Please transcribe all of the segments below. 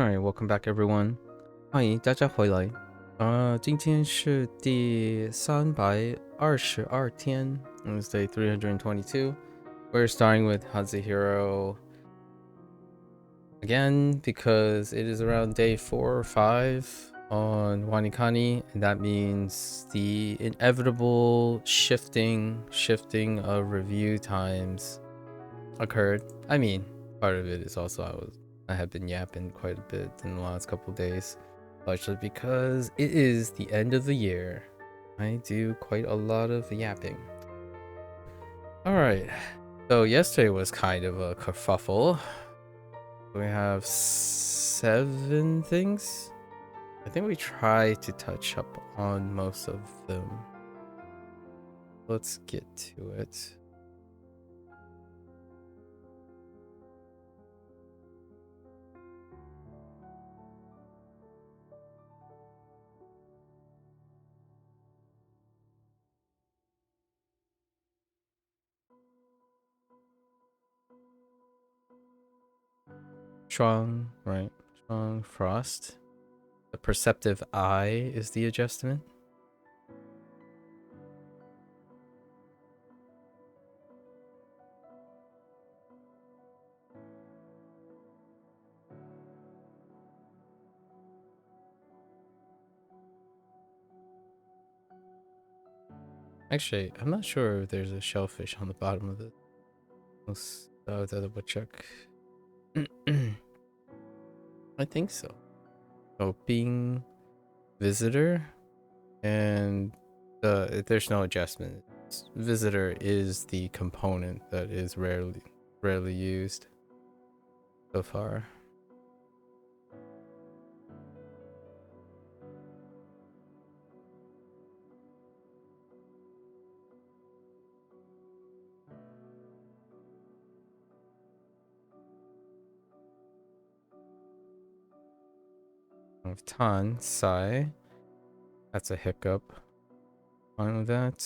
Alright, welcome back everyone. 欢迎大家回来。今天是第322天 It's day 322. We're starting with HanziHero again because it is around day 4 or 5 on Wanikani, and that means the inevitable shifting of review times occurred. I mean, part of it is also I have been yapping quite a bit in the last couple days, largely because it is the end of the year. I do quite a lot of yapping. Alright, so yesterday was kind of a kerfuffle. We have 7 things. I think we tried to touch up on most of them. Let's get to it. Strong, right? Strong frost. The perceptive eye is the adjustment. Actually, I'm not sure if there's a shellfish on the bottom of the woodchuck. I think so. So being visitor, and there's no adjustment. Visitor is the component that is rarely used so far. Of Tan Sai. That's a hiccup. Fine with that.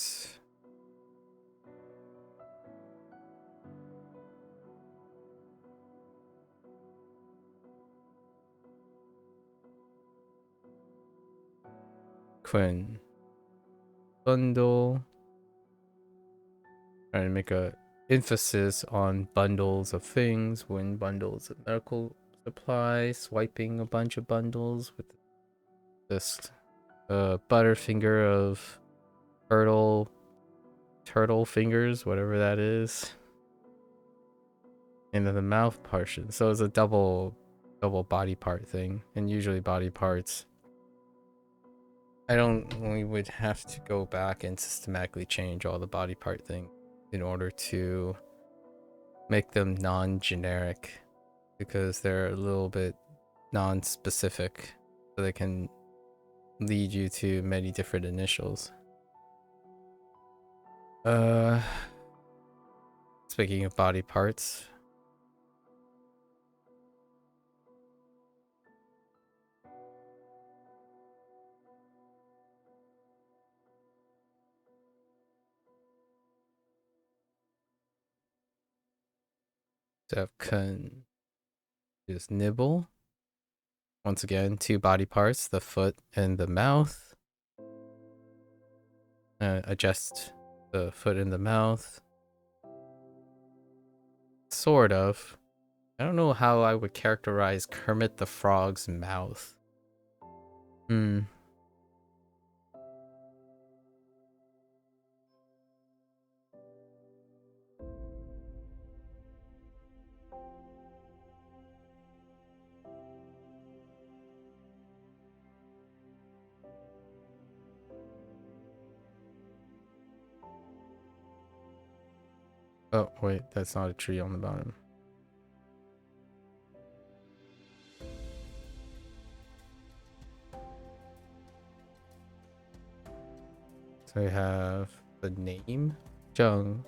Quinn. Bundle. Trying to make a emphasis on bundles of things, win bundles of medical supplies, swiping a bunch of bundles with this butterfinger of turtle fingers, whatever that is. And then the mouth portion. So it's a double body part thing. And usually body parts, we would have to go back and systematically change all the body part thing in order to make them non-generic, because they're a little bit non-specific, so they can lead you to many different initials. Speaking of body parts, Kun is nibble. Once again, 2 body parts, the foot and the mouth. Adjust the foot and the mouth. Sort of. I don't know how I would characterize Kermit the Frog's mouth. Oh, wait, that's not a tree on the bottom. So we have the name, Zheng.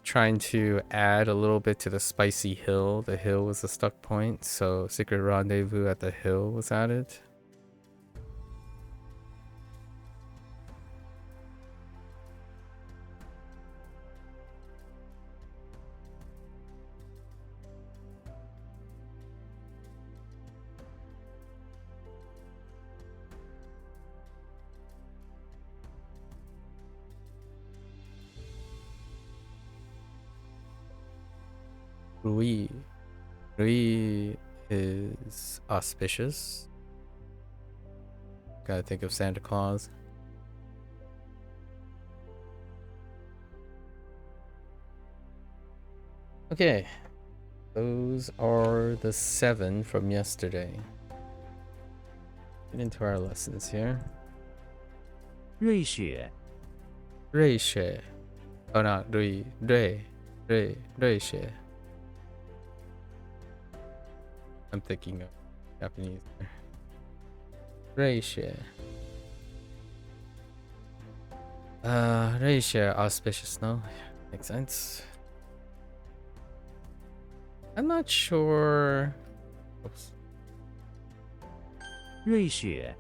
Trying to add a little bit to the spicy hill. The hill was the stuck point, so secret rendezvous at the hill was added. Rui. Rui is auspicious. Gotta think of Santa Claus. Okay. Those are the 7 from yesterday. Get into our lessons here. 瑞雪 Reishe. Oh, not Rui. Reishe. I'm thinking of Japanese. Reishe. Reishe, auspicious, no? Makes sense. I'm not sure. Oops. 瑞雪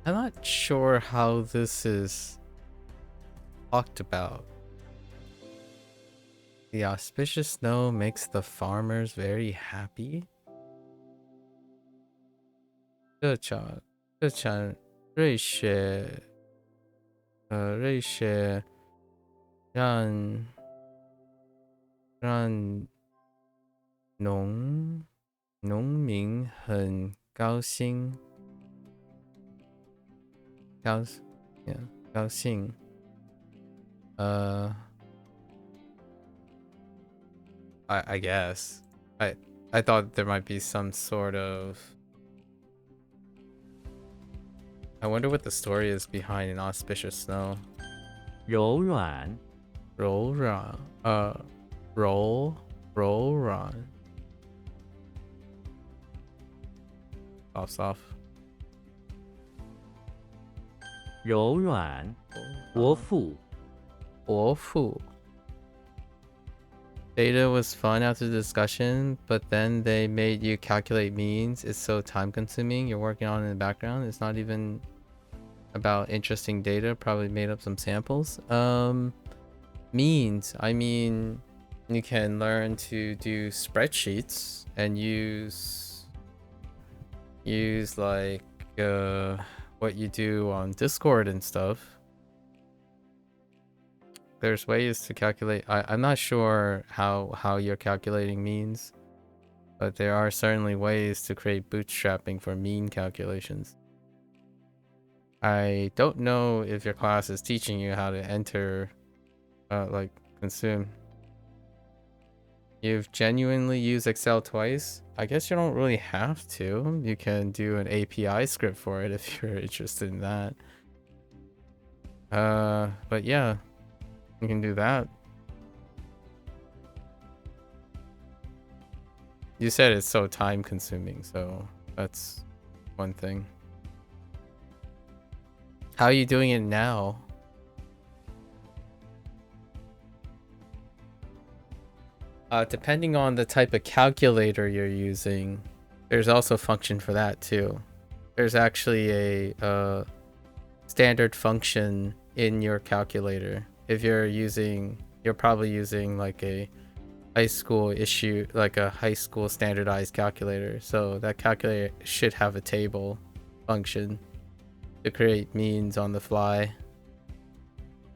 I'm not sure how this is talked about. The auspicious snow makes the farmers very happy. 这场瑞雪让农民很高兴，高兴。I guess. I thought there might be some sort of. I wonder what the story is behind an auspicious snow. 柔软 Roll run. Roll run. Off. 柔软国富 Awful. Data was fun after the discussion, but then they made you calculate means. It's so time consuming. You're working on it in the background. It's not even about interesting data. Probably made up some samples. Means. I mean, you can learn to do spreadsheets and use like what you do on Discord and stuff. There's ways to calculate. I'm not sure how you're calculating means, but there are certainly ways to create bootstrapping for mean calculations. I don't know if your class is teaching you how to enter, like consume. You've genuinely used Excel twice? I guess you don't really have to. You can do an API script for it if you're interested in that. But yeah. You can do that. You said it's so time consuming, so that's one thing. How are you doing it now? Depending on the type of calculator you're using, there's also a function for that too. There's actually a standard function in your calculator. If you're probably using like a high school standardized calculator. So that calculator should have a table function to create means on the fly.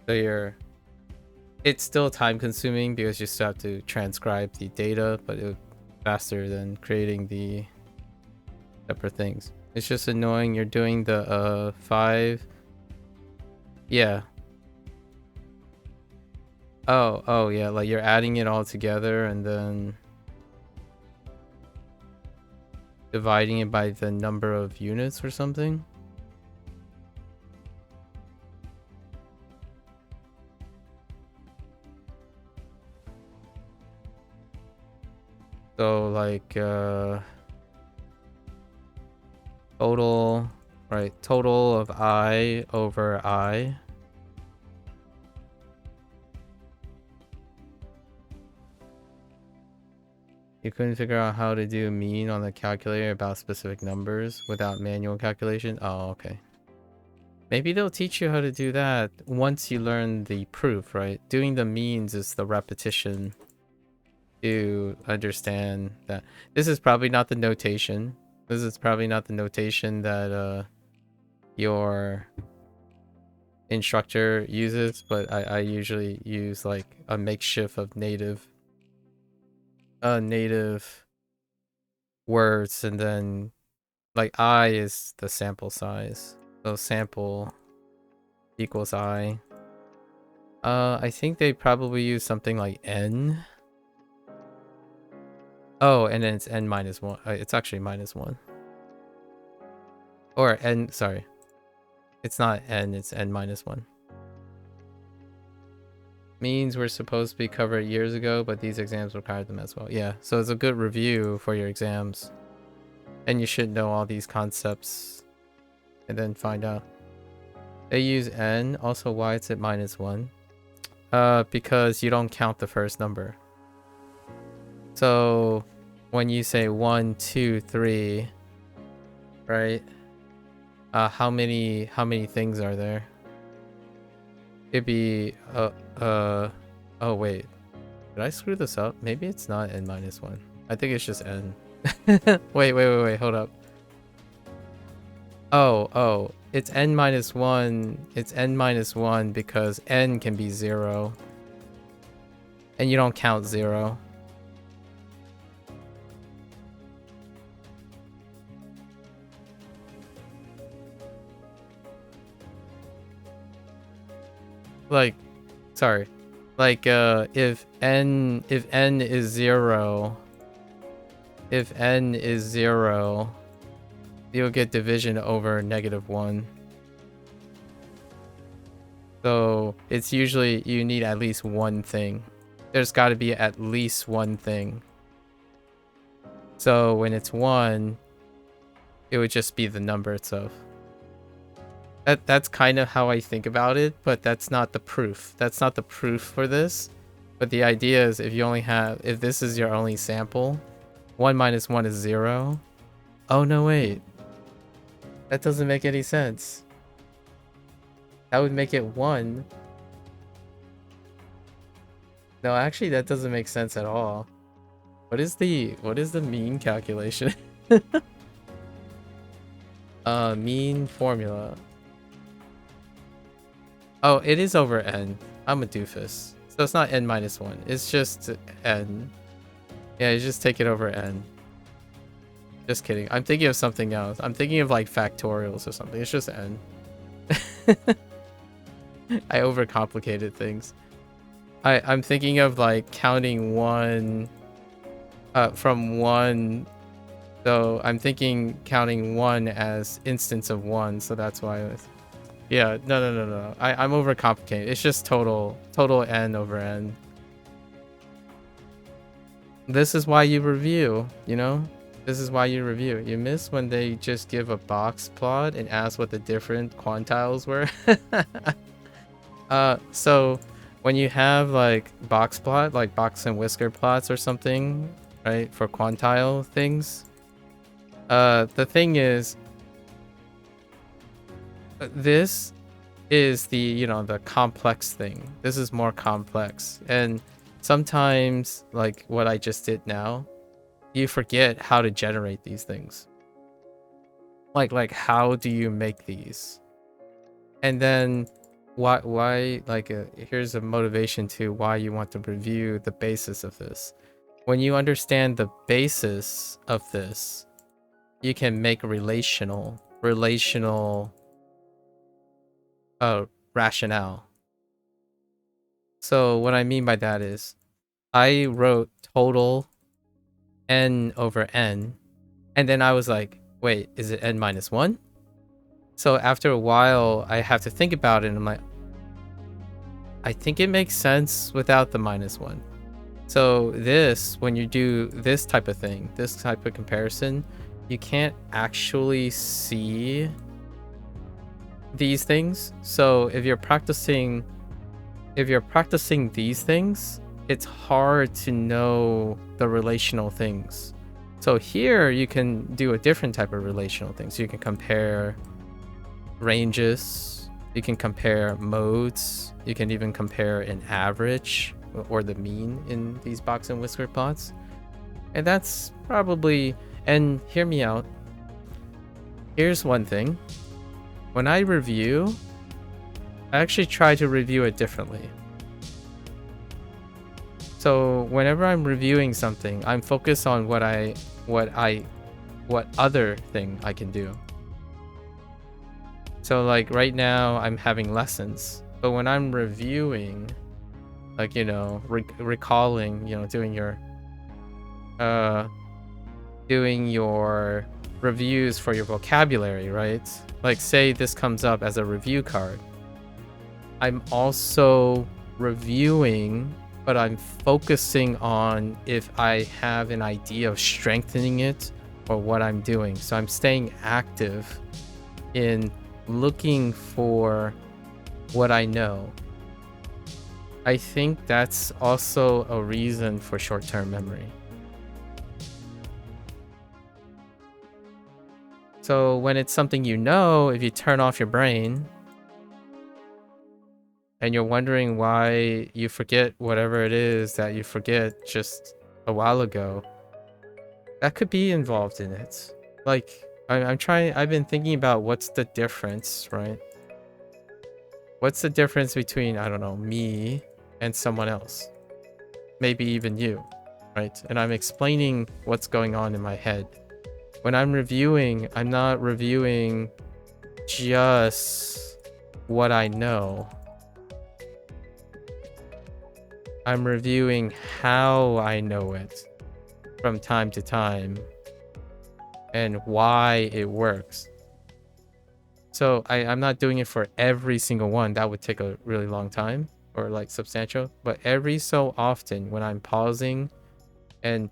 So it's still time consuming because you still have to transcribe the data, but it's faster than creating the separate things. It's just annoying. You're doing the 5. Yeah. Oh yeah, like you're adding it all together and then dividing it by the number of units or something. So like total of I over I. You couldn't figure out how to do mean on the calculator about specific numbers without manual calculation? Oh, okay. Maybe they'll teach you how to do that once you learn the proof, right? Doing the means is the repetition to understand that. This is probably not the notation. This is probably not the notation that your instructor uses, but I usually use like a makeshift of native native words, and then like I is the sample size. So sample equals I. I think they probably use something like n. Oh, and then it's n minus 1. It's actually minus 1. Or n, sorry. It's not n, it's n minus 1. Means were supposed to be covered years ago, but these exams required them as well. Yeah, so it's a good review for your exams. And you should know all these concepts and then find out. They use n, also why it's at minus 1. Because you don't count the first number. So when you say 1, 2, 3, right? How many things are there? It'd be oh wait. Did I screw this up? Maybe it's not n minus 1. I think it's just n. wait, hold up. Oh, it's n minus 1. It's n minus 1 because n can be 0. And you don't count 0. Like, sorry. Like, if n is 0, you'll get division over -1. So it's usually you need at least one thing. There's got to be at least one thing. So when it's 1, it would just be the number itself. That's kind of how I think about it, but that's not the proof. That's not the proof for this. But the idea is if this is your only sample, 1 minus 1 is 0. Oh no, wait. That doesn't make any sense. That would make it 1. No, actually that doesn't make sense at all. What is the mean calculation? Mean formula. Oh, it is over n. I'm a doofus. So it's not n minus 1. It's just n. Yeah, you just take it over n. Just kidding. I'm thinking of something else. I'm thinking of like factorials or something. It's just n. I overcomplicated things. I'm thinking of like counting 1 from 1. So I'm thinking counting 1 as instance of 1. So that's why I was... Yeah, no. I'm overcomplicating. It's just total n over n. This is why you review, you know? This is why you review. You miss when they just give a box plot and ask what the different quantiles were. So when you have like box plot, like box and whisker plots or something, right, for quantile things, the thing is, this is the, you know, the complex thing. This is more complex, and sometimes, like what I just did now, you forget how to generate these things. Like how do you make these? And then why like here's a motivation to why you want to review the basis of this. When you understand the basis of this, you can make relational rationale. So what I mean by that is I wrote total n over n, and then I was like, wait, is it n minus 1? So after a while I have to think about it, and I'm like, I think it makes sense without the -1. So this, when you do this type of thing, this type of comparison, you can't actually see these things. So if you're practicing these things, it's hard to know the relational things. So here you can do a different type of relational thing. So you can compare ranges, you can compare modes, you can even compare an average or the mean in these box and whisker plots. And that's probably, and hear me out. Here's one thing. When I review, I actually try to review it differently. So whenever I'm reviewing something, I'm focused on what other thing I can do. So like right now I'm having lessons, but when I'm reviewing, like, you know, recalling, you know, doing your reviews for your vocabulary, right? Like say this comes up as a review card. I'm also reviewing, but I'm focusing on if I have an idea of strengthening it or what I'm doing. So I'm staying active in looking for what I know. I think that's also a reason for short-term memory. So when it's something you know, if you turn off your brain and you're wondering why you forget whatever it is that you forget just a while ago, that could be involved in it. Like, I've been thinking about what's the difference, right? What's the difference between, I don't know, me and someone else? Maybe even you, right? And I'm explaining what's going on in my head. When I'm reviewing, I'm not reviewing just what I know. I'm reviewing how I know it from time to time and why it works. So I'm not doing it for every single one. That would take a really long time or like substantial. But every so often when I'm pausing and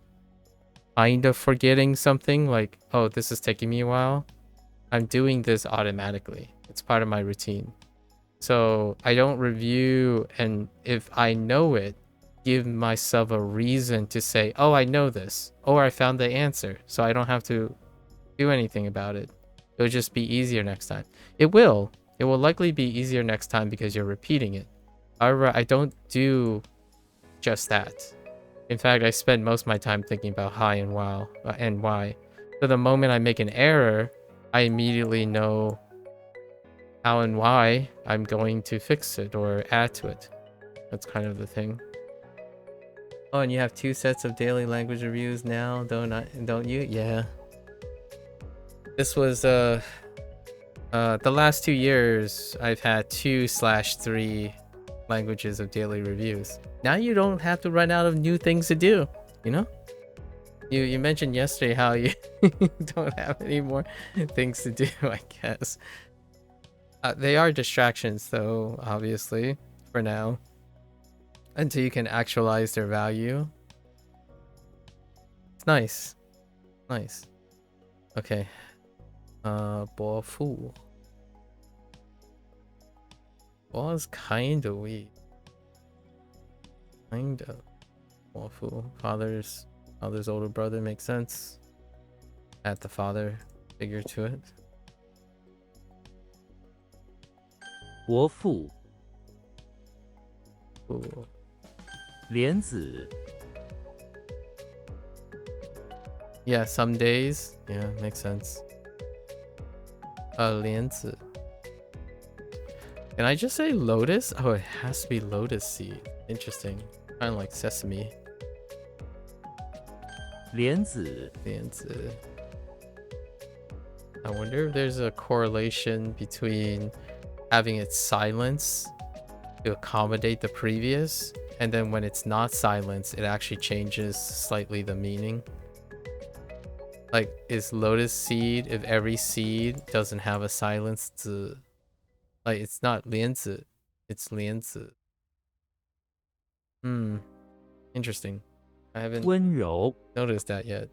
kind of forgetting something like, oh, this is taking me a while, I'm doing this automatically. It's part of my routine. So I don't review, and if I know it, give myself a reason to say, oh, I know this, or I found the answer, so I don't have to do anything about it. It'll just be easier next time. It will likely be easier next time because you're repeating it. However, I don't do just that. In fact, I spend most of my time thinking about how and why. So the moment I make an error, I immediately know how and why I'm going to fix it or add to it. That's kind of the thing. Oh, and you have 2 sets of daily language reviews now, don't you? Yeah. This was the last 2 years I've had 2/3 languages of daily reviews. Now you don't have to run out of new things to do, you know? You mentioned yesterday how you don't have any more things to do, I guess. They are distractions though, obviously, for now. Until you can actualize their value. It's nice. Nice. Okay. Bo Fu. Bo is kinda weak. Kinda. Bo Fu. Father's older brother makes sense. Add the father figure to it. 伯父 Ooh. 莲子 Yeah, some days. Yeah, makes sense. 莲子. Can I just say lotus? Oh, it has to be lotus seed. Interesting. Kind of like sesame. 莲子 I wonder if there's a correlation between having it silence to accommodate the previous, and then when it's not silence, it actually changes slightly the meaning. Like, is lotus seed, if every seed doesn't have a silence to, like, it's not 莲子, it's 莲子. Interesting. I haven't 温柔 noticed that yet.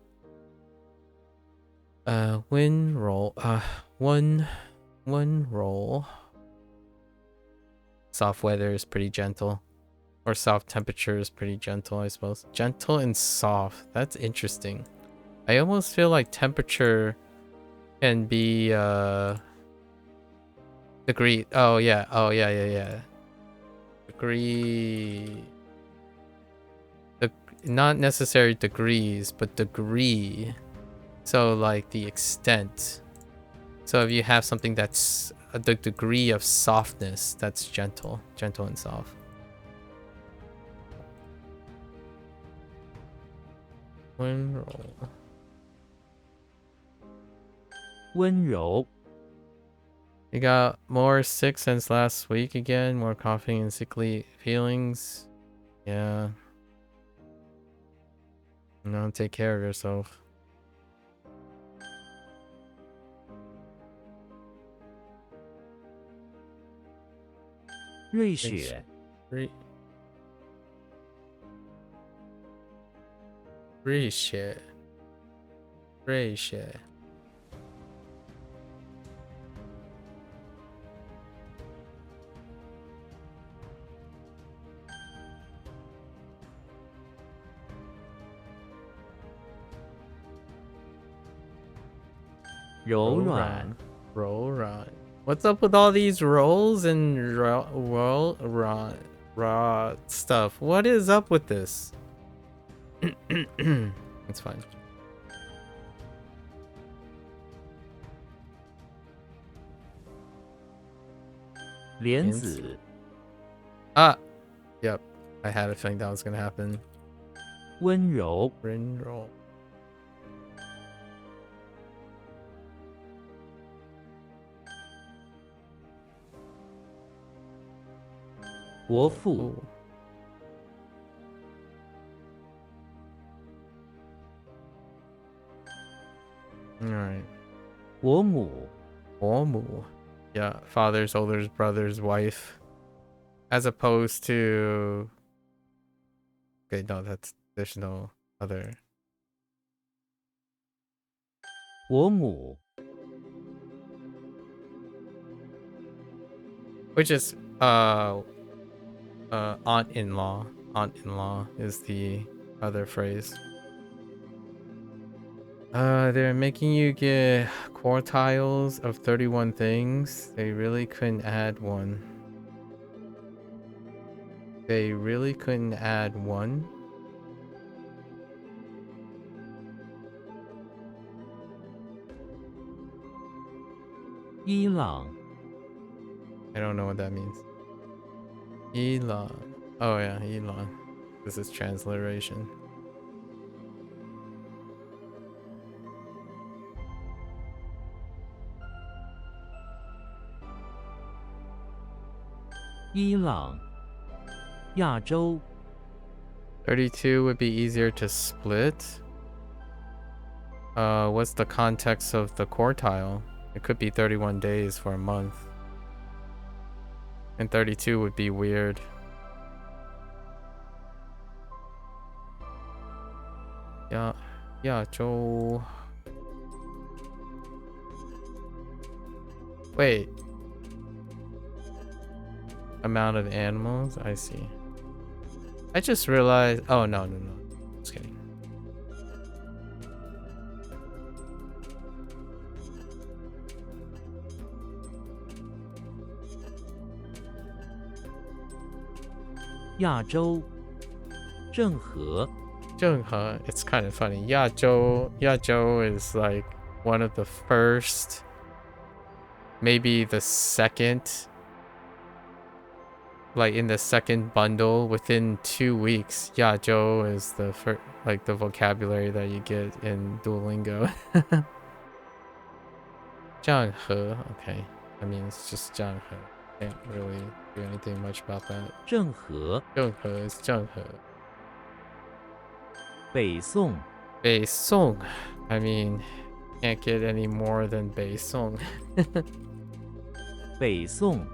Wind roll. One roll. Soft weather is pretty gentle. Or soft temperature is pretty gentle, I suppose. Gentle and soft. That's interesting. I almost feel like temperature can be degree. Oh yeah. Degree. Not necessarily degrees, but degree. So like the extent. So if you have something that's the degree of softness, that's gentle and soft. 温柔。温柔 You got more sick since last week again. More coughing and sickly feelings. Yeah. No, take care of yourself. 瑞雪 Free shit. Free shit. 柔软 Roll. What's up with all these rolls and raw stuff? What is up with this? It's fine. 莲子 Ah, yep. I had a feeling that was gonna happen. 温柔 Roll. 伯父 Ooh. All right. 伯母 Omu. Yeah, father's older brother's wife. As opposed to... Okay, no, there's no other. 伯母 Which is aunt-in-law. Aunt-in-law is the other phrase. They're making you get quartiles of 31 things. They really couldn't add one. They really couldn't add one.伊朗 I don't know what that means. Elon. Oh yeah, Elon. This is transliteration. 伊朗亚洲 32 would be easier to split. What's the context of the quartile? It could be 31 days for a month. And 32 would be weird. Yeah, Joe. Wait. Amount of animals? I see. I just realized. Oh, no. Just kidding. "亚洲郑和 Zhenghe, it's kind of funny. Yazhou is like one of the first, maybe the second, like in the second bundle within 2 weeks. Yazhou is the first, like the vocabulary that you get in Duolingo. Zhenghe, okay. I mean, it's just Zhenghe. Can't really do anything much about that. 郑和 Zhenghe is Zhenghe. 北宋 Beisong. I mean, can't get any more than Beisong. 北宋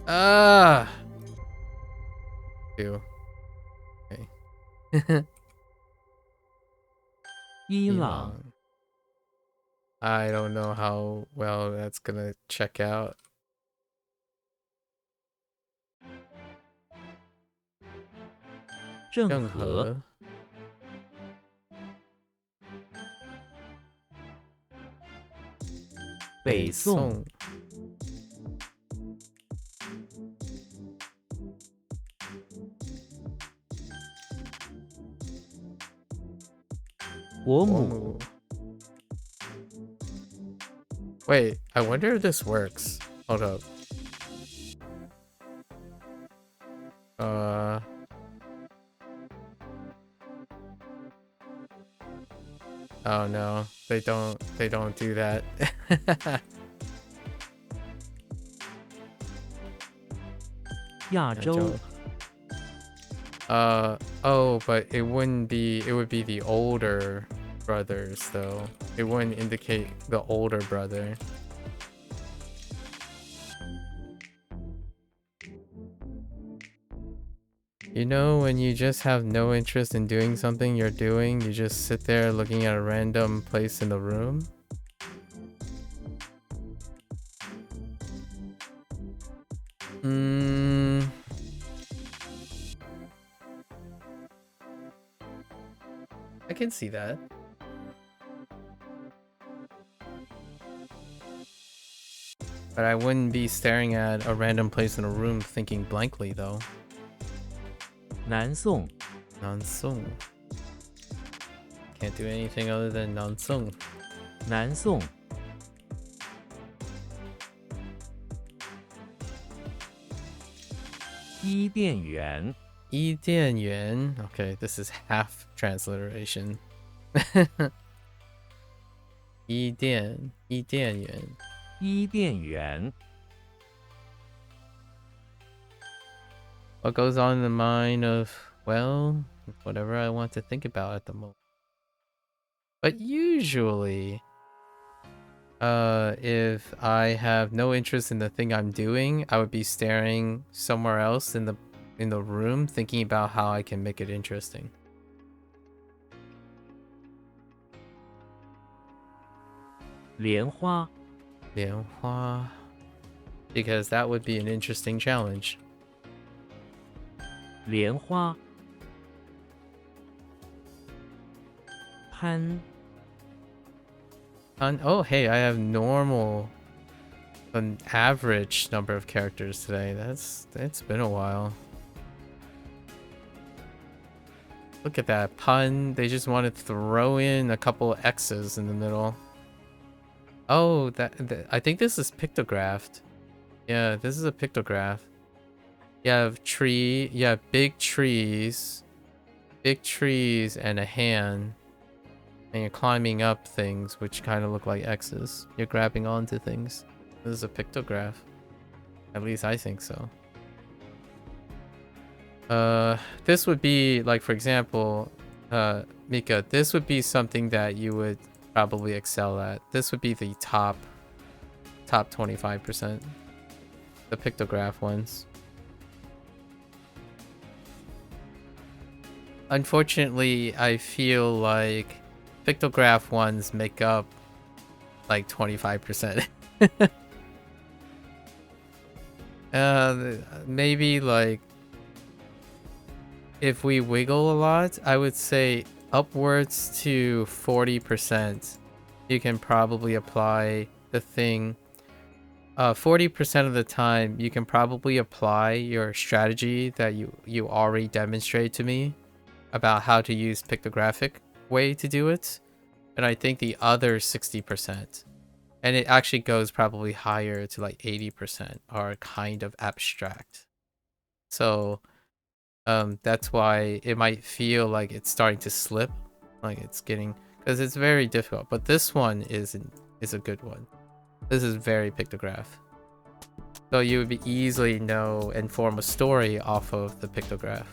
Ah. Two. Okay. 伊朗 Elon. I don't know how well that's gonna check out. 郑和 北宋我母 Wait, I wonder if this works. Hold up. Oh no, they don't do that. 亚洲 Oh, but it would be the older brothers though. It wouldn't indicate the older brother. You know, when you just have no interest in doing something you're doing, you just sit there looking at a random place in the room? I can see that. But I wouldn't be staring at a random place in a room thinking blankly though. 南宋 Nansung. Can't do anything other than Nansung. 南宋伊甸园 Yi Dian Yuan. Okay, this is half transliteration. Yi Dian Yuan. 伊甸园 What goes on in the mind of, well, whatever I want to think about at the moment. But usually, if I have no interest in the thing I'm doing, I would be staring somewhere else in the room, thinking about how I can make it interesting. 莲花 Lianhua, because that would be an interesting challenge. 莲花攀 Oh, hey, I have an average number of characters today. It's been a while. Look at that pun. They just want to throw in a couple X's in the middle. Oh, I think this is pictographed. Yeah, this is a pictograph. You have big trees and a hand. And you're climbing up things which kind of look like X's. You're grabbing onto things. This is a pictograph. At least I think so. This would be like, for example, Mika, this would be something that you would probably excel at. This would be the top 25%. The pictograph ones. Unfortunately, I feel like pictograph ones make up like 25%. Maybe like if we wiggle a lot, I would say upwards to 40%. You can probably apply the thing. 40% of the time, you can probably apply your strategy that you already demonstrated to me about how to use pictographic way to do it. And I think the other 60%, and it actually goes probably higher to like 80%, are kind of abstract. So that's why it might feel like it's starting to slip, like it's getting, because it's very difficult. But this one is a good one. This is very pictograph. So you would be easily know and form a story off of the pictograph.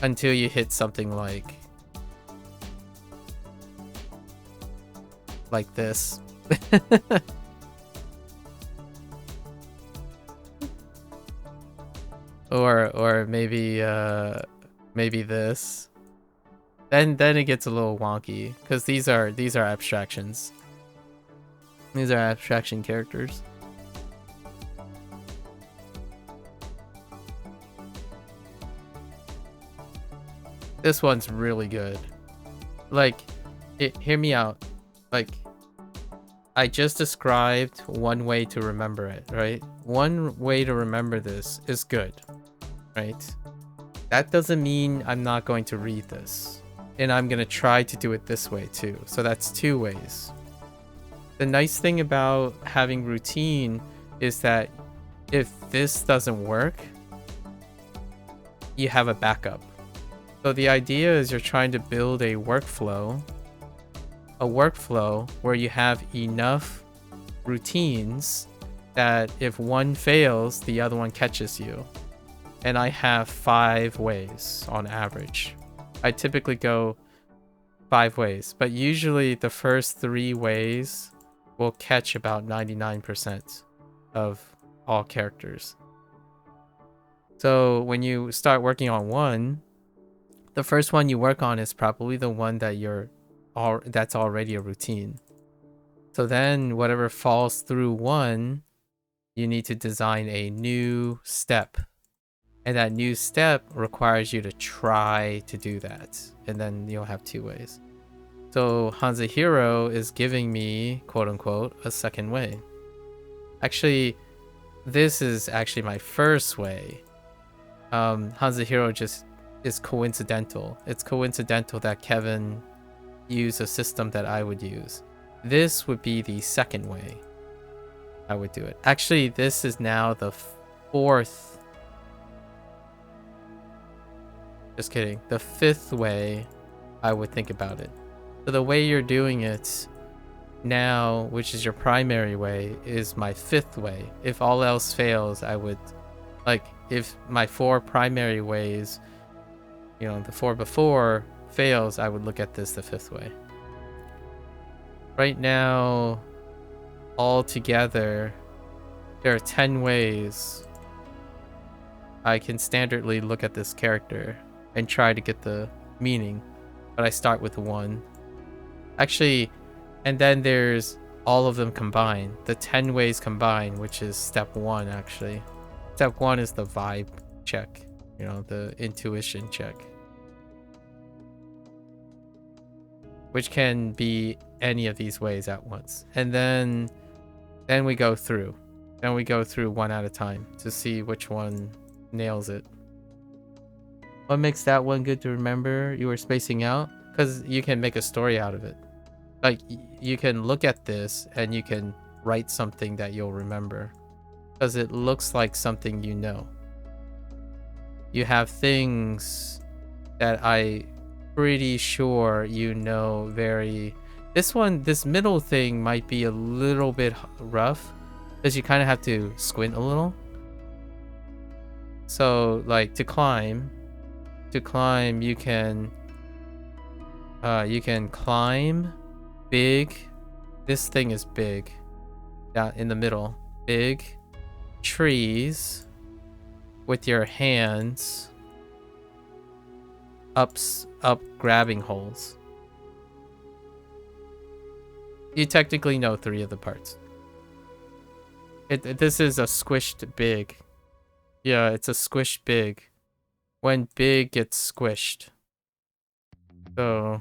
Until you hit something like this. or maybe this. Then it gets a little wonky because these are abstractions. These are abstraction characters. This one's really good. Like, hear me out. Like, I just described one way to remember it, right? One way to remember this is good, right? that doesn't mean I'm not going to read this. And I'm going to try to do it this way too. So that's 2 ways. The nice thing about having routine is that if this doesn't work, you have a backup. So the idea is you're trying to build a workflow where you have enough routines that if one fails, the other one catches you. And I have 5 ways on average. I typically go 5 ways, but usually the first 3 ways will catch about 99% of all characters. So when you start working on one, the first one you work on is probably the one that that's already a routine. So then whatever falls through one, you need to design a new step. And that new step requires you to try to do that. And then you'll have 2 ways. So HanziHero is giving me, quote unquote, a second way. Actually, this is actually my first way. HanziHero just is coincidental. It's coincidental that Kevin used a system that I would use. This would be the second way I would do it. Actually, this is now the 4th. Just kidding. The 5th way I would think about it. So the way you're doing it now, which is your primary way, is my 5th way. If all else fails, I would, like, if my 4 primary ways, you know, the 4 before fails, I would look at this the 5th way. Right now, all together, there are 10 ways I can standardly look at this character and try to get the meaning, but I start with 1. Actually, and then there's all of them combined, the 10 ways combined, which is step 1 actually. Step 1 is the vibe check, you know, the intuition check, which can be any of these ways at once. And then we go through. Then we go through one at a time to see which one nails it. What makes that one good to remember? You were spacing out? Because you can make a story out of it. Like, you can look at this and you can write something that you'll remember. Because it looks like something you know. You have things that I pretty sure you know very... This middle thing might be a little bit rough because you kind of have to squint a little. So, like, to climb, you can climb big. This thing is big. Down in the middle, big trees with your hands up grabbing holes. You technically know 3 of the parts. This is a squished big. Yeah, it's a squished big. When big gets squished. So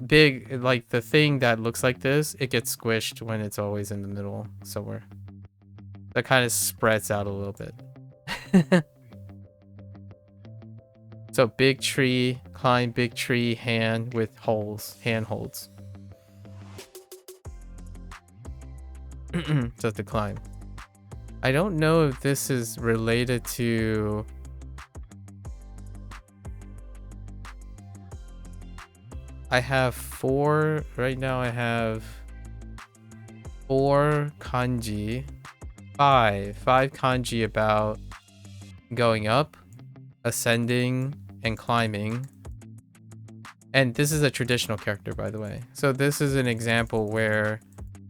big, like the thing that looks like this, it gets squished when it's always in the middle somewhere. That kind of spreads out a little bit. So big tree, climb big tree, hand with holes, hand holds. So to climb. I don't know if this is related to... I have 4, right now I have 4 kanji, 5 kanji about going up, ascending, and climbing. And this is a traditional character, by the way. So this is an example where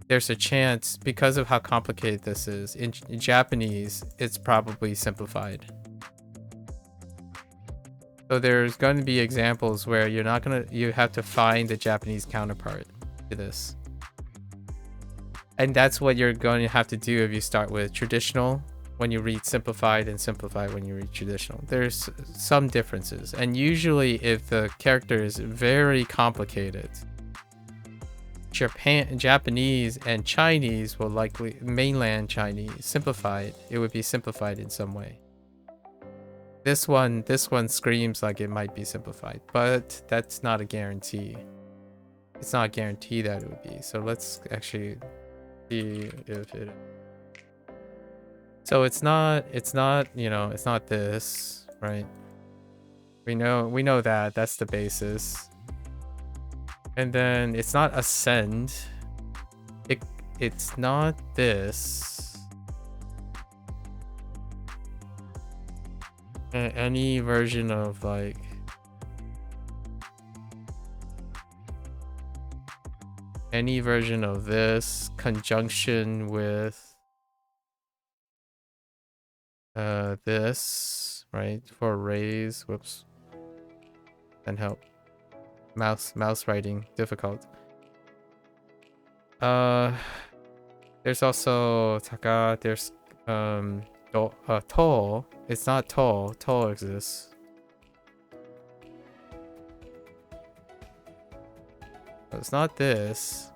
there's a chance, because of how complicated this is, in Japanese, it's probably simplified. So there's going to be examples where you have to find the Japanese counterpart to this. And that's what you're going to have to do if you start with traditional when you read simplified and simplified when you read traditional. There's some differences. And usually if the character is very complicated, Japanese and Chinese will likely, mainland Chinese, simplified. It would be simplified in some way. This one screams like it might be simplified, but that's not a guarantee. It's not a guarantee that it would be. So let's actually see if it. So it's not, you know, it's not this, right? We know that that's the basis. And then it's not ascend. It's not this. Any version of like any version of this conjunction with this, right? For raise, whoops. And help. Mouse writing difficult. There's also taka, there's tall. It's not tall. Tall exists. But it's not this.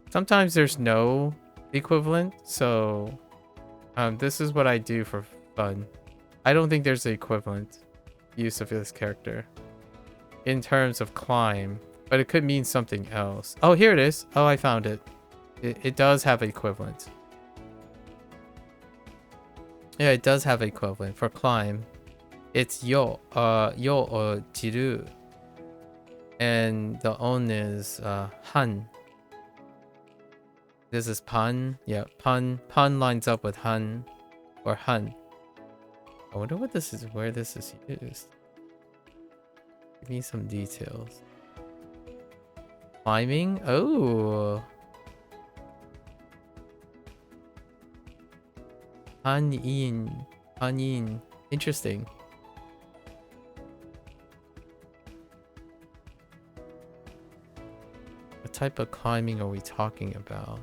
Sometimes there's no equivalent, so this is what I do for fun. I don't think there's an equivalent use of this character in terms of climb, but it could mean something else. Oh, here it is. Oh, I found it. It does have an equivalent. Yeah, it does have an equivalent for climb. It's yo or jiru. And the on is han. This is pan. Yeah, pan lines up with han or han. I wonder what this is, where this is used. Give me some details. Climbing? Oh. Hanin. Interesting. What type of climbing are we talking about?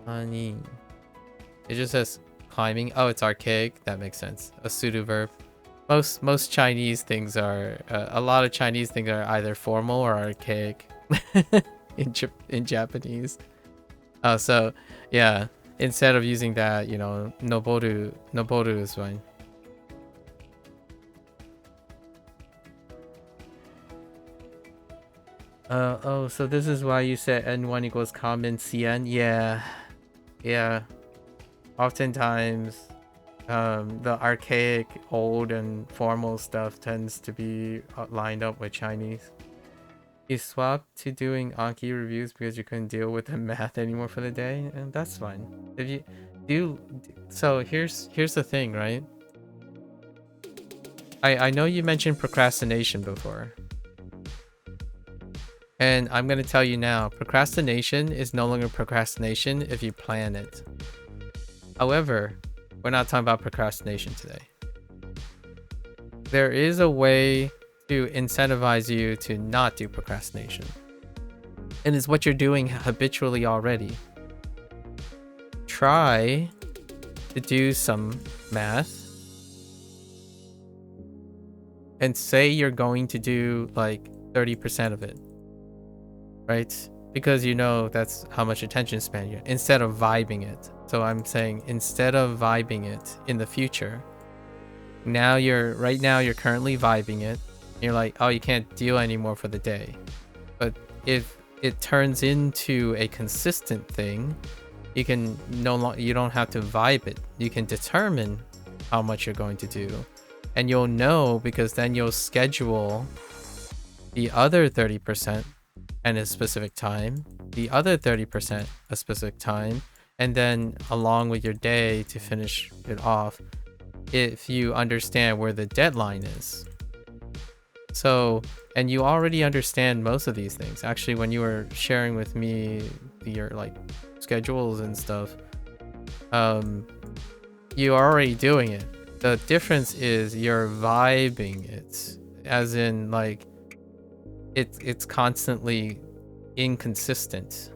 Hanin. It just says climbing. Oh, it's archaic. That makes sense. A pseudo verb. Most Chinese things are a lot of Chinese things are either formal or archaic in Japanese. So yeah, instead of using that, you know, noboru is fine. Oh, so this is why you said n1 equals common cn. Yeah. Oftentimes the archaic, old, and formal stuff tends to be lined up with Chinese. You swapped to doing Anki reviews because you couldn't deal with the math anymore for the day, and that's fine. If you do, so here's the thing, right? I know you mentioned procrastination before, and I'm gonna tell you now, procrastination is no longer procrastination if you plan it. However, we're not talking about procrastination today. There is a way to incentivize you to not do procrastination. And it's what you're doing habitually already. Try to do some math and say you're going to do like 30% of it, right? Because you know that's how much attention span you have, instead of vibing it. So I'm saying instead of vibing it in the future, right now you're currently vibing it. You're like, oh, you can't deal anymore for the day. But if it turns into a consistent thing, you can you don't have to vibe it. You can determine how much you're going to do, and you'll know, because then you'll schedule the other 30% and a specific time, the other 30% a specific time, and then along with your day to finish it off, if you understand where the deadline is. So, and you already understand most of these things. Actually, when you were sharing with me your like schedules and stuff, you're already doing it. The difference is you're vibing it, as in like it's constantly inconsistent.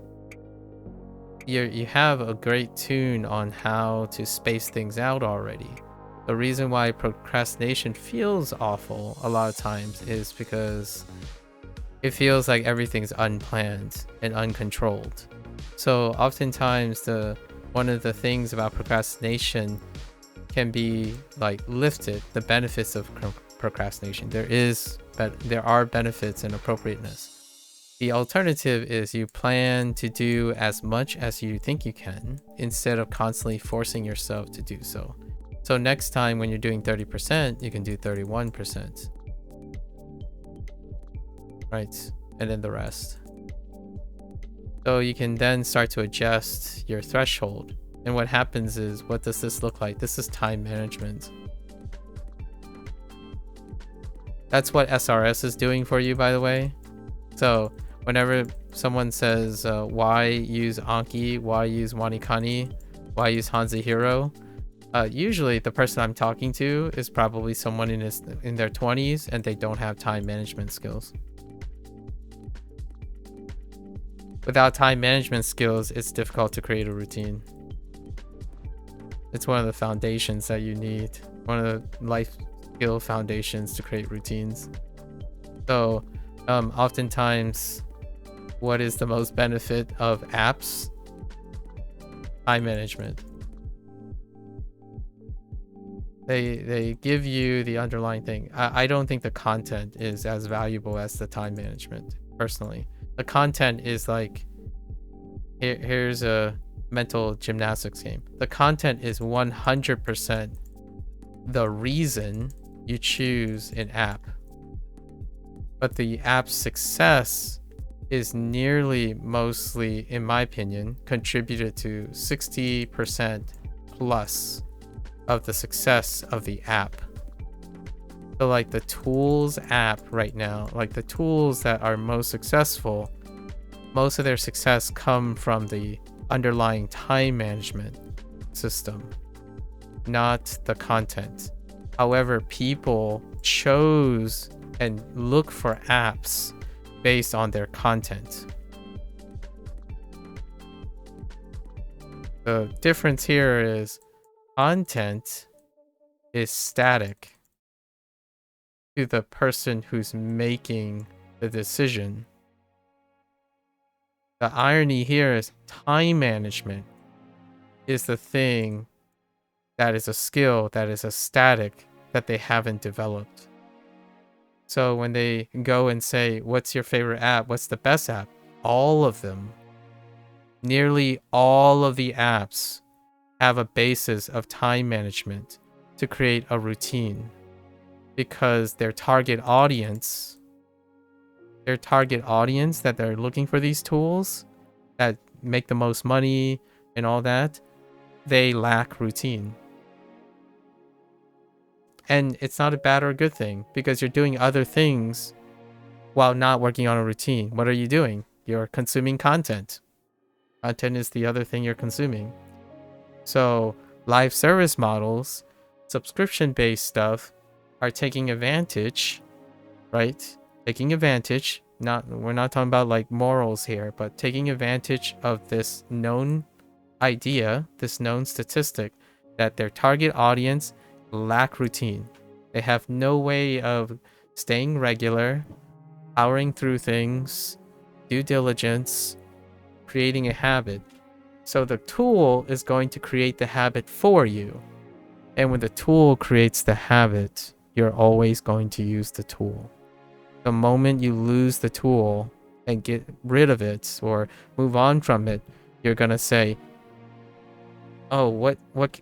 You have a great tune on how to space things out already. The reason why procrastination feels awful a lot of times is because it feels like everything's unplanned and uncontrolled. So oftentimes one of the things about procrastination can be like lifted, the benefits of procrastination. There are benefits and appropriateness. The alternative is you plan to do as much as you think you can instead of constantly forcing yourself to do so. So next time when you're doing 30%, you can do 31%. Right? And then the rest. So you can then start to adjust your threshold. And what happens is, what does this look like? This is time management. That's what SRS is doing for you, by the way. So whenever someone says, why use Anki, why use Wanikani, why use HanziHero, usually the person I'm talking to is probably someone in their 20s and they don't have time management skills. Without time management skills, it's difficult to create a routine. It's one of the foundations that you need. One of the life skill foundations to create routines. So oftentimes, what is the most benefit of apps? Time management. They give you the underlying thing. I don't think the content is as valuable as the time management, personally. The content is like, here's a mental gymnastics game. The content is 100% the reason you choose an app. But the app's success is mostly, in my opinion, contributed to 60% plus of the success of the app. So like the tools app right now, like the tools that are most successful, most of their success come from the underlying time management system, not the content. However, people chose and look for apps based on their content. The difference here is content is static to the person who's making the decision. The irony here is time management is the thing that is a skill, that is a static, that they haven't developed. So when they go and say, what's your favorite app? What's the best app? All of them, nearly all of the apps have a basis of time management to create a routine, because their target audience that they're looking for these tools that make the most money and all that, they lack routine. And it's not a bad or a good thing, because you're doing other things while not working on a routine. What are you doing? You're consuming content. Content is the other thing you're consuming. So live service models, subscription-based stuff, are taking advantage, right? Taking advantage. We're not talking about like morals here, but taking advantage of this known idea, this known statistic, that their target audience lack routine. They have no way of staying regular, powering through things, due diligence, creating a habit. So the tool is going to create the habit for you. And when the tool creates the habit, you're always going to use the tool. The moment you lose the tool and get rid of it or move on from it, you're going to say, oh,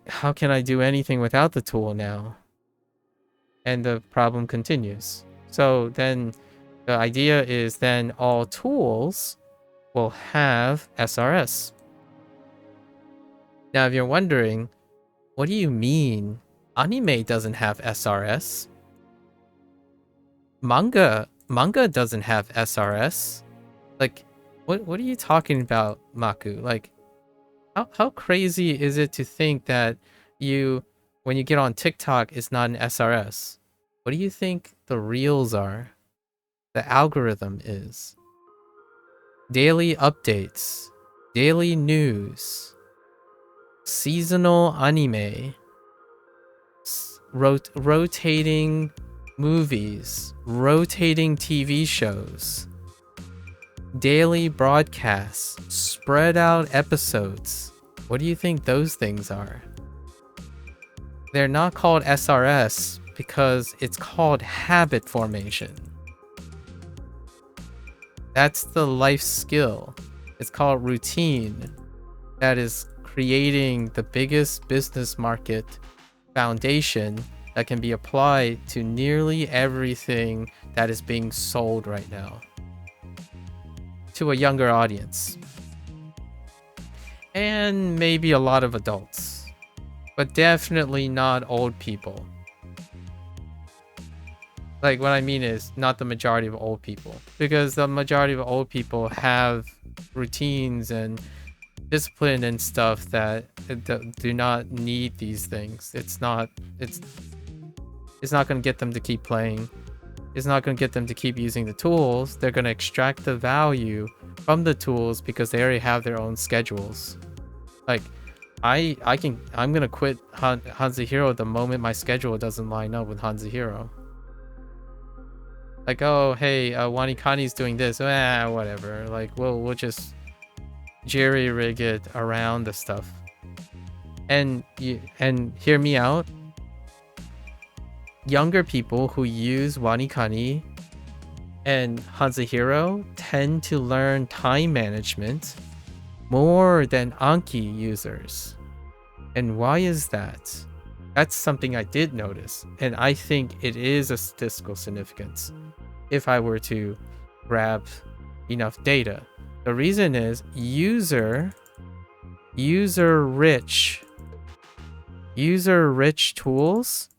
how can I do anything without the tool now? And the problem continues. So then the idea is then all tools will have SRS. Now, if you're wondering, what do you mean anime doesn't have SRS? Manga doesn't have SRS. Like, what are you talking about, MAKU? Like, how crazy is it to think that when you get on TikTok, it's not an SRS? What do you think the reels are? The algorithm is daily updates, daily news, seasonal anime, rotating movies, rotating TV shows. daily broadcasts, spread out episodes. What do you think those things are? They're not called SRS because it's called habit formation. That's the life skill. It's called routine. That is creating the biggest business market foundation that can be applied to nearly everything that is being sold right now to a younger audience. And maybe a lot of adults, but definitely not old people. Like, what I mean is not the majority of old people, because the majority of old people have routines and discipline and stuff that do not need these things. It's not going to get them to keep playing. It's not going to get them to keep using the tools. They're going to extract the value from the tools because they already have their own schedules. Like, I'm going to quit HanziHero the moment my schedule doesn't line up with HanziHero. Like, oh, hey, Wanikani's doing this. Whatever. Like, we'll just jerry-rig it around the stuff. And hear me out. Younger people who use Wanikani and HanziHero tend to learn time management more than Anki users. And why is that? That's something I did notice, and I think it is a statistical significance if I were to grab enough data. The reason is user-rich tools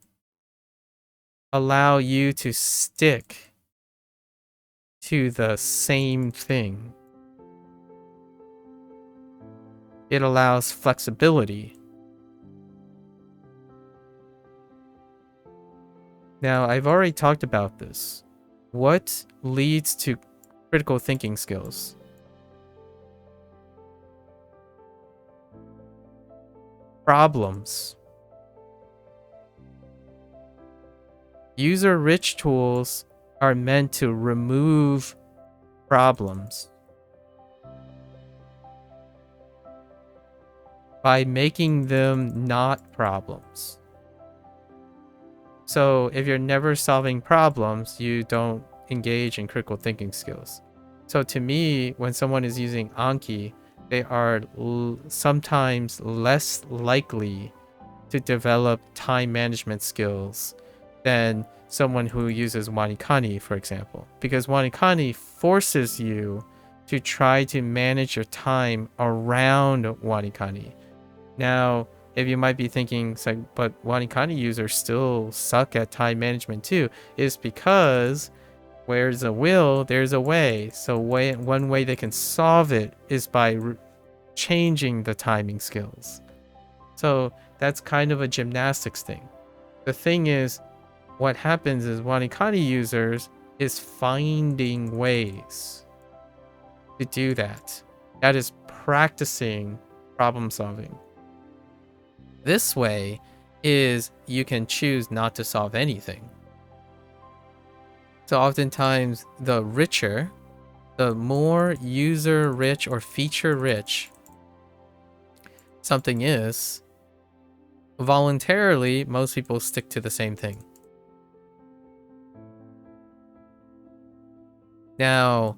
allow you to stick to the same thing. It allows flexibility. Now, I've already talked about this. What leads to critical thinking skills? Problems. User-rich tools are meant to remove problems by making them not problems. So if you're never solving problems, you don't engage in critical thinking skills. So to me, when someone is using Anki, they are sometimes less likely to develop time management skills than someone who uses Wanikani, for example. Because Wanikani forces you to try to manage your time around Wanikani. Now, if you might be thinking, it's like, but Wanikani users still suck at time management too, is because where's a will, there's a way. So one way they can solve it is by changing the timing skills. So that's kind of a gymnastics thing. The thing is, what happens is Wanikani users is finding ways to do that. That is practicing problem solving. This way is you can choose not to solve anything. So oftentimes the richer, the more user rich or feature rich something is, voluntarily most people stick to the same thing. Now,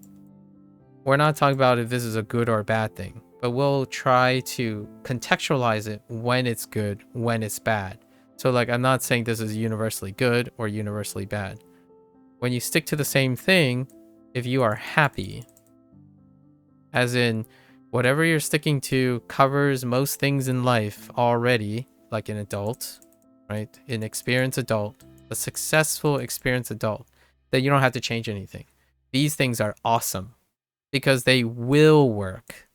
we're not talking about if this is a good or a bad thing, but we'll try to contextualize it when it's good, when it's bad. So like, I'm not saying this is universally good or universally bad. When you stick to the same thing, if you are happy, as in whatever you're sticking to covers most things in life already, like an adult, right? An experienced adult, a successful experienced adult, then you don't have to change anything. These things are awesome because they will work.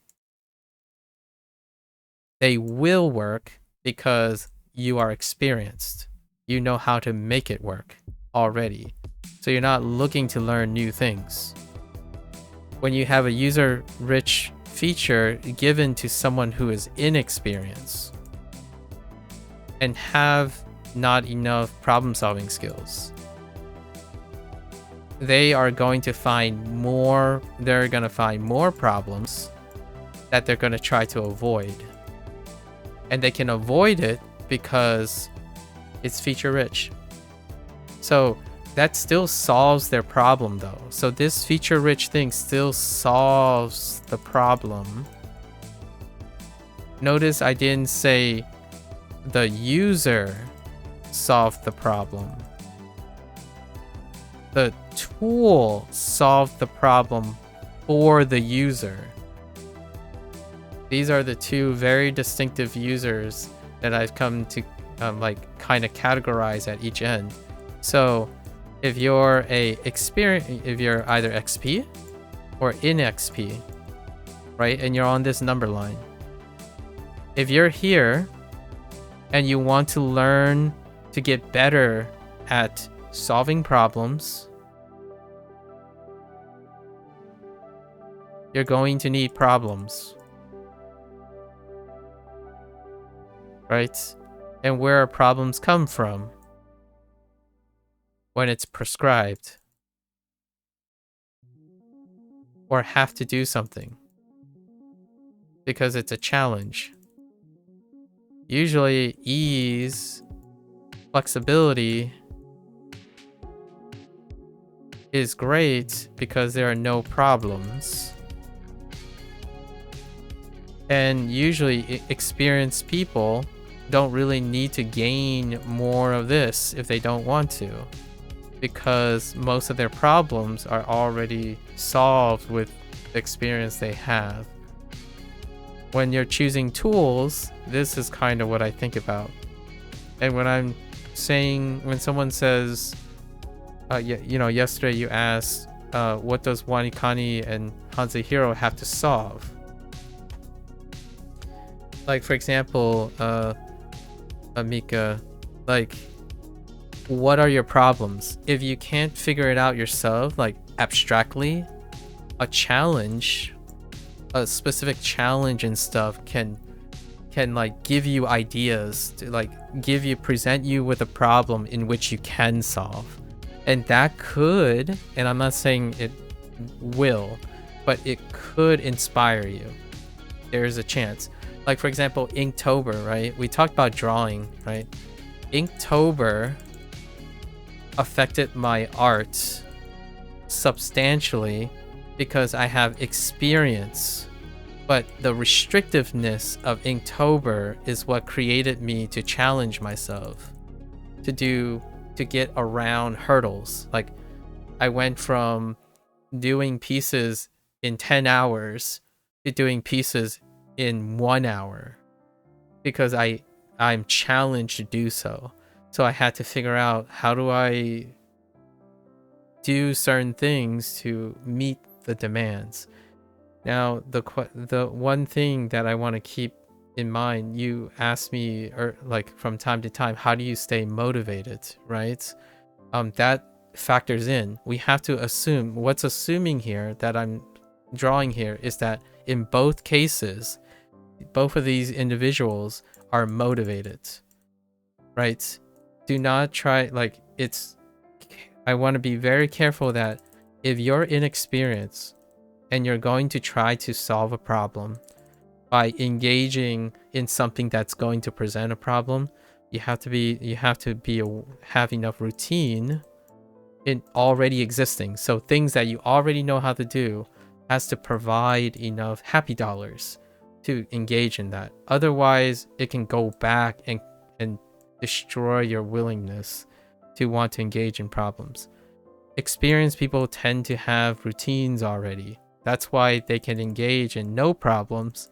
They will work because you are experienced. You know how to make it work already. So you're not looking to learn new things. When you have a user-rich feature given to someone who is inexperienced and have not enough problem-solving skills, they are going to find more problems that they're going to try to avoid. And they can avoid it because it's feature rich. So that still solves their problem though. So this feature rich thing still solves the problem. Notice I didn't say the user solved the problem. The tool solved the problem for the user. These are the two very distinctive users that I've come to kind of categorize at each end. So if you're if you're either XP or in XP, right, and you're on this number line, if you're here and you want to learn to get better at solving problems, you're going to need problems, right? And where are problems come from? When it's prescribed or have to do something because it's a challenge. Usually ease, flexibility is great because there are no problems. And usually experienced people don't really need to gain more of this if they don't want to, because most of their problems are already solved with the experience they have. When you're choosing tools, this is kind of what I think about. And when someone says, yesterday you asked, what does Wanikani and HanziHero have to solve? Like, for example, Amika, like, what are your problems? If you can't figure it out yourself, like abstractly, a specific challenge and stuff can like give you ideas to present you with a problem in which you can solve. And that could, and I'm not saying it will, but it could inspire you. There's a chance. Like, for example, Inktober, right? We talked about drawing, right? Inktober affected my art substantially because I have experience, but the restrictiveness of Inktober is what created me to challenge myself to get around hurdles. Like, I went from doing pieces in 10 hours to doing pieces in 1 hour because I'm challenged to do so. So I had to figure out, how do I do certain things to meet the demands? Now, the one thing that I want to keep in mind, you ask me, or like from time to time, how do you stay motivated, right? That factors in. We have to assume, what's assuming here that I'm drawing here is that in both cases, both of these individuals are motivated, right? Do not try, I want to be very careful that if you're inexperienced and you're going to try to solve a problem by engaging in something that's going to present a problem, you have to have enough routine in already existing. So things that you already know how to do has to provide enough happy dollars to engage in that. Otherwise, it can go back and destroy your willingness to want to engage in problems. Experienced people tend to have routines already. That's why they can engage in no problems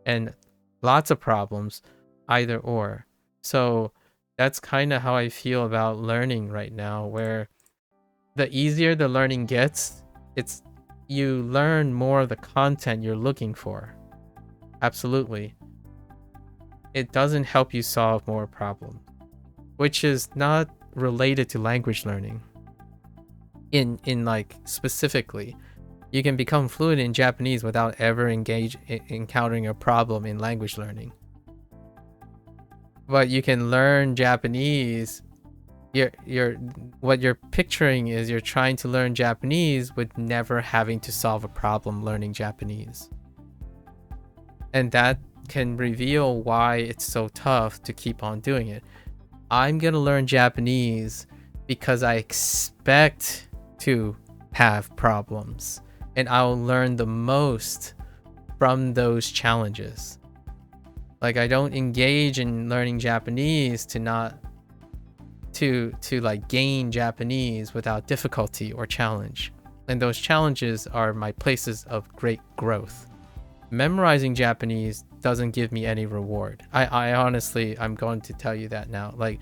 and lots of problems, either or. So that's kind of how I feel about learning right now, where the easier the learning gets, you learn more of the content you're looking for. Absolutely. It doesn't help you solve more problems, which is not related to language learning. In like specifically, you can become fluent in Japanese without ever encountering a problem in language learning. But you can learn Japanese you're what you're picturing is you're trying to learn Japanese with never having to solve a problem learning Japanese. And that can reveal why it's so tough to keep on doing it. I'm going to learn Japanese because I expect to have problems, and I'll learn the most from those challenges. Like, I don't engage in learning Japanese to not to like gain Japanese without difficulty or challenge. And those challenges are my places of great growth. Memorizing Japanese doesn't give me any reward. I honestly, I'm going to tell you that now. Like,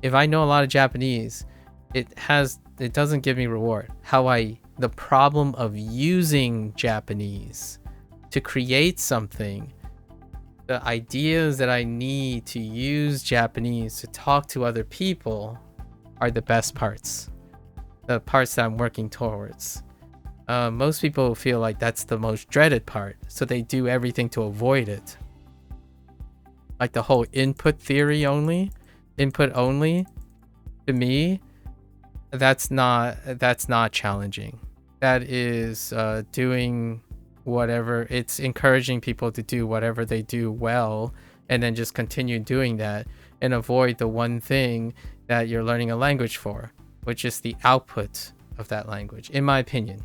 if I know a lot of Japanese, it doesn't give me reward. The problem of using Japanese to create something, the ideas that I need to use Japanese to talk to other people are the best parts. The parts that I'm working towards. Most people feel like that's the most dreaded part, so they do everything to avoid it. Like the whole input only, to me, that's not challenging. That is doing whatever. It's encouraging people to do whatever they do well, and then just continue doing that and avoid the one thing that you're learning a language for, which is the output of that language, in my opinion.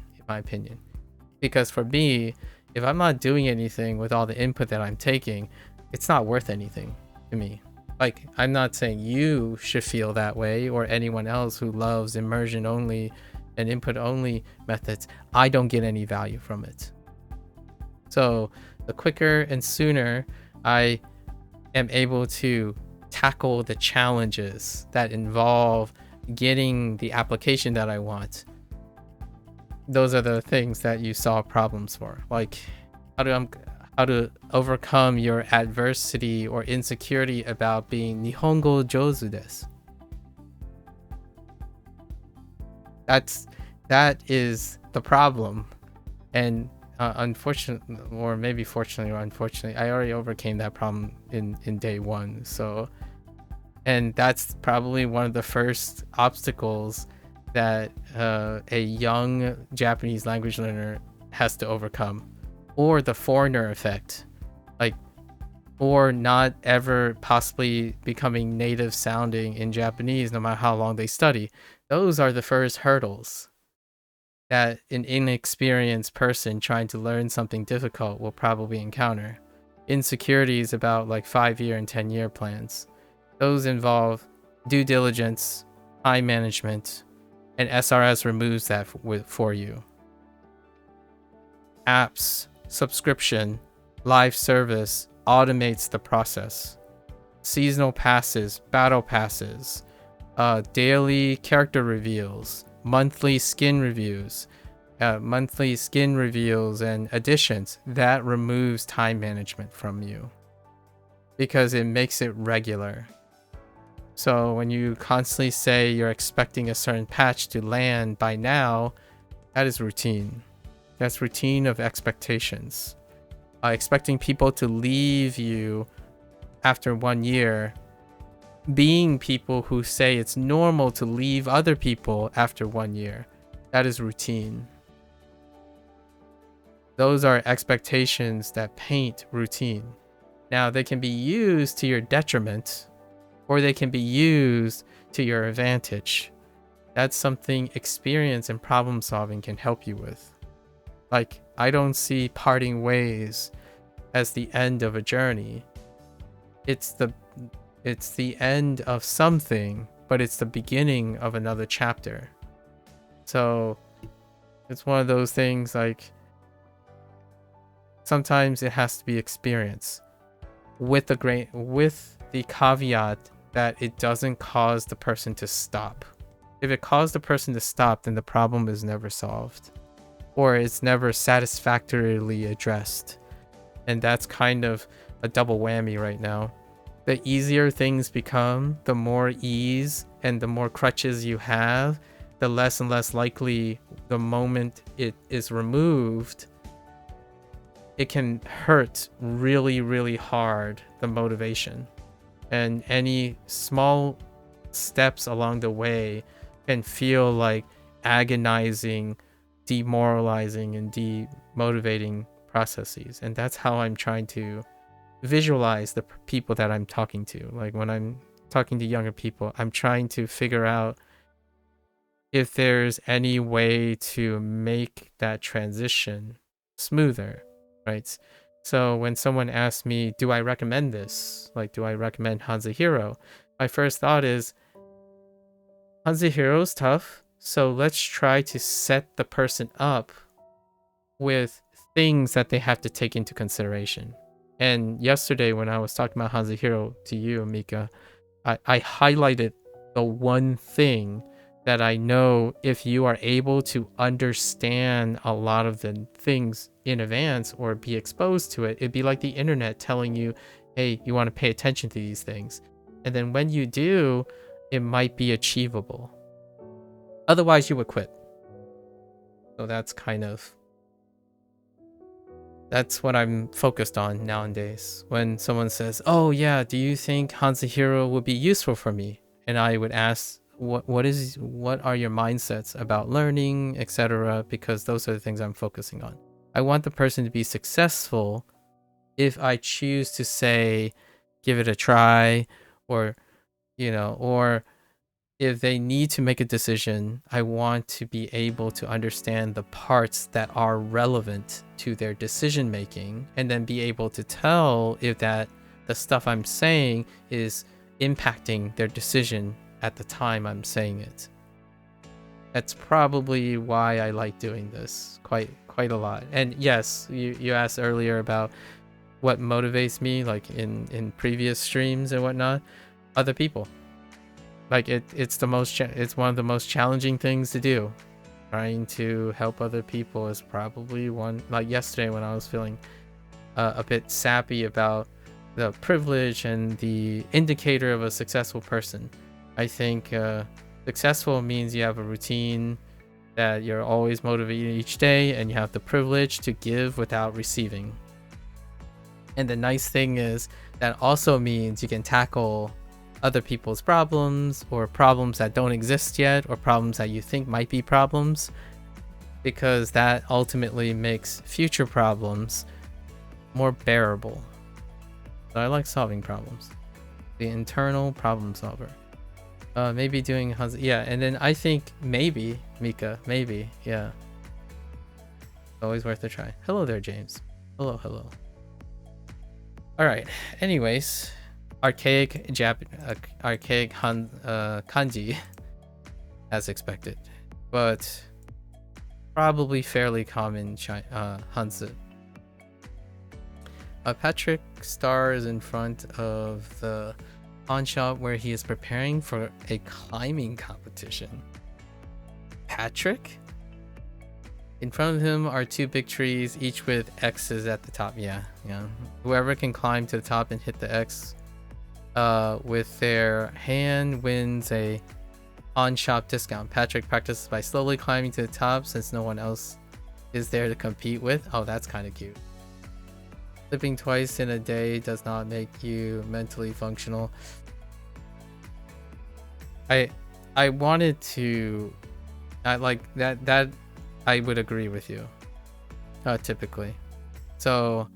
Because for me, if I'm not doing anything with all the input that I'm taking, it's not worth anything to me. Like, I'm not saying you should feel that way, or anyone else who loves immersion only and input only methods. I don't get any value from it. So the quicker and sooner I am able to tackle the challenges that involve getting the application that I want, those are the things that you solve problems for. Like, how to overcome your adversity or insecurity about being Nihongo jozu desu. That is the problem. And unfortunately, or maybe fortunately or unfortunately, I already overcame that problem in day one. So, and that's probably one of the first obstacles that a young Japanese language learner has to overcome, or the foreigner effect, like, or not ever possibly becoming native sounding in Japanese no matter how long they study. Those are the first hurdles that an inexperienced person trying to learn something difficult will probably encounter. Insecurities about like 5-year and 10-year plans. Those involve due diligence, time management, and SRS removes that for you. Apps, subscription, live service automates the process. Seasonal passes, battle passes, daily character reveals, monthly skin reveals and additions. That removes time management from you because it makes it regular. So when you constantly say you're expecting a certain patch to land by now, that is routine. That's routine of expectations. Expecting people to leave you after 1 year, being people who say it's normal to leave other people after 1 year, that is routine. Those are expectations that paint routine. Now, they can be used to your detriment, or they can be used to your advantage. That's something experience and problem solving can help you with. Like, I don't see parting ways as the end of a journey. It's the end of something, but it's the beginning of another chapter. So it's one of those things, like, sometimes it has to be experience with the caveat that it doesn't cause the person to stop. If it caused the person to stop, then the problem is never solved, or it's never satisfactorily addressed. And that's kind of a double whammy right now. The easier things become, the more ease and the more crutches you have, the less and less likely the moment it is removed, it can hurt really, really hard, the motivation. And any small steps along the way can feel like agonizing, demoralizing, and demotivating processes. And that's how I'm trying to visualize the people that I'm talking to. Like when I'm talking to younger people, I'm trying to figure out if there's any way to make that transition smoother, right? So when someone asks me, do I recommend this? Like, do I recommend HanziHero? My first thought is, HanziHero is tough, so let's try to set the person up with things that they have to take into consideration. And yesterday when I was talking about HanziHero to you, Mika, I highlighted the one thing that I know if you are able to understand a lot of the things in advance or be exposed to it, it'd be like the internet telling you, hey, you want to pay attention to these things. And then when you do, it might be achievable. Otherwise, you would quit. So that's what I'm focused on nowadays. When someone says, oh yeah, do you think HanziHero would be useful for me? And I would ask, what are your mindsets about learning, etc., because those are the things I'm focusing on. I want the person to be successful. If I choose to say give it a try, or or if they need to make a decision, I want to be able to understand the parts that are relevant to their decision making, and then be able to tell if that the stuff I'm saying is impacting their decision at the time I'm saying it. That's probably why I like doing this quite a lot. And yes, you asked earlier about what motivates me, like in previous streams and whatnot. Other people. Like it's one of the most challenging things to do. Trying to help other people is probably one. Like yesterday when I was feeling a bit sappy about the privilege and the indicator of a successful person. I think successful means you have a routine, that you're always motivated each day, and you have the privilege to give without receiving. And the nice thing is that also means you can tackle other people's problems, or problems that don't exist yet, or problems that you think might be problems, because that ultimately makes future problems more bearable. So I like solving problems. The internal problem solver. Maybe doing yeah, and then I think maybe Mika, maybe, yeah. Always worth a try. Hello there, James. Hello. All right. Anyways, archaic kanji, as expected, but probably fairly common Hanzi. Patrick stars in front of the pawn shop where he is preparing for a climbing competition. Patrick? In front of him are two big trees, each with X's at the top. Yeah. Whoever can climb to the top and hit the X with their hand wins a pawn shop discount. Patrick practices by slowly climbing to the top since no one else is there to compete with. Oh, that's kind of cute. Sleeping twice in a day does not make you mentally functional. I wanted to, I like that I would agree with you. Typically, so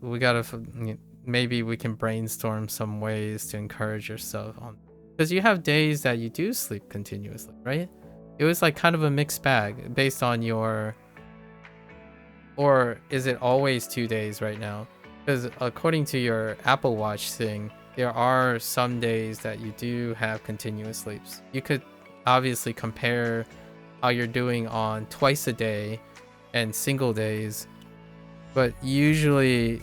we gotta maybe we can brainstorm some ways to encourage yourself on, because you have days that you do sleep continuously, right? It was like kind of a mixed bag based on your. Or is it always 2 days right now? Because according to your Apple Watch thing, there are some days that you do have continuous sleeps. You could obviously compare how you're doing on twice a day and single days. But usually,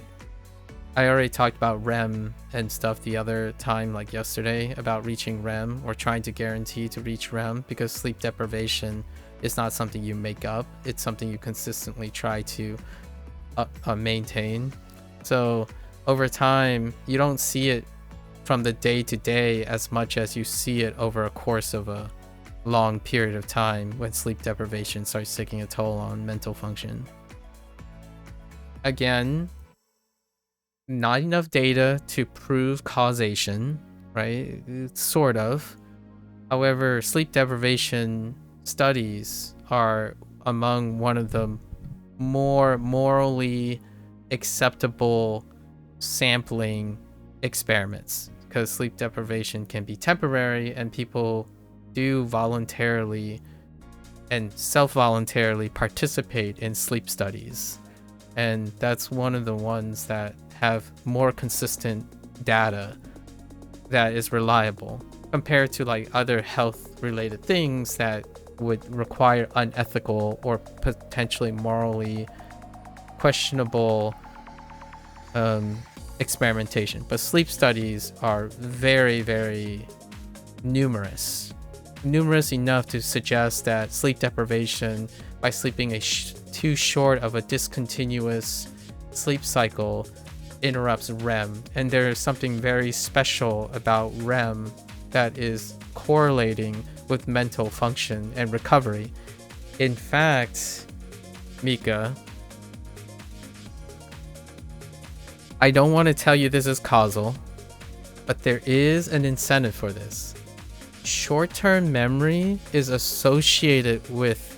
I already talked about REM and stuff the other time, like yesterday, about reaching REM or trying to guarantee to reach REM, because sleep deprivation is not something you make up. It's something you consistently try to maintain. So over time, you don't see it from the day to day as much as you see it over a course of a long period of time when sleep deprivation starts taking a toll on mental function. Again, not enough data to prove causation, right? It's sort of. However, sleep deprivation studies are among one of the more morally acceptable sampling experiments, because sleep deprivation can be temporary and people do voluntarily and self-voluntarily participate in sleep studies. And that's one of the ones that have more consistent data that is reliable compared to like other health related things that would require unethical or potentially morally questionable experimentation. But sleep studies are very, very numerous enough to suggest that sleep deprivation by sleeping too short of a discontinuous sleep cycle interrupts REM, and there is something very special about REM that is correlating with mental function and recovery. In fact, Mika, I don't want to tell you this is causal, but there is an incentive for this. Short-term memory is associated with,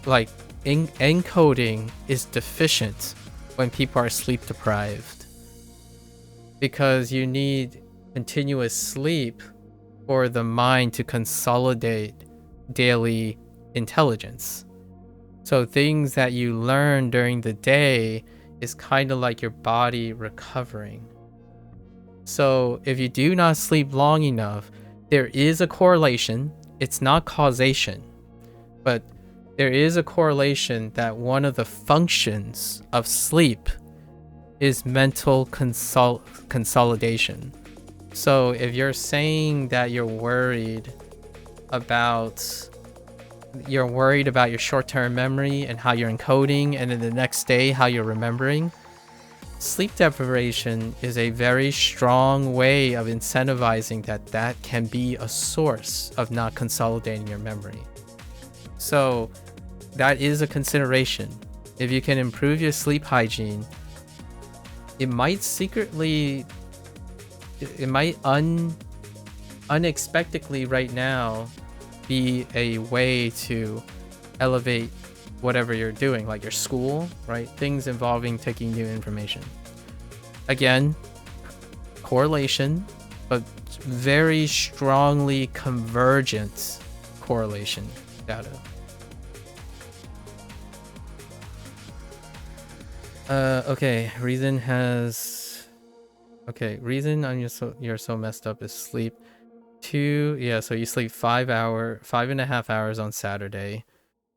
like, encoding is deficient when people are sleep deprived, because you need continuous sleep for the mind to consolidate daily intelligence. So things that you learn during the day is kind of like your body recovering. So if you do not sleep long enough, there is a correlation. It's not causation, but there is a correlation that one of the functions of sleep is mental consolidation. So if you're saying that you're worried about your short-term memory and how you're encoding, and then the next day how you're remembering, sleep deprivation is a very strong way of incentivizing that can be a source of not consolidating your memory. So that is a consideration. If you can improve your sleep hygiene, it might unexpectedly right now be a way to elevate whatever you're doing, like your school, right? Things involving taking new information. Again, correlation, but very strongly convergent correlation data. Okay, reason you're so messed up is sleep. So you sleep 5.5 hours on Saturday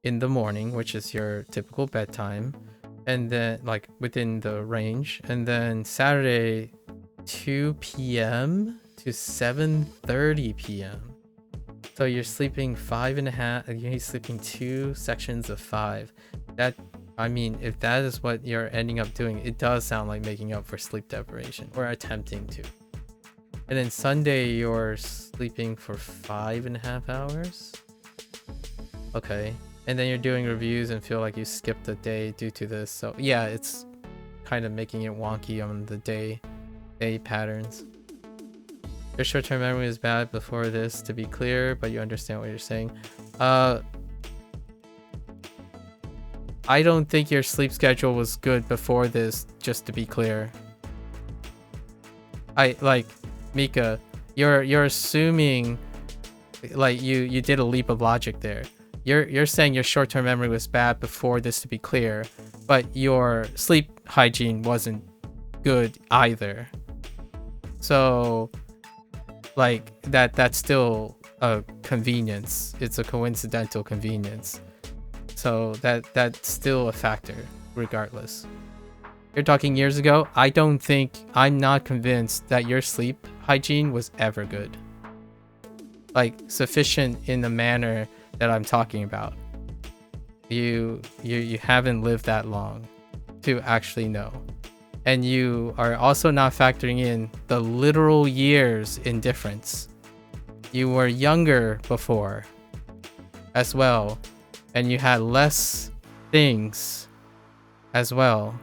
in the morning, which is your typical bedtime, and then like within the range, and then Saturday 2 p.m. to 7:30 p.m. So you're sleeping 5.5, you're sleeping 2 sections of 5. That, I mean, if that is what you're ending up doing, it does sound like making up for sleep deprivation, or attempting to. And then Sunday you're sleeping for 5.5 hours. Okay. And then you're doing reviews and feel like you skipped a day due to this. So yeah, it's kind of making it wonky on the day patterns. Your short-term memory is bad before this, to be clear, but you understand what you're saying. I don't think your sleep schedule was good before this, just to be clear. Mika, you're assuming like you did a leap of logic there. You're saying your short-term memory was bad before this, to be clear, but your sleep hygiene wasn't good either. So like that's still a convenience. It's a coincidental convenience. So that's still a factor regardless. You're talking years ago. I'm not convinced that your sleep hygiene was ever good. Like sufficient in the manner that I'm talking about. You haven't lived that long to actually know. And you are also not factoring in the literal years in difference. You were younger before as well, and you had less things as well.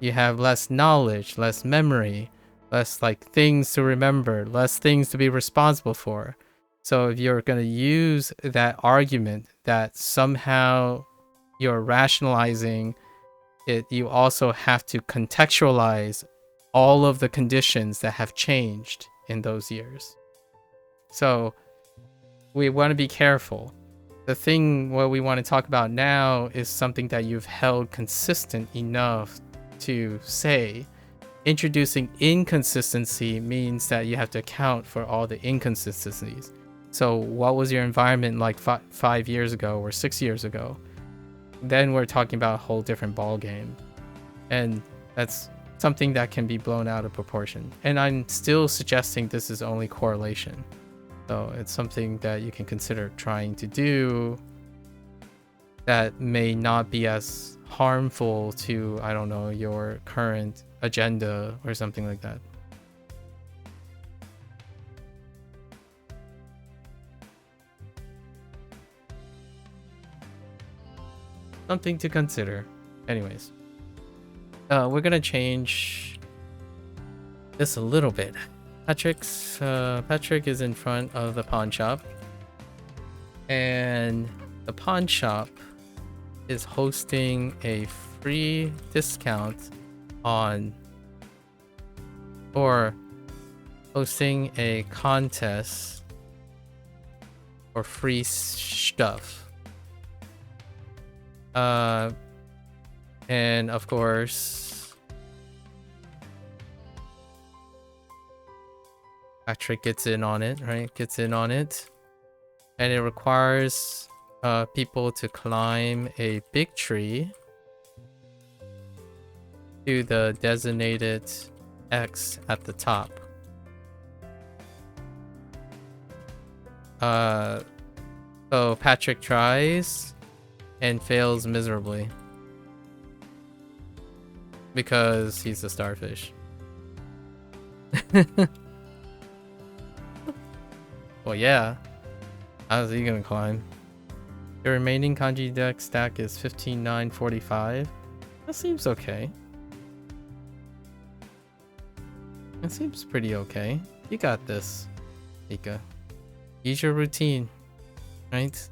You have less knowledge, less memory, less like things to remember, less things to be responsible for. So if you're going to use that argument that somehow you're rationalizing it, you also have to contextualize all of the conditions that have changed in those years. So we want to be careful. The thing what we want to talk about now is something that you've held consistent enough to say. Introducing inconsistency means that you have to account for all the inconsistencies. So what was your environment like 5 years ago or 6 years ago? Then we're talking about a whole different ball game. And that's something that can be blown out of proportion. And I'm still suggesting this is only correlation. So it's something that you can consider trying to do that may not be as harmful to, I don't know, your current agenda or something like that. Something to consider. Anyways, we're gonna change this a little bit. Patrick is in front of the pawn shop, and the pawn shop is hosting a free discount on, or hosting a contest for free stuff. And of course, Patrick gets in on it, right? Gets in on it. And it requires people to climb a big tree to the designated X at the top. So Patrick tries and fails miserably because he's a starfish. Well, yeah. How's he gonna climb? The remaining kanji deck stack is 15,945. That seems okay. It seems pretty okay. You got this, Ika. Use your routine, right?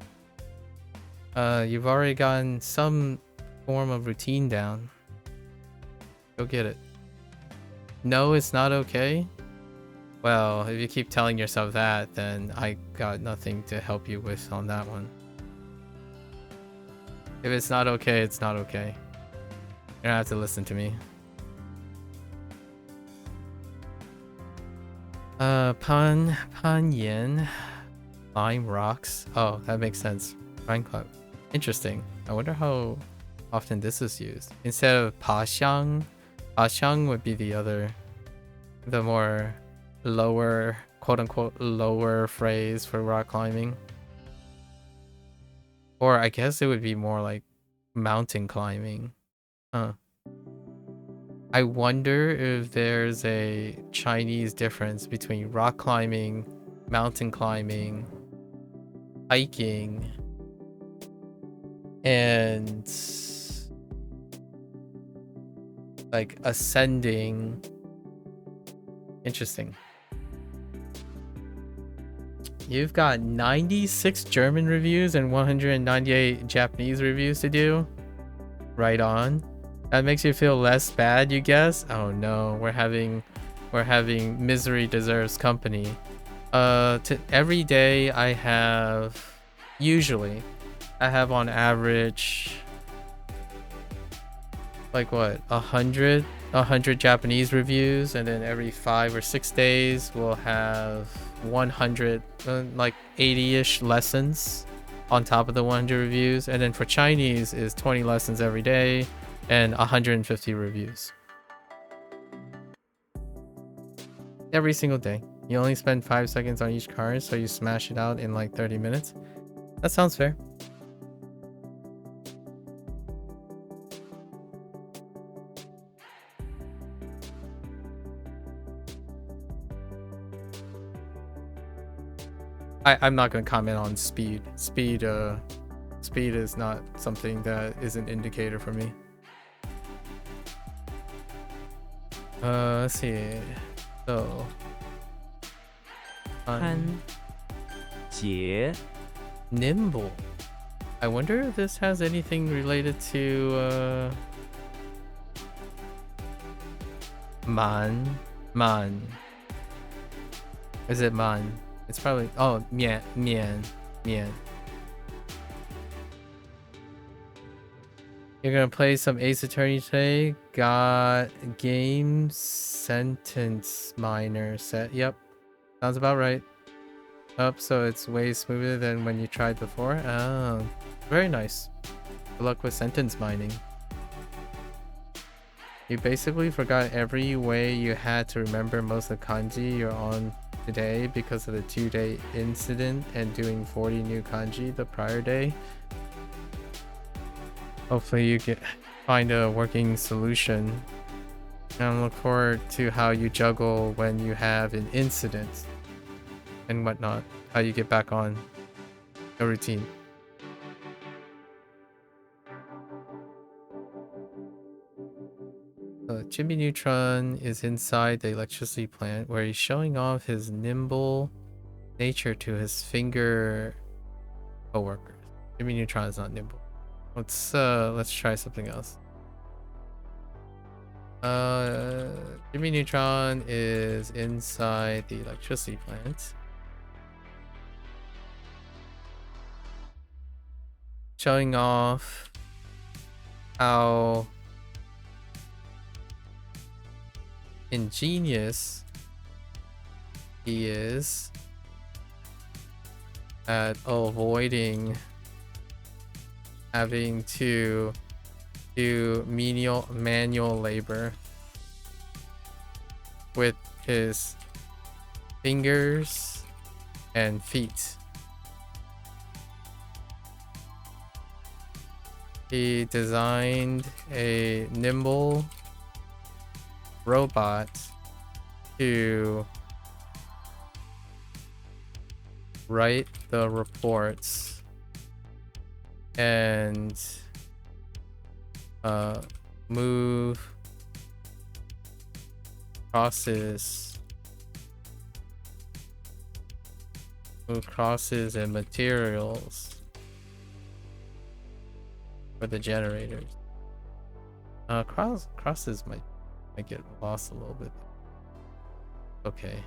You've already gotten some form of routine down. Go get it. No, it's not okay. Well, if you keep telling yourself that, then I got nothing to help you with on that one. If it's not okay, it's not okay. You don't have to listen to me. Pan Yen. Lime rocks. Oh, that makes sense. Pine Club. Interesting. I wonder how often this is used. Instead of Pa Xiang would be the more lower, quote unquote, lower phrase for rock climbing. Or I guess it would be more like mountain climbing. Huh. I wonder if there's a Chinese difference between rock climbing, mountain climbing, hiking, and like ascending. Interesting. You've got 96 German reviews and 198 Japanese reviews to do. Right on. That makes you feel less bad, you guess? Oh no, we're having misery deserves company. Every day I have on average like what, 100 Japanese reviews, and then every 5 or 6 days we'll have 100 like 80-ish lessons on top of the 100 reviews, and then for Chinese is 20 lessons every day and 150 reviews every single day. You only spend 5 seconds on each card, so you smash it out in like 30 minutes. That sounds fair. I'm not going to comment on speed. Speed is not something that is an indicator for me. Let's see. So 摊节 nimble. I wonder if this has anything related to man. Is it man? It's probably mian. You're gonna play some Ace Attorney today. Got game sentence minor set. Yep, sounds about right. So it's way smoother than when you tried before. Oh, very nice. Good luck with sentence mining. You basically forgot every way you had to remember most of the kanji you're on today because of the 2-day incident and doing 40 new kanji the prior day. Hopefully you find a working solution. And I look forward to how you juggle when you have an incident and whatnot. How you get back on a routine. Jimmy Neutron is inside the electricity plant where he's showing off his nimble nature to his finger co-workers. Jimmy Neutron is not nimble. Let's try something else. Jimmy Neutron is inside the electricity plant, showing off how ingenious he is at avoiding having to do manual labor with his fingers and feet. He designed a nimble robot to write the reports and move crosses and materials for the generators. Crosses might get lost a little bit. Okay.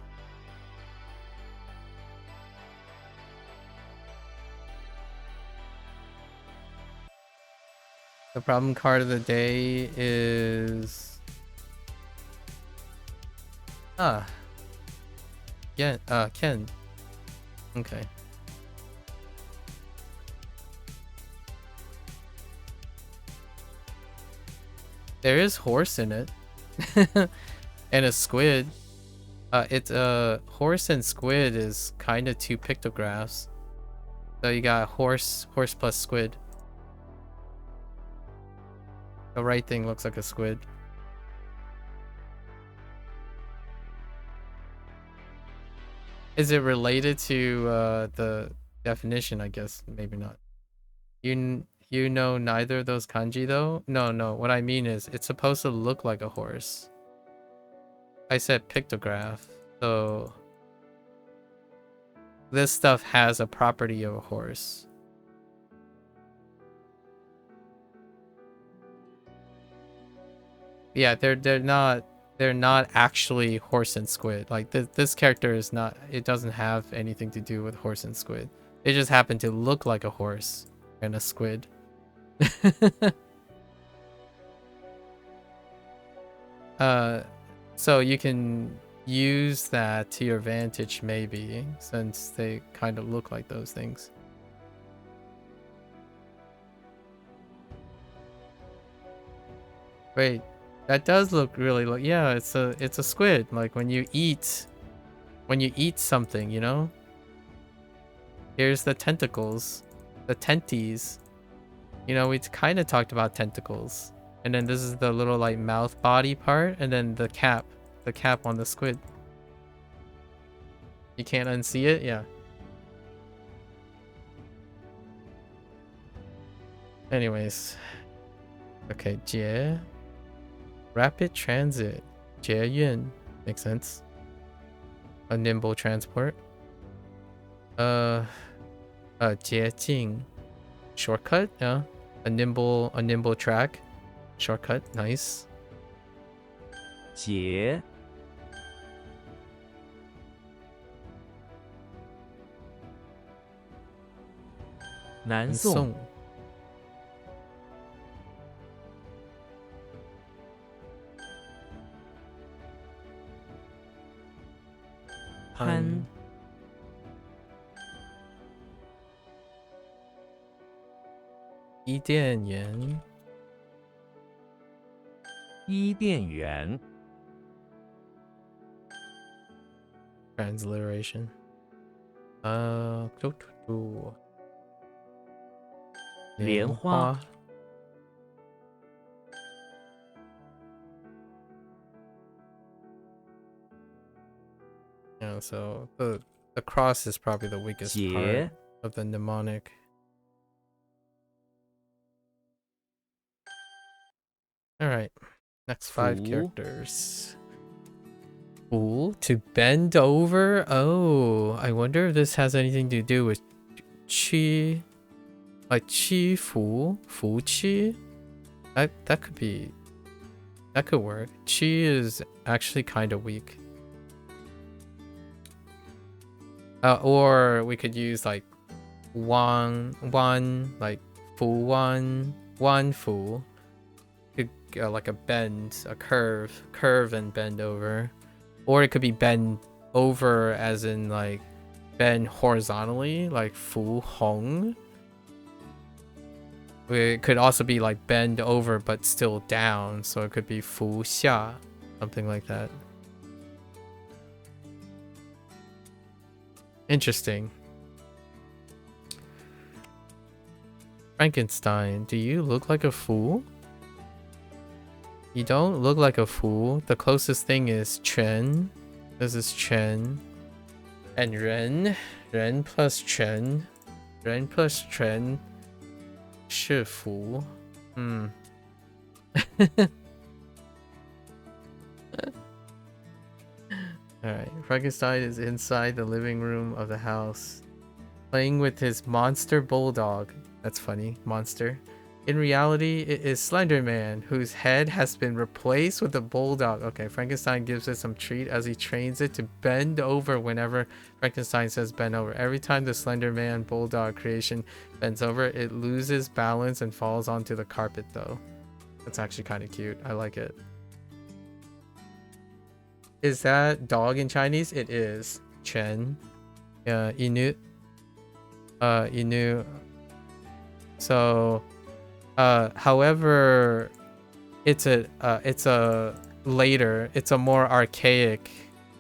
The problem card of the day is Ken. Okay. There is horse in it. And a squid. It's horse and squid is kind of 2 pictographs. So you got horse plus squid. The right thing looks like a squid. Is it related to the definition? I guess maybe not. You know neither of those kanji though? No. What I mean is it's supposed to look like a horse. I said pictograph. So this stuff has a property of a horse. Yeah, they're not actually horse and squid. Like this character is not. It doesn't have anything to do with horse and squid. They just happen to look like a horse and a squid. So you can use that to your advantage maybe, since they kind of look like those things. Wait, that does look really yeah, it's a squid. Like when you eat something, you know? Here's the tentacles, the tenties. You know, we kind of talked about tentacles. And then this is the little like mouth body part, and then the cap on the squid. You can't unsee it? Yeah. Anyways. Okay, 捷 rapid transit. 捷运 makes sense. a nimble transport. 捷径 shortcut, yeah. A nimble track. Shortcut, nice. 节 南宋 潘 伊甸园 伊甸园 transliteration. 莲花 Yeah, so the cross is probably the weakest part 节 of the mnemonic. All right, next 5 福 characters. Ooh, to bend over. Oh, I wonder if this has anything to do with qi, like qi fu qi. That could be. That could work. Qi is actually kind of weak. Or we could use like one like fu one fu. Like a bend, a curve and bend over. Or it could be bend over as in like bend horizontally, like fu hong. It could also be like bend over but still down, so it could be fu xia, something like that. Interesting. Frankenstein, do you look like a fool? You don't look like a fool. The closest thing is Chen. This is Chen. And Ren. Ren plus Chen. Ren plus Chen. 是福. Alright. Frankenstein is inside the living room of the house, playing with his monster bulldog. That's funny. Monster. In reality, it is Slender Man, whose head has been replaced with a bulldog. Okay, Frankenstein gives it some treat as he trains it to bend over whenever Frankenstein says bend over. Every time the Slender Man bulldog creation bends over, it loses balance and falls onto the carpet, though. That's actually kind of cute. I like it. Is that dog in Chinese? It is. Chen. Inu. Inu. So... however, it's a more archaic,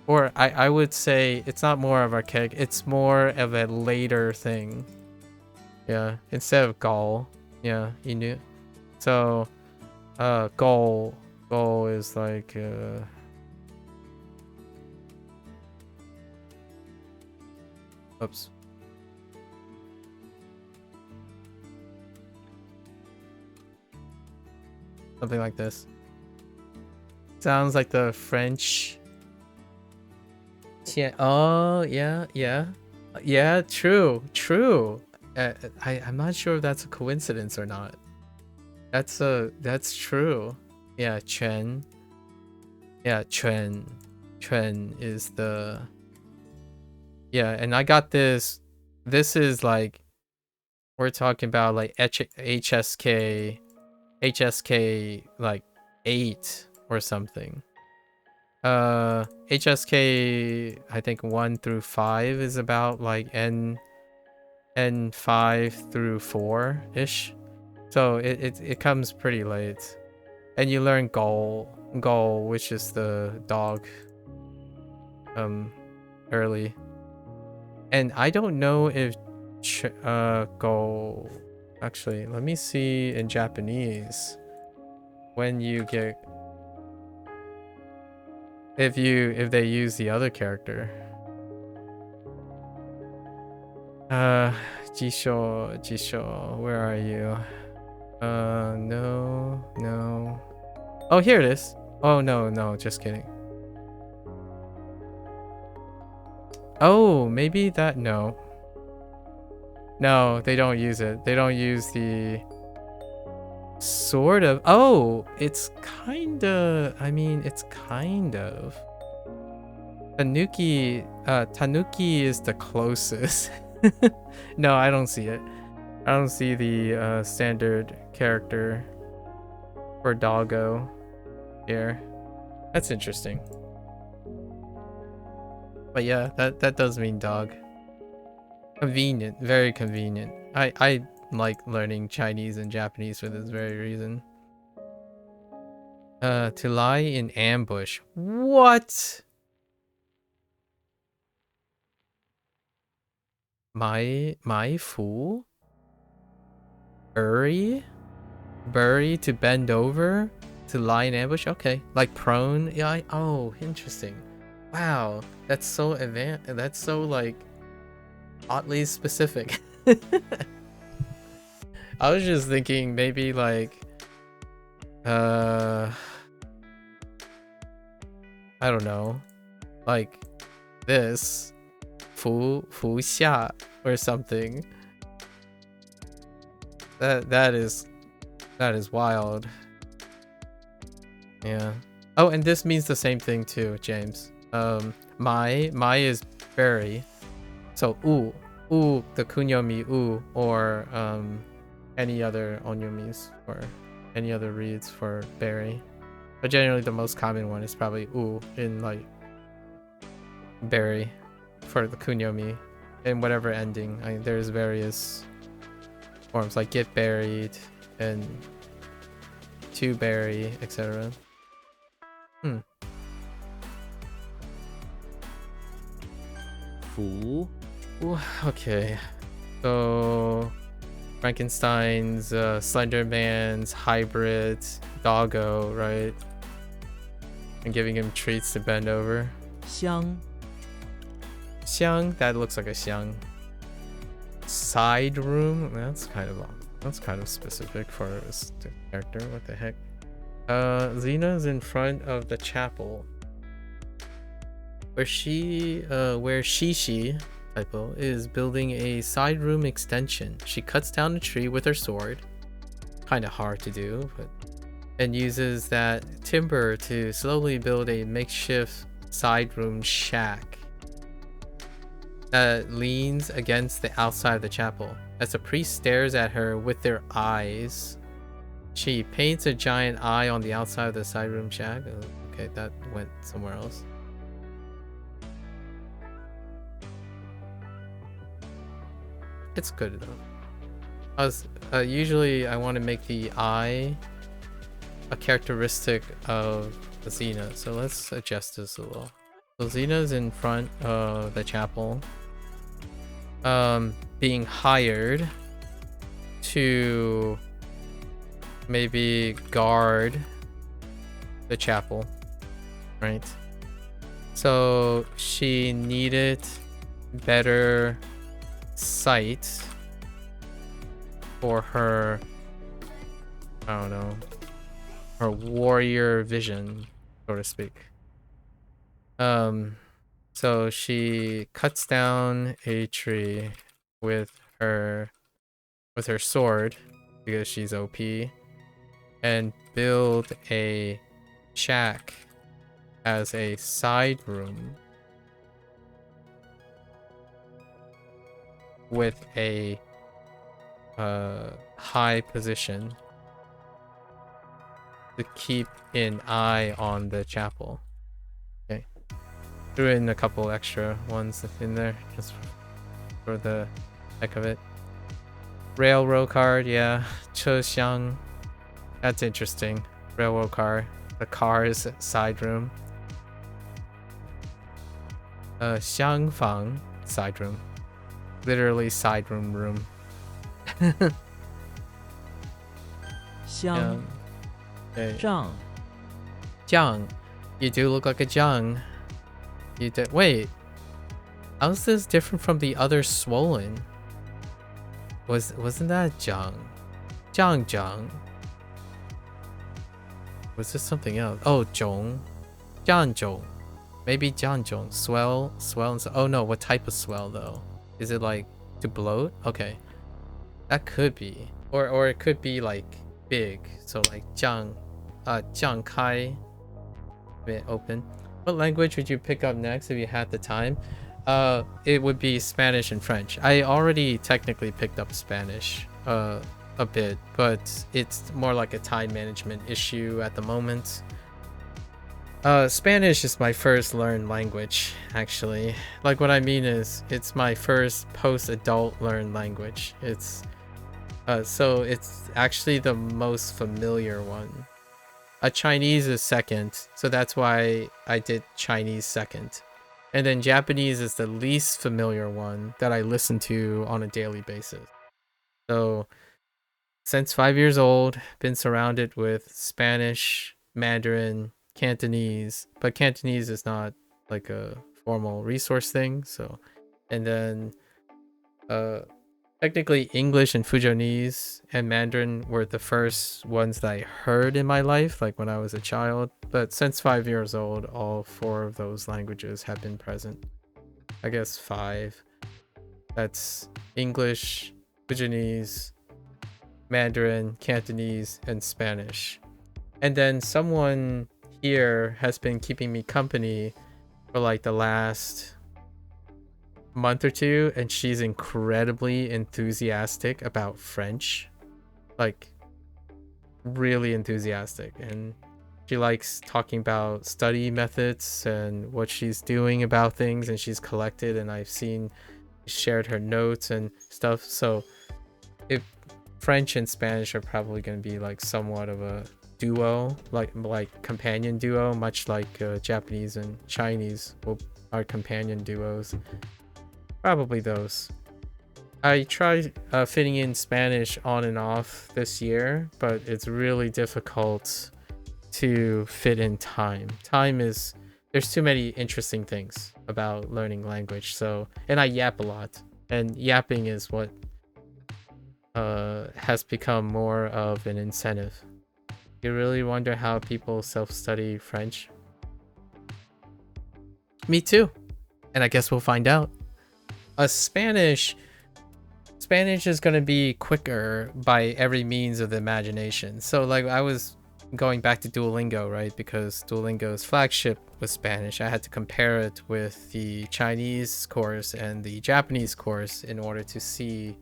or I would say it's not more of archaic, it's more of a later thing. Yeah, instead of Gao. Yeah, Inu. So, Gao is like, oops. Something like this. Sounds like the French. Oh, yeah. Yeah, true. I'm not sure if that's a coincidence or not. That's true. Yeah, Chen. Yeah, Chen. Chen is the... Yeah, and I got this. This is like... We're talking about like HSK like 8 or something. HSK I think 1 through 5 is about like N5 through 4 ish. So it comes pretty late. And you learn Gao, which is the dog, early. And I don't know if Gao... Actually, let me see in Japanese when you get... If they use the other character. Jisho, where are you? No. Oh, here it is. Oh, no, just kidding. Oh, maybe that. No, they don't use it. They don't use the sort of. Oh, it's kind of. I mean, it's kind of. Tanuki is the closest. No, I don't see it. I don't see the standard character for doggo here. That's interesting. But yeah, that does mean dog. Convenient, very convenient. I like learning Chinese and Japanese for this very reason. To lie in ambush. What? My fool? Bury to bend over? To lie in ambush? Okay. Like prone? Yeah, oh, interesting. Wow. That's so advanced. That's so like oddly specific. I was just thinking maybe like I don't know. Like this. Fu xia or something. That is wild. Yeah. Oh, and this means the same thing too, James. My is berry. So the kunyomi or any other onyomis or any other reads for berry. But generally the most common one is probably in like berry for the kunyomi and whatever ending. I mean, there's various forms like get buried and to bury, etc. Fu. Okay, so Frankenstein's, Slenderman's hybrid doggo, right? And giving him treats to bend over. Xiang. Xiang, that looks like a xiang. Side room, that's kind of specific for this character. What the heck? Xena's in front of the chapel where Shishi typo is building a side room extension. She cuts down a tree with her sword, kind of hard to do, but and uses that timber to slowly build a makeshift side room shack that leans against the outside of the chapel. As the priest stares at her with their eyes, she paints a giant eye on the outside of the side room shack. Okay, that went somewhere else. It's good enough. Usually I want to make the eye a characteristic of Xena, so let's adjust this a little. So Xena's in front of the chapel, being hired to maybe guard the chapel, right? So she needed better sight for her, I don't know, her warrior vision, so to speak. So she cuts down a tree with her sword because she's OP and build a shack as a side room with a high position to keep an eye on the chapel. Okay, threw in a couple extra ones in there just for the heck of it. Railroad card, yeah. Chexiang, that's interesting. Railroad car, the car's side room. Xiangfang, side room. Literally side room. Xiang. Okay. Zhang. Jiang, you do look like a Jiang. You did. Wait, how's this different from the other swollen? Wasn't that Jiang? Jiang. Was this something else? Oh, Zhong. Jiang Zhong. Maybe 降种 swell. Oh no, what type of swell though? Is it like to bloat? Okay, that could be, or it could be like big. So like 降开, open. What language would you pick up next if you had the time? It would be Spanish and French. I already technically picked up Spanish a bit, but it's more like a time management issue at the moment. Spanish is my first learned language, actually. Like, what I mean is, it's my first post-adult learned language. So it's actually the most familiar one. Chinese is second, so that's why I did Chinese second. And then Japanese is the least familiar one that I listen to on a daily basis. So since 5 years old, been surrounded with Spanish, Mandarin, Cantonese, but Cantonese is not like a formal resource thing. So, and then technically English and Fujianese and Mandarin were the first ones that I heard in my life, like when I was a child. But since 5 years old, all 4 of those languages have been present. I guess 5. That's English, Fujianese, Mandarin, Cantonese, and Spanish. And then someone here has been keeping me company for like the last month or two, and she's incredibly enthusiastic about French, like really enthusiastic, and she likes talking about study methods and what she's doing about things, and she's collected, and I've seen shared her notes and stuff. So if French and Spanish are probably going to be like somewhat of a duo, like companion duo, much like Japanese and Chinese are companion duos. Probably those. I tried fitting in Spanish on and off this year, but it's really difficult to fit in time. There's too many interesting things about learning language. So, and I yap a lot, and yapping is what has become more of an incentive. You really wonder how people self-study French? Me too. And I guess we'll find out. Spanish is going to be quicker by every means of the imagination. So like I was going back to Duolingo, right? Because Duolingo's flagship was Spanish. I had to compare it with the Chinese course and the Japanese course in order to see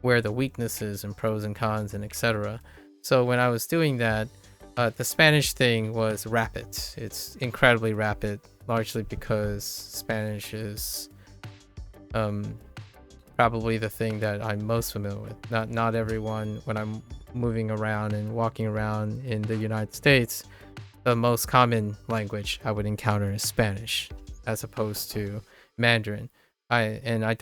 where the weaknesses and pros and cons and etc. So when I was doing that, the Spanish thing was rapid. It's incredibly rapid, largely because Spanish is probably the thing that I'm most familiar with. Not everyone, when I'm moving around and walking around in the United States, the most common language I would encounter is Spanish, as opposed to Mandarin. I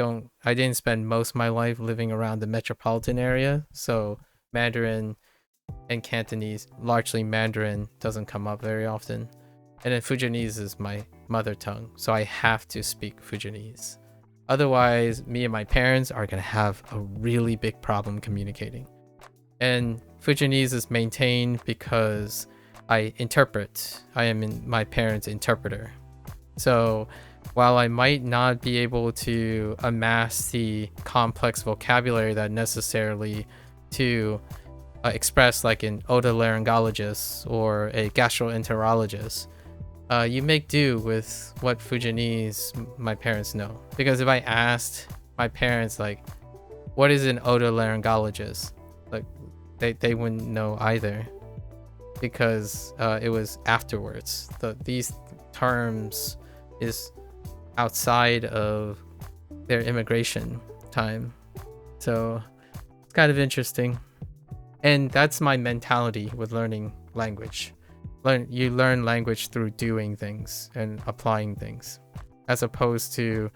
didn't spend most of my life living around the metropolitan area, so Mandarin and Cantonese, largely Mandarin, doesn't come up very often. And then Fujianese is my mother tongue, so I have to speak Fujianese. Otherwise, me and my parents are going to have a really big problem communicating. And Fujianese is maintained because I interpret. I am my parents' interpreter. So while I might not be able to amass the complex vocabulary that necessarily to express like an otolaryngologist or a gastroenterologist, you make do with what Fujianese my parents know. Because if I asked my parents, like, what is an otolaryngologist? Like, they wouldn't know either. Because it was afterwards. These terms is outside of their immigration time. So it's kind of interesting. And that's my mentality with learning language. You learn language through doing things and applying things, as opposed to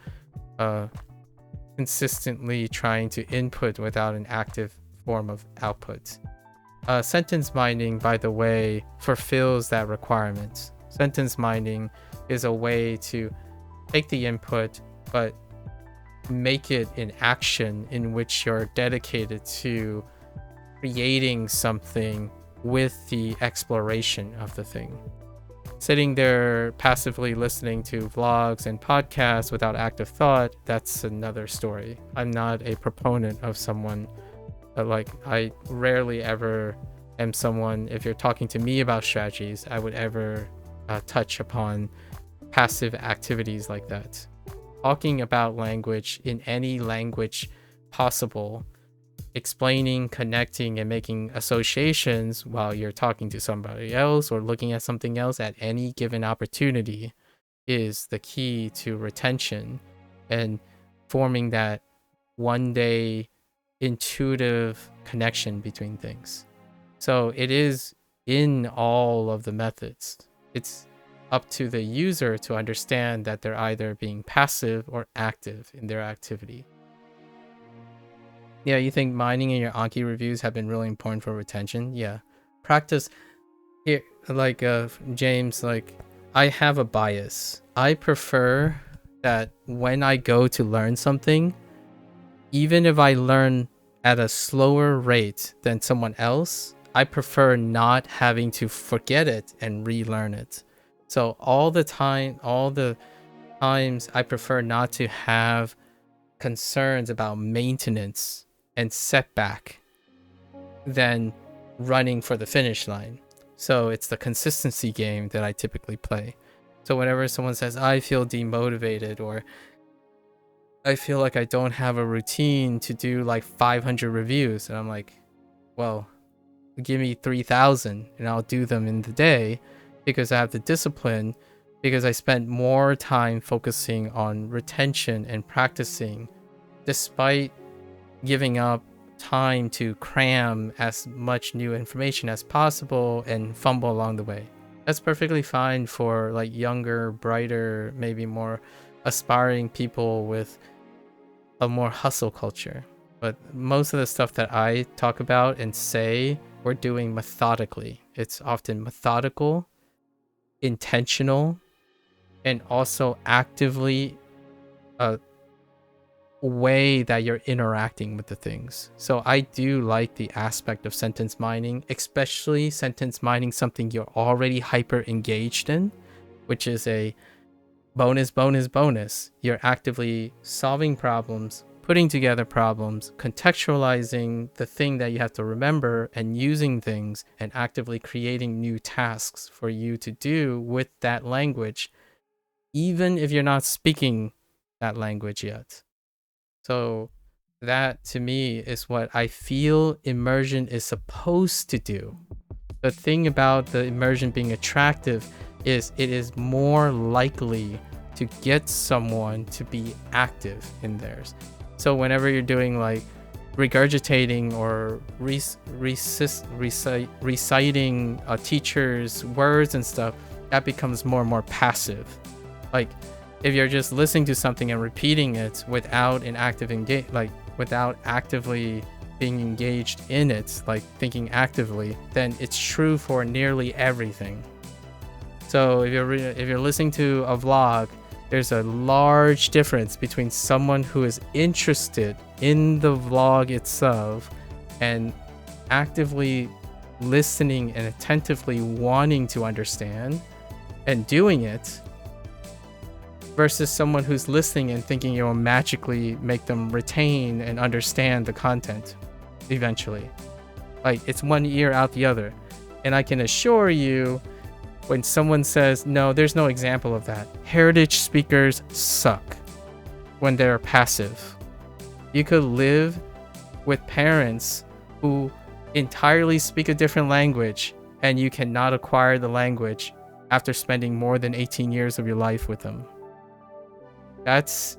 consistently trying to input without an active form of output. Sentence mining, by the way, fulfills that requirement. Sentence mining is a way to take the input, but make it an action in which you're dedicated to creating something with the exploration of the thing. Sitting there passively listening to vlogs and podcasts without active thought, that's another story. I'm not a proponent of someone, like, I rarely ever am someone, if you're talking to me about strategies, I would ever touch upon passive activities like that. Talking about language in any language possible, explaining, connecting, and making associations while you're talking to somebody else or looking at something else at any given opportunity is the key to retention and forming that one day intuitive connection between things. So it is in all of the methods. It's up to the user to understand that they're either being passive or active in their activity. Yeah, you think mining and your Anki reviews have been really important for retention? Yeah. Practice here, like James, like, I have a bias. I prefer that when I go to learn something, even if I learn at a slower rate than someone else, I prefer not having to forget it and relearn it. So all the times I prefer not to have concerns about maintenance and setback than running for the finish line. So it's the consistency game that I typically play. So whenever someone says, I feel demotivated, or I feel like I don't have a routine to do like 500 reviews, and I'm like, well, give me 3,000 and I'll do them in the day, because I have the discipline, because I spent more time focusing on retention and practicing, despite giving up time to cram as much new information as possible and fumble along the way. That's perfectly fine for like younger, brighter, maybe more aspiring people with a more hustle culture. But most of the stuff that I talk about and say, we're doing methodically. It's often methodical, intentional, and also actively a way that you're interacting with the things. So I do like the aspect of sentence mining, especially sentence mining something you're already hyper engaged in, which is a bonus. You're actively solving problems, putting together problems, contextualizing the thing that you have to remember, and using things and actively creating new tasks for you to do with that language, even if you're not speaking that language yet. So that to me is what I feel immersion is supposed to do. The thing about the immersion being attractive is it is more likely to get someone to be active in theirs. So whenever you're doing like regurgitating or reciting a teacher's words and stuff, that becomes more and more passive. Like if you're just listening to something and repeating it without an active without actively being engaged in it, like thinking actively, then it's true for nearly everything. So if you're listening to a vlog, there's a large difference between someone who is interested in the vlog itself and actively listening and attentively wanting to understand and doing it, versus someone who's listening and thinking you'll magically make them retain and understand the content eventually. Like it's one ear out the other. And I can assure you, when someone says, no, there's no example of that, heritage speakers suck when they're passive. You could live with parents who entirely speak a different language and you cannot acquire the language after spending more than 18 years of your life with them. That's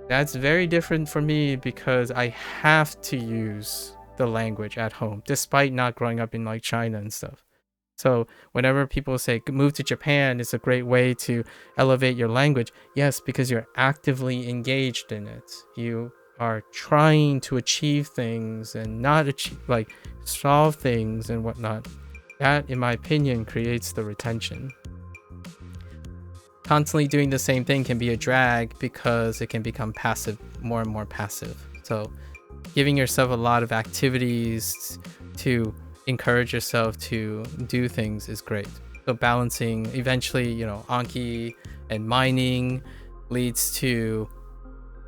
very different for me because I have to use the language at home, despite not growing up in like China and stuff. So whenever people say move to Japan is a great way to elevate your language, yes, because you're actively engaged in it. You are trying to achieve things and not solve things and whatnot. That, in my opinion, creates the retention. Constantly doing the same thing can be a drag because it can become passive, more and more passive. So giving yourself a lot of activities to encourage yourself to do things is great. So balancing, eventually, Anki and mining leads to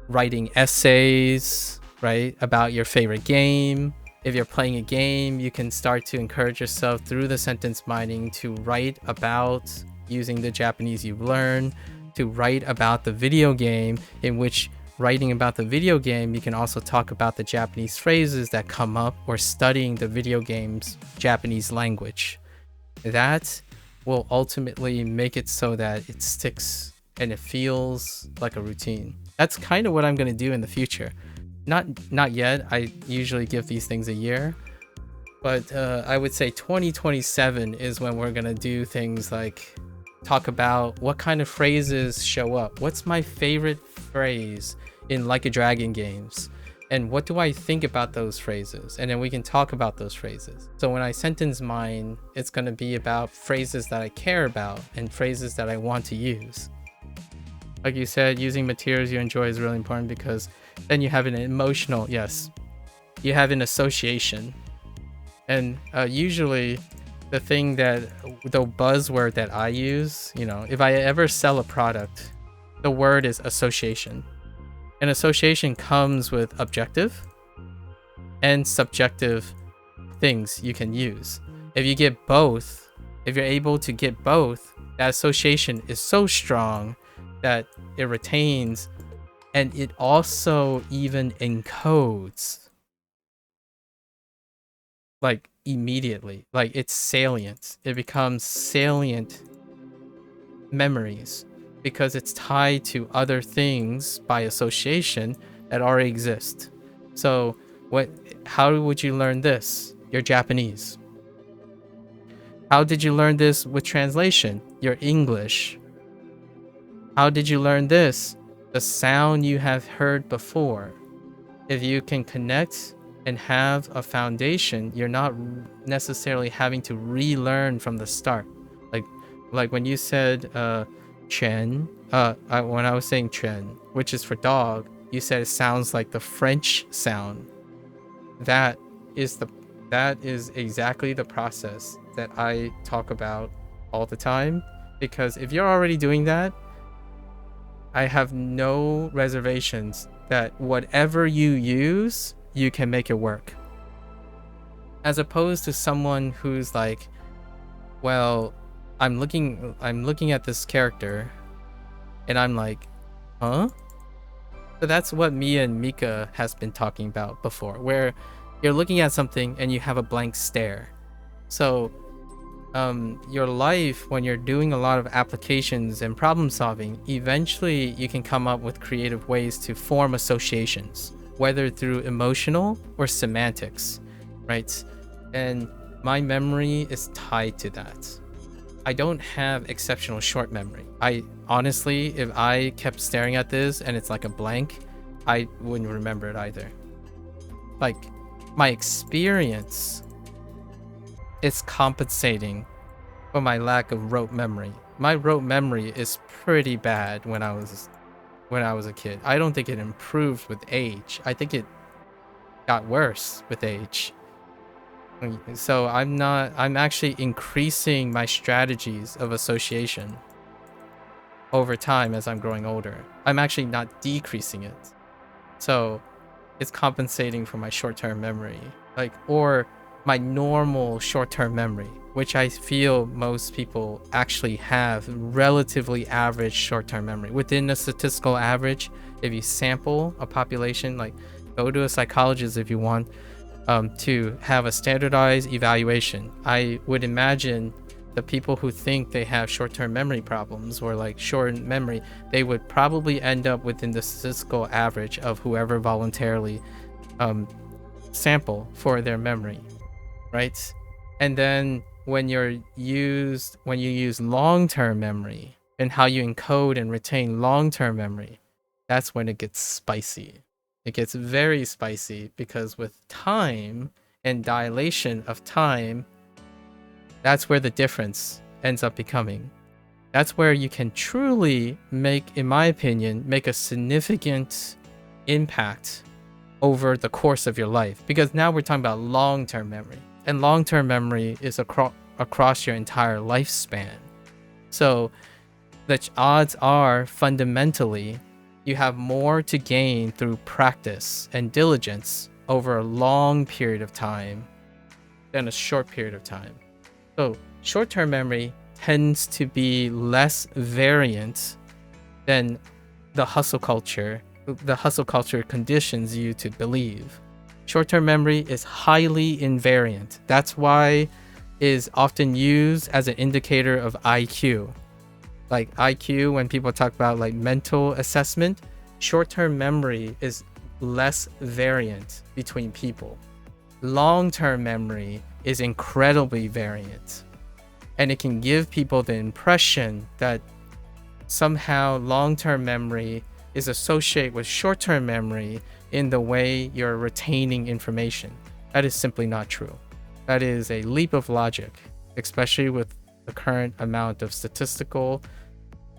writing essays, right, about your favorite game. If you're playing a game, you can start to encourage yourself through the sentence mining to write about, using the Japanese you've learned, to write about the video game, in which writing about the video game, you can also talk about the Japanese phrases that come up, or studying the video game's Japanese language. That will ultimately make it so that it sticks and it feels like a routine. That's kind of what I'm going to do in the future. Not yet. I usually give these things a year, but I would say 2027 is when we're going to do things like talk about what kind of phrases show up. What's my favorite phrase in Like a Dragon games? And what do I think about those phrases? And then we can talk about those phrases. So when I sentence mine, it's going to be about phrases that I care about and phrases that I want to use. Like you said, using materials you enjoy is really important, because then you have an emotional, yes, you have an association. And usually the buzzword that I use, if I ever sell a product, the word is association. And association comes with objective and subjective things you can use. If you get both, if you're able to get both, that association is so strong that it retains, and it also even encodes like immediately. Like it's salient. It becomes salient memories because it's tied to other things by association that already exist. So how would you learn this? You're Japanese. How did you learn this with translation? You're English. How did you learn this? The sound you have heard before. If you can connect and have a foundation, you're not necessarily having to relearn from the start. Like when you said Chen, when I was saying Chen, which is for dog, you said it sounds like the French sound. That is exactly the process that I talk about all the time, because if you're already doing that, I have no reservations that whatever you use, you can make it work. As opposed to someone who's like, well, I'm looking at this character and I'm like, huh? So that's what me and Mika has been talking about before, where you're looking at something and you have a blank stare. So your life, when you're doing a lot of applications and problem solving, eventually you can come up with creative ways to form associations, whether through emotional or semantics, right? And my memory is tied to that. I don't have exceptional short memory. I honestly, if I kept staring at this and it's like a blank, I wouldn't remember it either. Like, my experience is compensating for my lack of rote memory. My rote memory is pretty bad when I was a kid. I don't think it improved with age. I think it got worse with age. So I'm actually increasing my strategies of association over time as I'm growing older. I'm actually not decreasing it. So it's compensating for my short-term memory, or my normal short-term memory, which I feel most people actually have relatively average short-term memory. Within a statistical average, if you sample a population, go to a psychologist if you want, to have a standardized evaluation. I would imagine the people who think they have short-term memory problems or short memory, they would probably end up within the statistical average of whoever voluntarily sample for their memory, right? And then when you use long-term memory and how you encode and retain long-term memory, that's when it gets spicy. It gets very spicy, because with time and dilation of time, that's where the difference ends up becoming. That's where you can truly in my opinion, make a significant impact over the course of your life. Because now we're talking about long-term memory. and long-term memory is across your entire lifespan. So the odds are fundamentally you have more to gain through practice and diligence over a long period of time than a short period of time. So short-term memory tends to be less variant than the hustle culture. The hustle culture conditions you to believe. Short-term memory is highly invariant. That's why it is often used as an indicator of IQ. Like IQ, when people talk about like mental assessment, short-term memory is less variant between people. Long-term memory is incredibly variant, and it can give people the impression that somehow long-term memory is associated with short-term memory in the way you're retaining information. That is simply not true. That is a leap of logic, especially with the current amount of statistical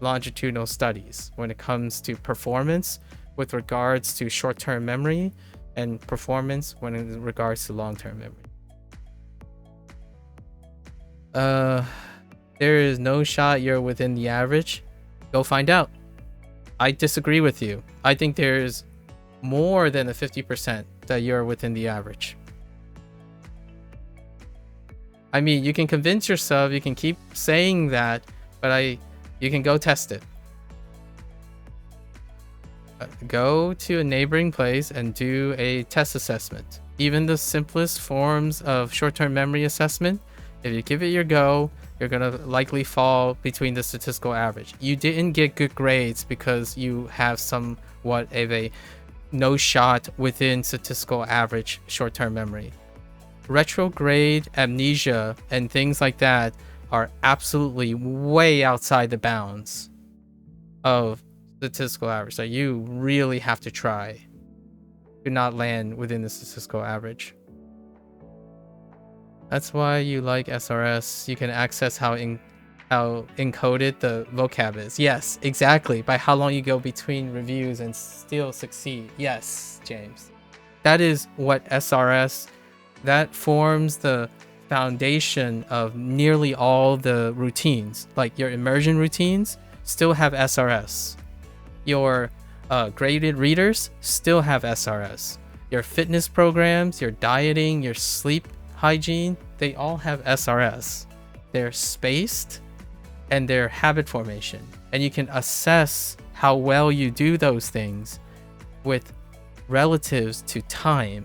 longitudinal studies when it comes to performance with regards to short-term memory and performance when in regards to long-term memory. There is no shot you're within the average. Go find out. I disagree with you. I think there's more than a 50% that you're within the average. I mean, you can convince yourself, you can keep saying that, but you can go test it. Go to a neighboring place and do a test assessment. Even the simplest forms of short-term memory assessment, if you give it your go, you're gonna likely fall between the statistical average. You didn't get good grades because you have somewhat of a no shot within statistical average short-term memory. Retrograde amnesia and things like that are absolutely way outside the bounds of statistical average. So you really have to try to not land within the statistical average. That's why you like SRS. You can access how encoded the vocab is. Yes, exactly. By how long you go between reviews and still succeed. Yes, James. That is what SRS, that forms the foundation of nearly all the routines. Like your immersion routines still have SRS. Your graded readers still have SRS. Your fitness programs, your dieting, your sleep hygiene, they all have SRS. They're spaced and they're habit formation. And you can assess how well you do those things with relatives to time.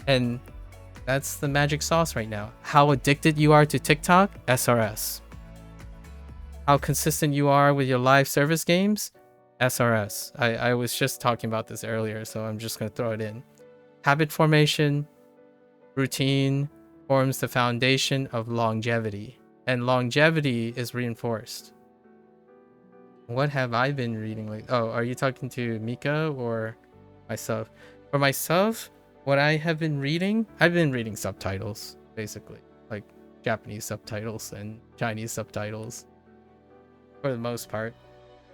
And that's the magic sauce right now. How addicted you are to TikTok? SRS. How consistent you are with your live service games? SRS. I was just talking about this earlier, so I'm just going to throw it in. Habit formation, routine forms the foundation of longevity, and longevity is reinforced. What have I been reading? Like, oh, are you talking to Mika or myself? For myself, what I have been reading, I've been reading subtitles, basically, like Japanese subtitles and Chinese subtitles for the most part.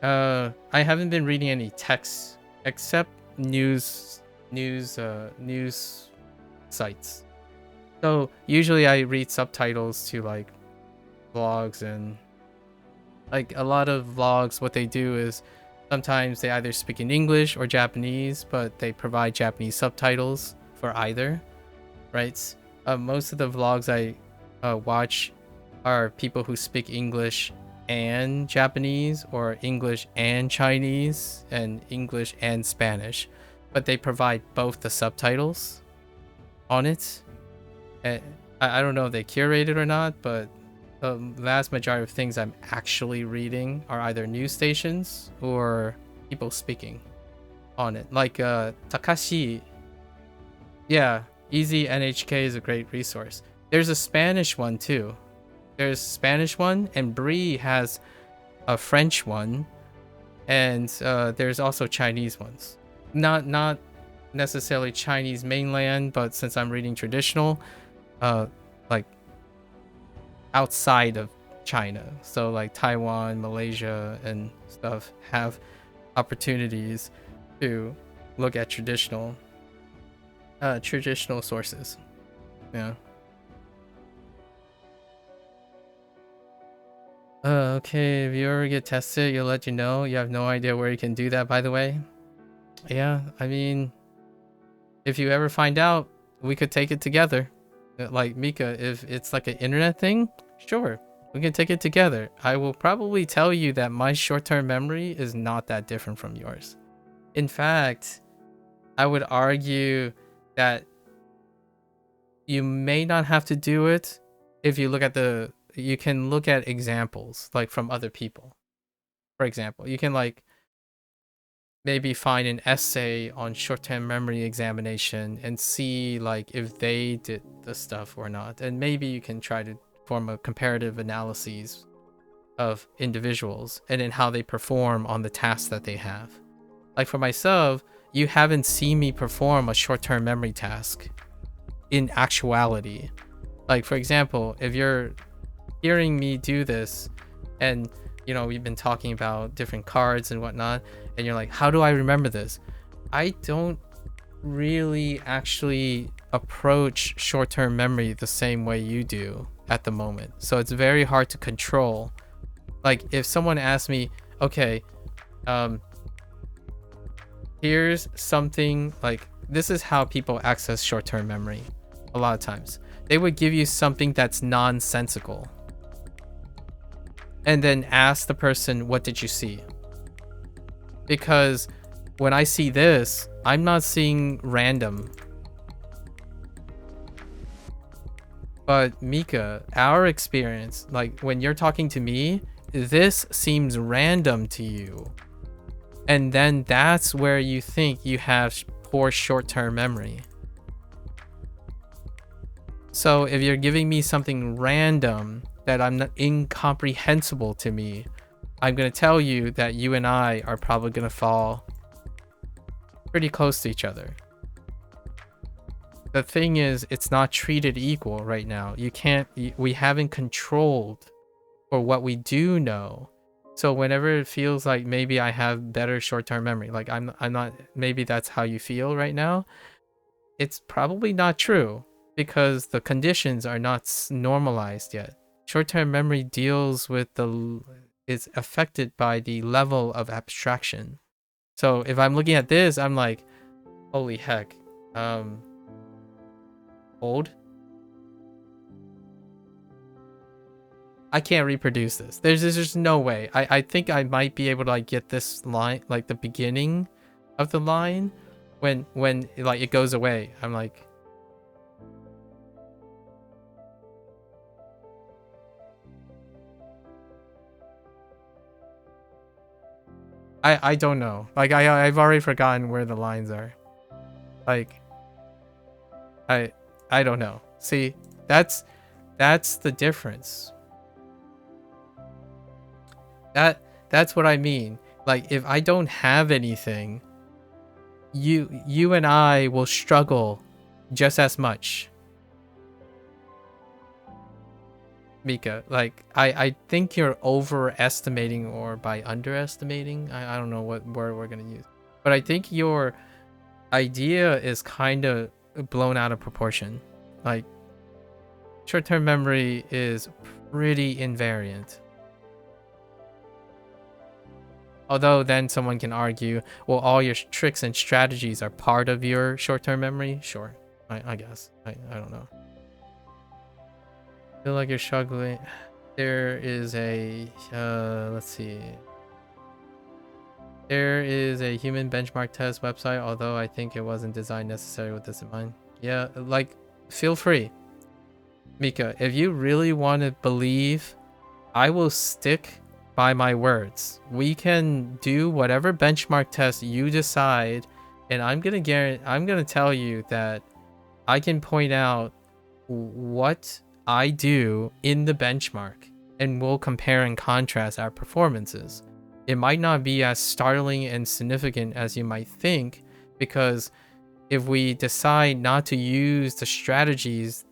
I haven't been reading any text except news sites. So usually I read subtitles to like vlogs, and like a lot of vlogs, what they do is sometimes they either speak in English or Japanese, but they provide Japanese subtitles for either, right? Most of the vlogs I watch are people who speak English and Japanese, or English and Chinese, and English and Spanish, but they provide both the subtitles on it. And I don't know if they curate it or not, but the vast majority of things I'm actually reading are either news stations or people speaking on it. Like Takashi. Yeah, Easy NHK is a great resource. There's a Spanish one too. There's a Spanish one, and Bree has a French one, and there's also Chinese ones. Not necessarily Chinese mainland, but since I'm reading traditional, like outside of China, so like Taiwan, Malaysia, and stuff have opportunities to look at traditional sources. Yeah. Okay, if you ever get tested, you'll let you know. You have no idea where you can do that, by the way. Yeah, I mean, if you ever find out, we could take it together. Like, Mika, if it's like an internet thing, sure, we can take it together. I will probably tell you that my short-term memory is not that different from yours. In fact, I would argue that you may not have to do it if you look at you can look at examples like from other people. For example, you can like maybe find an essay on short-term memory examination and see like if they did the stuff or not, and maybe you can try to form a comparative analysis of individuals and in how they perform on the tasks that they have. Like for myself, you haven't seen me perform a short-term memory task in actuality. Like for example, if you're hearing me do this and you know we've been talking about different cards and whatnot, and you're like, how do I remember this? I don't really actually approach short-term memory the same way you do at the moment, so it's very hard to control. Like if someone asks me, okay, here's something, like this is how people access short-term memory a lot of times. They would give you something that's nonsensical and then ask the person, what did you see? Because when I see this, I'm not seeing random. But Mika, our experience, like when you're talking to me, this seems random to you. And then that's where you think you have poor short-term memory. So if you're giving me something random that I'm not incomprehensible to me, I'm going to tell you that you and I are probably going to fall pretty close to each other. The thing is, it's not treated equal right now. We haven't controlled for what we do know. So whenever it feels like maybe I have better short-term memory, like I'm not, maybe that's how you feel right now, it's probably not true because the conditions are not normalized yet. Short-term memory deals with is affected by the level of abstraction. So if I'm looking at this, I'm like, holy heck, old. I can't reproduce this. There's just no way. I think I might be able to like get this line, like the beginning of the line, when like it goes away. I'm like, I don't know. Like I've already forgotten where the lines are. Like I don't know. See, that's the difference. That's what I mean. Like if I don't have anything, you and I will struggle just as much. Mika, like I think you're overestimating or by underestimating. I don't know what word we're gonna use, but I think your idea is kind of blown out of proportion. Like short-term memory is pretty invariant. Although then someone can argue, well, all your tricks and strategies are part of your short-term memory. Sure, I guess. I don't know. Feel like you're struggling. There is a let's see. There is a human benchmark test website, although I think it wasn't designed necessarily with this in mind. Yeah, like feel free. Mika, if you really want to believe, I will stick by my words. We can do whatever benchmark test you decide, and I'm gonna tell you that I can point out what I do in the benchmark, and we'll compare and contrast our performances. It might not be as startling and significant as you might think, because if we decide not to use the strategies,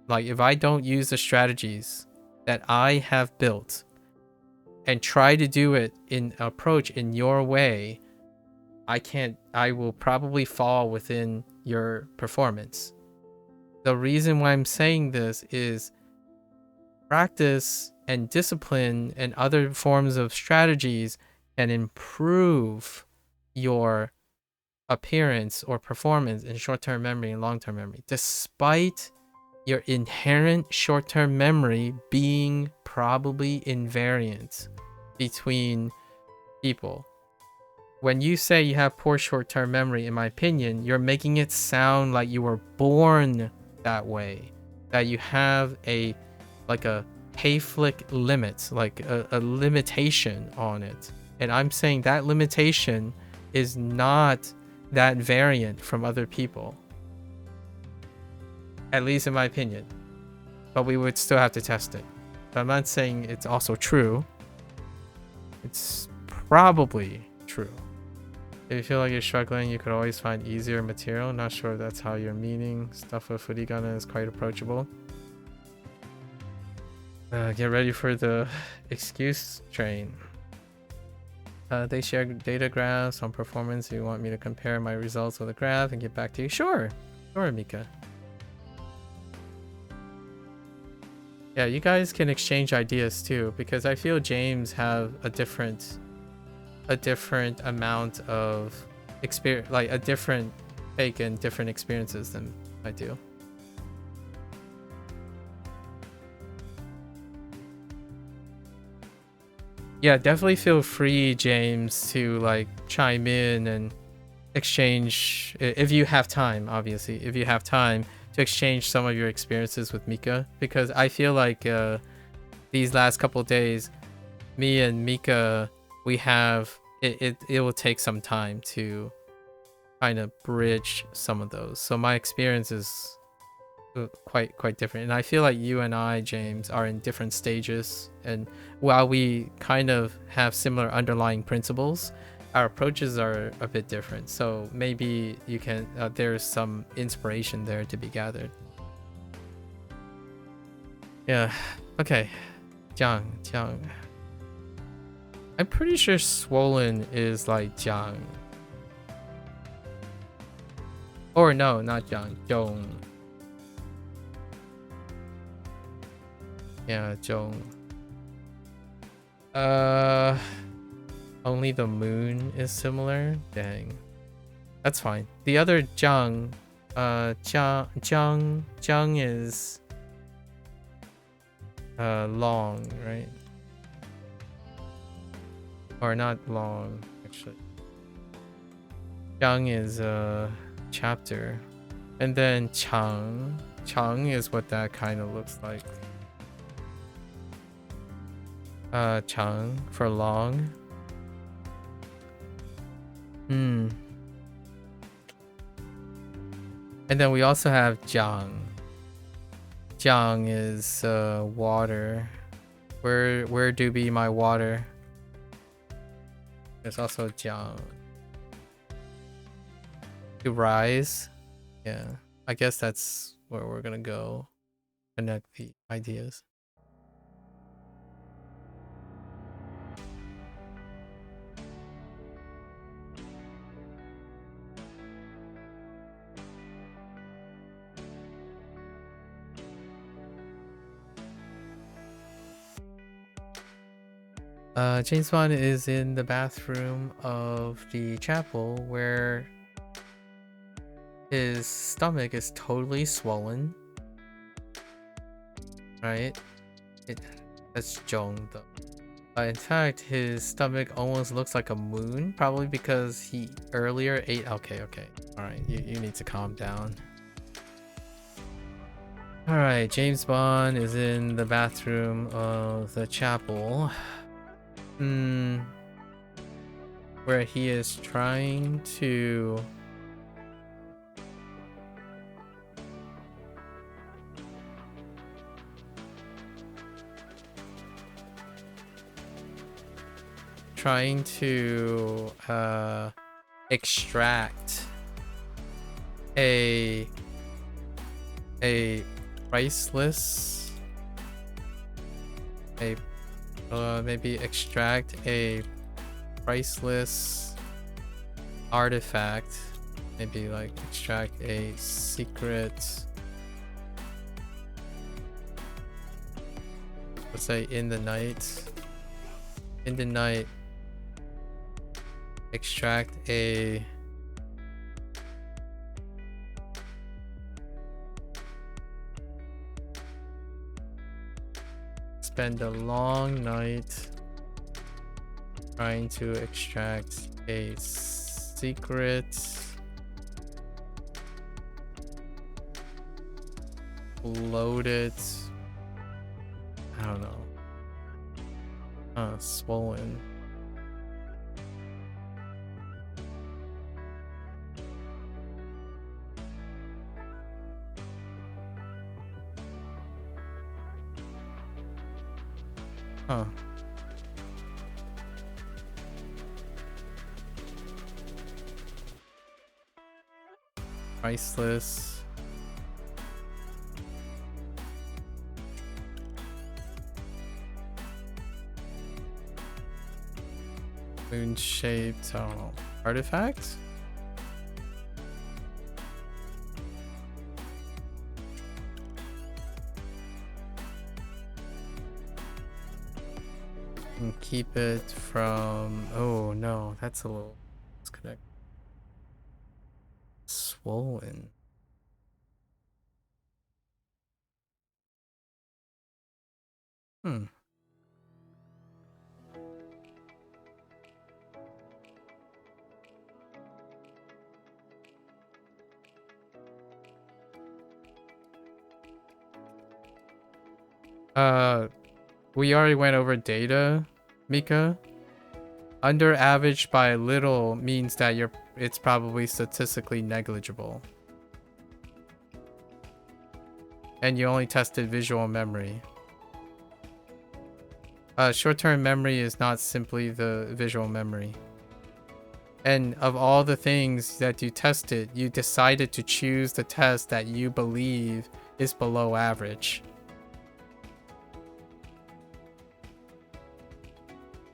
like if I don't use the strategies that I have built and try to do it in approach in your way, I will probably fall within your performance. The reason why I'm saying this is practice and discipline and other forms of strategies can improve your appearance or performance in short-term memory and long-term memory, despite your inherent short-term memory being probably invariant between people. When you say you have poor short-term memory, in my opinion, you're making it sound like you were born that way, that you have a hayflick limit, like a limitation on it. And I'm saying that limitation is not that variant from other people, at least in my opinion, but we would still have to test it. But I'm not saying it's also true. It's probably true. If you feel like you're struggling, you could always find easier material. Not sure if that's how you're meaning. Stuff with furigana is quite approachable. Get ready for the excuse train. They share data graphs on performance. Do you want me to compare my results with a graph and get back to you? Sure, Mika. Yeah, you guys can exchange ideas too, because I feel James have a different amount of experience, like a different take and different experiences than I do. Yeah, definitely feel free, James, to like chime in and exchange if you have time, obviously, if you have time to exchange some of your experiences with Mika, because I feel like these last couple of days, me and Mika, we have it will take some time to kind of bridge some of those. So my experience is quite different, and I feel like you and I, James, are in different stages, and while we kind of have similar underlying principles, our approaches are a bit different. So maybe you can there's some inspiration there to be gathered. Yeah, okay. Jiang. I'm pretty sure swollen is like Jiang. Or no, not Jiang, Zhong. Yeah, Zhong. Only the moon is similar? Dang. That's fine. The other Jiang, Jiang is long, right? Or not long, actually. Jiang is a chapter. And then Chang is what that kind of looks like. Chang for long. And then we also have Jiang. Jiang is water. Where do be my water? There's also Jiang. To rise. Yeah. I guess that's where we're gonna go. Connect the ideas. James Bond is in the bathroom of the chapel where his stomach is totally swollen. Right? That's Zhong though. In fact, his stomach almost looks like a moon, probably because he earlier ate. Okay. Alright, you need to calm down. Alright, James Bond is in the bathroom of the chapel. Where he is trying to extract a priceless maybe extract a priceless artifact, maybe like extract a secret let's say in the night, extract a spend a long night trying to extract a secret loaded, I don't know, swollen. Huh. Priceless. Moon-shaped, I don't know, artifact? And keep it from, oh no, that's a little disconnect. Swollen. We already went over data, Mika. Under average by little means that it's probably statistically negligible. And you only tested visual memory. Short-term memory is not simply the visual memory. And of all the things that you tested, you decided to choose the test that you believe is below average.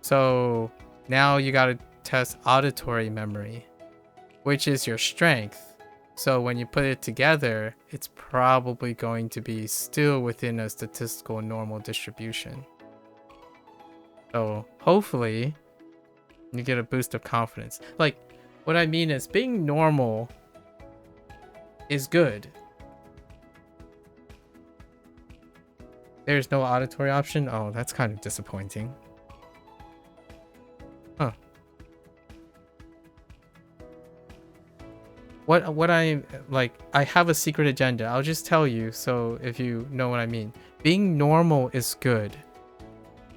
So now you gotta test auditory memory, which is your strength. So when you put it together, it's probably going to be still within a statistical normal distribution. So hopefully you get a boost of confidence. Like, what I mean is being normal is good. There's no auditory option? Oh, that's kind of disappointing. Huh. What I like, I have a secret agenda. I'll just tell you, so if you know what I mean. Being normal is good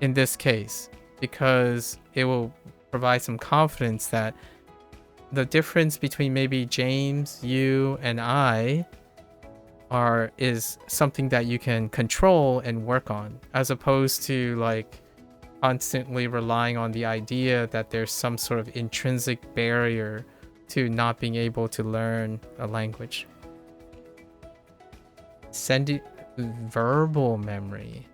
in this case because it will provide some confidence that the difference between maybe James, you, and I is something that you can control and work on, as opposed to like constantly relying on the idea that there's some sort of intrinsic barrier to not being able to learn a language. Verbal memory.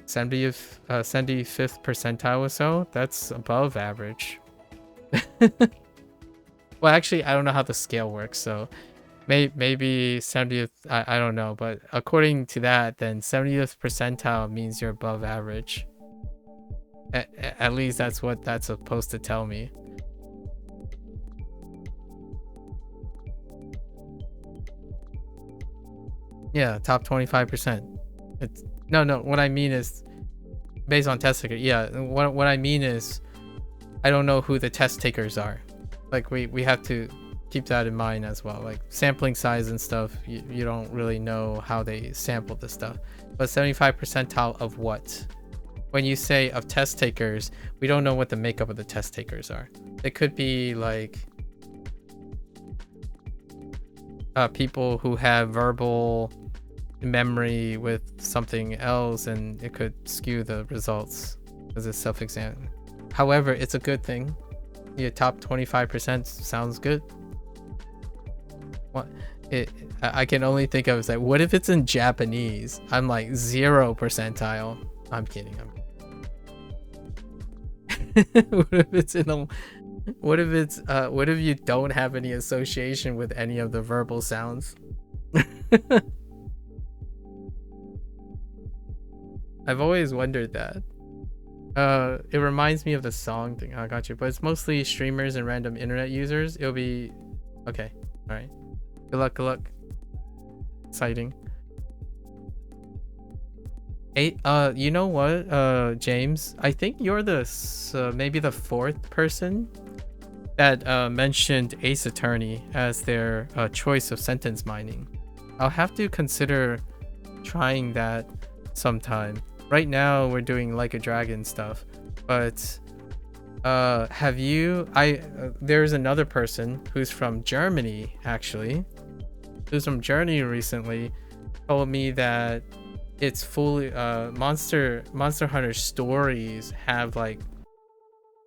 75th percentile or so? That's above average. Well, actually, I don't know how the scale works, so maybe 70th, I don't know, but according to that, then 70th percentile means you're above average. At least that's what that's supposed to tell me. Yeah, top 25%. It's no, what I mean is based on test taker. Yeah, what I mean is I don't know who the test takers are. Like we have to keep that in mind as well. Like sampling size and stuff, you don't really know how they sample the stuff. But 75 percentile of what? When you say of test takers, we don't know what the makeup of the test takers are. It could be like people who have verbal memory with something else, and it could skew the results as a self-exam. However, it's a good thing. Your top 25% sounds good. What I can only think of is like, what if it's in Japanese? I'm like 0 percentile. I'm kidding. What if it's in a what if you don't have any association with any of the verbal sounds? I've always wondered that. It reminds me of the song thing. I got you, but it's mostly streamers and random internet users. It'll be okay. All right. Good luck. Good luck. Exciting. You know what, James? I think you're maybe the fourth person that mentioned Ace Attorney as their choice of sentence mining. I'll have to consider trying that sometime. Right now we're doing Like a Dragon stuff, but have you? There's another person who's from Germany actually, who's from Germany recently, told me that it's fully Monster Hunter stories have like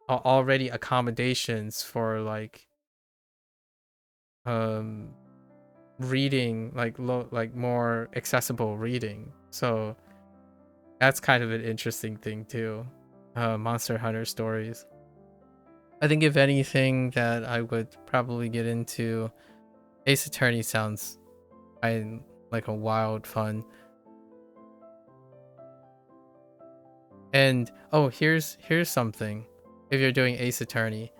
already accommodations for like reading, like more accessible reading. So that's kind of an interesting thing too. Monster Hunter stories. I think if anything that I would probably get into, Ace Attorney sounds like a wild fun. And oh, here's something. If you're doing Ace Attorney,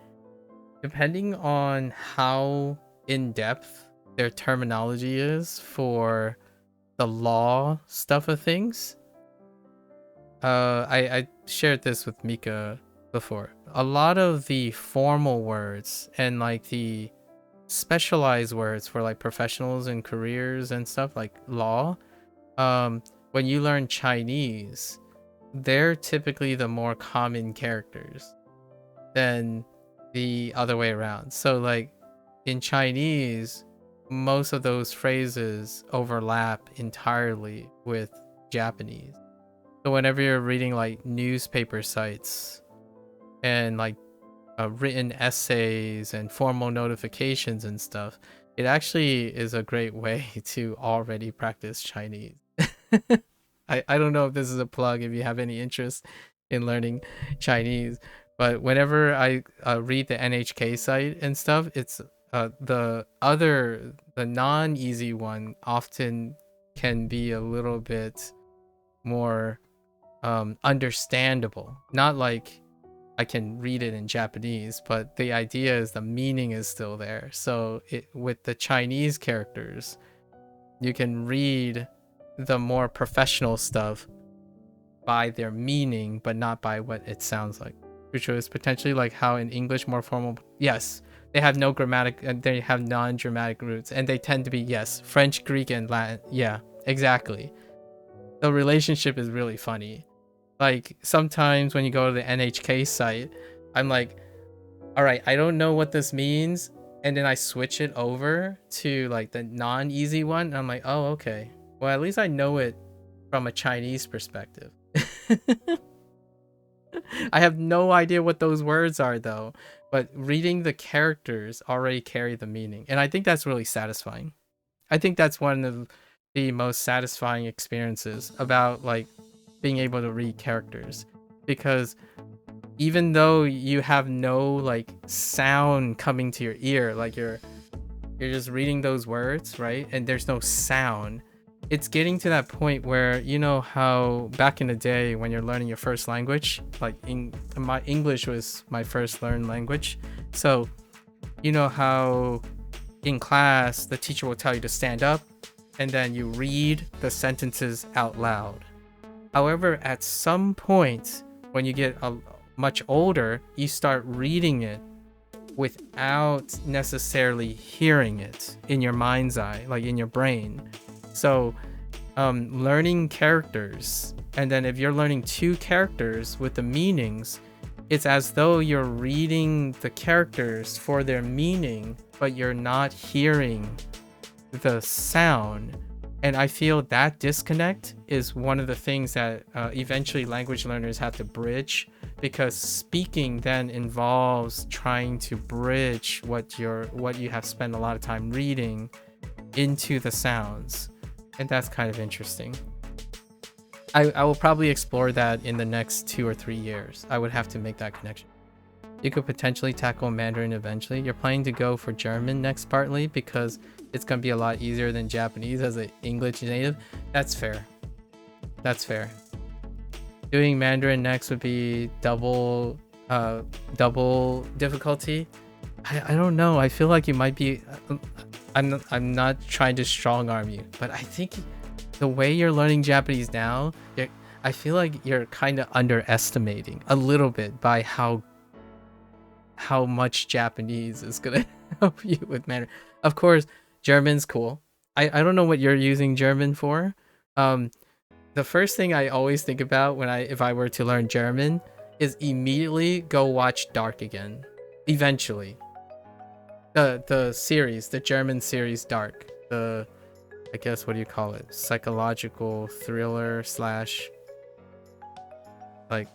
depending on how in-depth their terminology is for the law stuff of things, I shared this with Mika before. A lot of the formal words and like the specialized words for like professionals and careers and stuff like law, when you learn Chinese, they're typically the more common characters than the other way around. So like in Chinese, most of those phrases overlap entirely with Japanese. So whenever you're reading like newspaper sites and like written essays and formal notifications and stuff, it actually is a great way to already practice Chinese. I don't know if this is a plug if you have any interest in learning Chinese, but whenever I read the NHK site and stuff, it's the non-easy one often can be a little bit more understandable. Not like I can read it in Japanese, but the idea is the meaning is still there. So with the Chinese characters, you can read the more professional stuff by their meaning, but not by what it sounds like, which was potentially like how in English more formal. Yes, they have no grammatic and they have non-dramatic roots, and they tend to be, yes, French, Greek, and Latin. Yeah, exactly. The relationship is really funny. Like sometimes when you go to the NHK site, I'm like, all right, I don't know what this means, and then I switch it over to like the non-easy one, and I'm like, oh, okay, well, at least I know it from a Chinese perspective. I have no idea what those words are though, but reading the characters already carry the meaning, and I think that's really satisfying. I think that's one of the most satisfying experiences about like being able to read characters, because even though you have no like sound coming to your ear, like you're just reading those words, right, and there's no sound, it's getting to that point where, you know how back in the day when you're learning your first language, like my English was my first learned language, so you know how in class the teacher will tell you to stand up and then you read the sentences out loud. However, at some point when you get much older, you start reading it without necessarily hearing it in your mind's eye, like in your brain. So learning characters, and then if you're learning two characters with the meanings, it's as though you're reading the characters for their meaning, but you're not hearing the sound. And I feel that disconnect is one of the things that eventually language learners have to bridge, because speaking then involves trying to bridge what you have spent a lot of time reading into the sounds. And that's kind of interesting. I will probably explore that in the next 2 or 3 years. I would have to make that connection. You could potentially tackle Mandarin eventually. You're planning to go for German next partly because it's going to be a lot easier than Japanese as an English native. That's fair. That's fair. Doing Mandarin next would be double difficulty. I don't know. I feel like you might be. I'm not trying to strong arm you, but I think the way you're learning Japanese now, I feel like you're kind of underestimating a little bit by how much Japanese is gonna help you with Mandarin. Of course, German's cool. I don't know what you're using German for. The first thing I always think about if I were to learn German is immediately go watch Dark again. Eventually. The series, the German series Dark. I guess, what do you call it? Psychological thriller slash like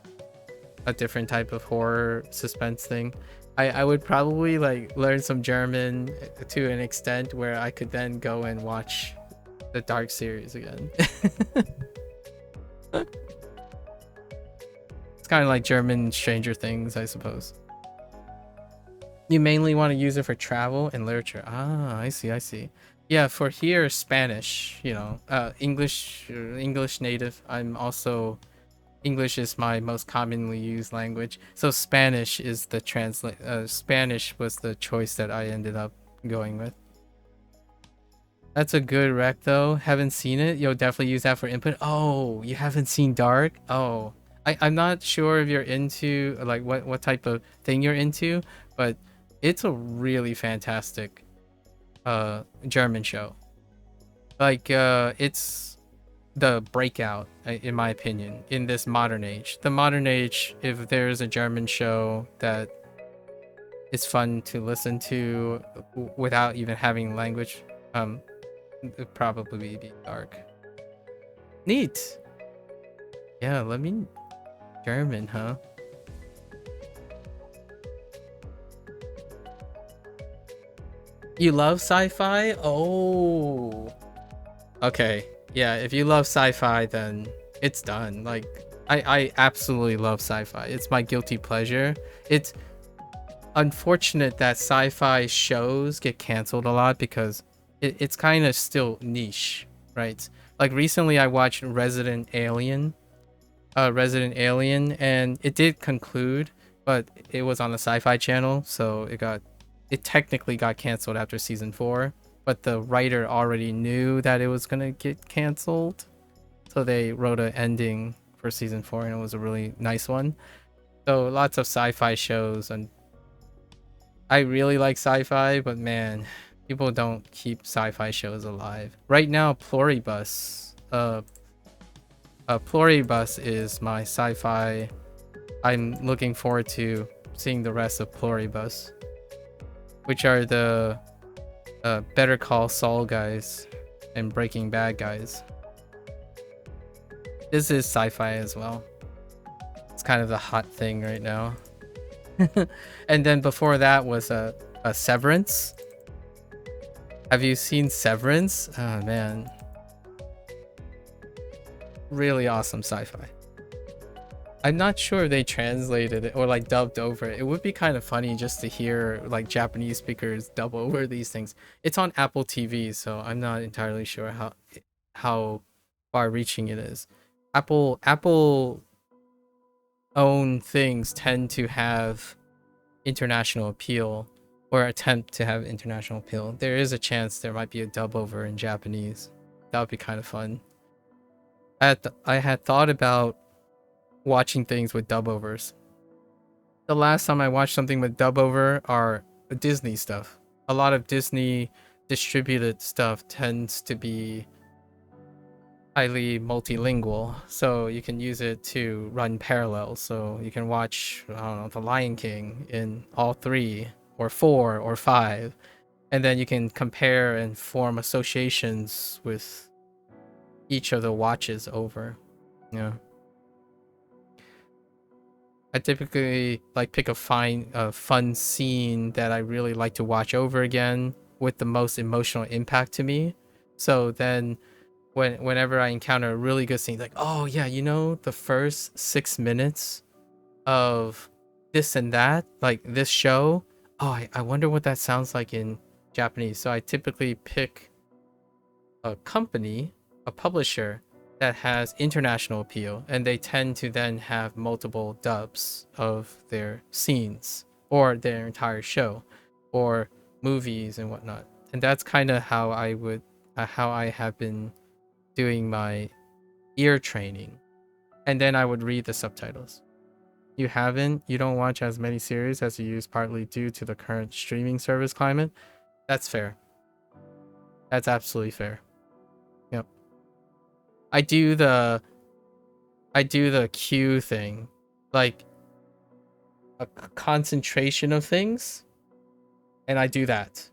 a different type of horror suspense thing. I would probably like learn some German to an extent where I could then go and watch the Dark series again. It's kind of like German Stranger Things, I suppose. You mainly want to use it for travel and literature. Ah, I see. Yeah, for here, Spanish, English native. English is my most commonly used language. So Spanish is the Spanish was the choice that I ended up going with. That's a good rec though. Haven't seen it. You'll definitely use that for input. Oh, you haven't seen Dark? Oh. I'm not sure if you're into like what type of thing you're into, but it's a really fantastic German show. Like it's the breakout, in my opinion, in this modern age. The modern age, if there's a German show that is fun to listen to without even having language, it'd probably be Dark. Neat. Yeah, let me German, huh? You love sci-fi? Oh. Okay. Yeah, if you love sci-fi, then it's done. Like, I absolutely love sci-fi. It's my guilty pleasure. It's unfortunate that sci-fi shows get canceled a lot because it's kind of still niche, right? Like recently I watched Resident Alien, and it did conclude, but it was on the Sci-Fi Channel, so it technically got canceled after season 4, but the writer already knew that it was gonna get canceled, so they wrote an ending for season 4, and it was a really nice one. So lots of sci-fi shows, and I really like sci-fi, but man, people don't keep sci-fi shows alive. Right now, Pluribus is my sci-fi. I'm looking forward to seeing the rest of Pluribus, which are the Better Call Saul guys and Breaking Bad guys. This is sci-fi as well. It's kind of the hot thing right now. And then before that was a Severance. Have you seen Severance? Oh man, really awesome sci-fi. I'm not sure if they translated it or like dubbed over it. It would be kind of funny just to hear like Japanese speakers dub over these things. It's on Apple TV, so I'm not entirely sure how far reaching it is. Apple own things tend to have international appeal, or attempt to have international appeal. There is a chance there might be a dub over in Japanese. That would be kind of fun. I had thought about watching things with dub overs. The last time I watched something with dub over are Disney stuff. A lot of Disney distributed stuff tends to be highly multilingual, so you can use it to run parallels. So you can watch, I don't know, The Lion King in all 3 or 4 or 5, and then you can compare and form associations with each of the watches over. Yeah. I typically like pick a fun scene that I really like to watch over again with the most emotional impact to me. So then whenever I encounter a really good scene, like, oh yeah, the first 6 minutes of this and that, like this show, oh, I wonder what that sounds like in Japanese. So I typically pick a company, a publisher that has international appeal, and they tend to then have multiple dubs of their scenes or their entire show or movies and whatnot. And that's kind of how I have been doing my ear training. And then I would read the subtitles. You don't watch as many series as you use, partly due to the current streaming service climate. That's fair. That's absolutely fair. Yep. I do the cue thing, like a concentration of things, and I do that.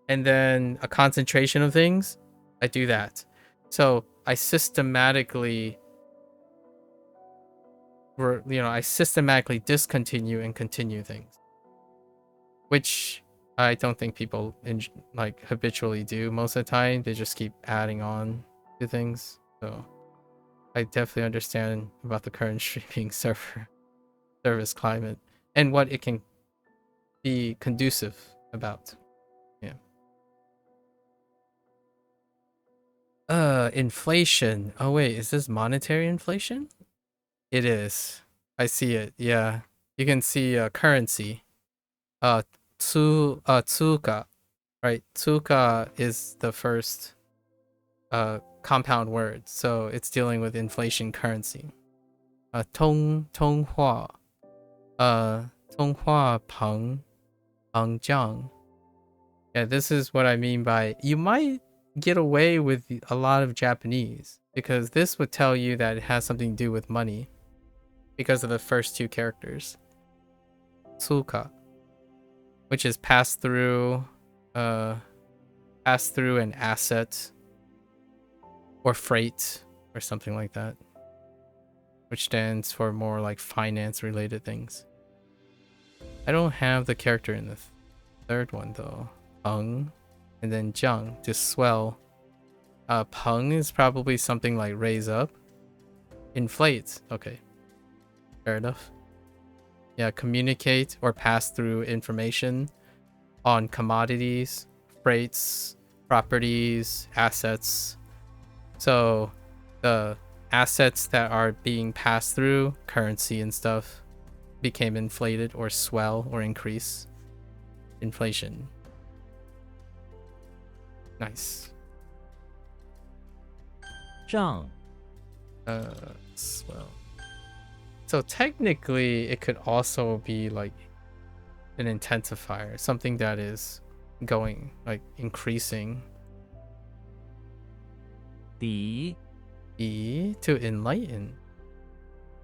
And then a concentration of things, I do that. So I systematically discontinue and continue things, which I don't think people like habitually do most of the time. They just keep adding on to things. So I definitely understand about the current streaming service climate and what it can be conducive about. Yeah. Inflation. Oh wait, is this monetary inflation? It is. I see it. Yeah. You can see currency. Tsuka. Right? Tsuka is the first compound word, so it's dealing with inflation currency. 通货 通货膨胀. Yeah, this is what I mean by you might get away with a lot of Japanese, because this would tell you that it has something to do with money because of the first two characters. Tsuka, which is pass through an asset or freight or something like that, which stands for more like finance related things. I don't have the character in the third one though. Peng and then Jiang, to swell. Peng is probably something like raise up. Inflate. Okay. Fair enough. Yeah, communicate or pass through information on commodities, freights, properties, assets. So the assets that are being passed through, currency and stuff, became inflated or swell or increase. Inflation. Nice. 涨 Swell. So technically it could also be like an intensifier, something that is going, like increasing. 底 To enlighten.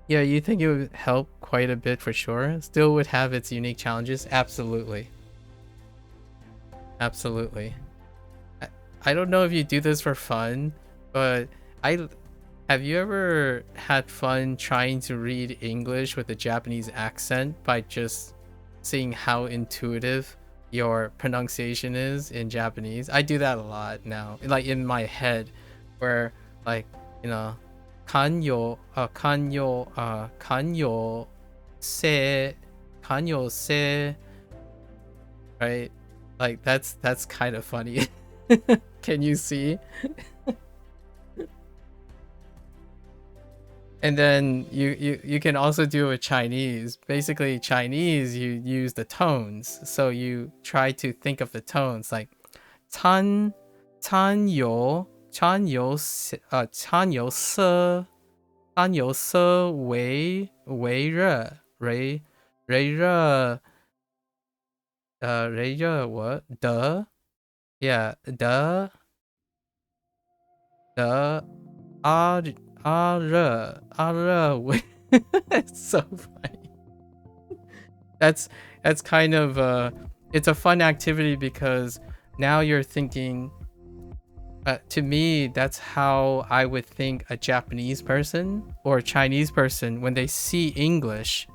Yeah, you think it would help quite a bit for sure. Still would have its unique challenges. Absolutely. Absolutely. I don't know if you do this for fun, but have you ever had fun trying to read English with a Japanese accent by just seeing how intuitive your pronunciation is in Japanese? I do that a lot now, like in my head, where like, you know, kanyo se, right? Like that's kind of funny. Can you see? And then you can also do it with Chinese. Basically, Chinese, you use the tones. So you try to think of the tones, like 餐有色为热 what? Yeah, the it's so funny. That's kind of it's a fun activity because now you're thinking, to me, that's how I would think a Japanese person or a Chinese person, when they see English,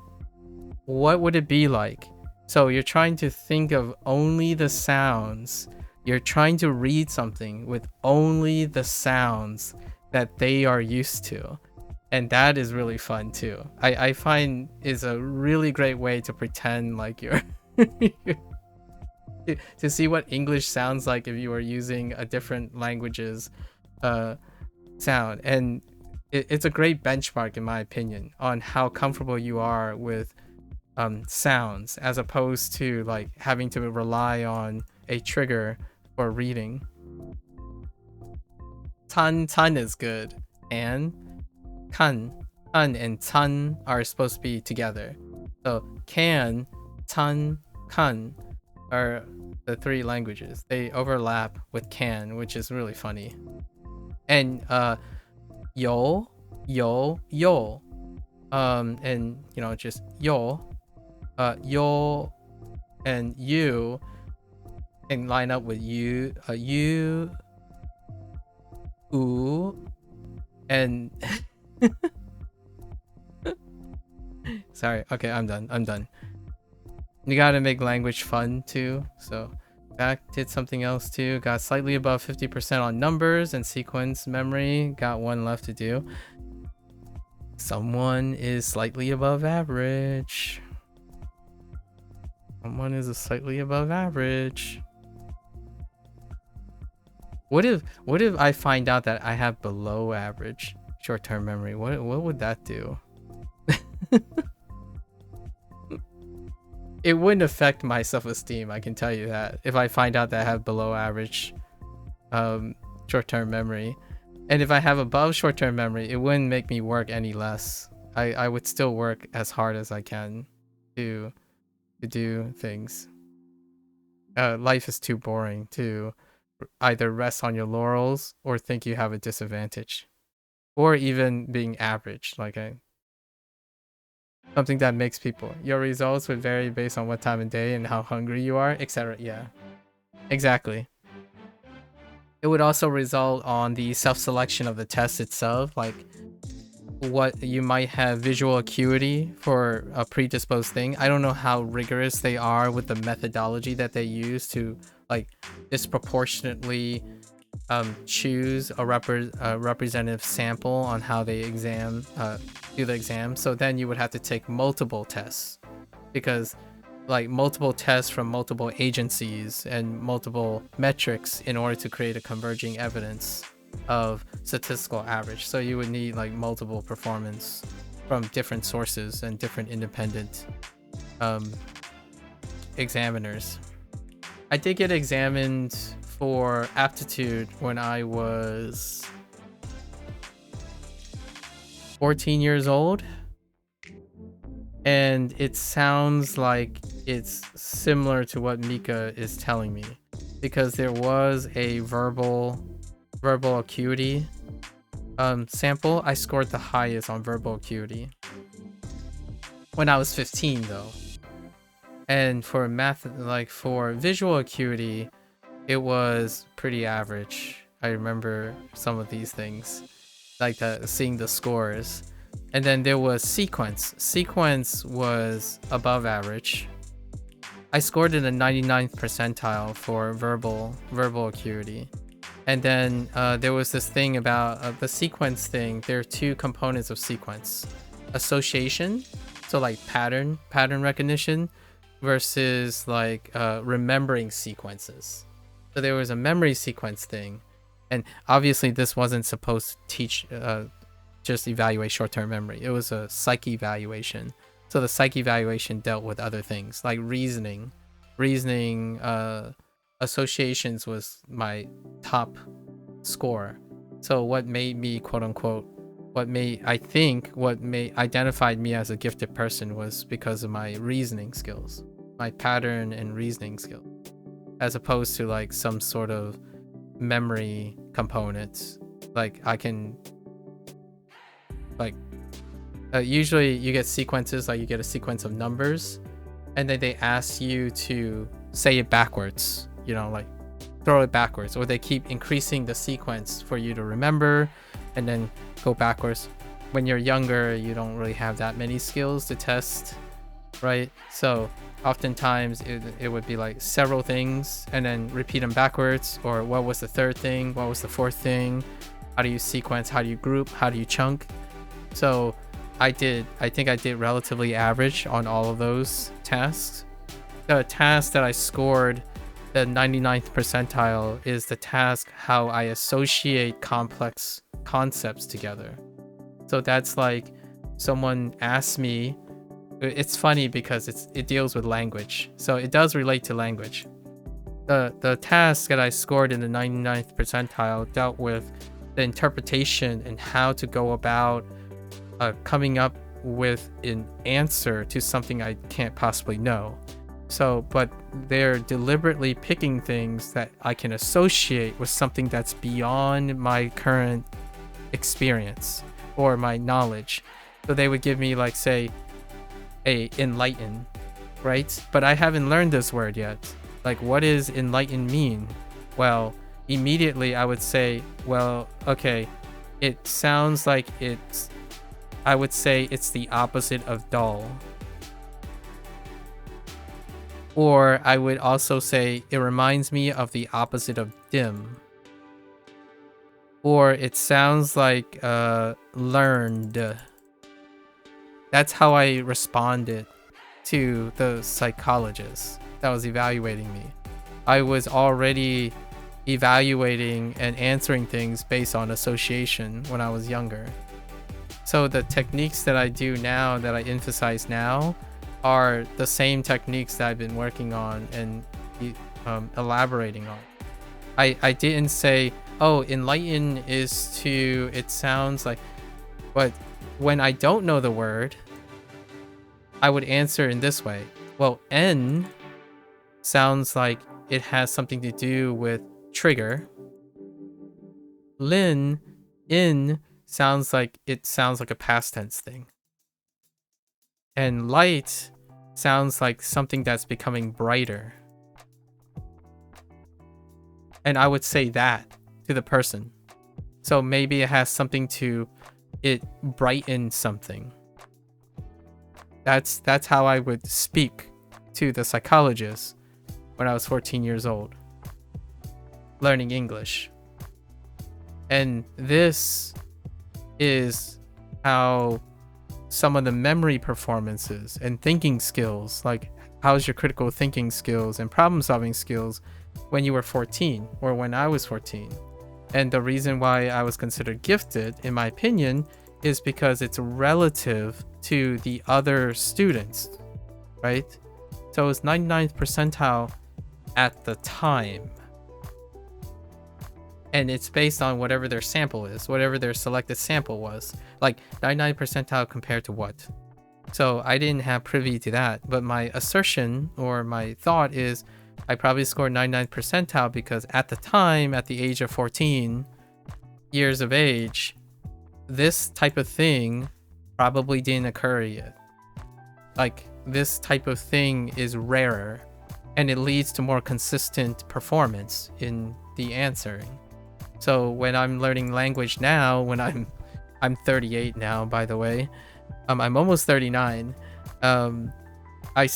what would it be like? So you're trying to think of only the sounds. You're trying to read something with only the sounds that they are used to. And that is really fun too. I find is a really great way to pretend like you're to see what English sounds like if you were using a different language's sound, and it's a great benchmark in my opinion on how comfortable you are with sounds, as opposed to like having to rely on a trigger for reading. Tan is good, and kan and tan are supposed to be together. So can, tan, kan are the three languages. They overlap with can, which is really funny. And yo, yo, and you know, just yo, yo, and you can line up with you, you, ooh, and sorry, okay, I'm done. You gotta make language fun too. So back did something else too. Got slightly above 50% on numbers and sequence memory. Got one left to do. Someone is slightly above average. Someone is slightly above average. What if I find out that I have below average short-term memory? What would that do? It wouldn't affect my self-esteem, I can tell you that, if I find out that I have below average short-term memory. And if I have above short-term memory, it wouldn't make me work any less. I would still work as hard as I can to do things. Life is too boring to either rest on your laurels or think you have a disadvantage, or even being average, like something that makes people. Your results would vary based on what time of day and how hungry you are, etc. Yeah, exactly. It would also result on the self-selection of the test itself, like what you might have visual acuity for a predisposed thing. I don't know how rigorous they are with the methodology that they use to like disproportionately choose a representative sample on how they do the exam. So then you would have to take multiple tests, because like multiple tests from multiple agencies and multiple metrics in order to create a converging evidence of statistical average. So you would need like multiple performance from different sources and different independent examiners. I did get examined for aptitude when I was 14 years old, and it sounds like it's similar to what Mika is telling me, because there was a verbal acuity sample. I scored the highest on verbal acuity when I was 15 though. And for math, like for visual acuity, it was pretty average. I remember some of these things, like seeing the scores. And then there was sequence. Sequence was above average. I scored in the 99th percentile for verbal acuity. And then there was this thing about the sequence thing. There are two components of sequence: association, so like pattern recognition, versus like remembering sequences. So there was a memory sequence thing, and obviously this wasn't supposed to teach just evaluate short-term memory. It was a psych evaluation. So the psych evaluation dealt with other things like reasoning. Associations was my top score. So what made me, quote unquote, what identified me as a gifted person was because of my reasoning skills, my pattern and reasoning skills, as opposed to like some sort of memory components. Like I can, like, usually you get sequences, like you get a sequence of numbers, and then they ask you to say it backwards, you know, like throw it backwards, or they keep increasing the sequence for you to remember and then go backwards. When you're younger, you don't really have that many skills to test, right? So oftentimes it would be like several things and then repeat them backwards, or what was the third thing, what was the fourth thing, how do you sequence, how do you group, how do you chunk. So I think I did relatively average on all of those tasks. The task that I scored the 99th percentile is the task how I associate complex concepts together. So that's like someone asked me. It's funny because it deals with language, so it does relate to language. The task that I scored in the 99th percentile dealt with the interpretation and how to go about coming up with an answer to something I can't possibly know. So, but they're deliberately picking things that I can associate with something that's beyond my current experience or my knowledge. So they would give me, like, say, a enlighten, right? But I haven't learned this word yet. Like, what does enlighten mean? Well, immediately I would say, well, okay, it sounds like I would say it's the opposite of dull. Or I would also say it reminds me of the opposite of dim. Or it sounds like learned. That's how I responded to the psychologist that was evaluating me. I was already evaluating and answering things based on association when I was younger. So the techniques that I do now, that I emphasize now, are the same techniques that I've been working on and elaborating on. I didn't say, oh, enlighten is to, it sounds like, but when I don't know the word, I would answer in this way. Well, N sounds like it has something to do with trigger. In sounds like a past tense thing. And light sounds like something that's becoming brighter. And I would say that to the person. So maybe it has something to it brighten something. That's how I would speak to the psychologist when I was 14 years old, learning English. And this is how some of the memory performances and thinking skills, like how's your critical thinking skills and problem solving skills when you were 14 or when I was 14. And the reason why I was considered gifted, in my opinion, is because it's relative to the other students, right? So it was 99th percentile at the time. And it's based on whatever their sample is, whatever their selected sample was. Like 99th percentile compared to what? So I didn't have privy to that, but my assertion or my thought is I probably scored 99th percentile because at the time, at the age of 14 years of age, this type of thing probably didn't occur yet. Like, this type of thing is rarer, and it leads to more consistent performance in the answering. So when I'm learning language now, when I'm 38 now, by the way, I'm almost 39. I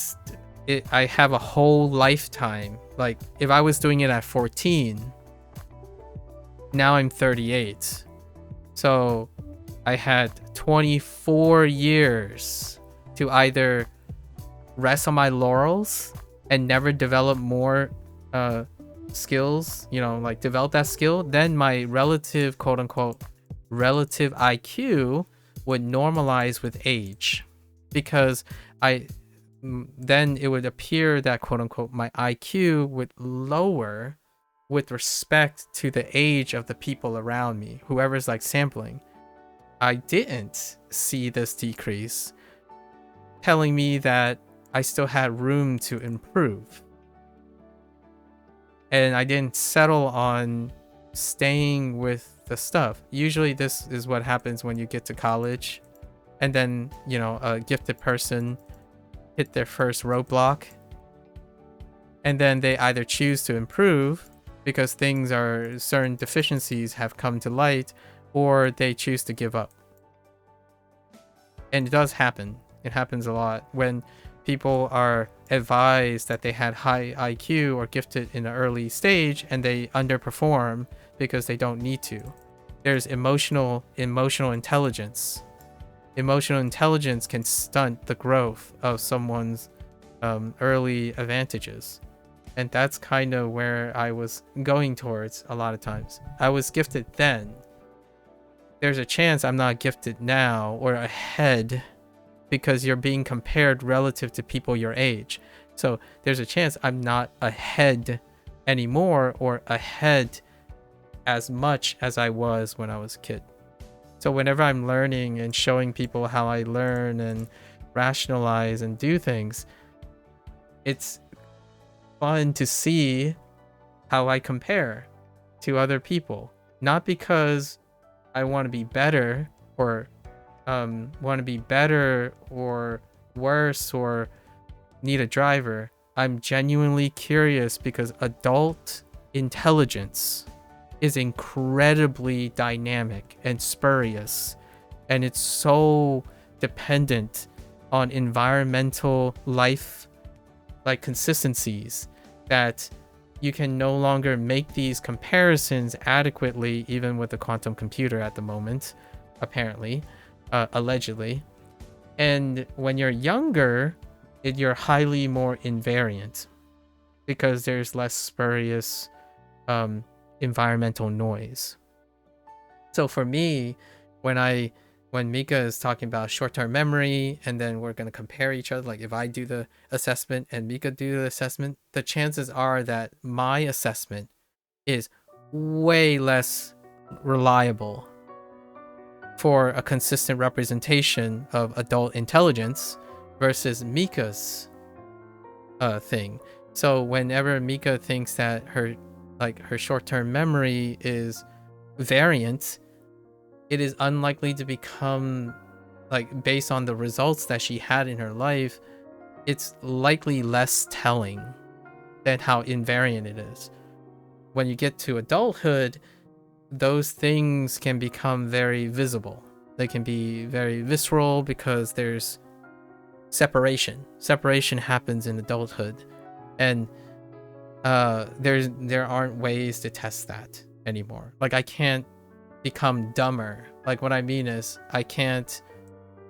have a whole lifetime. Like, if I was doing it at 14, now I'm 38. So I had 24 years to either rest on my laurels and never develop more skills, like develop that skill, then my relative, quote unquote, relative IQ would normalize with age, because then it would appear that, quote unquote, my IQ would lower with respect to the age of the people around me, whoever's like sampling. I didn't see this decrease, telling me that I still had room to improve. And I didn't settle on staying with the stuff. Usually this is what happens when you get to college and then, a gifted person hit their first roadblock, and then they either choose to improve because certain deficiencies have come to light, or they choose to give up. And it does happen. It happens a lot when people are advised that they had high IQ or gifted in an early stage and they underperform because they don't need to. There's emotional intelligence. Emotional intelligence can stunt the growth of someone's early advantages. And that's kind of where I was going towards a lot of times. I was gifted then, there's a chance I'm not gifted now or ahead because you're being compared relative to people your age. So there's a chance I'm not ahead anymore or ahead as much as I was when I was a kid. So whenever I'm learning and showing people how I learn and rationalize and do things, it's fun to see how I compare to other people. Not because I want to be better or worse or need a driver. I'm genuinely curious because adult intelligence is incredibly dynamic and spurious, and it's so dependent on environmental life like consistencies that you can no longer make these comparisons adequately, even with the quantum computer at the moment, apparently, allegedly. And when you're younger, you're highly more invariant because there's less spurious environmental noise. So for me, when Mika is talking about short-term memory and then we're going to compare each other, like if I do the assessment and Mika do the assessment, the chances are that my assessment is way less reliable for a consistent representation of adult intelligence versus Mika's thing. So whenever Mika thinks that her short-term memory is variant, it is unlikely to become, like, based on the results that she had in her life, it's likely less telling than how invariant it is. When you get to adulthood, those things can become very visible. They can be very visceral because there's separation. Separation happens in adulthood, and there aren't ways to test that anymore. Like, I can't become dumber. Like, what I mean is I can't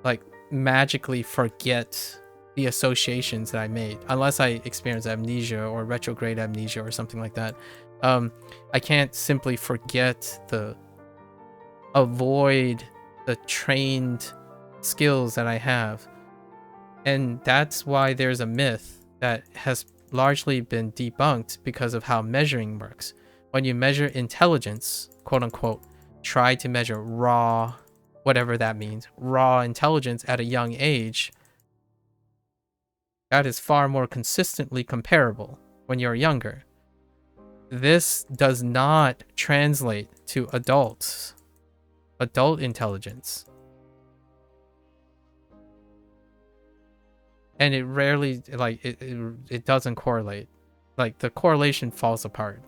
like magically forget the associations that I made unless I experience amnesia or retrograde amnesia or something like that. I can't simply avoid the trained skills that I have. And that's why there's a myth that has largely been debunked because of how measuring works. When you measure intelligence, quote unquote, try to measure raw, whatever that means, raw intelligence at a young age, that is far more consistently comparable when you're younger. This does not translate to adult intelligence. And it rarely, like, it doesn't correlate. Like, the correlation falls apart.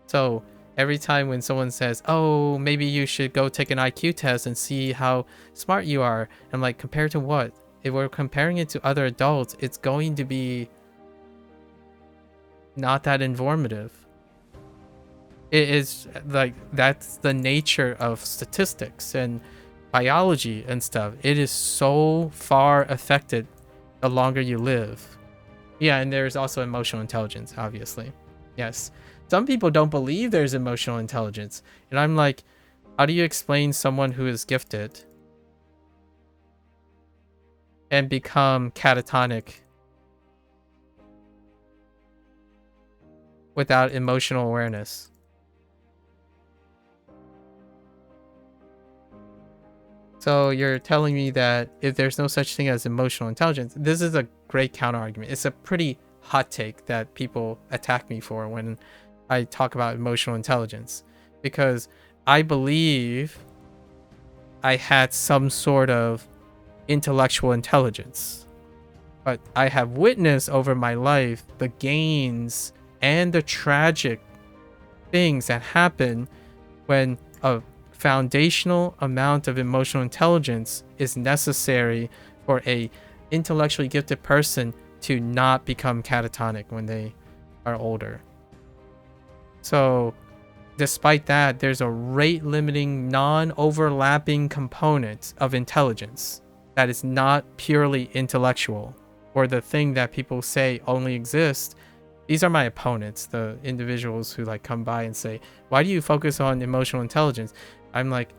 So every time when someone says, oh, maybe you should go take an IQ test and see how smart you are, I'm like, compared to what? If we're comparing it to other adults, it's going to be not that informative. It is like, that's the nature of statistics and biology and stuff. It is so far affected the longer you live. Yeah, and there's also emotional intelligence, obviously. Yes. Some people don't believe there's emotional intelligence. And I'm like, how do you explain someone who is gifted and become catatonic without emotional awareness? So you're telling me that if there's no such thing as emotional intelligence, this is a great counter argument. It's a pretty hot take that people attack me for when I talk about emotional intelligence, because I believe I had some sort of intellectual intelligence, but I have witnessed over my life the gains and the tragic things that happen when a foundational amount of emotional intelligence is necessary for a intellectually gifted person to not become catatonic when they are older. So despite that, there's a rate limiting non-overlapping component of intelligence that is not purely intellectual, or the thing that people say only exists. These are my opponents, the individuals who like come by and say, why do you focus on emotional intelligence? I'm like,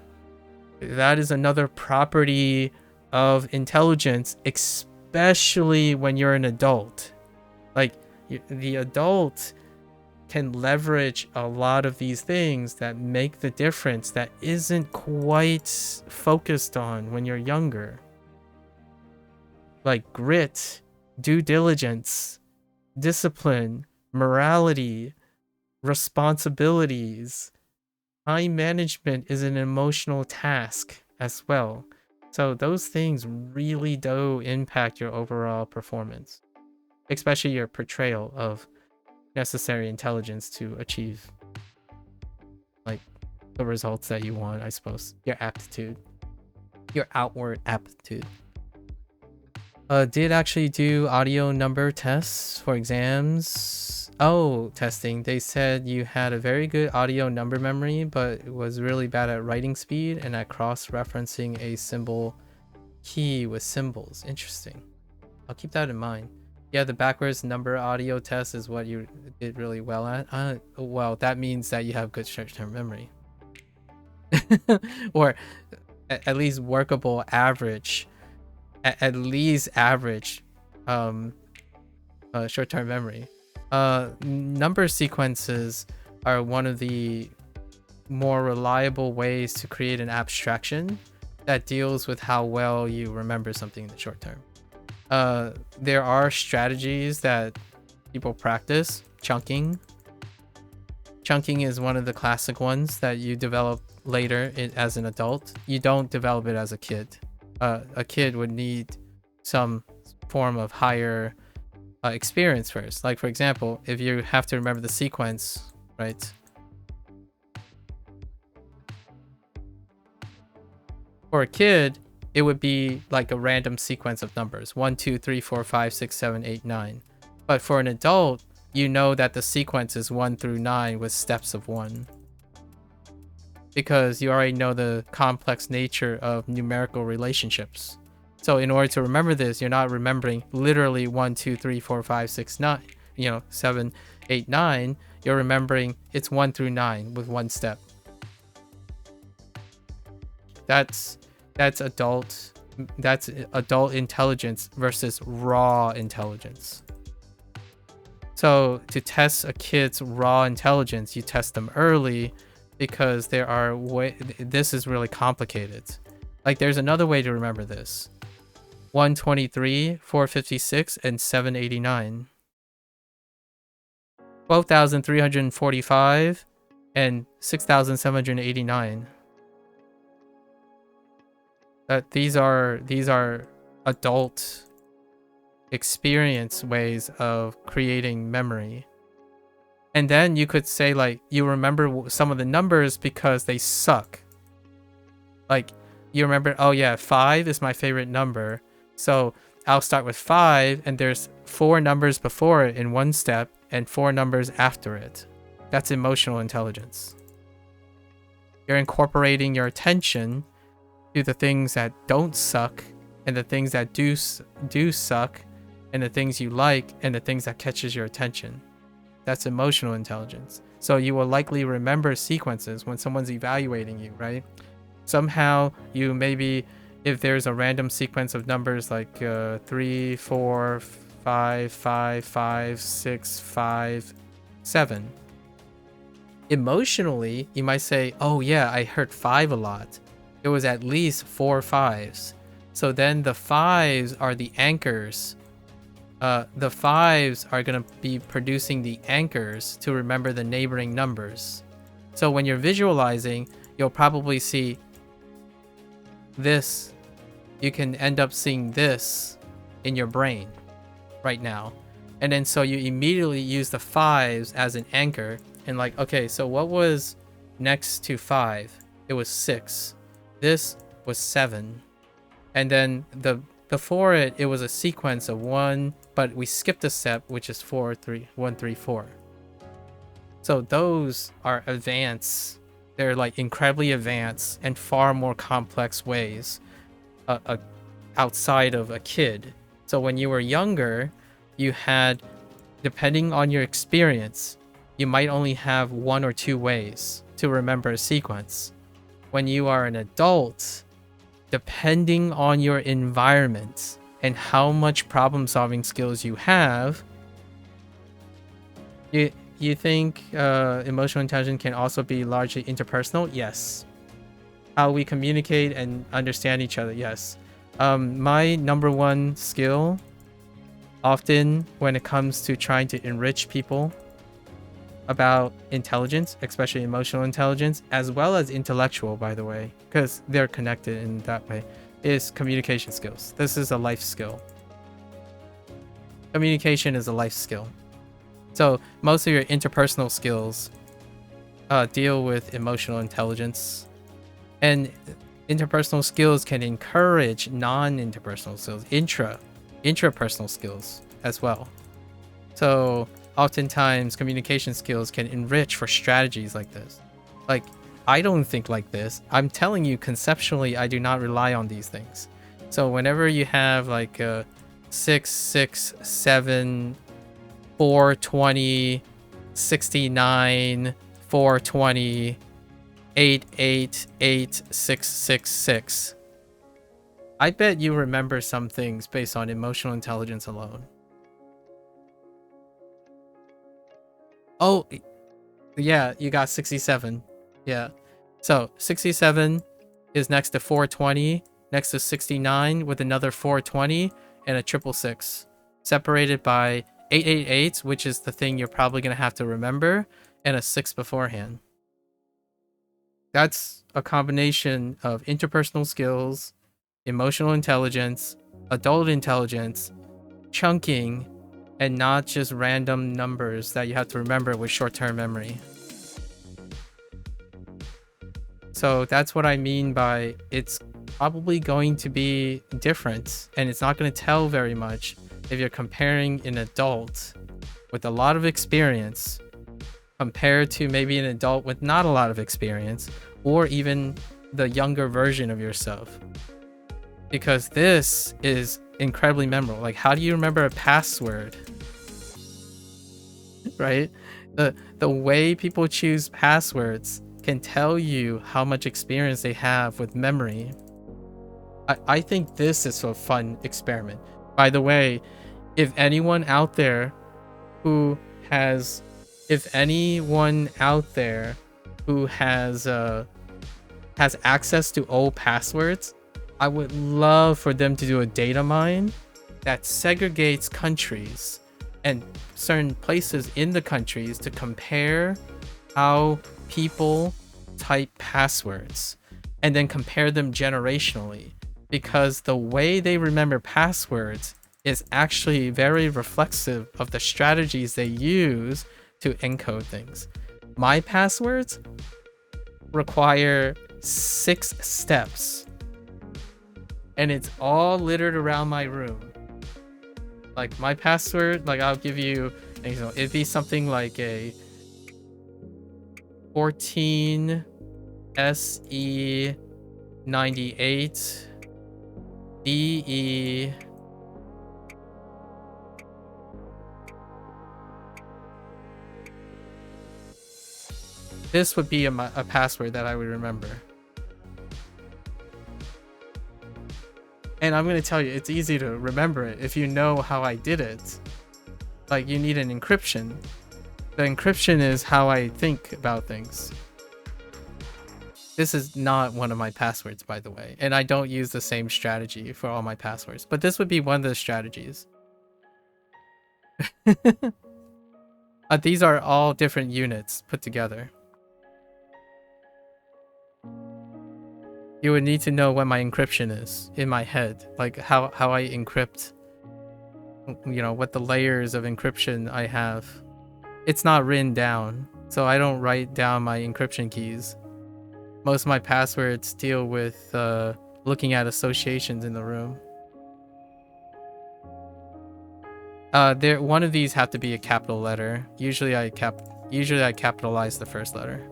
That is another property of intelligence, especially when you're an adult. Like, the adult can leverage a lot of these things that make the difference that isn't quite focused on when you're younger. Like grit, due diligence, discipline, morality, responsibilities. Time management is an emotional task as well. So those things really do impact your overall performance, especially your portrayal of necessary intelligence to achieve like the results that you want, I suppose. Your aptitude, your outward aptitude. Did actually do audio number tests for exams. Oh, testing. They said you had a very good audio number memory, but was really bad at writing speed and at cross-referencing a symbol key with symbols. Interesting. I'll keep that in mind. Yeah, the backwards number audio test is what you did really well at. Well, that means that you have good short-term memory. Or at least workable average. At least average short-term memory. Number sequences are one of the more reliable ways to create an abstraction that deals with how well you remember something in the short term. There are strategies that people practice. Chunking is one of the classic ones that you develop later as an adult. You don't develop it as a kid. A kid would need some form of higher experience first. Like, for example, if you have to remember the sequence, right? For a kid, it would be like a random sequence of numbers 1, 2, 3, 4, 5, 6, 7, 8, 9. But for an adult, you know that the sequence is 1 through 9 with steps of 1. Because you already know the complex nature of numerical relationships. So in order to remember this, you're not remembering literally 1, 2, 3, 4, 5, 6, 9, 7, 8, 9. You're remembering it's 1 through 9 with one step. That's adult intelligence versus raw intelligence. So to test a kid's raw intelligence, you test them early, because this is really complicated. Like, there's another way to remember this. 123, 456, and 789. 12,345 and 6,789. These are adult experience ways of creating memory. And then you could say, like, you remember some of the numbers because they suck. Like, you remember, oh yeah, 5 is my favorite number. So I'll start with 5, and there's 4 numbers before it in one step and 4 numbers after it. That's emotional intelligence. You're incorporating your attention to the things that don't suck, and the things that do suck, and the things you like, and the things that catches your attention. That's emotional intelligence. So you will likely remember sequences when someone's evaluating you, right? Somehow you maybe, if there's a random sequence of numbers like 3, 4, 5, 5, 5, 6, 5, 7. Emotionally, you might say, oh yeah, I heard 5 a lot. It was at least 4 5s. So then the 5s are the anchors. The 5s are going to be producing the anchors to remember the neighboring numbers. So when you're visualizing, you'll probably see this. You can end up seeing this in your brain right now. And then so you immediately use the 5s as an anchor. And like, okay, so what was next to 5? It was 6. This was 7. And then before it was a sequence of 1, but we skipped a step, which is 4, 3, 1, 3, 4. So those are advanced. They're like incredibly advanced and far more complex ways outside of a kid. So when you were younger, you had, depending on your experience, you might only have 1 or 2 ways to remember a sequence. when you are an adult, depending on your environment and how much problem solving skills you have, you think emotional intelligence can also be largely interpersonal? Yes. How we communicate and understand each other? Yes. My number one skill, often when it comes to trying to enrich people about intelligence, especially emotional intelligence, as well as intellectual, by the way, because they're connected in that way, is communication skills. This is a life skill. Communication is a life skill. So most of your interpersonal skills deal with emotional intelligence, and interpersonal skills can encourage non-interpersonal skills, intrapersonal skills as well. So oftentimes communication skills can enrich for strategies like this. Like, I don't think like this. I'm telling you, conceptually, I do not rely on these things. So whenever you have like 6, 6, 7, 420, 69, 420, 8, 8, 8, 6, 6, 6. I bet you remember some things based on emotional intelligence alone. Oh, yeah, you got 67. Yeah. So 67 is next to 420, next to 69 with another 420 and a 666, separated by 888, which is the thing you're probably going to have to remember, and a 6 beforehand. That's a combination of interpersonal skills, emotional intelligence, adult intelligence, chunking, and not just random numbers that you have to remember with short-term memory. So that's what I mean by it's probably going to be different, and it's not going to tell very much if you're comparing an adult with a lot of experience compared to maybe an adult with not a lot of experience, or even the younger version of yourself. Because this is incredibly memorable. Like, how do you remember a password? Right? The way people choose passwords can tell you how much experience they have with memory. I think this is a fun experiment. By the way, if anyone out there who has access to old passwords, I would love for them to do a data mine that segregates countries and certain places in the countries to compare how people type passwords and then compare them generationally, because the way they remember passwords is actually very reflexive of the strategies they use to encode things. My passwords require 6 steps, and it's all littered around my room. Like, my password, like, I'll give you an example. It'd be something like a 14 SE 98 DE This would be a password that I would remember. And I'm going to tell you, it's easy to remember it if you know how I did it. Like, you need an encryption. The encryption is how I think about things. This is not one of my passwords, by the way. And I don't use the same strategy for all my passwords. But this would be one of the strategies. These are all different units put together. You would need to know what my encryption is in my head. Like how I encrypt, you know, what the layers of encryption I have. It's not written down, so I don't write down my encryption keys. Most of my passwords deal with looking at associations in the room. One of these have to be a capital letter. Usually I capitalize the first letter,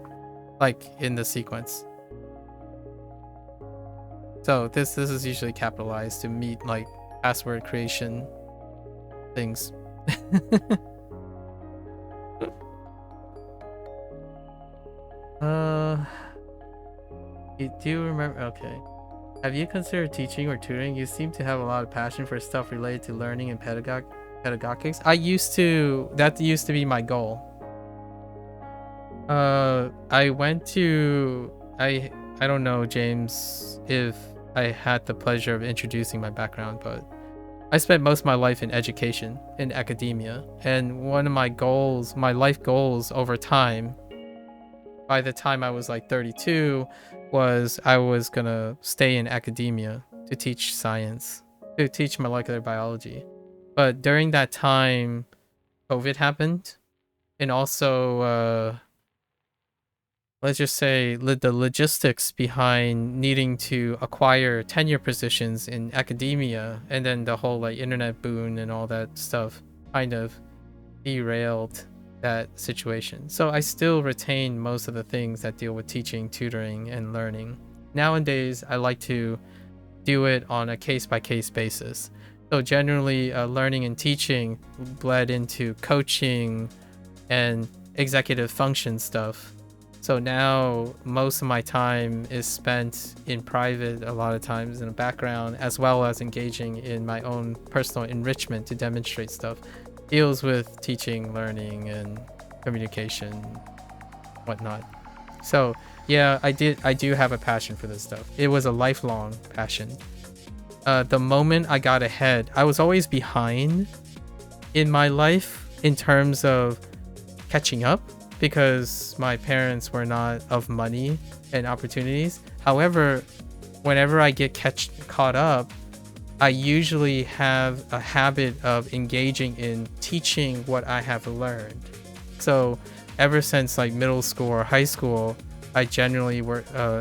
like in the sequence. So this is usually capitalized to meet like password creation things. Do you remember? Okay. Have you considered teaching or tutoring? You seem to have a lot of passion for stuff related to learning and pedagogics. That used to be my goal. I went to, I don't know, James, if I had the pleasure of introducing my background, but I spent most of my life in education, in academia, and one of my goals, my life goals over time, by the time I was like 32, was I was gonna stay in academia to teach science, to teach molecular biology. But during that time, COVID happened, and also, let's just say the logistics behind needing to acquire tenure positions in academia, and then the whole like internet boom and all that stuff kind of derailed that situation. So I still retain most of the things that deal with teaching, tutoring, and learning. Nowadays, I like to do it on a case-by-case basis. So generally, learning and teaching bled into coaching and executive function stuff. So now most of my time is spent in private, a lot of times in the background, as well as engaging in my own personal enrichment to demonstrate stuff. Deals with teaching, learning, and communication, whatnot. So yeah, I do have a passion for this stuff. It was a lifelong passion. The moment I got ahead, I was always behind in my life in terms of catching up, because my parents were not of money and opportunities. However, whenever I get caught up, I usually have a habit of engaging in teaching what I have learned. So ever since like middle school or high school, I generally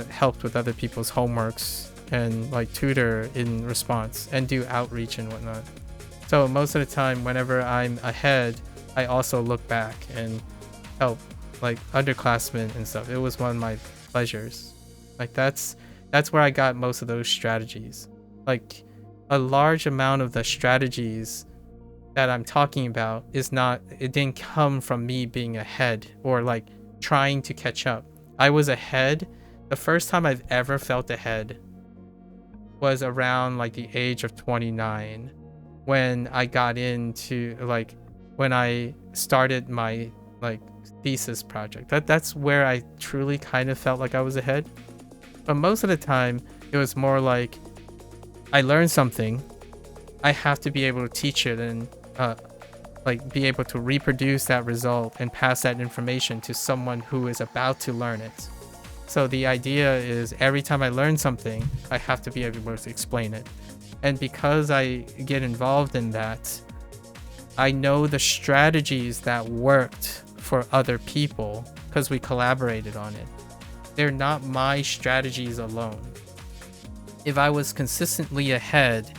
helped with other people's homeworks and like tutor in response and do outreach and whatnot. So most of the time, whenever I'm ahead, I also look back and help like underclassmen and stuff. It was one of my pleasures. Like that's where I got most of those strategies. Like a large amount of the strategies that I'm talking about it didn't come from me being ahead or like trying to catch up. I was ahead. The first time I've ever felt ahead was around like the age of 29, when I got into like, when I started my like thesis project. That's where I truly kind of felt like I was ahead. But most of the time it was more like I learned something, I have to be able to teach it and like be able to reproduce that result and pass that information to someone who is about to learn it. So the idea is every time I learn something, I have to be able to explain it. And because I get involved in that, I know the strategies that worked for other people because we collaborated on it. They're not my strategies alone. If I was consistently ahead,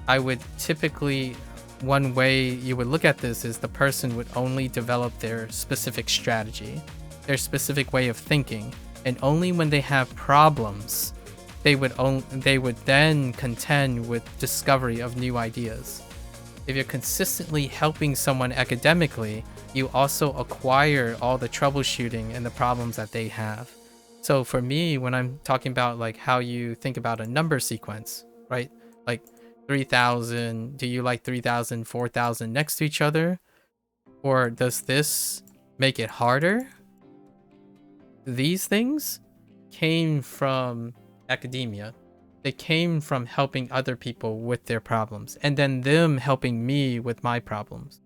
I would typically, one way you would look at this is the person would only develop their specific strategy, their specific way of thinking, and only when they have problems, they would then contend with discovery of new ideas. If you're consistently helping someone academically, you also acquire all the troubleshooting and the problems that they have. So for me, when I'm talking about like how you think about a number sequence, right? Like 3,000, do you like 3,000, 4,000 next to each other? Or does this make it harder? These things came from academia. They came from helping other people with their problems, and then them helping me with my problems.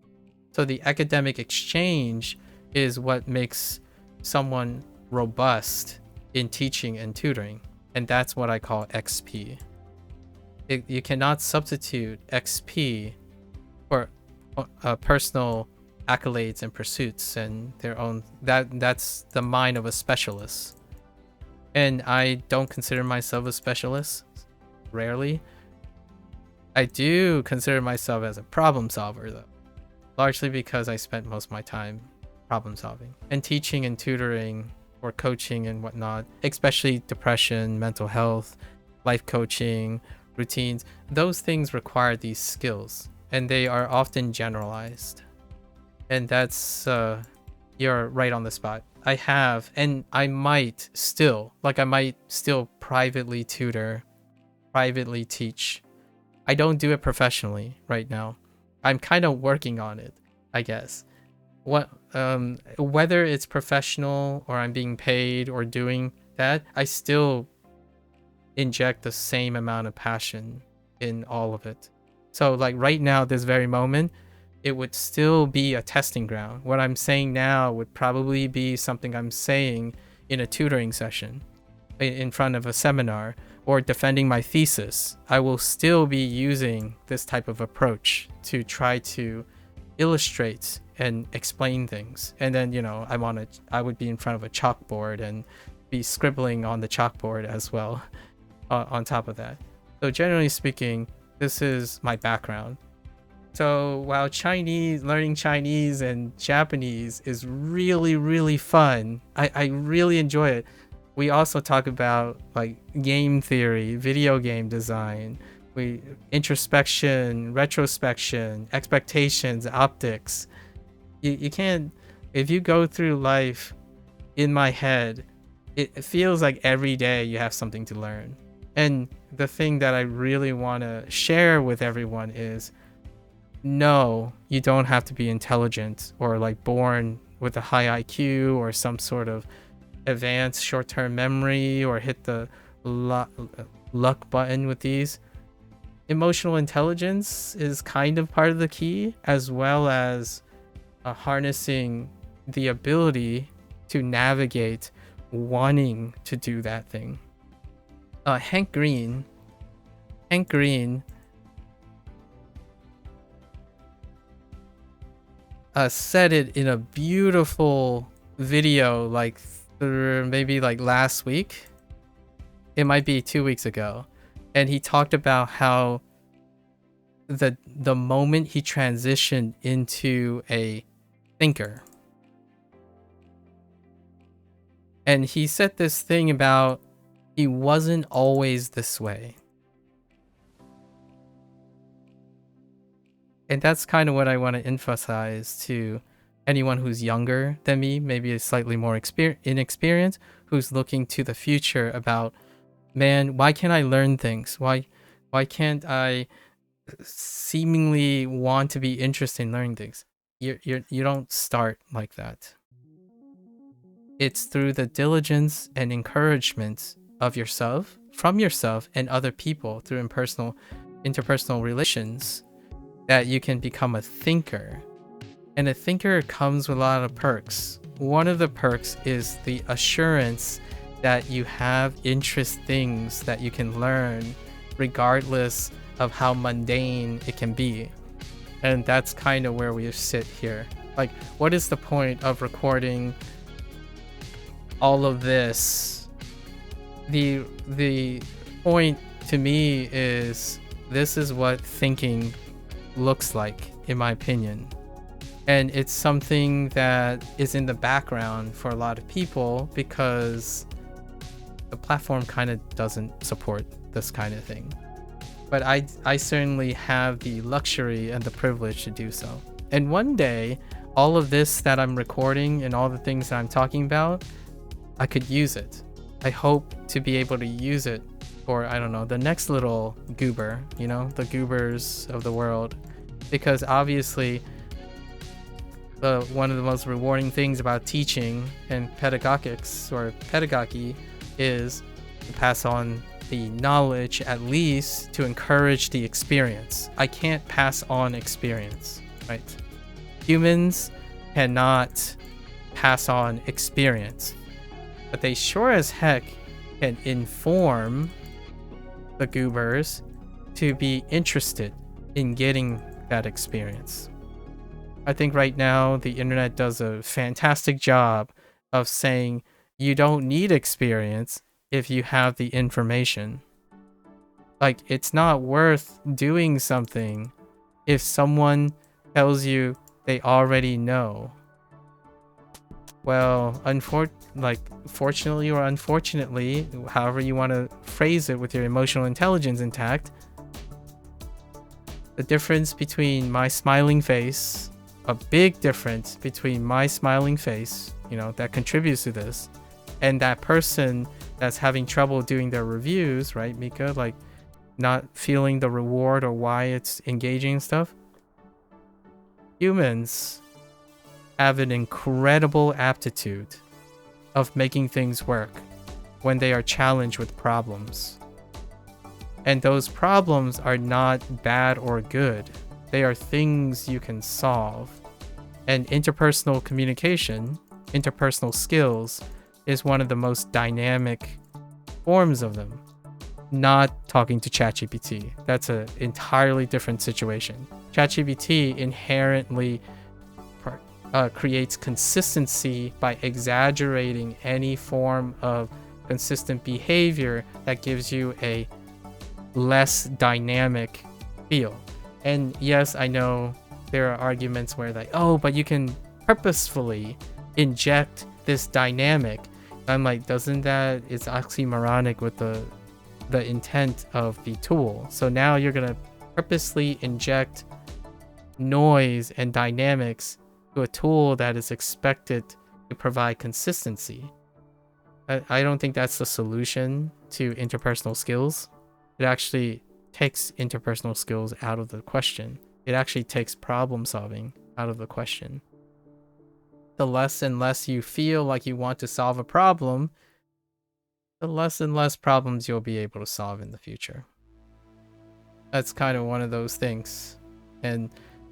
So the academic exchange is what makes someone robust in teaching and tutoring, and that's what I call XP. You cannot substitute XP for personal accolades and pursuits and their own. That's the mind of a specialist. And I don't consider myself a specialist, rarely. I do consider myself as a problem solver though, largely because I spent most of my time problem solving and teaching and tutoring or coaching and whatnot, especially depression, mental health, life coaching, routines. Those things require these skills and they are often generalized. And that's, you're right on the spot. I have, and I might still privately tutor, privately teach. I don't do it professionally right now. I'm kind of working on it, I guess. Whether it's professional or I'm being paid or doing that, I still inject the same amount of passion in all of it. So like right now, this very moment, it would still be a testing ground. What I'm saying now would probably be something I'm saying in a tutoring session, in front of a seminar, or defending my thesis. I will still be using this type of approach to try to illustrate and explain things. And then, I would be in front of a chalkboard and be scribbling on the chalkboard as well on top of that. So generally speaking, this is my background. So while learning Chinese and Japanese is really, really fun, I really enjoy it. We also talk about like game theory, video game design, introspection, retrospection, expectations, optics. You can't, if you go through life in my head, it feels like every day you have something to learn. And the thing that I really want to share with everyone is, no, you don't have to be intelligent or like born with a high IQ or some sort of advanced short-term memory or hit the luck button with these. Emotional intelligence is kind of part of the key, as well as harnessing the ability to navigate wanting to do that thing. Hank Green said it in a beautiful video, like maybe like last week. It might be 2 weeks ago. And he talked about how the moment he transitioned into a thinker. And he said this thing about he wasn't always this way. And that's kind of what I want to emphasize to anyone who's younger than me, maybe slightly more inexperienced, who's looking to the future about, man, why can't I learn things? Why can't I seemingly want to be interested in learning things? You don't start like that. It's through the diligence and encouragement of yourself, from yourself and other people through interpersonal relations, that you can become a thinker. And a thinker comes with a lot of perks. One of the perks is the assurance that you have interest things that you can learn regardless of how mundane it can be. And that's kind of where we sit here. Like, what is the point of recording all of this? The point to me is, this is what thinking looks like, in my opinion. And it's something that is in the background for a lot of people because the platform kind of doesn't support this kind of thing. But I certainly have the luxury and the privilege to do so. And one day, all of this that I'm recording and all the things that I'm talking about, I could use it. I hope to be able to use it for, I don't know, the next little goober, the goobers of the world. Because obviously, one of the most rewarding things about teaching and pedagogy is to pass on the knowledge, at least to encourage the experience. I can't pass on experience, right? Humans cannot pass on experience, but they sure as heck can inform the goobers to be interested in getting that experience. I think right now the internet does a fantastic job of saying you don't need experience if you have the information. Like, it's not worth doing something if someone tells you they already know. Well, fortunately or unfortunately, however you want to phrase it with your emotional intelligence intact, the difference between my smiling face a big difference between my smiling face, that contributes to this, and that person that's having trouble doing their reviews, right, Mika? Like, not feeling the reward or why it's engaging and stuff. Humans have an incredible aptitude of making things work when they are challenged with problems. And those problems are not bad or good. They are things you can solve. And interpersonal communication, interpersonal skills, is one of the most dynamic forms of them. Not talking to ChatGPT. That's an entirely different situation. ChatGPT inherently creates consistency by exaggerating any form of consistent behavior that gives you a less dynamic feel. And yes, I know there are arguments where like, oh, but you can purposefully inject this dynamic. I'm like, doesn't that, it's oxymoronic with the intent of the tool. So now you're gonna purposely inject noise and dynamics to a tool that is expected to provide consistency. I don't think that's the solution to interpersonal skills. It actually takes interpersonal skills out of the question. It actually takes problem solving out of the question. The less and less you feel like you want to solve a problem, the less and less problems you'll be able to solve in the future. That's kind of one of those things. And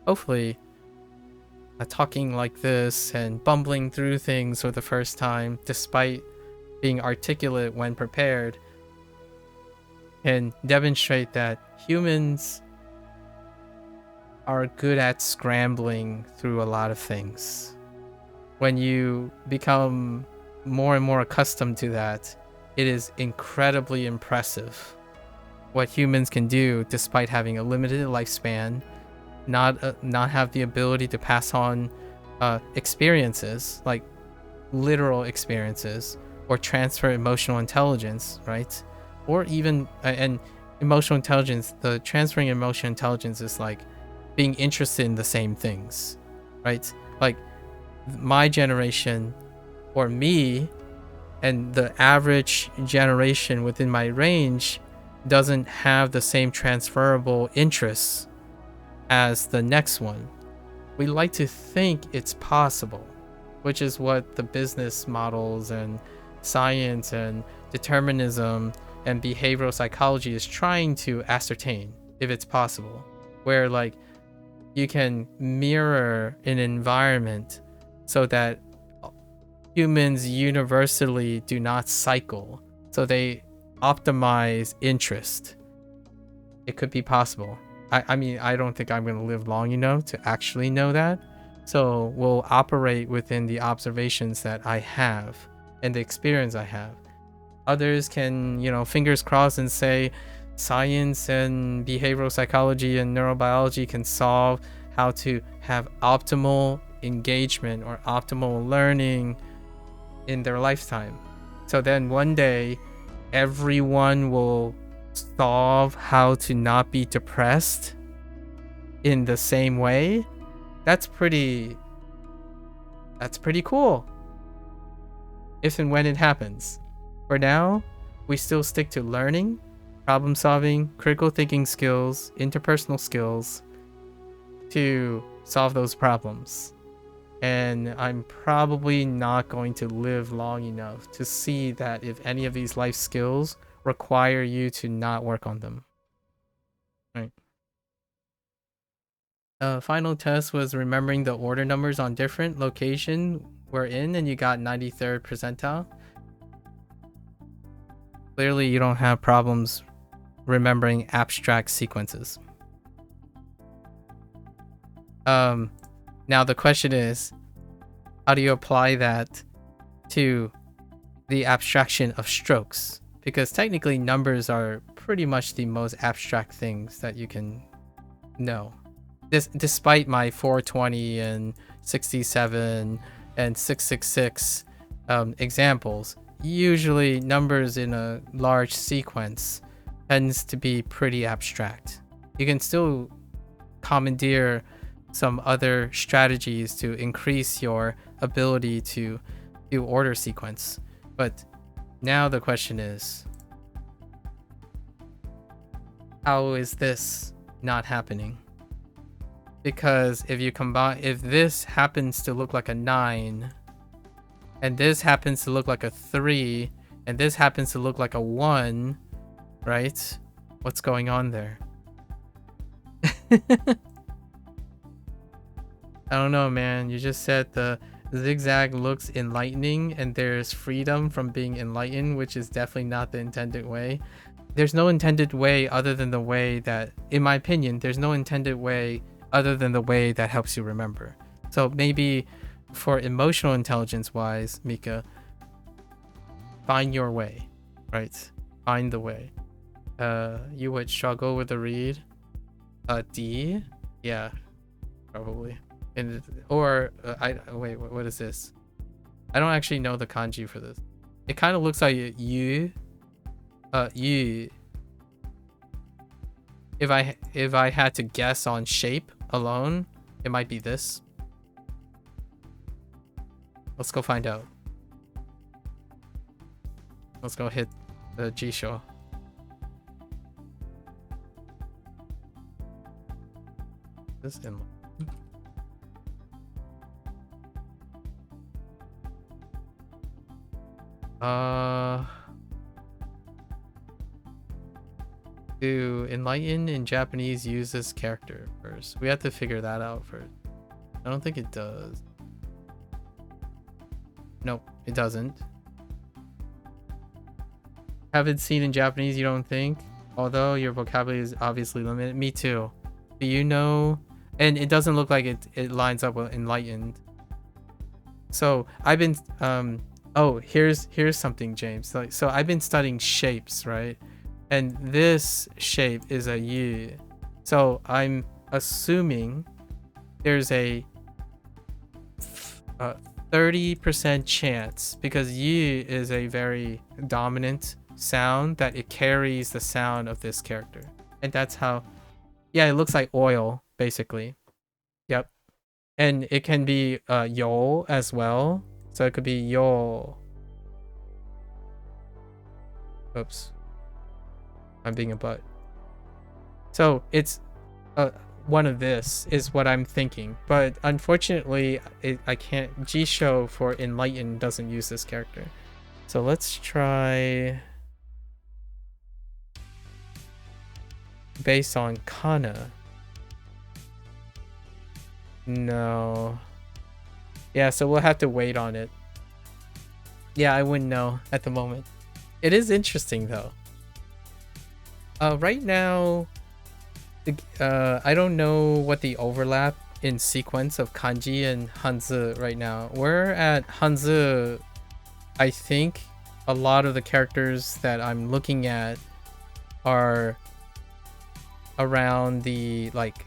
hopefully, talking like this and bumbling through things for the first time, despite being articulate when prepared, can demonstrate that humans are good at scrambling through a lot of things. When you become more and more accustomed to that, it is incredibly impressive what humans can do despite having a limited lifespan, not have the ability to pass on experiences, like literal experiences, or transfer emotional intelligence, right? Or even and emotional intelligence, the transferring emotional intelligence is like being interested in the same things, right? Like my generation, or me, and the average generation within my range doesn't have the same transferable interests as the next one. We like to think it's possible, which is what the business models and science and determinism and behavioral psychology is trying to ascertain if it's possible, where like you can mirror an environment so that humans universally do not cycle, so they optimize interest. It could be possible. I mean, I don't think I'm going to live long enough to actually know that. So we'll operate within the observations that I have and the experience I have. Others can, fingers crossed and say science and behavioral psychology and neurobiology can solve how to have optimal engagement or optimal learning in their lifetime. So then one day, everyone will solve how to not be depressed in the same way. That's pretty cool if and when it happens. For now, we still stick to learning, problem solving, critical thinking skills, interpersonal skills to solve those problems. And I'm probably not going to live long enough to see that if any of these life skills require you to not work on them. Right. Final test was remembering the order numbers on different location we're in, and you got 93rd percentile. Clearly, you don't have problems remembering abstract sequences. Now the question is, how do you apply that to the abstraction of strokes? Because technically numbers are pretty much the most abstract things that you can know. Despite my 420 and 67 and 666 examples, usually numbers in a large sequence tends to be pretty abstract. You can still commandeer some other strategies to increase your ability to do order sequence. But now the question is, how is this not happening? Because if this happens to look like a 9, and this happens to look like a 3, and this happens to look like a 1, right? What's going on there? I don't know, man. You just said the zigzag looks enlightening and there's freedom from being enlightened, which is definitely not the intended way. There's no intended way other than the way that, in my opinion, there's no intended way other than the way that helps you remember. So maybe for emotional intelligence wise, Mika, find your way, right? Find the way. You would struggle with the read. D? Yeah, probably. And wait, what is this? I don't actually know the kanji for this. It kind of looks like you. You. If I had to guess on shape alone, it might be this. Let's go find out. Let's go hit the Jisho. This in. Do enlighten in Japanese use this character first? We have to figure that out first. I don't think it does. Nope, it doesn't. Haven't seen in Japanese, you don't think? Although your vocabulary is obviously limited. Me too. Do you know? And it doesn't look like it lines up with enlightened. So I've been oh, here's something, James. So I've been studying shapes, right? And this shape is a yu. So I'm assuming there's a 30% chance, because yu is a very dominant sound, that it carries the sound of this character. And that's how, yeah, it looks like oil, basically. Yep. And it can be yo as well. So it could be yo. Oops. I'm being a butt. So it's one of this is what I'm thinking. But unfortunately, I can't. Jisho for enlighten doesn't use this character. So let's try based on kana. No. Yeah, so we'll have to wait on it. Yeah, I wouldn't know at the moment. It is interesting though. Right now, I don't know what the overlap in sequence of kanji and Hanzi right now. We're at Hanzi. I think a lot of the characters that I'm looking at are around the like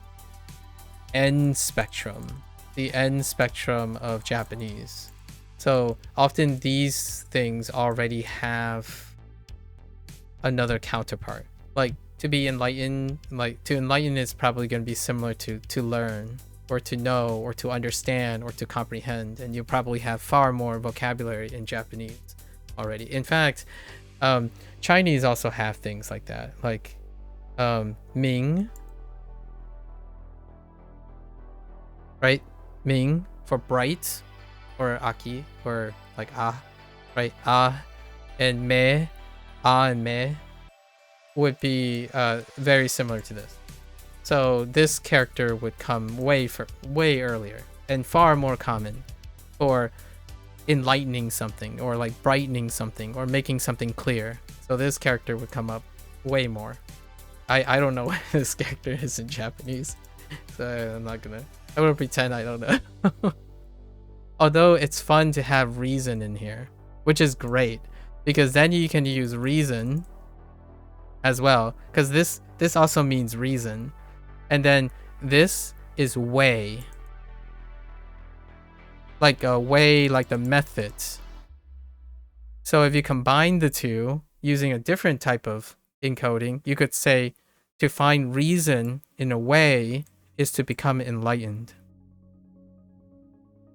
N spectrum, the N spectrum of Japanese. So often these things already have another counterpart. Like to be enlightened, like to enlighten is probably going to be similar to learn or to know or to understand or to comprehend, and you probably have far more vocabulary in Japanese already. In fact, Chinese also have things like that, like Ming, right? Ming for bright, or Aki, or like Ah, right? Ah, and Me, Ah and Me would be very similar to this. So this character would come way earlier and far more common for enlightening something or like brightening something or making something clear. So this character would come up way more. I don't know what this character is in Japanese, so I'm gonna pretend I don't know. Although it's fun to have reason in here, which is great because then you can use reason as well, because this also means reason, and then this is way, like a way, like the method. So if you combine the two using a different type of encoding, you could say to find reason in a way is to become enlightened.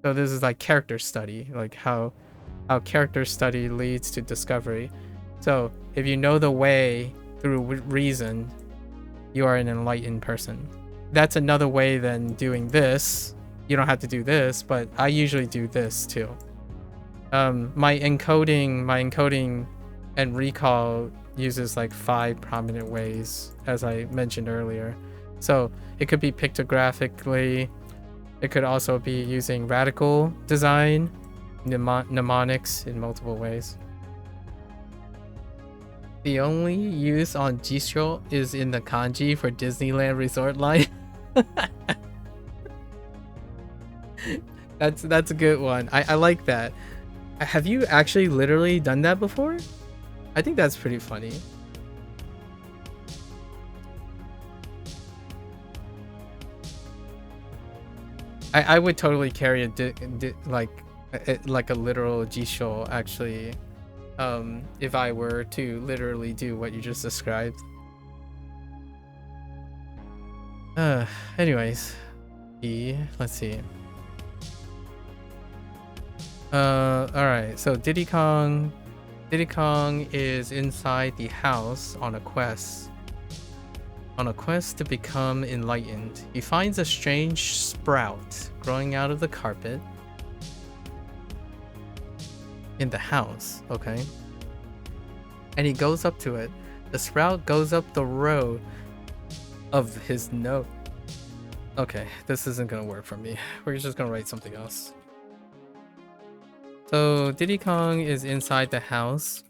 So this is like character study, like how character study leads to discovery. So if you know the way through reason, you are an enlightened person. That's another way than doing this. You don't have to do this, but I usually do this too. My encoding and recall uses like 5 prominent ways, as I mentioned earlier. So it could be pictographically. It could also be using radical design, mnemonics in multiple ways. The only use on Jisho is in the kanji for Disneyland Resort line. That's a good one. I like that. Have you actually literally done that before? I think that's pretty funny. I would totally carry like a literal Jisho actually, if I were to literally do what you just described. Anyways, let's see. Alright, so Diddy Kong is inside the house on a quest. On a quest to become enlightened. He finds a strange sprout growing out of the carpet in the house, okay? And he goes up to it. The sprout goes up the road of his nose. Okay, this isn't gonna work for me. We're just gonna write something else. So Diddy Kong is inside the house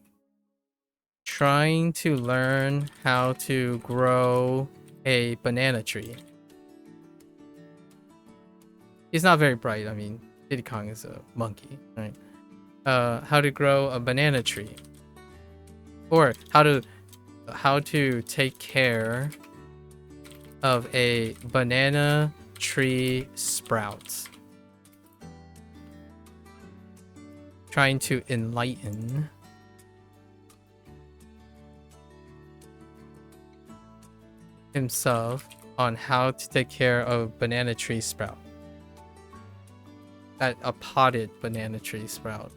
trying to learn how to grow a banana tree. He's not very bright. I mean, Diddy Kong is a monkey, right? How to grow a banana tree, or how to take care of a banana tree sprout. Trying to enlighten himself on how to take care of banana tree sprout. A potted banana tree sprout.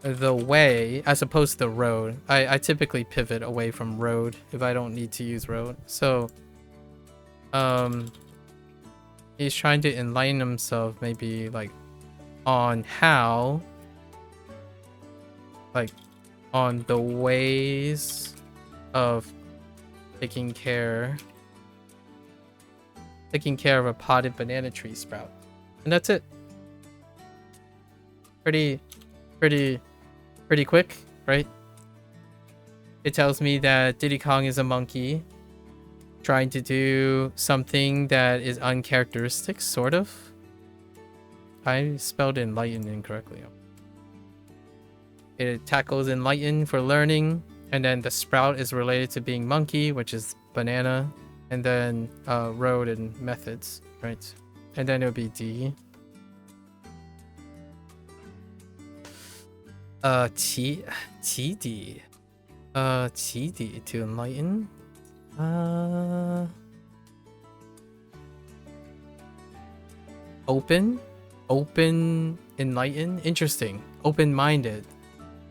The way, as opposed to the road. I typically pivot away from road if I don't need to use road. So, he's trying to enlighten himself maybe like on how, like on the ways of taking care of a potted banana tree sprout. And that's it. Pretty quick, right? It tells me that Diddy Kong is a monkey trying to do something that is uncharacteristic, sort of. I spelled enlighten incorrectly. It tackles enlighten for learning, and then the sprout is related to being monkey, which is banana, and then road and methods, right? And then it would be D. TD. TD to enlighten. Open, enlighten. Interesting. Open-minded.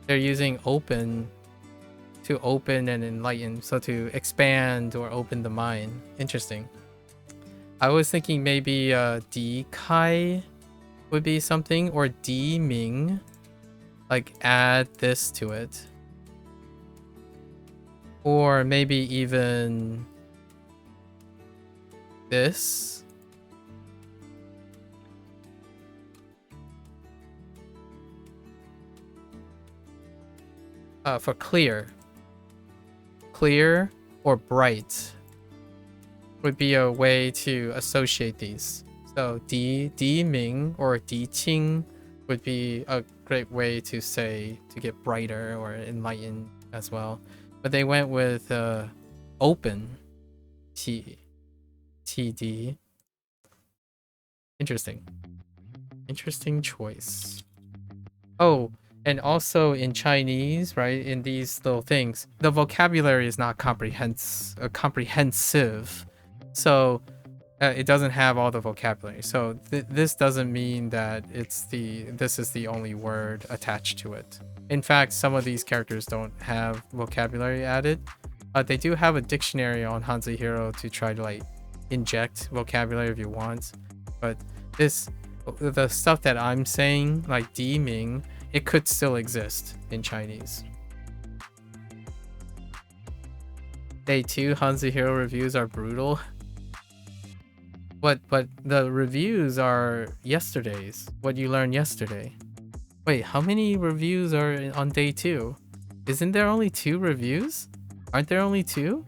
They're using open to open and enlighten, so to expand or open the mind. Interesting. I was thinking maybe D Kai would be something, or D Ming. Like add this to it. Or maybe even this. For clear. Clear or bright would be a way to associate these. So Di Ming or Di Qing would be a great way to say to get brighter or enlightened as well. But they went with open TD. Interesting choice. Oh, And also in Chinese, right, in these little things, the vocabulary is not comprehensive. So it doesn't have all the vocabulary. So this doesn't mean that this is the only word attached to it. In fact, some of these characters don't have vocabulary added. They do have a dictionary on HanziHero to try to like inject vocabulary if you want. But the stuff that I'm saying, like deeming, it could still exist in Chinese. Day 2 HanziHero reviews are brutal. But the reviews are yesterday's. What you learned yesterday. Wait, how many reviews are on day 2? Isn't there only 2 reviews? Aren't there only 2?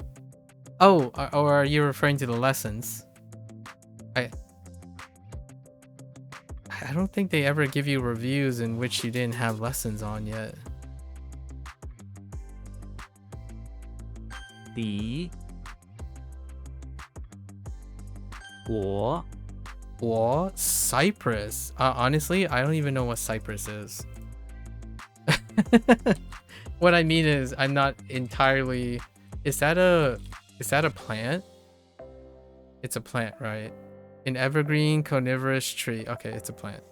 Oh, or are you referring to the lessons? I don't think they ever give you reviews in which you didn't have lessons on yet. 敌我 Or Cyprus. Honestly, I don't even know what Cyprus is. What I mean is, I'm not entirely. Is that a plant? It's a plant, right? An evergreen coniferous tree. Okay, it's a plant.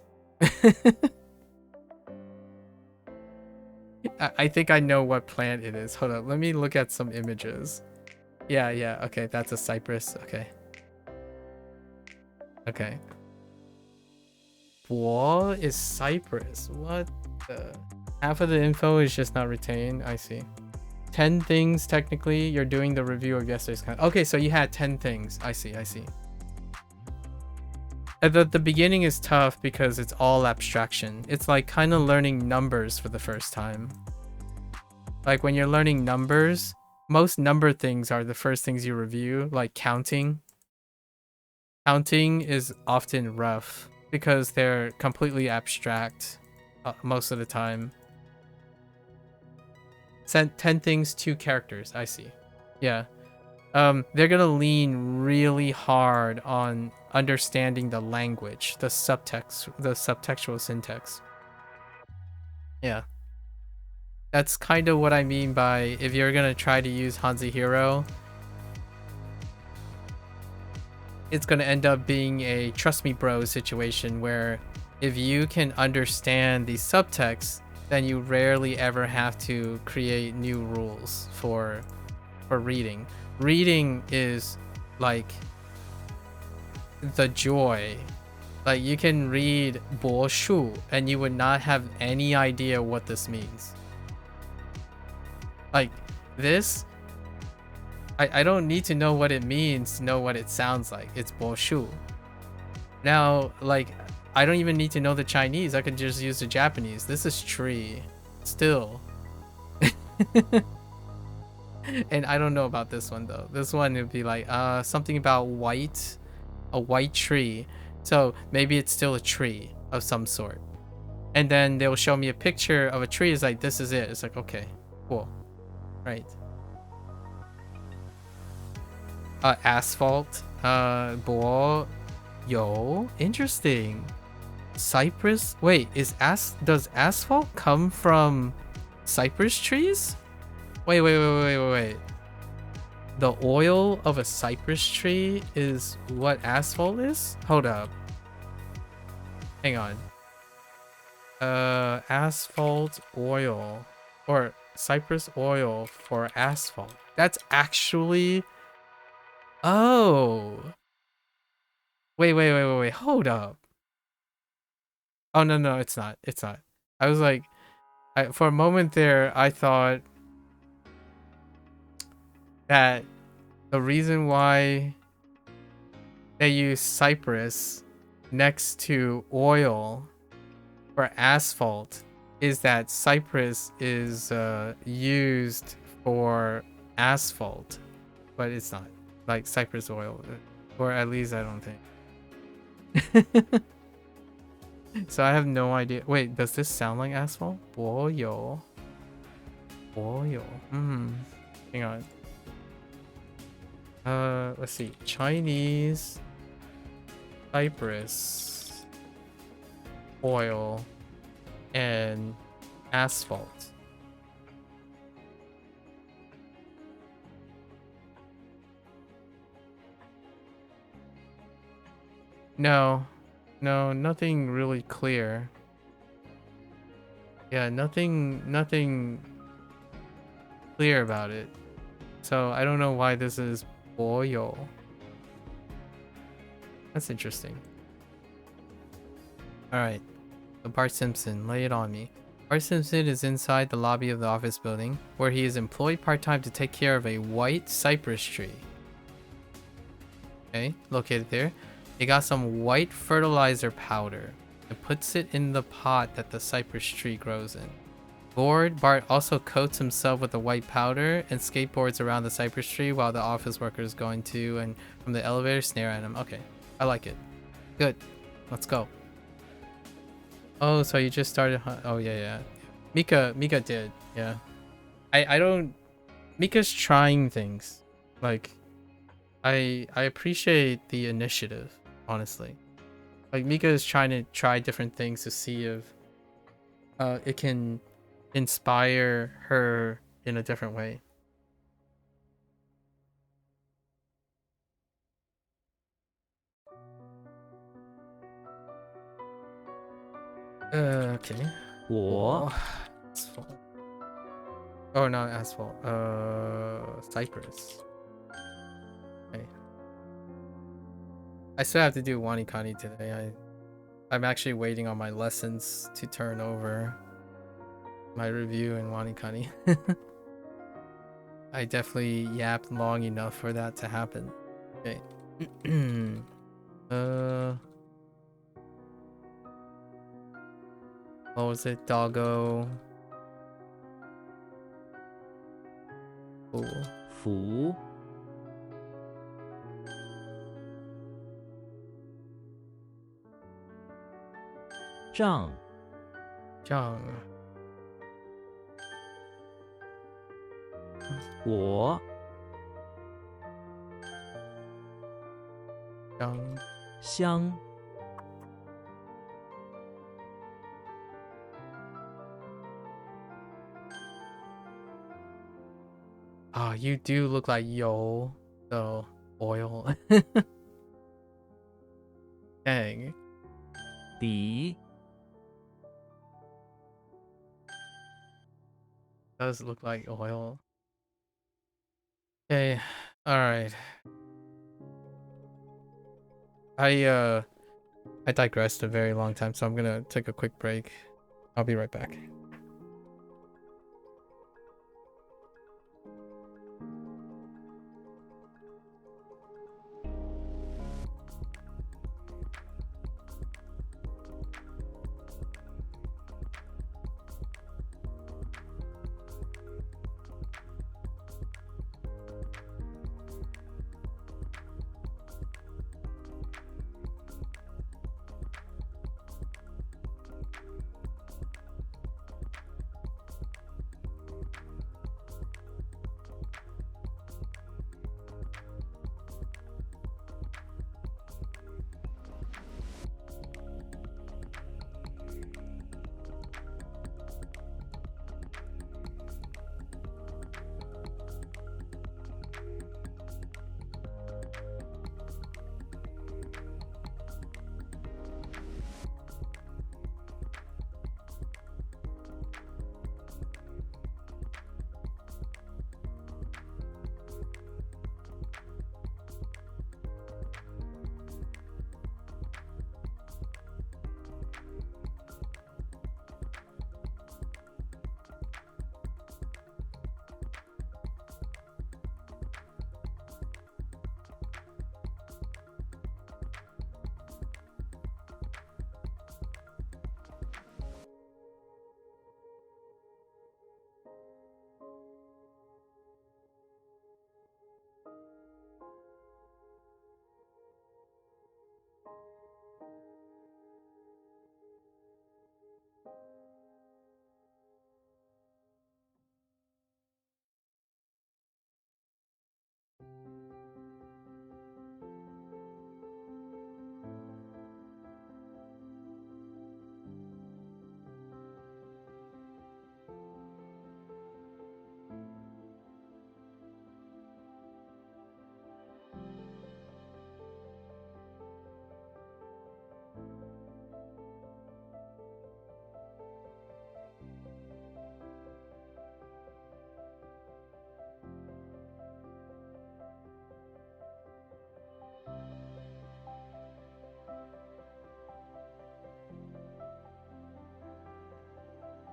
I think I know what plant it is. Hold up, let me look at some images. Yeah. Okay, that's a cypress. Okay. Bo is cypress. What the? Half of the info is just not retained. I see. 10 things technically. You're doing the review of yesterday's content. Okay, so you had 10 things. I see. At the beginning is tough because it's all abstraction. It's like kind of learning numbers for the first time. Like when you're learning numbers, most number things are the first things you review, like counting. Counting is often rough because they're completely abstract most of the time. 10 things, 2 characters. I see. Yeah. They're gonna lean really hard on understanding the language, the subtext, the subtextual syntax. Yeah. That's kind of what I mean by if you're gonna try to use HanziHero, it's gonna end up being a trust me bro situation where if you can understand the subtext, then you rarely ever have to create new rules for reading. Reading is like the joy. Like you can read 柏树 and you would not have any idea what this means. Like this, I don't need to know what it means to know what it sounds like. It's 柏树. Now, like, I don't even need to know the Chinese. I could just use the Japanese. This is tree. Still. And I don't know about this one though. This one would be like something about white, a white tree. So maybe it's still a tree of some sort. And then they'll show me a picture of a tree. It's like, this is it. It's like, okay, cool. Right. Asphalt. 柏油. Interesting. Cypress. Wait, does asphalt come from cypress trees? Wait. The oil of a cypress tree is what asphalt is? Hold up. Hang on. Asphalt oil or cypress oil for asphalt. That's actually. Oh. Wait. Hold up. Oh no, it's not. I was like, for a moment there, I thought that the reason why they use cypress next to oil for asphalt is that cypress is used for asphalt, but it's not like cypress oil, or at least I don't think. So I have no idea. Wait, does this sound like asphalt? 柏油. Hang on. Let's see. Chinese cypress oil and asphalt. No, nothing really clear. Yeah, nothing clear about it. So I don't know why this is boil. That's interesting. All right, so Bart Simpson, lay it on me. Bart Simpson is inside the lobby of the office building, where he is employed part-time to take care of a white cypress tree. Okay, located there. He got some white fertilizer powder and puts it in the pot that the cypress tree grows in. Bored, Bart also coats himself with the white powder and skateboards around the cypress tree while the office workers going to and from the elevator snare at him. Okay, I like it. Good. Let's go. Oh, so you just started. Oh yeah. Mika did. Yeah. I don't. Mika's trying things. Like, I appreciate the initiative. Honestly, like Mika is trying to try different things to see if it can inspire her in a different way. Okay. 我 Asphalt. Oh, not asphalt. Cypress. Okay. I still have to do Wanikani today. I'm actually waiting on my lessons to turn over my review in Wanikani. I definitely yapped long enough for that to happen. Okay. What was it? Doggo. Cool. 福 丈 Zhang. 我 Zhang. 香 Ah, you do look like Yo. So, oil. Dang. 底 Does look like oil. Okay. Alright. I digressed a very long time, so I'm gonna take a quick break. I'll be right back.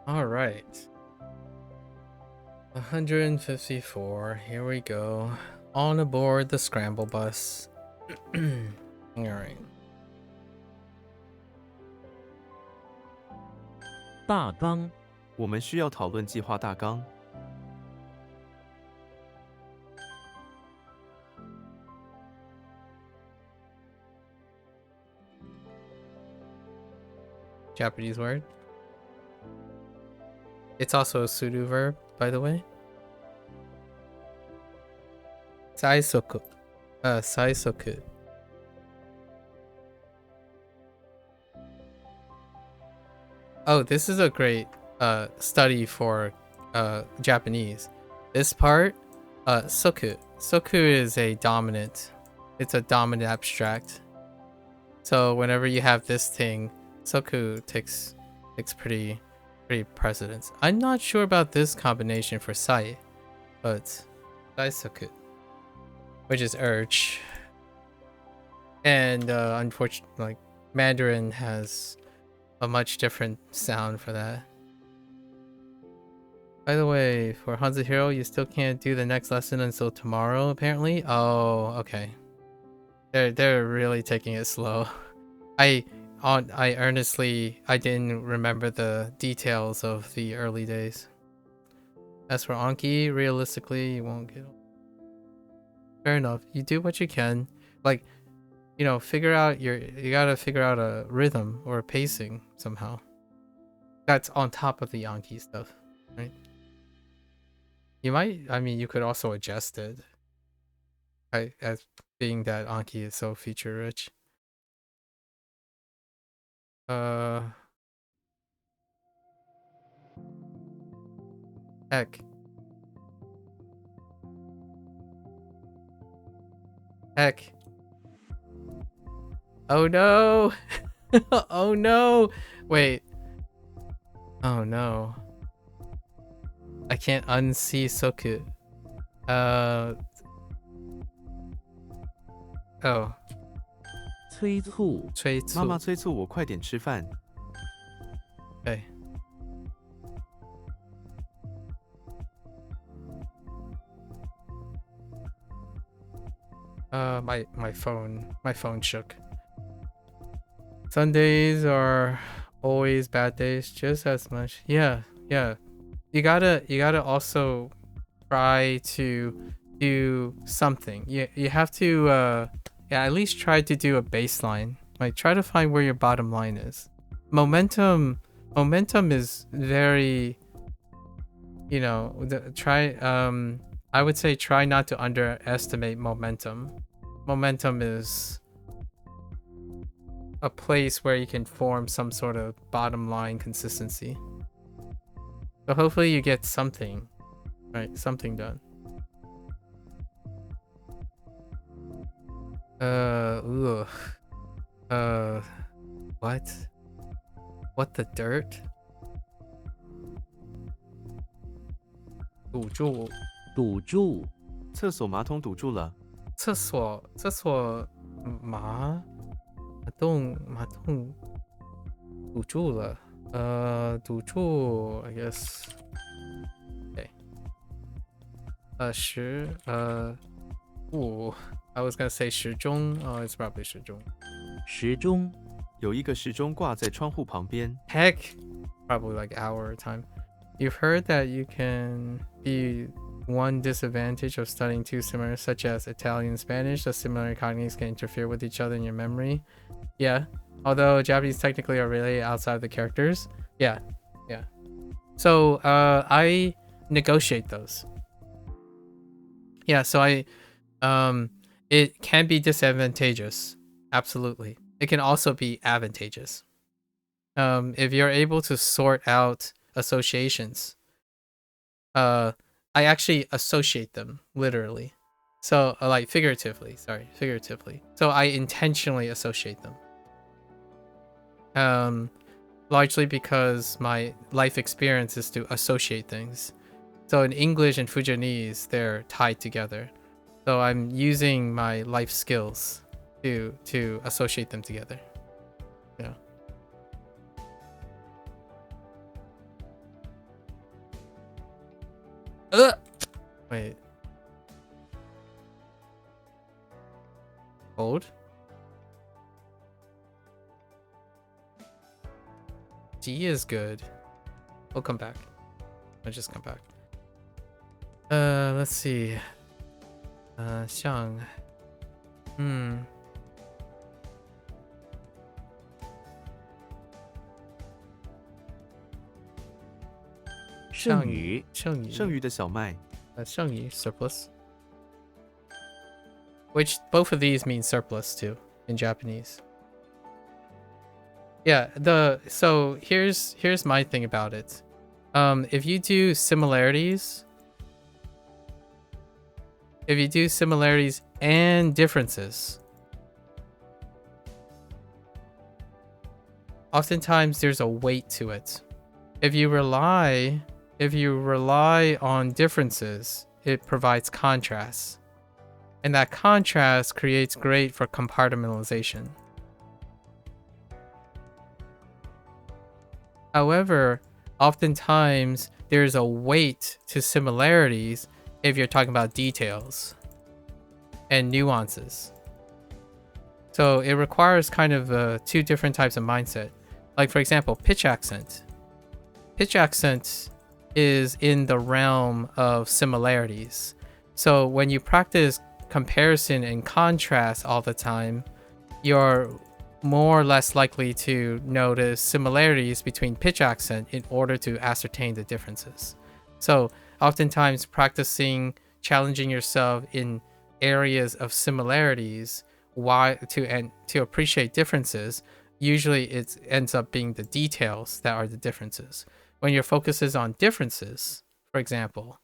All right. 154. Here we go. On aboard the scramble bus. All right. 大纲、我们需要讨论计划大纲。 Japanese word. It's also a pseudo verb, by the way. Saisoku. Saisoku. Oh, this is a great study for Japanese. This part, soku. Soku is a dominant. It's a dominant abstract. So whenever you have this thing, soku takes pretty precedence. I'm not sure about this combination for sai, but saisoku, which is urge. And unfortunately, like Mandarin has a much different sound for that. By the way, for HanziHero, you still can't do the next lesson until tomorrow, apparently. Oh, okay. They're really taking it slow. I didn't remember the details of the early days. As for Anki, realistically, you won't get. Fair enough. You do what you can. Like, you know, you gotta figure out a rhythm or a pacing somehow. That's on top of the Anki stuff, right? You could also adjust it. As being that Anki is so feature rich. Heck. Oh no! Oh no! Wait. Oh no. I can't unsee Soku. Oh. 催促、催促。妈妈催促我快点吃饭。 Okay. My phone shook. Sundays are always bad days, just as much. Yeah. You gotta also try to do something. You have to at least try to do a baseline. Like try to find where your bottom line is. Momentum is very, you know, I would say try not to underestimate momentum. Momentum is a place where you can form some sort of bottom line consistency. So hopefully you get something, right? Something done. What? What the dirt? 堵住。堵住、厕所马桶堵住了。厕所马桶堵住了。堵住 I guess. Okay. I was gonna say 时钟. Oh, it's probably 时钟. 时钟、有一个时钟挂在窗户旁边。 Heck, probably like hour time. You've heard that you can be one disadvantage of studying two similar, such as Italian and Spanish. The similar cognates can interfere with each other in your memory. Yeah, although Japanese technically are related outside of the characters. Yeah. So I negotiate those. Yeah, so it can be disadvantageous. Absolutely. It can also be advantageous. If you're able to sort out associations. I actually associate them literally. So like figuratively. So I intentionally associate them. Largely because my life experience is to associate things. So in English and Fujianese, they're tied together. So I'm using my life skills to associate them together. Yeah. Wait. Hold. D is good. We'll come back. I'll just come back. Let's see. 像 剩余剩余剩余的小麦，剩余 surplus. Which both of these mean surplus too in Japanese. Yeah, so here's my thing about it. If you do similarities and differences, oftentimes there's a weight to it. If you rely on differences, it provides contrast. And that contrast creates great for compartmentalization. However, oftentimes there's a weight to similarities if you're talking about details and nuances. So it requires kind of two different types of mindset. Like for example, pitch accent. Pitch accent is in the realm of similarities. So when you practice comparison and contrast all the time, you're more or less likely to notice similarities between pitch accent in order to ascertain the differences. So oftentimes practicing challenging yourself in areas of similarities to appreciate differences, usually it ends up being the details that are the differences. When your focus is on differences, for example,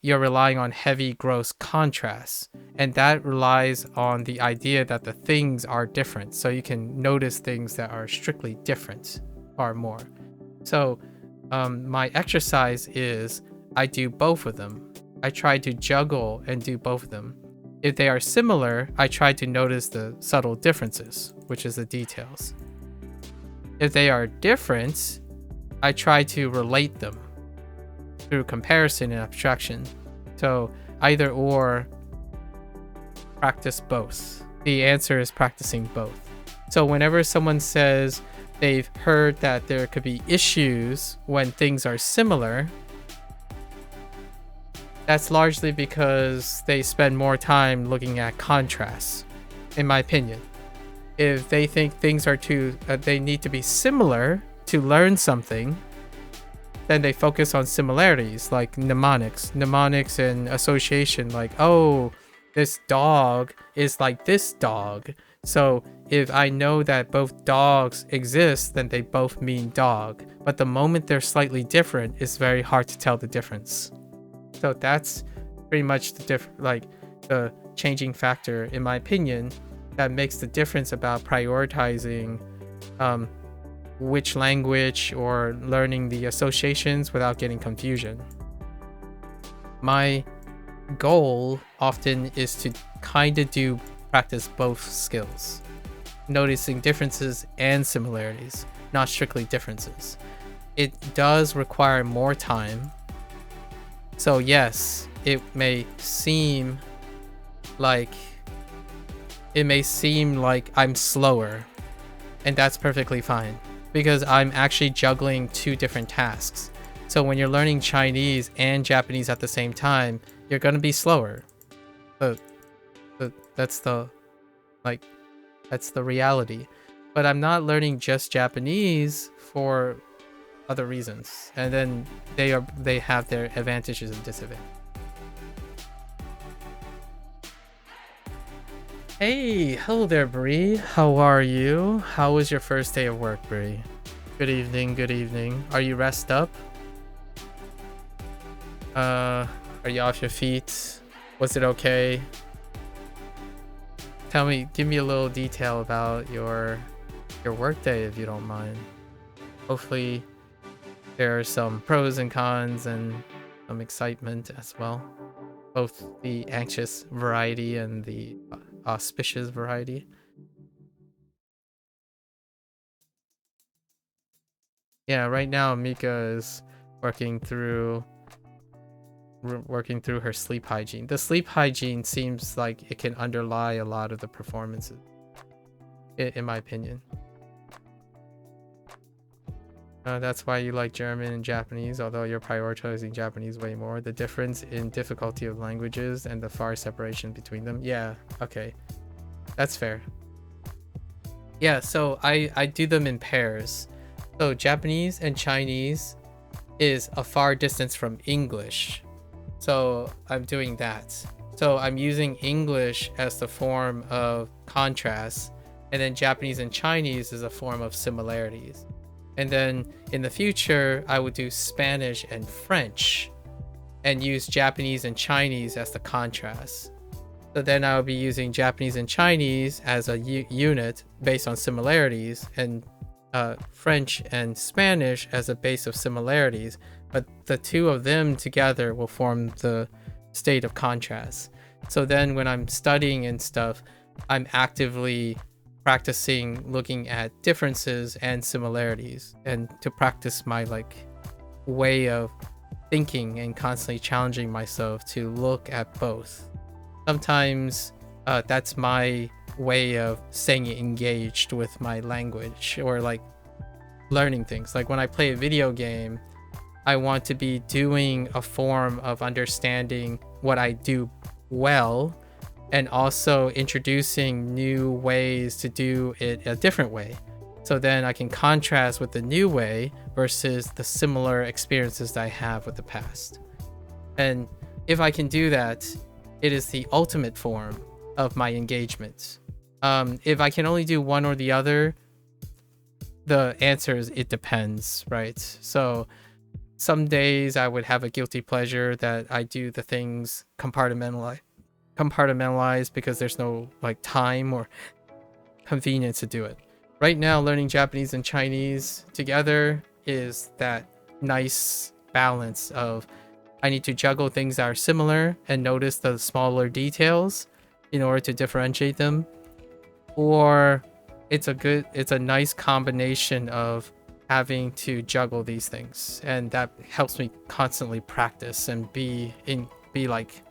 you're relying on heavy gross contrast, and that relies on the idea that the things are different, so you can notice things that are strictly different far more. So my exercise is I do both of them. I try to juggle and do both of them. If they are similar, I try to notice the subtle differences, which is the details. If they are different, I try to relate them through comparison and abstraction. So either or, practice both. The answer is practicing both. So whenever someone says they've heard that there could be issues when things are similar, that's largely because they spend more time looking at contrasts, in my opinion. If they think things are they need to be similar to learn something, then they focus on similarities like mnemonics and association, like, oh, this dog is like this dog. So if I know that both dogs exist, then they both mean dog. But the moment they're slightly different, it's very hard to tell the difference. So that's pretty much the changing factor, in my opinion, that makes the difference about prioritizing which language or learning the associations without getting confusion. My goal often is to kind of practice both skills, noticing differences and similarities, not strictly differences. It does require more time. So yes, it may seem like I'm slower, and that's perfectly fine because I'm actually juggling two different tasks. So when you're learning Chinese and Japanese at the same time, you're going to be slower. But that's the reality. But I'm not learning just Japanese for other reasons, and then they have their advantages and disadvantages. Hey, hello there, Bree. How are you? How was your first day of work, Bree? Good evening, good evening. Are you rest up? Are you off your feet? Was it okay? Give me a little detail about your work day, if you don't mind. Hopefully there are some pros and cons and some excitement as well. Both the anxious variety and the auspicious variety. Yeah, right now Mika is working through working through her sleep hygiene. The sleep hygiene seems like it can underlie a lot of the performances, in my opinion. That's why you like German and Japanese, although you're prioritizing Japanese way more. The difference in difficulty of languages and the far separation between them. Yeah, okay. That's fair. Yeah, so I do them in pairs. So Japanese and Chinese is a far distance from English. So I'm doing that. So I'm using English as the form of contrast, and then Japanese and Chinese is a form of similarities. And then in the future, I would do Spanish and French and use Japanese and Chinese as the contrast. So then I would be using Japanese and Chinese as a unit based on similarities, and French and Spanish as a base of similarities. But the two of them together will form the state of contrast. So then when I'm studying and stuff, I'm actively practicing looking at differences and similarities, and to practice my like way of thinking and constantly challenging myself to look at both. Sometimes that's my way of staying engaged with my language or like learning things. Like when I play a video game, I want to be doing a form of understanding what I do well, and also introducing new ways to do it a different way. So then I can contrast with the new way versus the similar experiences that I have with the past. And if I can do that, it is the ultimate form of my engagement. If I can only do one or the other, the answer is it depends, right? So some days I would have a guilty pleasure that I do the things compartmentalized because there's no like time or convenience to do it. Right now, learning Japanese and Chinese together is that nice balance of I need to juggle things that are similar and notice the smaller details in order to differentiate them, or it's a nice combination of having to juggle these things, and that helps me constantly practice and be like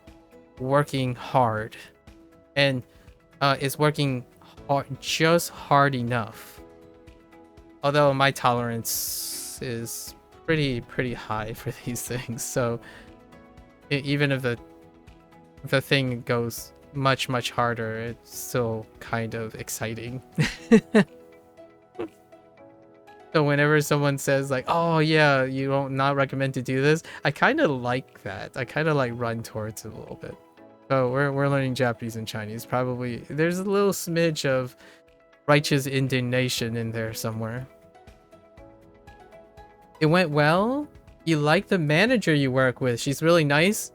working hard, and is working hard, just hard enough. Although my tolerance is pretty high for these things, so even if the thing goes much harder, it's still kind of exciting. So whenever someone says like, oh yeah, you don't not recommend to do this, I kind of like that. I kind of like run towards it a little bit. So we're learning Japanese and Chinese. Probably there's a little smidge of righteous indignation in there somewhere. It went well. You like the manager you work with. She's really nice.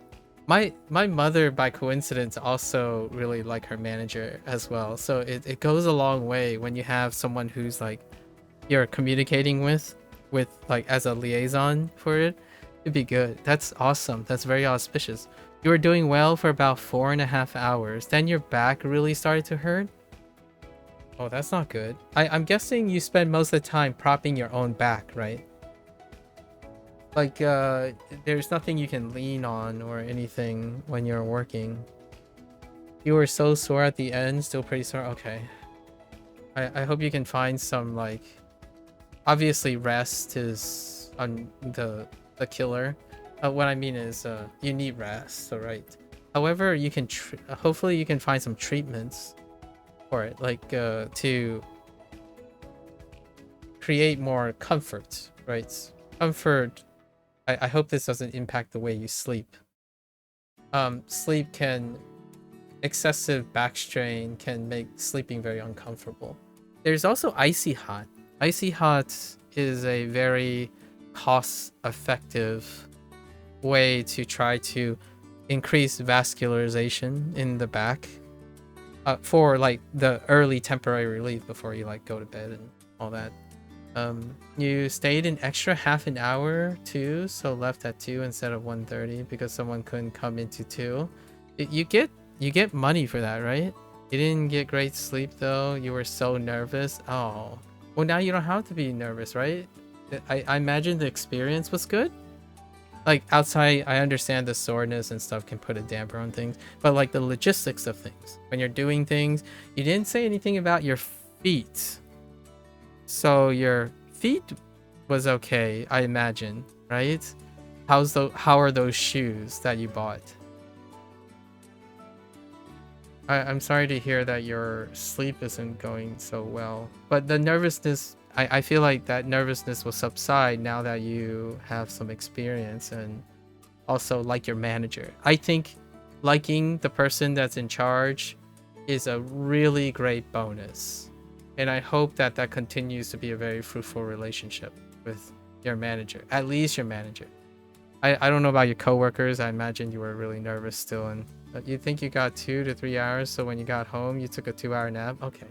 My mother, by coincidence, also really like her manager as well. So it goes a long way when you have someone who's like you're communicating with like as a liaison for it. It'd be good. That's awesome. That's very auspicious. You were doing well for about 4.5 hours. Then your back really started to hurt. Oh, that's not good. I'm guessing you spend most of the time propping your own back, right? Like, there's nothing you can lean on or anything when you're working. You were so sore at the end, still pretty sore. Okay. I hope you can find some, like... Obviously, rest is on the killer. What I mean is, you need rest, so right. However, you can hopefully you can find some treatments for it, like to create more comfort, right? Comfort. I hope this doesn't impact the way you sleep. Excessive back strain can make sleeping very uncomfortable. There's also icy hot. Icy hot is a very cost-effective way to try to increase vascularization in the back for like the early temporary relief before you like go to bed and all that. You stayed an extra half an hour too, so left at 2 instead of 1:30 because someone couldn't come into 2. You get money for that, right? You didn't get great sleep though. You were so nervous. Oh, well now you don't have to be nervous, right? I imagine the experience was good. like outside, I understand the soreness and stuff can put a damper on things, but like the logistics of things, when you're doing things, you didn't say anything about your feet. So your feet was okay, I imagine, right? How are those shoes that you bought? I'm sorry to hear that your sleep isn't going so well, but the nervousness, I feel like that nervousness will subside now that you have some experience and also like your manager. I think liking the person that's in charge is a really great bonus. And I hope that that continues to be a very fruitful relationship with your manager, at least your manager. I don't know about your coworkers. I imagine you were really nervous still, and you think you got 2 to 3 hours, so when you got home, you took a 2-hour nap? Okay.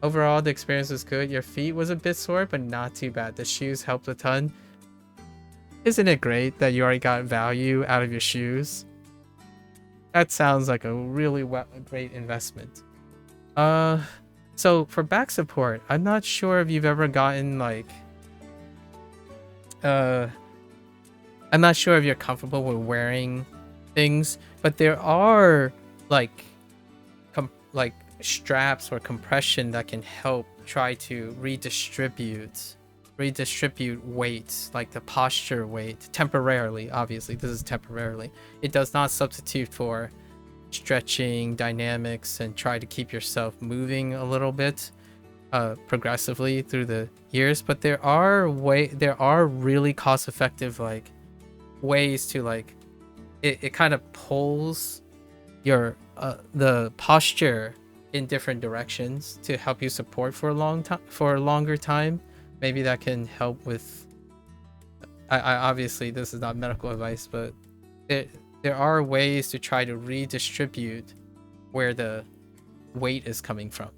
Overall, the experience was good. Your feet was a bit sore, but not too bad. The shoes helped a ton. Isn't it great that you already got value out of your shoes? That sounds like a really great investment. So for back support, I'm not sure if you've ever gotten like I'm not sure if you're comfortable with wearing things, but there are like straps or compression that can help try to redistribute weight, like the posture weight, temporarily. Obviously, this is temporarily. It does not substitute for stretching dynamics and try to keep yourself moving a little bit progressively through the years, but there are really cost-effective like ways to like it kind of pulls your the posture in different directions to help you support for a longer time. Maybe that can help with I obviously this is not medical advice, but there are ways to try to redistribute where the weight is coming from,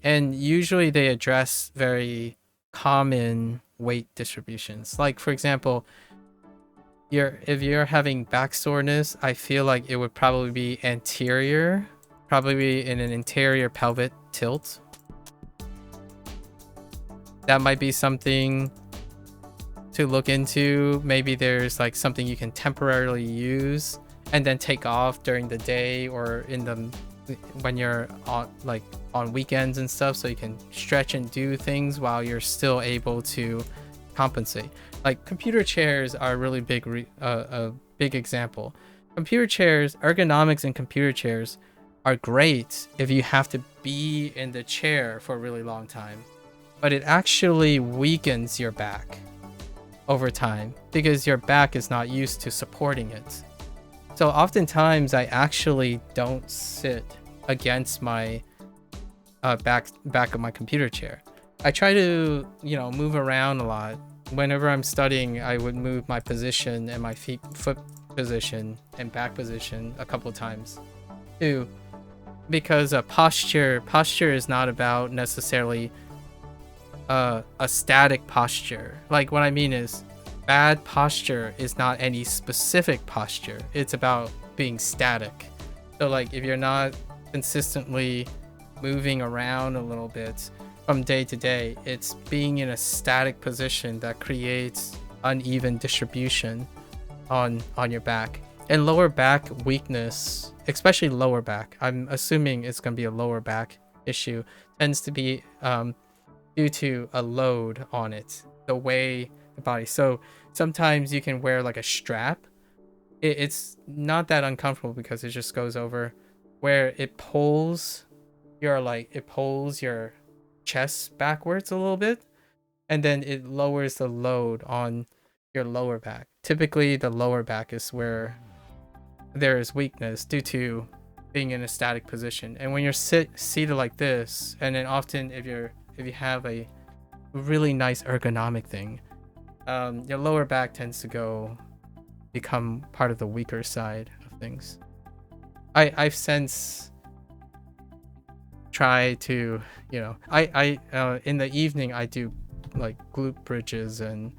and usually they address very common weight distributions. Like for example, if you're having back soreness, I feel like it would probably be anterior, probably in an anterior pelvic tilt. That might be something to look into. Maybe there's like something you can temporarily use and then take off during the day or when you're on weekends and stuff, so you can stretch and do things while you're still able to compensate. Like computer chairs are a really big example. Computer chairs, ergonomics in computer chairs are great if you have to be in the chair for a really long time, but it actually weakens your back over time because your back is not used to supporting it. So oftentimes I actually don't sit against my back of my computer chair. I try to, move around a lot. Whenever I'm studying, I would move my position and my foot position and back position a couple times too, because posture is not about necessarily a static posture. Like what I mean is bad posture is not any specific posture. It's about being static. So like if you're not consistently moving around a little bit from day to day, it's being in a static position that creates uneven distribution on your back. And lower back weakness, especially lower back, I'm assuming it's going to be a lower back issue, tends to be due to a load on it, the way the body. So sometimes you can wear like a strap. It's not that uncomfortable because it just goes over where it pulls your chest backwards a little bit, and then it lowers the load on your lower back. Typically the lower back is where there is weakness due to being in a static position. And when you're seated like this, and then often if you have a really nice ergonomic thing, your lower back tends to become part of the weaker side of things. I've since try to, I in the evening I do like glute bridges and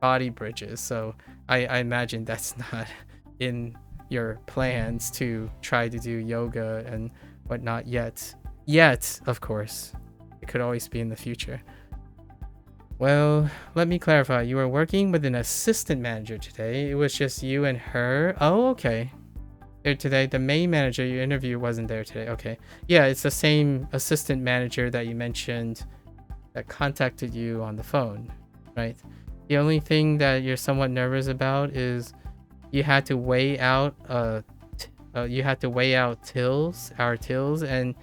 body bridges, so I imagine that's not in your plans to try to do yoga and whatnot yet, of course. It could always be in the future. Well, let me clarify. You were working with an assistant manager today. It was just you and her. Oh, okay. There today. The main manager you interviewed wasn't there today. Okay. Yeah, it's the same assistant manager that you mentioned that contacted you on the phone, right? The only thing that you're somewhat nervous about is you had to weigh out our tills, and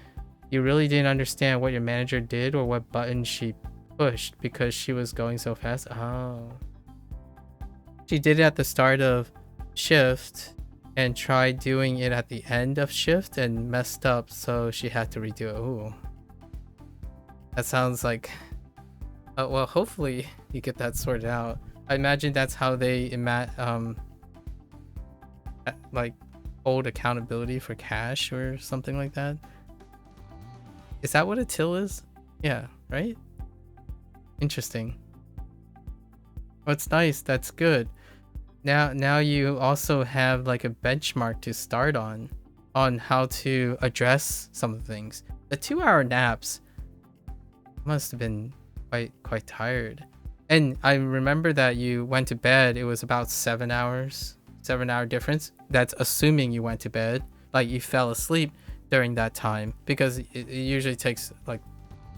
you really didn't understand what your manager did or what button she pushed because she was going so fast. Oh. She did it at the start of shift and tried doing it at the end of shift and messed up, so she had to redo it. Ooh. That sounds like... well, hopefully you get that sorted out. I imagine that's how they like hold accountability for cash or something like that. Is that what a till is? Yeah, right? Interesting. Well, it's nice. That's good. Now you also have like a benchmark to start on how to address some of the things. The 2-hour naps must have been quite tired. And I remember that you went to bed. It was about 7 hours, 7-hour difference. That's assuming you went to bed, like you fell asleep during that time, because it usually takes like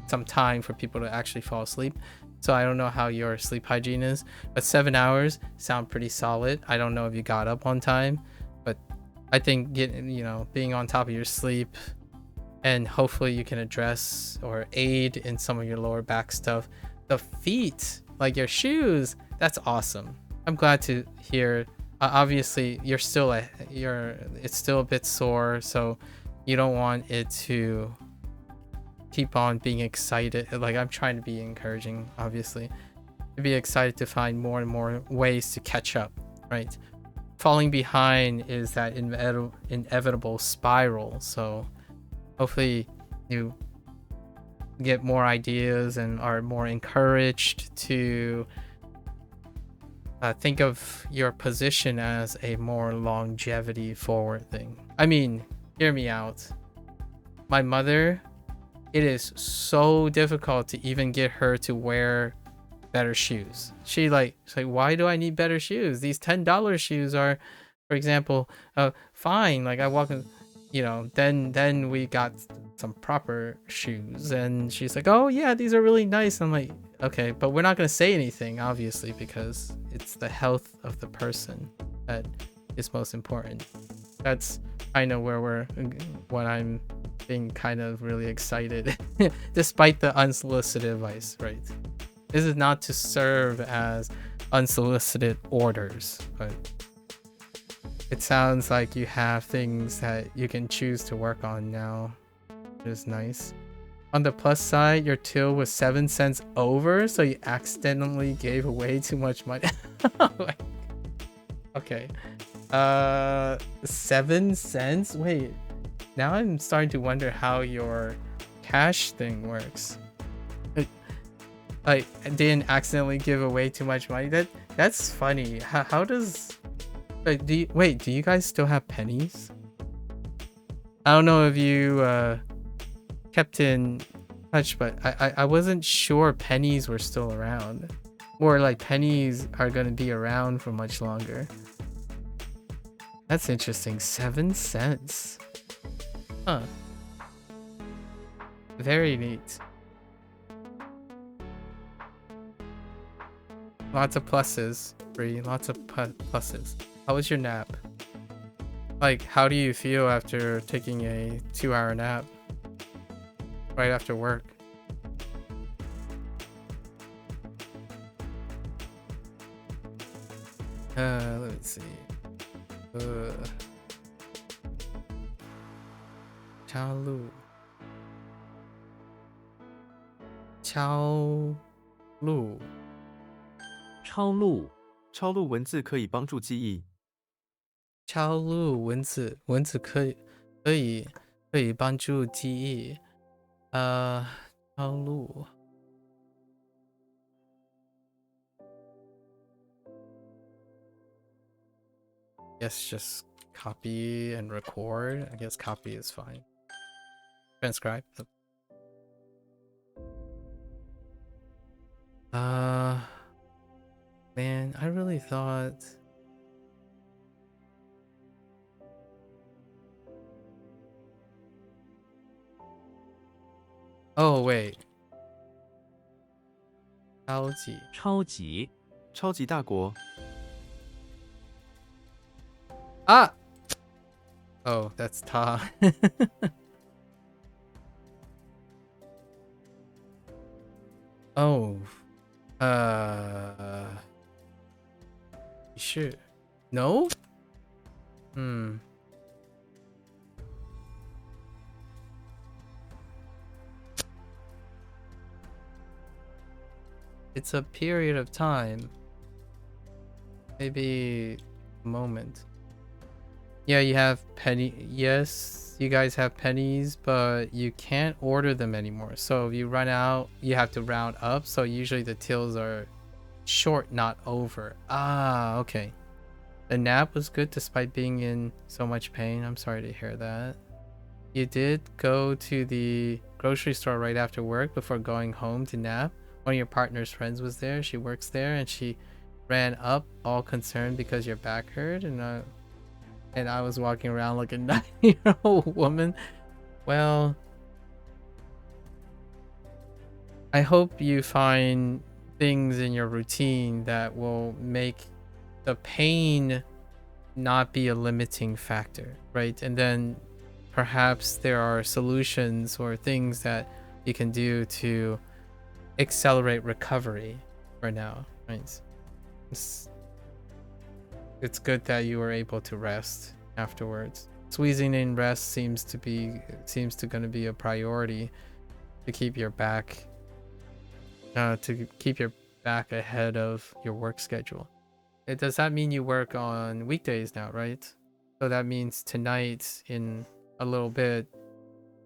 some time for people to actually fall asleep. So I don't know how your sleep hygiene is, but 7 hours sound pretty solid. I don't know if you got up on time, but I think being on top of your sleep, and hopefully you can address or aid in some of your lower back stuff. The feet, like your shoes, that's awesome. I'm glad to hear. Obviously it's still a bit sore, so you don't want it to keep on being excited. Like, I'm trying to be encouraging, obviously, to be excited to find more and more ways to catch up, right? Falling behind is that inevitable spiral, so hopefully you get more ideas and are more encouraged to think of your position as a more longevity forward thing. I mean, hear me out. My mother, it is so difficult to even get her to wear better shoes. She's like, why do I need better shoes? These $10 shoes are, for example, fine. Like, I walk in, then we got some proper shoes, and she's like, oh yeah, these are really nice. I'm like, okay, but we're not gonna say anything, obviously, because it's the health of the person that is most important. That's, I know when I'm being kind of really excited, despite the unsolicited advice, right? This is not to serve as unsolicited orders, but it sounds like you have things that you can choose to work on now, which is nice. On the plus side, your till was 7 cents over, so you accidentally gave away too much money. Okay. 7 cents? Wait. Now I'm starting to wonder how your cash thing works. Like, I didn't accidentally give away too much money. That's funny. How does... Like, do you guys still have pennies? I don't know if you kept in touch, but I wasn't sure pennies were still around, or like pennies are gonna be around for much longer. That's interesting. 7 cents. Huh. Very neat. Lots of pluses, Bree. Lots of pluses. How was your nap? Like, how do you feel after taking a 2-hour nap right after work? Let me see. Chaolu.抄录抄录文字可以帮助记忆。抄录文字可以帮助记忆。抄录。Guess just copy and record. I guess copy is fine. Transcribe. Uh, man, I really thought. Oh wait, 超级超级超级大国， ah. Oh, that's ta. Oh, uh, sure. No? Hmm. It's a period of time. Maybe a moment. Yeah, you have penny. Yes, you guys have pennies, but you can't order them anymore. So if you run out, you have to round up. So usually the tills are short, not over. Ah, okay. The nap was good despite being in so much pain. I'm sorry to hear that. You did go to the grocery store right after work before going home to nap. One of your partner's friends was there. She works there, and she ran up all concerned because your back hurt, and I was walking around like a 9-year-old woman. Well, I hope you find things in your routine that will make the pain not be a limiting factor, right? And then perhaps there are solutions or things that you can do to accelerate recovery for now, right? It's good that you were able to rest afterwards. Squeezing in rest seems to gonna be a priority to keep your back ahead of your work schedule. Does that mean you work on weekdays now, right? So that means tonight in a little bit,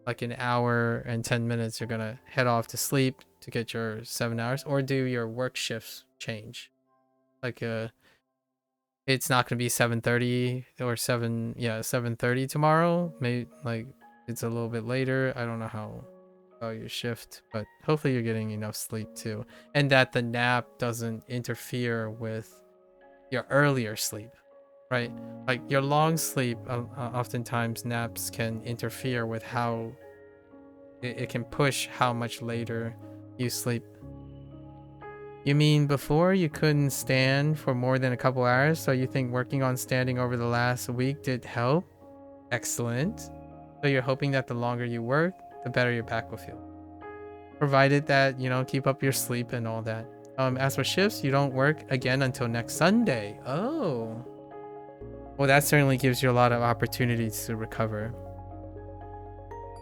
like an hour and 10 minutes, you're gonna head off to sleep to get your 7 hours, or do your work shifts change? Like it's not gonna be 7:30 or 7:30 tomorrow. Maybe like it's a little bit later. I don't know how your shift, but hopefully you're getting enough sleep too, and that the nap doesn't interfere with your earlier sleep, right? Like your long sleep, oftentimes naps can interfere with how it can push how much later you sleep. You mean before you couldn't stand for more than a couple hours, so you think working on standing over the last week did help? Excellent. So you're hoping that the longer you work, the better your back will feel. Provided that, keep up your sleep and all that. As for shifts, you don't work again until next Sunday. Oh. Well, that certainly gives you a lot of opportunities to recover.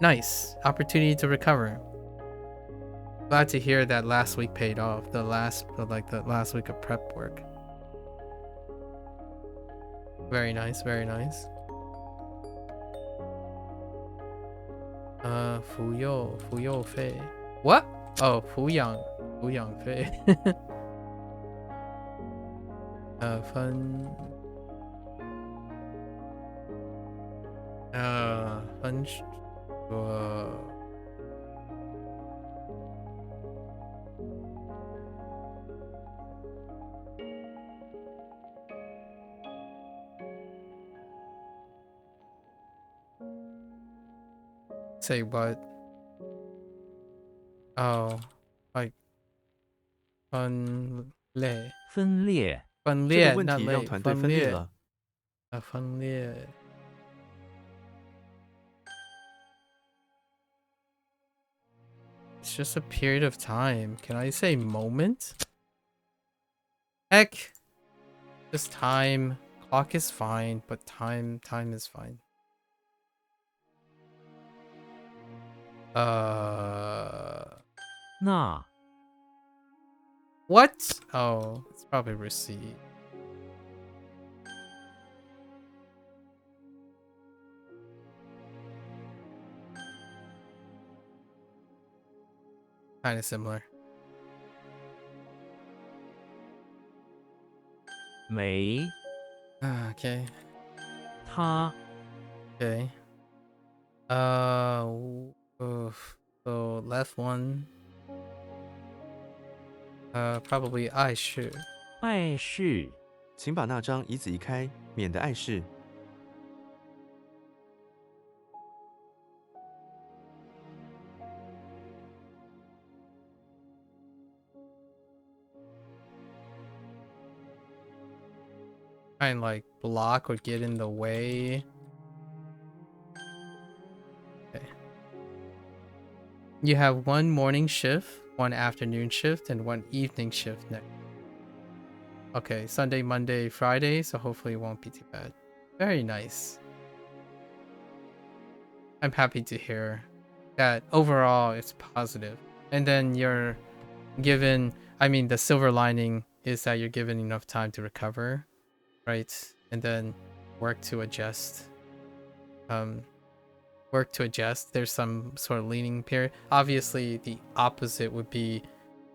Nice. Opportunity to recover. Glad to hear that last week paid off. The last week of prep work. Very nice, very nice. Fuyou Fei. What? Oh, Fuyang Fei. Fun. Fun. Say what? Oh, like 分裂，分裂这个分裂，问 not 题让 late，团队分裂分裂了。分裂。It's just a period of time. Can I say moment? Heck, just time. Clock is fine, but time is fine.那 What? Oh, it's probably receipt. Kind of similar. 没 Okay. 他 Okay. So left one. Probably I should. 碍事，请把那张椅子移开，免得碍事。Try and like block or get in the way. Okay. You have one morning shift, one afternoon shift, and one evening shift next. Okay, Sunday, Monday, Friday, so hopefully it won't be too bad. Very nice. I'm happy to hear that overall it's positive. And then you're given, I mean, the silver lining is that you're given enough time to recover, right? And then work to adjust. There's some sort of leaning period. Obviously, the opposite would be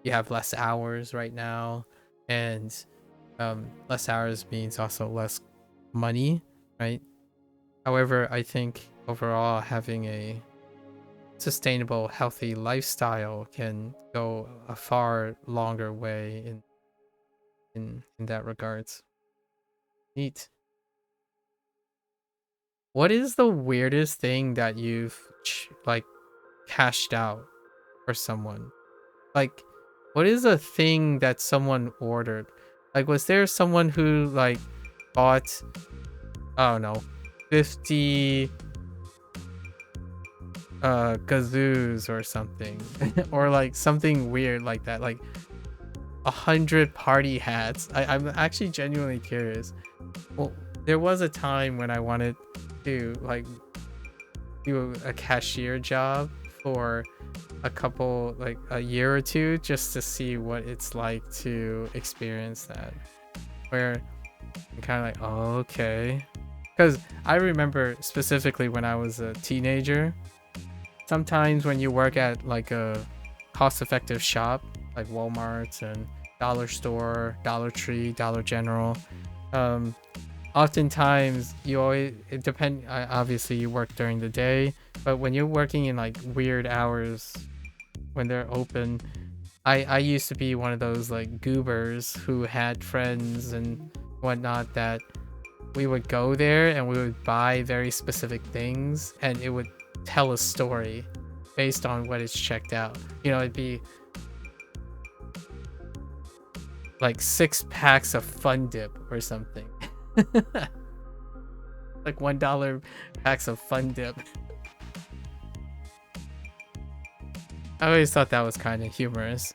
you have less hours right now, and less hours means also less money, right? However, I think overall having a sustainable, healthy lifestyle can go a far longer way in that regards. Neat. What is the weirdest thing that you've like cashed out for someone? Like, what is a thing that someone ordered? Like, was there someone who like bought, I don't know, 50 kazoos or something, or like something weird like that, like 100 party hats? I'm actually genuinely curious. Well, there was a time when I wanted to like do a cashier job for a year or two, just to see what it's like to experience that, where you're kind of like, oh, okay. Because I remember specifically when I was a teenager, sometimes when you work at like a cost-effective shop like Walmart and Dollar Store, Dollar Tree, Dollar General, oftentimes obviously you work during the day, but when you're working in like weird hours when they're open, I used to be one of those like goobers who had friends and whatnot that we would go there and we would buy very specific things, and it would tell a story based on what it's checked out. You know, it'd be like 6 packs of Fun Dip or something. Like $1 packs of Fun Dip. I always thought that was kind of humorous.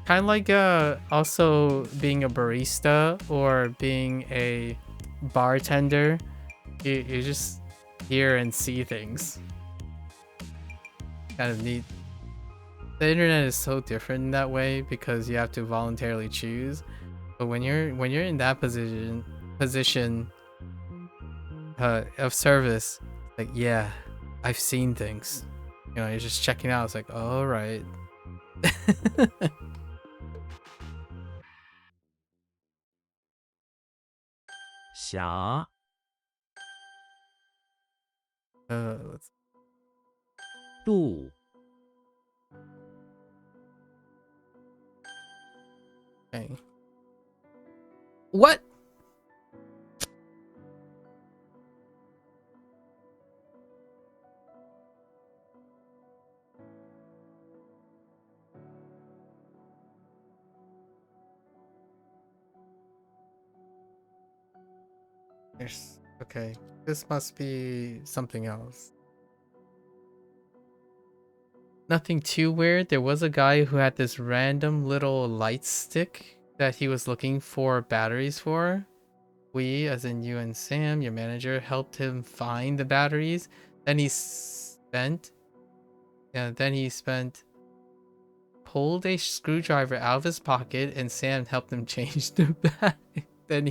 Kind of like also being a barista or being a bartender. You just hear and see things. Kind of neat. The internet is so different in that way because you have to voluntarily choose. But when you're in that position of service, like, yeah, I've seen things. You know, you're just checking out. It's like, all right.辖，Let's度， okay. What? Okay, this must be something else. Nothing too weird. There was a guy who had this random little light stick that he was looking for batteries for. We, as in you and Sam, your manager, helped him find the batteries. Then he pulled a screwdriver out of his pocket, and Sam helped him change the battery. Then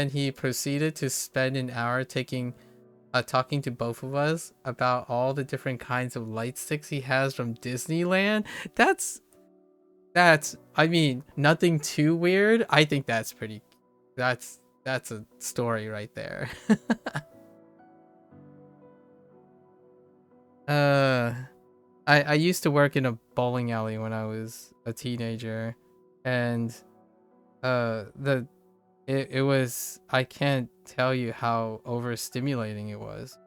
he proceeded to spend an hour talking to both of us about all the different kinds of light sticks he has from Disneyland. I mean, nothing too weird. I think that's a story right there. I used to work in a bowling alley when I was a teenager, and it was, I can't tell you how overstimulating it was,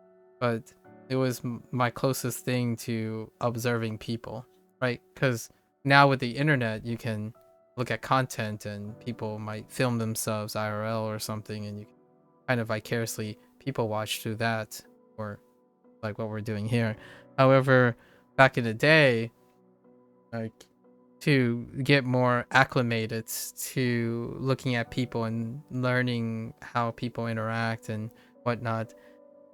but it was my closest thing to observing people, right? Because now with the internet, you can look at content and people might film themselves IRL or something, and you can kind of vicariously people watch through that, or like what we're doing here. However, back in the day, like, to get more acclimated to looking at people and learning how people interact and whatnot,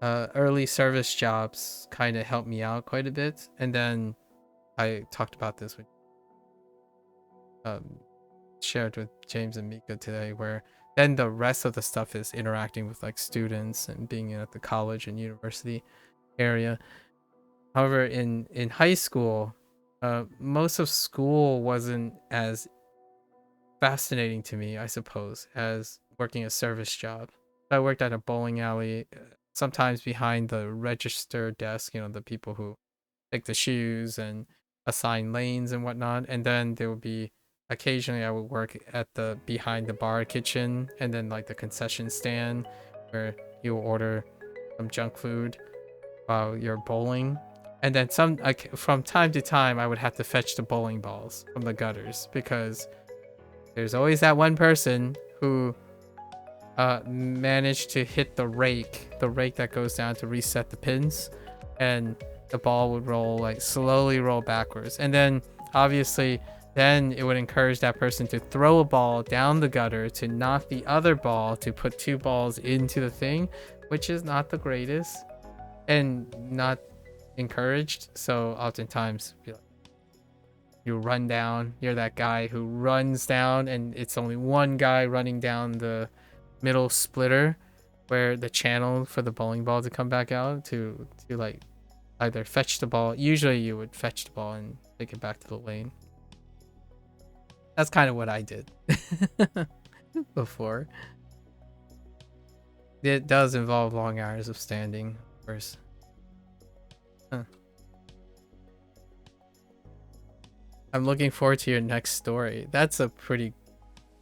early service jobs kind of helped me out quite a bit. And then I talked about this with shared with James and Mika today, where then the rest of the stuff is interacting with like students and being at the college and university area. However, in high school, most of school wasn't as fascinating to me, I suppose, as working a service job. I worked at a bowling alley, sometimes behind the register desk, the people who take the shoes and assign lanes and whatnot. And then there would be occasionally I would work at the behind the bar kitchen, and then like the concession stand where you order some junk food while you're bowling. And then from time to time, I would have to fetch the bowling balls from the gutters, because there's always that one person who managed to hit the rake that goes down to reset the pins, and the ball would slowly roll backwards. And then obviously then it would encourage that person to throw a ball down the gutter to knock the other ball to put two balls into the thing, which is not the greatest and not encouraged. So oftentimes you run down, you're that guy who runs down, and it's only one guy running down the middle splitter where the channel for the bowling ball to come back out to like either fetch the ball. Usually you would fetch the ball and take it back to the lane. That's kind of what I did before. It does involve long hours of standing, of course. I'm looking forward to your next story. That's a pretty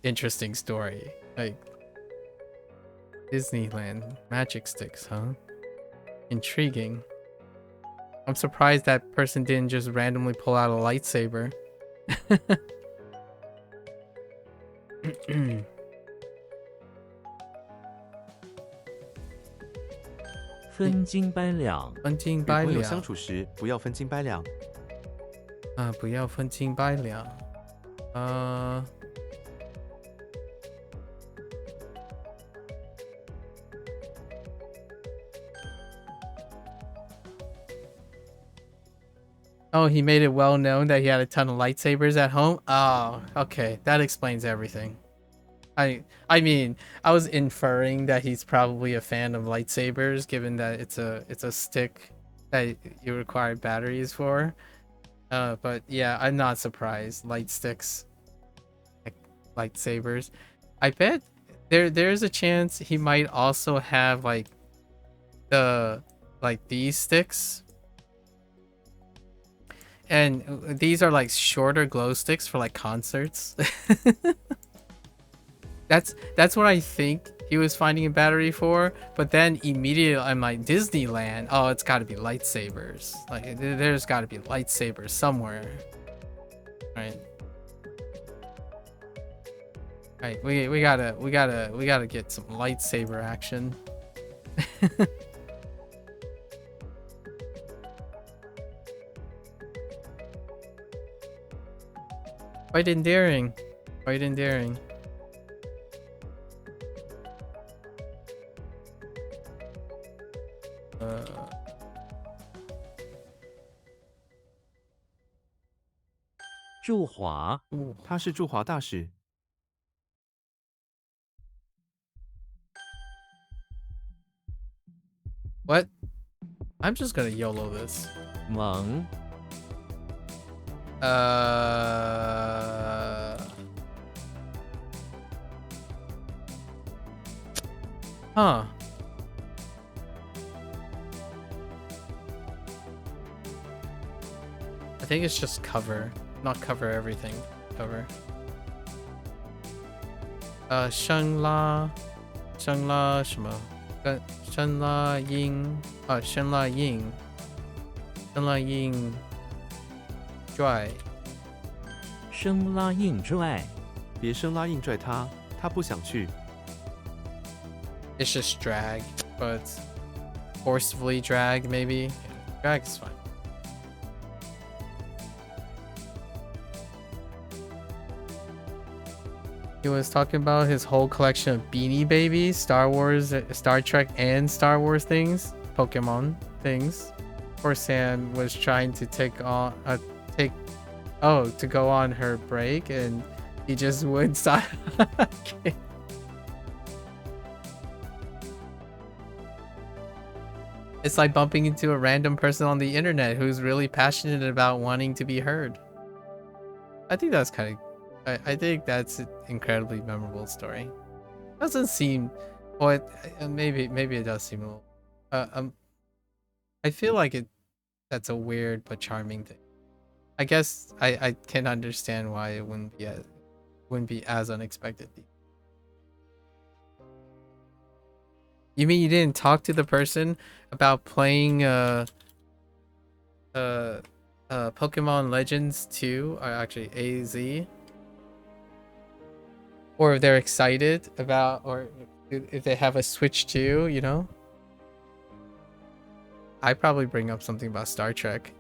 interesting story. Like, Disneyland magic sticks, huh? Intriguing. I'm surprised that person didn't just randomly pull out a lightsaber. 分斤8两，分斤与8朋友相两处时不要分斤8两。啊，不要分斤8两。Oh, he made it well known that he had a ton of lightsabers at home. Oh, okay, that explains everything. I mean, I was inferring that he's probably a fan of lightsabers, given that it's a stick that you require batteries for. But yeah, I'm not surprised. Light sticks, like lightsabers. I bet there's a chance he might also have like these sticks. And these are like shorter glow sticks for like concerts. That's what I think he was finding a battery for. But then immediately I'm like, Disneyland, oh, it's got to be lightsabers. Like there's got to be lightsabers somewhere, right? Right, we gotta get some lightsaber action. Quite endearing. Quite endearing.驻华，他是驻华大使。 What? I'm just gonna YOLO this. 蒙， Huh. think it's just cover, not cover everything. Cover. 生拉什么？生拉硬拽。生拉硬拽，别生拉硬拽他，他不想去。 It's just drag, but forcefully drag maybe. Yeah, drag is fine. He was talking about his whole collection of Beanie Babies, Star Wars, Star Trek, and Star Wars things, Pokemon things. Poor Sam was trying to to go on her break, and he just wouldn't stop. Okay. It's like bumping into a random person on the internet who's really passionate about wanting to be heard. I think that's kind of, I think that's an incredibly memorable story. Doesn't seem, well, maybe it does seem a little. I feel like that's a weird but charming thing. I guess I can understand why it wouldn't be as unexpected. You mean you didn't talk to the person about playing Pokemon Legends 2, or actually AZ? Or if they're excited about, or if they have a Switch 2, you know? I probably bring up something about Star Trek.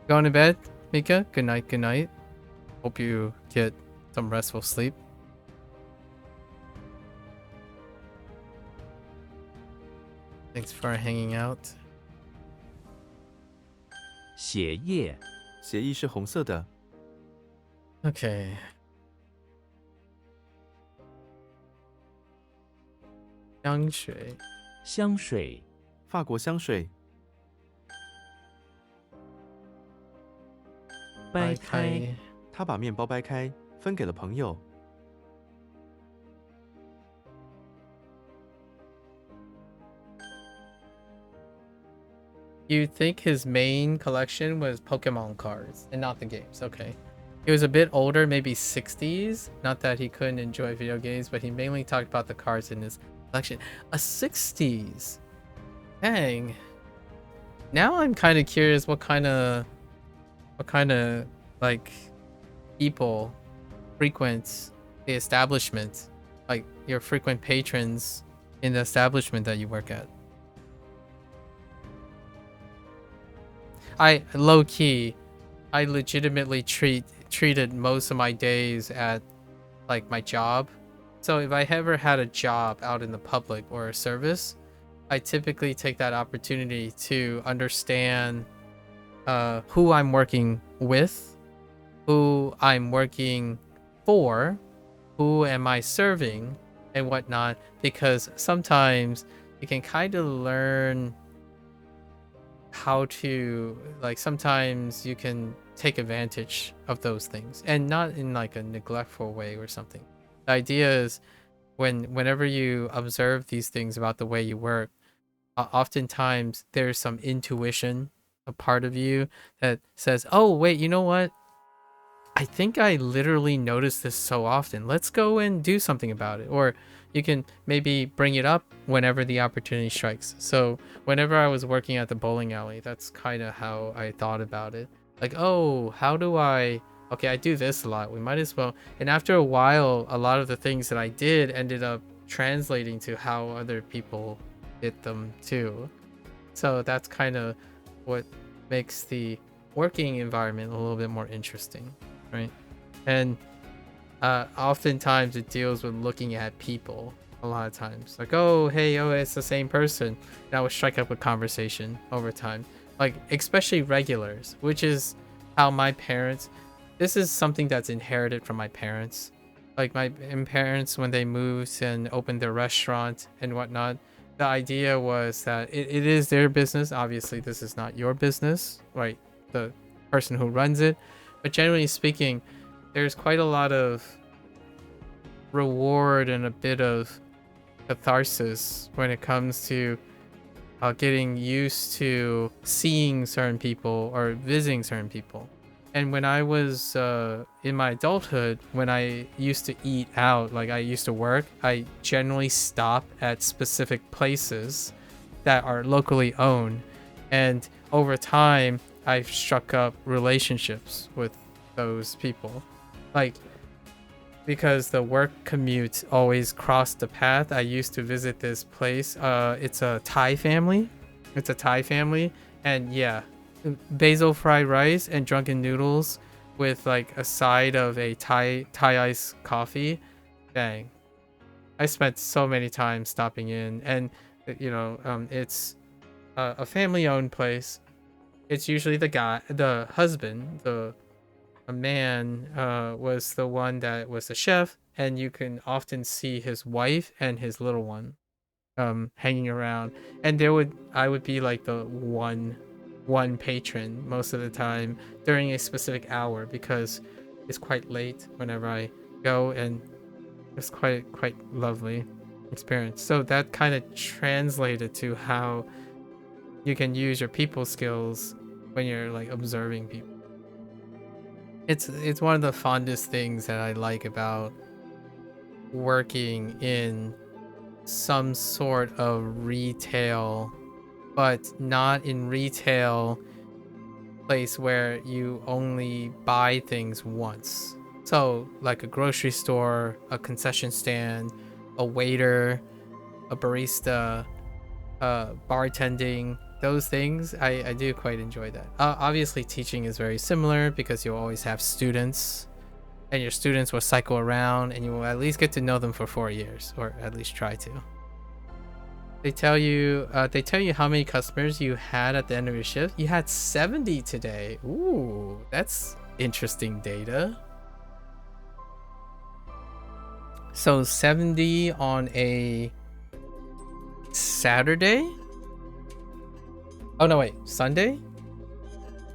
Going to bed, Mika? Good night, good night. Hope you get some restful sleep. Thanks for hanging out. 血液，血液是红色的， Okay. 香水，香水，法国香水，掰开，他把面包掰开，分给了朋友。 You'd think his main collection was Pokemon cards and not the games. Okay. He was a bit older, maybe 60s. Not that he couldn't enjoy video games, but he mainly talked about the cards in his collection. A 60s. Dang. Now I'm kind of curious what kind of like people frequent the establishment, like your frequent patrons in the establishment that you work at. I legitimately treated most of my days at like my job. So if I ever had a job out in the public or a service, I typically take that opportunity to understand who I'm working with, who I'm working for, who am I serving, and whatnot, because sometimes you can kind of learn how to, like, sometimes you can take advantage of those things, and not in like a neglectful way or something. The idea is whenever you observe these things about the way you work, oftentimes there's some intuition, a part of you that says, oh wait, you know what, I think I literally notice this so often, let's go and do something about it. Or you can maybe bring it up whenever the opportunity strikes. So whenever I was working at the bowling alley, that's kind of how I thought about it. Like, oh, how do I do this a lot, we might as well. And after a while, a lot of the things that I did ended up translating to how other people did them too. So that's kind of what makes the working environment a little bit more interesting, right? And oftentimes it deals with looking at people a lot of times. Like, oh, hey, oh, it's the same person. And I would strike up a conversation over time. Like, especially regulars, which is how my parents, this is something that's inherited from my parents. Like my parents, when they moved and opened their restaurant and whatnot, the idea was that it is their business. Obviously, this is not your business, right? The person who runs it. But generally speaking, there's quite a lot of reward and a bit of catharsis when it comes to getting used to seeing certain people or visiting certain people. And when I was in my adulthood, when I used to eat out, like I used to work, I generally stop at specific places that are locally owned. And over time, I've struck up relationships with those people. Like, because the work commute always crossed the path, I used to visit this place. It's a Thai family. It's a Thai family. And yeah, basil fried rice and drunken noodles with like a side of a Thai iced coffee. Dang. I spent so many times stopping in, and it's a family-owned place. It's usually the husband, a man was the one that was the chef, and you can often see his wife and his little one hanging around. And I would be like the one patron most of the time during a specific hour, because it's quite late whenever I go, and it's quite lovely experience. So that kind of translated to how you can use your people skills when you're like observing people. It's one of the fondest things that I like about working in some sort of retail, but not in retail place where you only buy things once. So like a grocery store, a concession stand, a waiter, a barista, bartending, those things, I do quite enjoy that. Obviously teaching is very similar because you'll always have students, and your students will cycle around, and you will at least get to know them for 4 years, or at least try to. They tell you how many customers you had at the end of your shift. You had 70 today. Ooh, that's interesting data. So 70 on a Saturday? Oh no, wait, Sunday?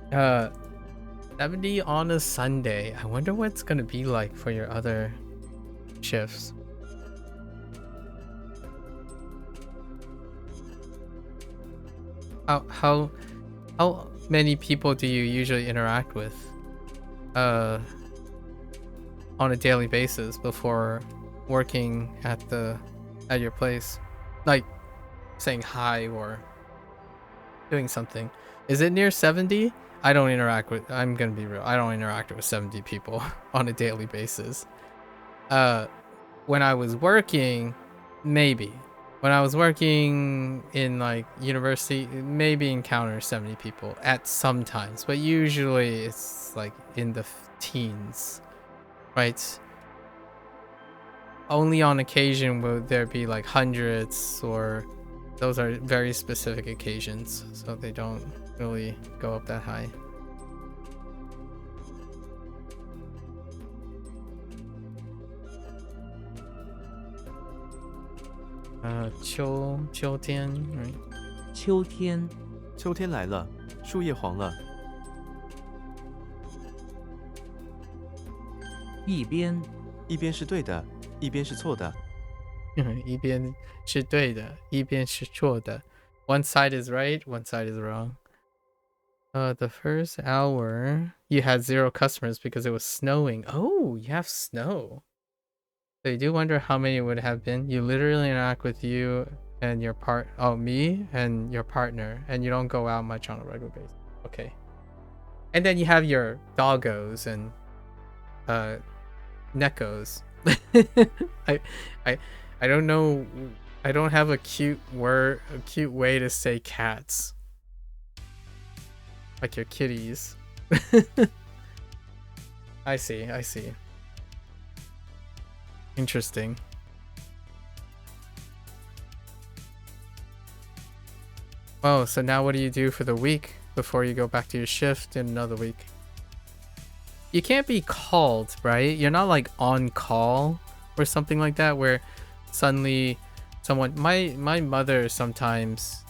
70 on a Sunday. I wonder what it's gonna be like for your other shifts. How many people do you usually interact with on a daily basis before working at your place? Like saying hi or doing something. Is it near 70? I'm gonna be real, I don't interact with 70 people on a daily basis. When I was working, maybe. When I was working in like university, maybe encounter 70 people at some times, but usually it's like in the teens, right? Only on occasion will there be like hundreds, or those are very specific occasions, so they don't really go up that high.秋天, right? 秋天，秋天来了，树叶黄了。一边，一边是对的，一边是错的。一边是对的，一边是错的. One side is right, one side is wrong. The first hour, you had 0 customers because it was snowing. Oh, you have snow. So you do wonder how many it would have been. You literally interact with you and me and your partner, and you don't go out much on a regular basis. Okay. And then you have your doggos and neckos. I don't know. I don't have a cute way to say cats. Like your kitties. I see. Interesting. Oh, so now what do you do for the week before you go back to your shift in another week? You can't be called, right? You're not like on call or something like that where suddenly someone, my mother sometimes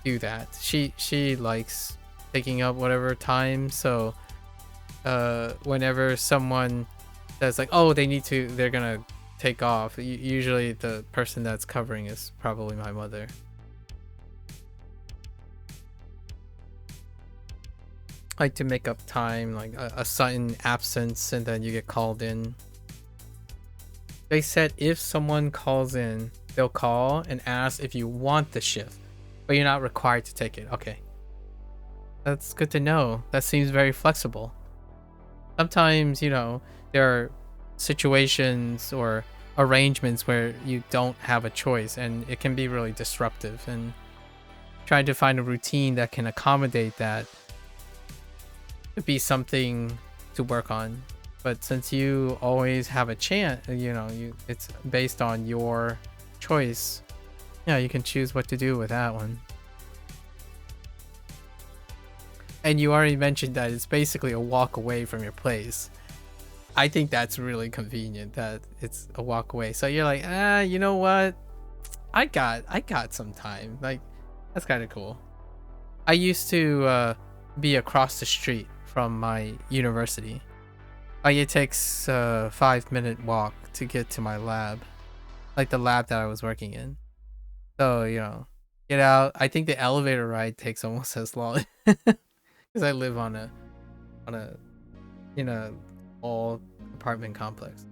do that. She likes taking up whatever time, so whenever someone says like, oh, they're gonna take off, usually the person that's covering is probably my mother. like to make up time, like a sudden absence, and then you get called in. They said if someone calls in, they'll call and ask if you want the shift, but you're not required to take it. Okay. That's good to know. That seems very flexible. Sometimes, you know, there are situations or arrangements where you don't have a choice, and it can be really disruptive, and trying to find a routine that can accommodate that would be something to work on. But since you always have a chance, you know, it's based on your choice. Yeah, you can choose what to do with that one. And you already mentioned that it's basically a walk away from your place. I think that's really convenient that it's a walk away. So you're like, you know what? I got some time. Like, that's kind of cool. I used to be across the street from my university. Like, it takes a 5-minute walk to get to my lab, like the lab that I was working in. So, you know, get out. I think the elevator ride takes almost as long because I live on a in a all apartment complex.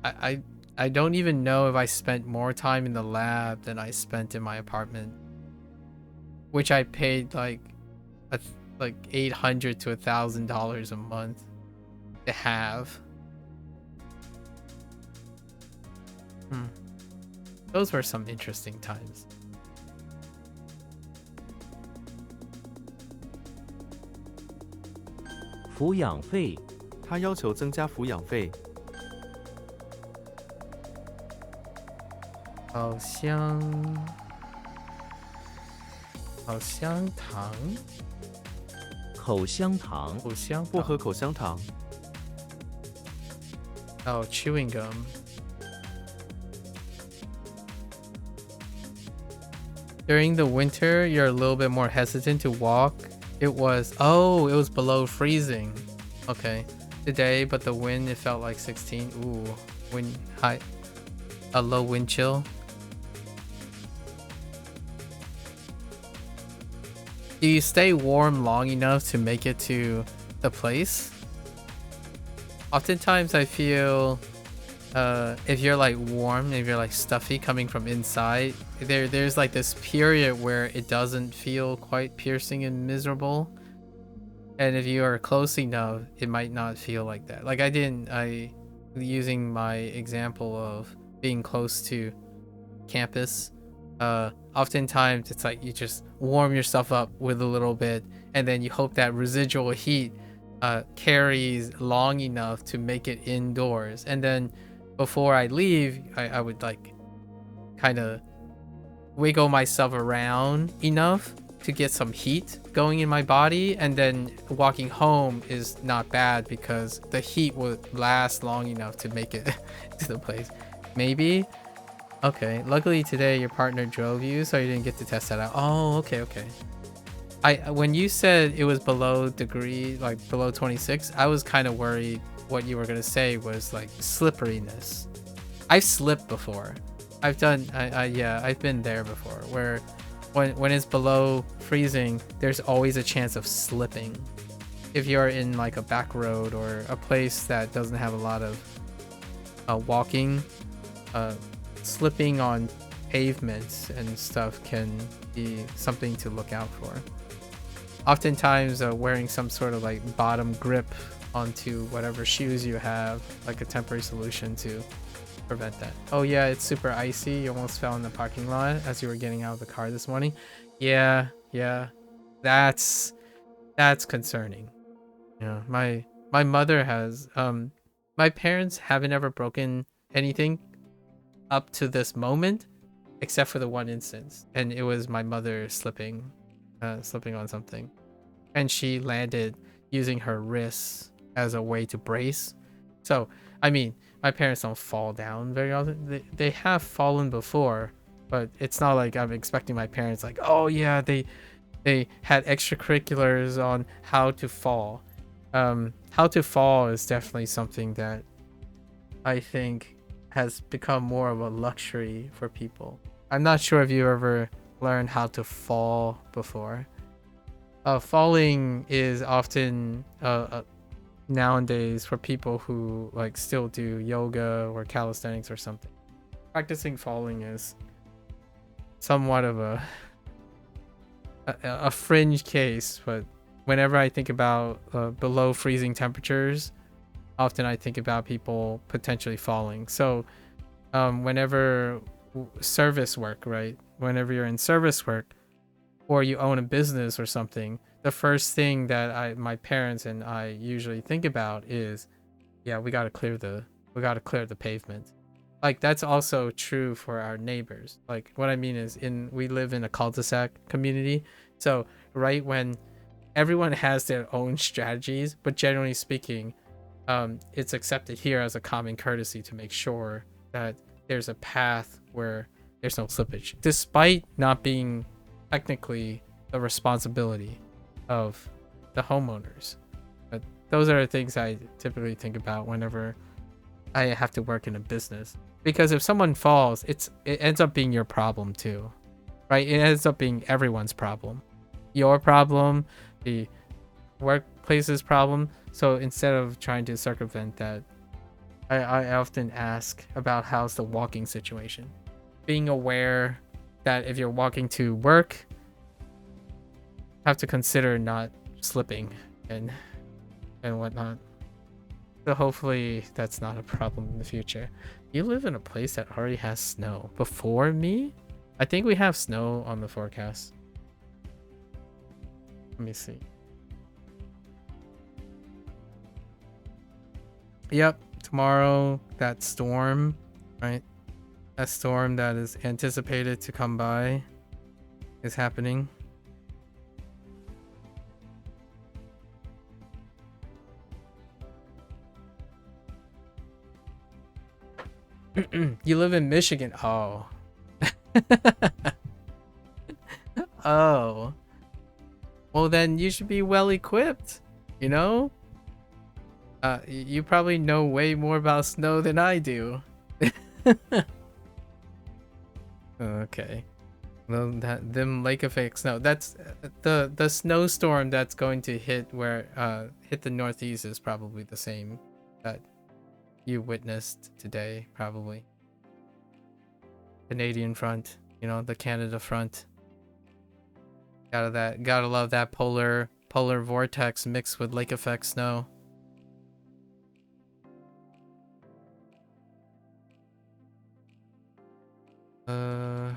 I don't even know if I spent more time in the lab than I spent in my apartment, which I paid like $800 to $1,000 a month to have. Those were some interesting times. 抚养费，他要求增加抚养费，好香糖，口香糖，口香薄荷口香糖， Oh, chewing gum. During the winter, you're a little bit more hesitant to walk. It was below freezing. Okay. Today, but the wind, it felt like 16. Ooh, wind high. A low wind chill. Do you stay warm long enough to make it to the place? Oftentimes I feel if you're like warm, if you're like stuffy coming from inside, there's like this period where it doesn't feel quite piercing and miserable. And if you are close enough, it might not feel like that. Like using my example of being close to campus, oftentimes it's like you just warm yourself up with a little bit, and then you hope that residual heat carries long enough to make it indoors. And then before I leave, I would like kind of wiggle myself around enough to get some heat going in my body, and then walking home is not bad because the heat would last long enough to make it to the place. Maybe. Okay, luckily today your partner drove you, so you didn't get to test that out. Oh, okay. When you said it was below below 26, I was kind of worried what you were gonna say was like slipperiness. I've slipped before. I've been there before, where when it's below freezing, there's always a chance of slipping. If you're in like a back road or a place that doesn't have a lot of walking, slipping on pavements and stuff can be something to look out for. Oftentimes wearing some sort of like bottom grip onto whatever shoes you have, like a temporary solution to prevent that. Oh yeah, it's super icy. You almost fell in the parking lot as you were getting out of the car this morning. Yeah, that's concerning. Yeah, my mother has my parents haven't ever broken anything up to this moment, except for the one instance, and it was my mother slipping on something, and she landed using her wrists as a way to brace. So I mean, my parents don't fall down very often. They have fallen before, but it's not like I'm expecting my parents like, oh yeah, they had extracurriculars on how to fall. How to fall is definitely something that I think has become more of a luxury for people. I'm not sure if you ever learned how to fall before. falling is often nowadays for people who like still do yoga or calisthenics or something. Practicing falling is somewhat of a fringe case, but whenever I think about below freezing temperatures, often I think about people potentially falling. So whenever service work, right? Whenever you're in service work or you own a business or something, the first thing that my parents and I usually think about is, yeah, we gotta clear the pavement. Like that's also true for our neighbors. Like what I mean is we live in a cul-de-sac community. So right when everyone has their own strategies, but generally speaking, it's accepted here as a common courtesy to make sure that there's a path where there's no slippage, despite not being technically the responsibility of the homeowners. But those are the things I typically think about whenever I have to work in a business. Because if someone falls, it ends up being your problem too, right? It ends up being everyone's problem. Your problem, the workplace's problem. So instead of trying to circumvent that, I often ask about how's the walking situation. Being aware that if you're walking to work, have to consider not slipping and whatnot. So hopefully that's not a problem in the future. You live in a place that already has snow. Before me? I think we have snow on the forecast. Let me see. Yep, tomorrow that storm, right? That storm that is anticipated to come by is happening. You live in Michigan. Oh. Oh. Well, then you should be well equipped, you know? You probably know way more about snow than I do. Okay. Well, them lake effect snow. That's the snowstorm that's going to hit the Northeast is probably the same that you witnessed today, probably. Canadian front, the Canada front. Gotta love that polar vortex mixed with lake effect snow. Uh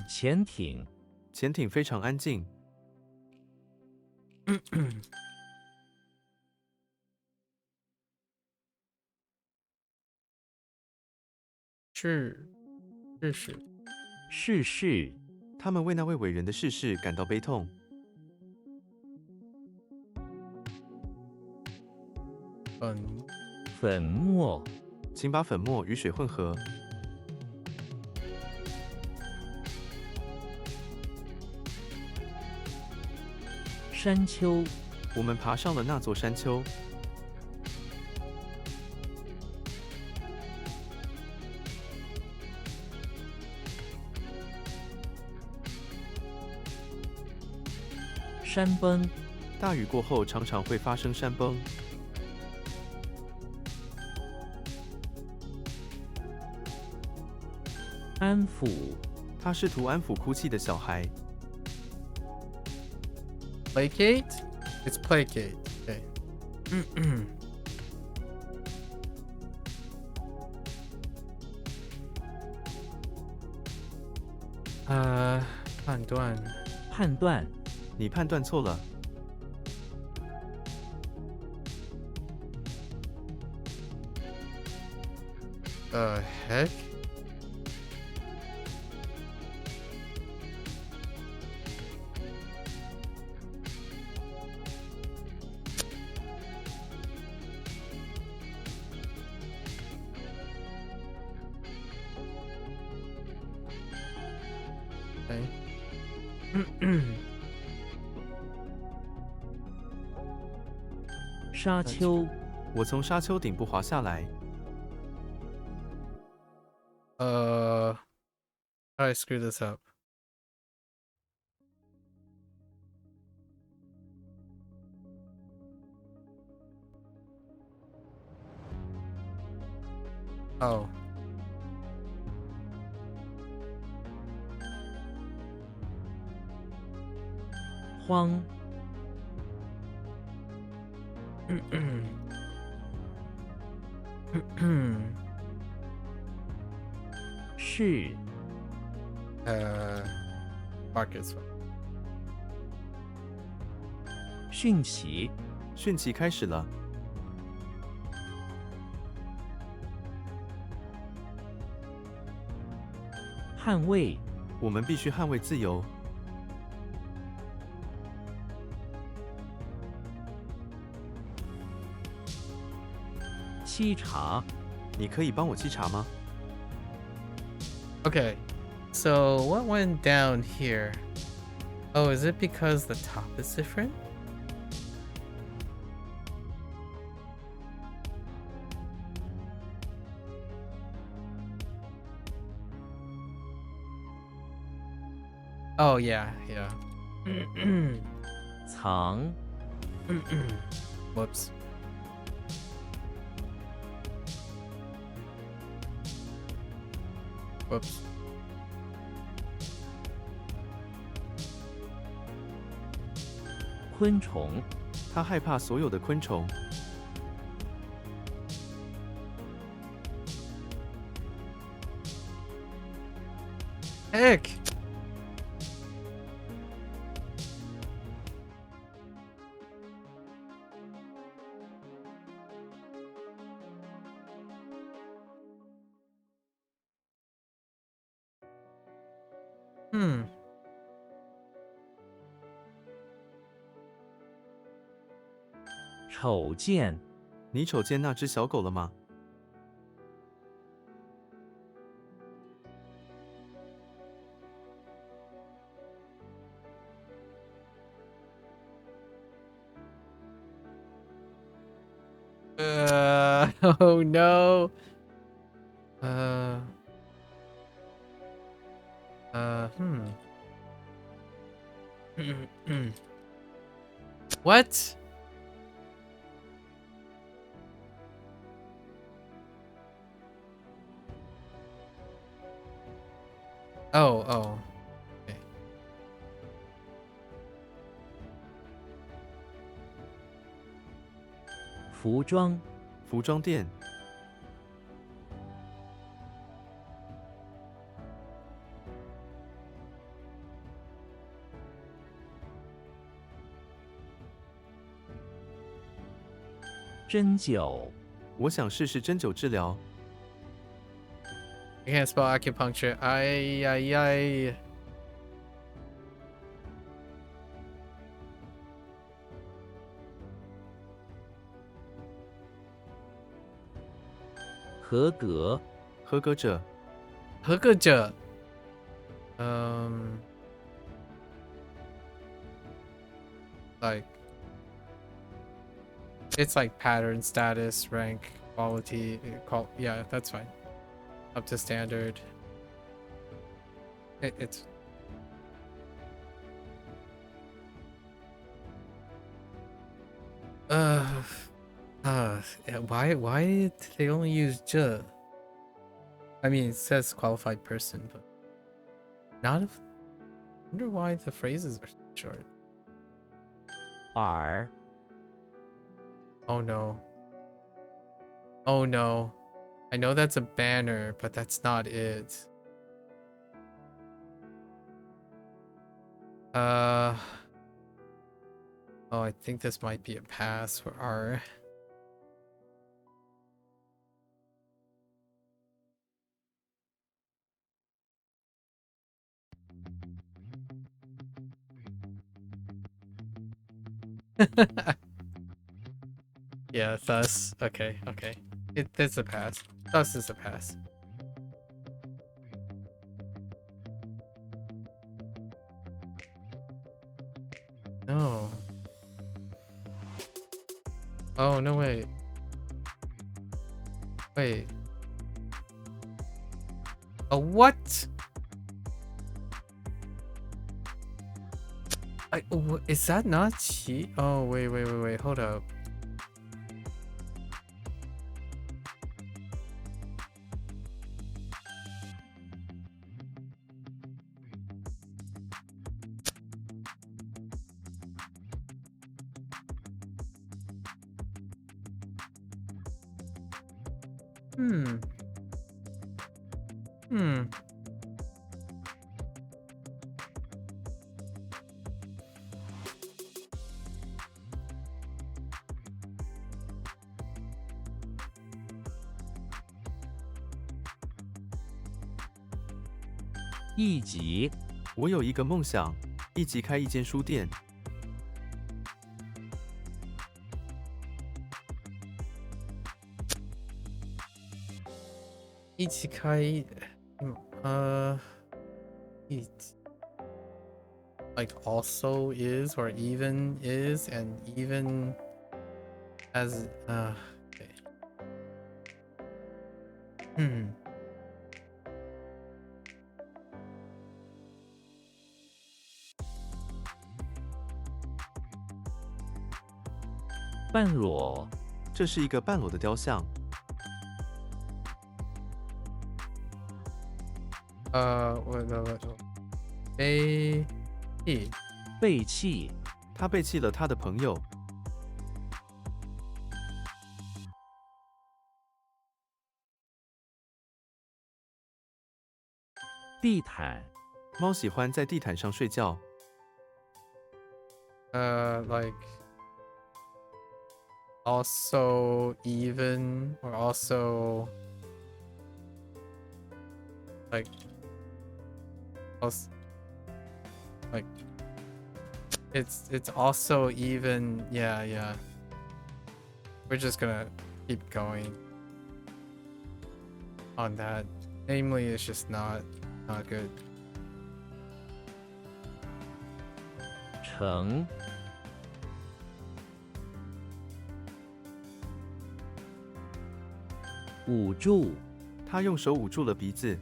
潜艇，潜艇非常安静，是逝世，他们为那位伟人的逝世感到悲痛。粉末，请把粉末与水混合，山丘，我们爬上了那座山丘。山崩，大雨过后常常会发生山崩。安抚，他试图安抚哭泣的小孩。placate? It's placate. Okay. 判断，判断，你判断错了。heck? Okay. 沙丘，我从沙丘顶部滑下来， How do I screw this up? Oh. 荒 是 Marcus. 讯息讯息开始了，捍卫我们必须捍卫自由。沏茶你可以帮我沏茶吗？ Okay. So what went down here? Oh, is it because the top is different? Oh, yeah, yeah. 藏 Whoops. Whoops. 昆虫他害怕所有的昆虫。 Heck. Hmm. 瞅见你瞅见那只小狗了吗？ Oh no. Hmm. What? Oh. Okay. 服装服装店，针灸我想试试针灸治疗。 I can't spell acupuncture. Ay. 合格合格者，合格者. Like it's like pattern, status, rank, quality. Yeah, that's fine. Up to standard. It's yeah, why did they only use "j"? I mean, it says qualified person, but not if. I wonder why the phrases are short. 耳 Oh no. Oh no. I know that's a banner, but that's not it. Oh, I think this might be a pass for R. Yeah, thus. Okay. It's a pass. Thus is a pass. No. Oh, no, wait. Wait. A what? Is that not cheat? Oh, wait. Hold up. Hmm. Hmm. 一集我有一个梦想，一起开一间书店。一起开，uh, 一 like also is or even is and even as okay. Hmm. 半裸这是一个半裸的雕像，我 A E 背弃他背弃了他的朋友。地毯猫喜欢在地毯上睡觉， like also even or also like also like it's also even yeah we're just gonna keep going on that, namely it's just not good. 成捂住他用手捂住了鼻子。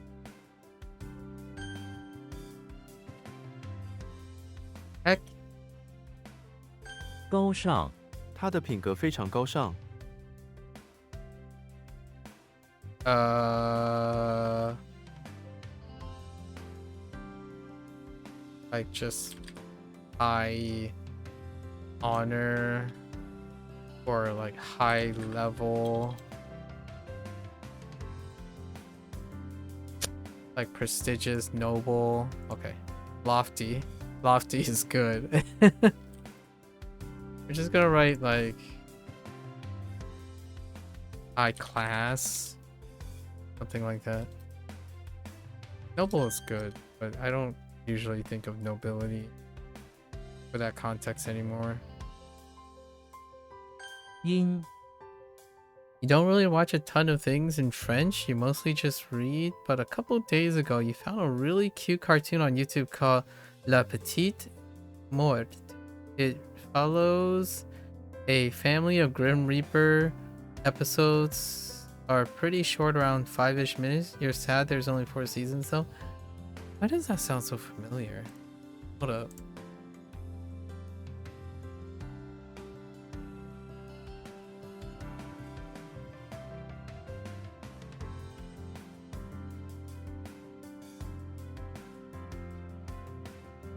Heck 高尚他的品格非常高尚， like just high honor or like high level, like prestigious, noble. Okay, lofty is good. We're just gonna write like high class, something like that. Noble is good, but I don't usually think of nobility for that context anymore. 因 You don't really watch a ton of things in French, you mostly just read, but a couple days ago you found a really cute cartoon on YouTube called La Petite Morte. It follows a family of Grim Reaper. Episodes are pretty short, around 5-ish minutes. You're sad there's only 4 seasons though. Why does that sound so familiar? Hold up.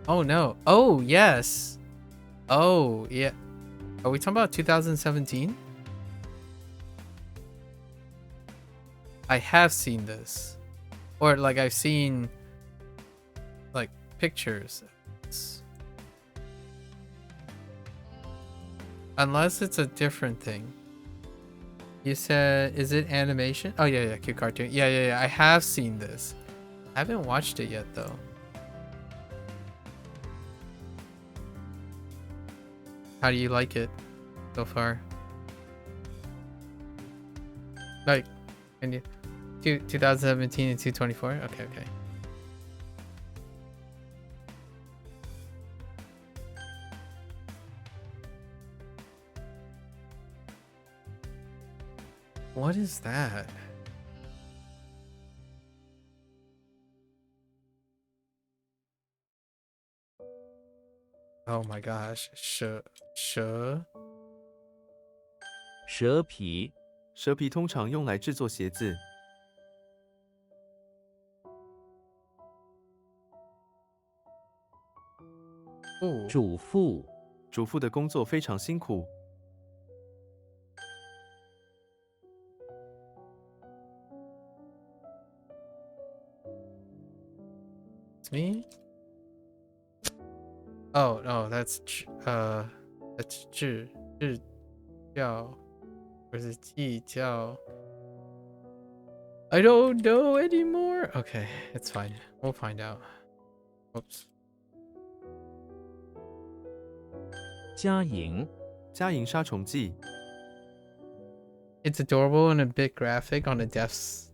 Oh no. Oh yes. Oh yeah. Are we talking about 2017? I have seen this. Or like I've seen like pictures. Unless it's a different thing. You said, is it animation? Oh yeah, cute cartoon. Yeah. I have seen this. I haven't watched it yet though. How do you like it so far? Like, and you, 2017 and 224? Okay. What is that? Oh my gosh. 蛇皮蛇皮通常用来制作鞋子。主妇主妇的工作非常辛苦。It's me? Oh, no, that's 智教 or is it 计较? I don't know anymore. Okay, it's fine. We'll find out. Oops. 家营家营杀虫剂 It's adorable and a bit graphic on the deaths.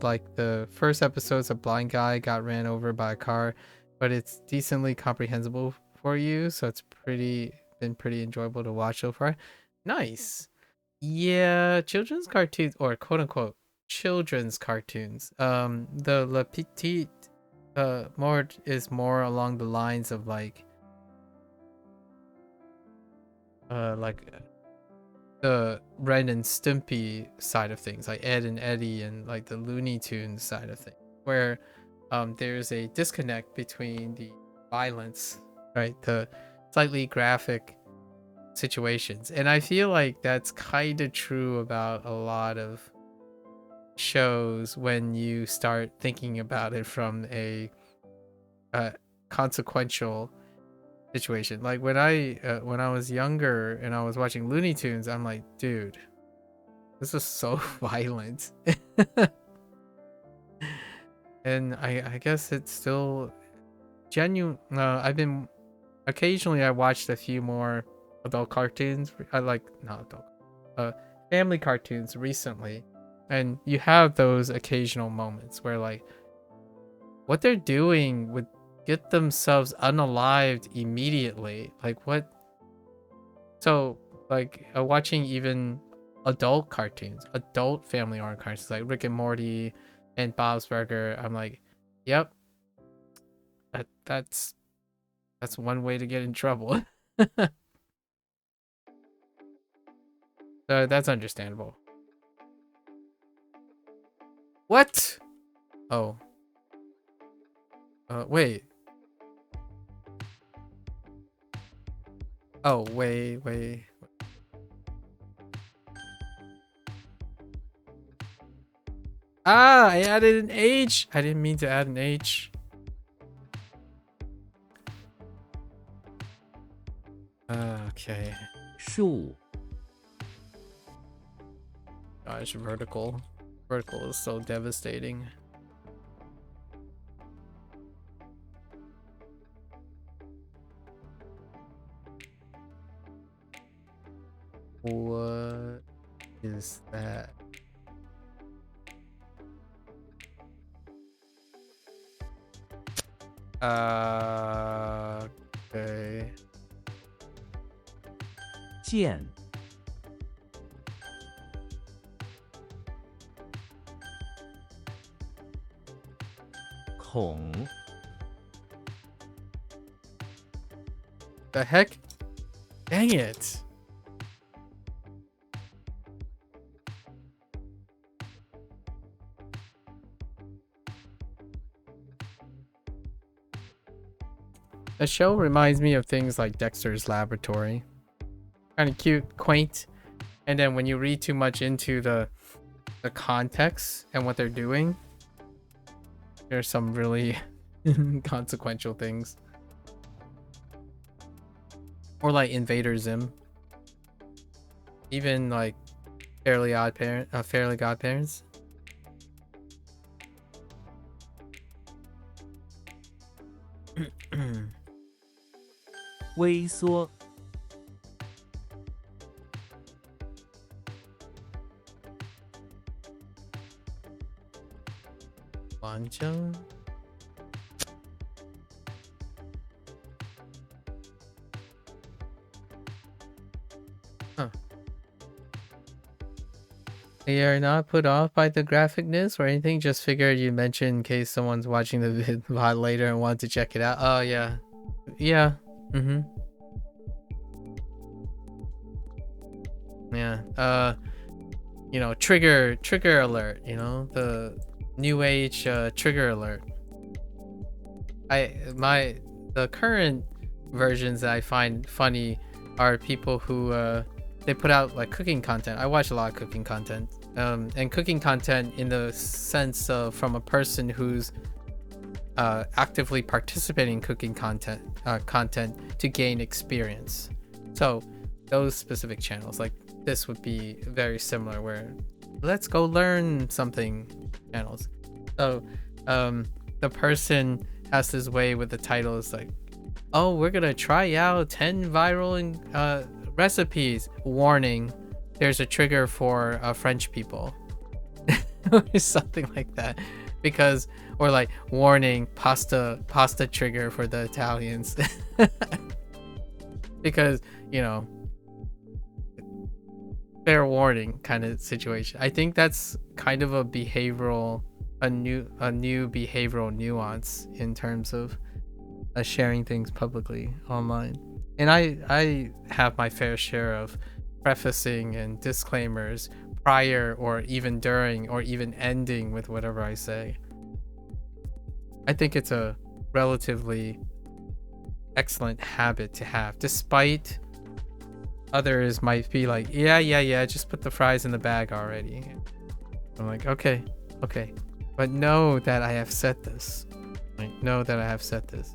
Like the first episode's a blind guy got ran over by a car, but it's decently comprehensible for you, so it's been pretty enjoyable to watch so far. Nice. Yeah, children's cartoons, or quote unquote children's cartoons. The Le Petit Mort is more along the lines of like the Ren and Stimpy side of things, like Ed and Eddie, and like the Looney Tunes side of things, where there's a disconnect between the violence, right, the slightly graphic situations, and I feel like that's kind of true about a lot of shows when you start thinking about it from a consequential situation. Like when I was younger and I was watching Looney Tunes, I'm like, dude, this is so violent. And I guess it's still genuine. I watched a few more adult cartoons. I like not adult, family cartoons recently, and you have those occasional moments where like what they're doing would get themselves unalived immediately. Like what? So like watching even adult cartoons, adult family oriented cartoons like Rick and Morty and Bob's Burger, I'm like, yep, that's one way to get in trouble. So that's understandable. What? Oh. Wait. Oh, wait. Ah, I added an H. I didn't mean to add an H. Okay. 树 Gosh, vertical. Vertical is so devastating. What is that? Okay. 剑 孔 The heck? Dang it. The show reminds me of things like Dexter's Laboratory. Kind of cute, quaint, and then when you read too much into the context and what they're doing, there's some really consequential things. Or like Invader Zim. Even like Fairly Godparents. 微缩 完整 Huh. They are not put off by the graphicness or anything, just figured you mentioned in case someone's watching the VOD later and want to check it out. Oh yeah. Yeah. Yeah. You know, trigger alert, you know, the new age trigger alert. The current versions that I find funny are people who they put out like cooking content. I watch a lot of cooking content. And cooking content in the sense of from a person who's actively participating in cooking content to gain experience. So those specific channels, like this would be very similar, where let's go learn something channels. So the person has this way with the title is like, oh, we're gonna try out 10 viral recipes. Warning, there's a trigger for French people. Or something like that. Because, or like, warning, pasta trigger for the Italians. Because, you know, fair warning kind of situation. I think that's kind of a new behavioral nuance in terms of sharing things publicly online. And I have my fair share of prefacing and disclaimers prior or even during or even ending with whatever I say. I think it's a relatively excellent habit to have, despite others might be like, yeah, just put the fries in the bag already. I'm like, okay, but know that I have said this. Like, know that I have said this.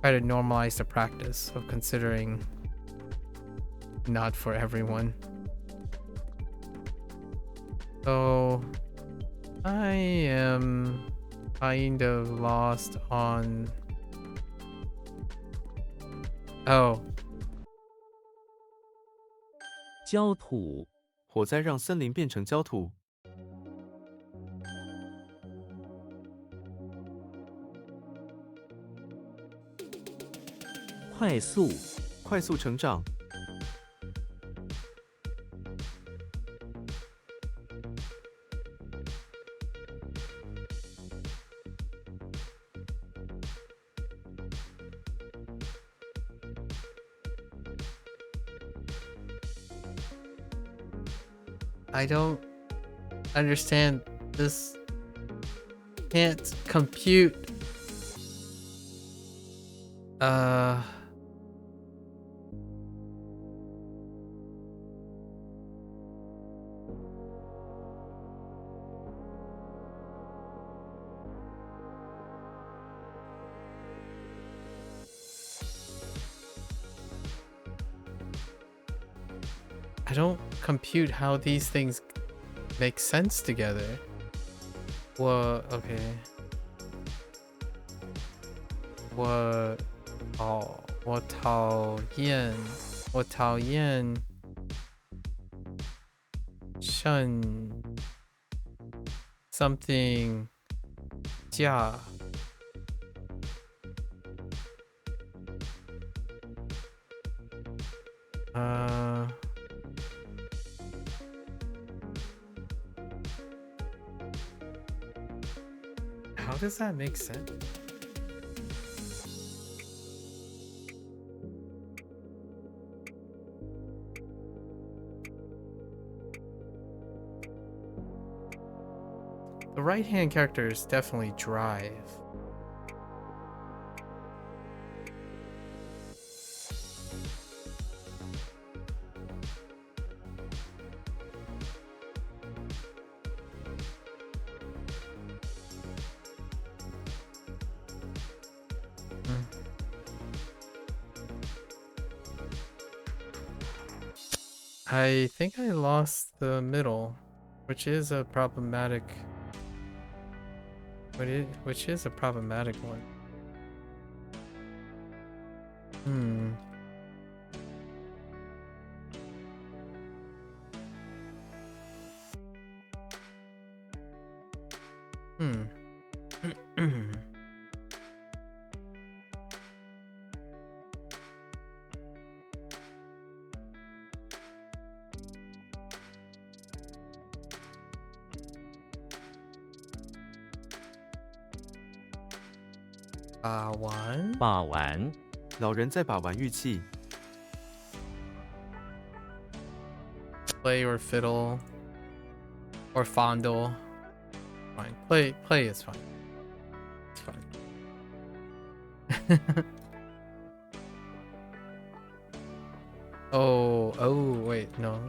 Try to normalize the practice of considering not for everyone. So I am kind of lost on... Oh. 焦土，火灾让森林变成焦土。快速，快速成长。I don't understand this. Can't compute. I don't compute how these things make sense together. What? Okay. What? Oh, 我讨厌剩 something 价 How does that make sense? The right-hand characters definitely drive. I think I lost the middle, which is a problematic one.把玩，老人在把玩玉器。 Play or fiddle or fondle. Fine. Play is fine. It's fine. Oh, wait, no.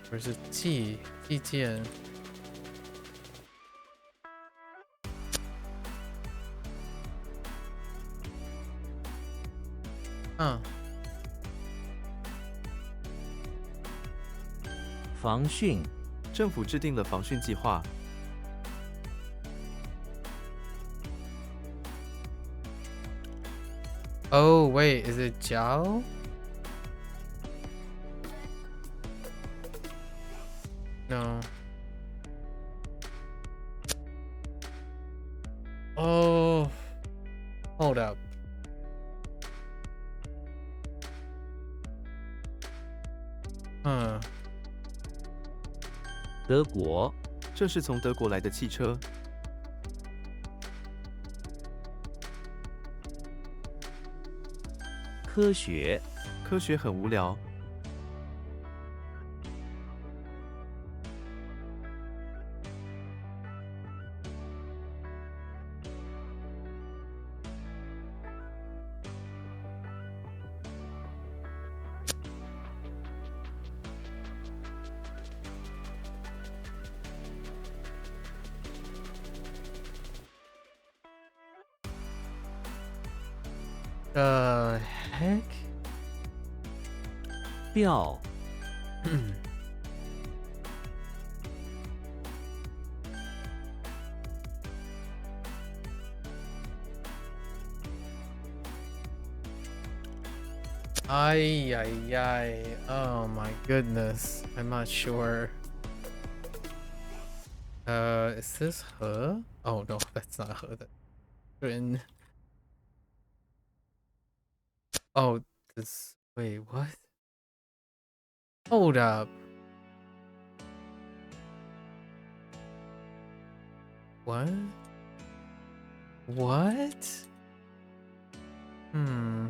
Where's the T? 意见. Huh. 防汛，政府制定了防汛计划。 Oh, wait, is it Jiao? No. Oh. Hold up. Huh. 德国，这是从德国来的汽车。 科学，科学很无聊。 The heck? 调， Ay, ay, ay. Oh my goodness. I'm not sure. Is this her? Oh no, that's not her. That's Rin. Oh, this. Wait, what? Hold up. What? What? Hmm.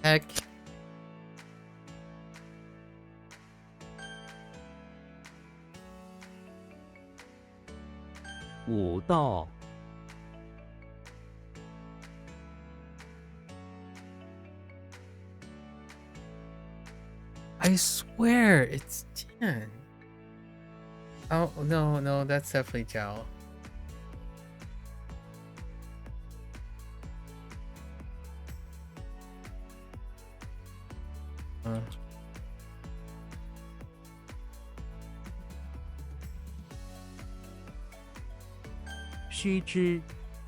Heck. "武道， I swear it's Tian. Oh no, no, that's definitely Jiao. "须知，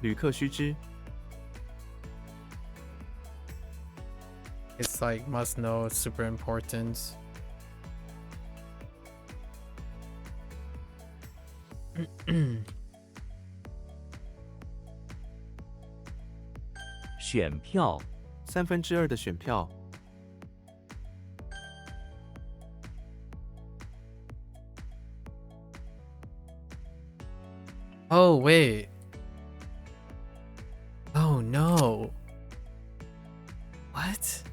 旅客须知， It's like must know, it's super important. 选票， 2/3的选票。 Oh wait. Oh no. What?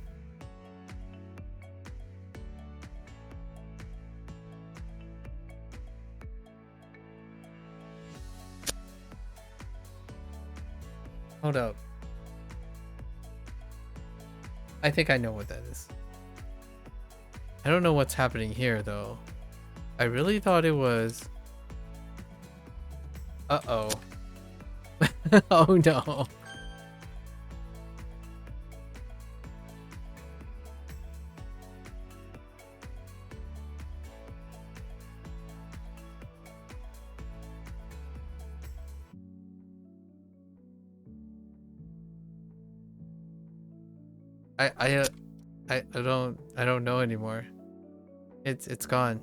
Hold up. I think I know what that is. I don't know what's happening here though. I really thought it was... Uh-oh. Oh no. I don't know anymore. It's gone.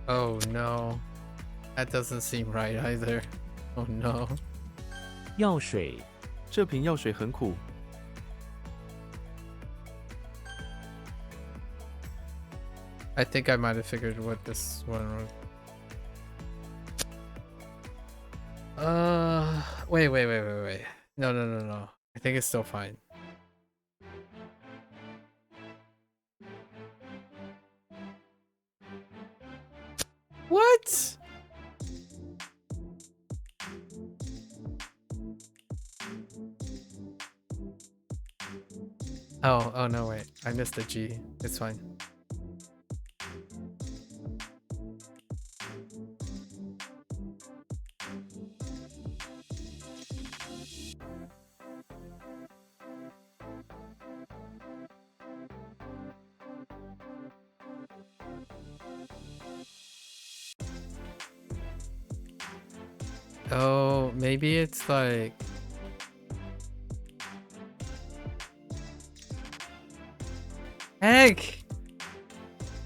Oh no. That doesn't seem right either. Oh no. 药水， 这瓶药水很苦。I think I might have figured what this one was. Wait. No. I think it's still fine. What? Oh no, wait. I missed the G. It's fine. Oh, maybe it's like... Heck!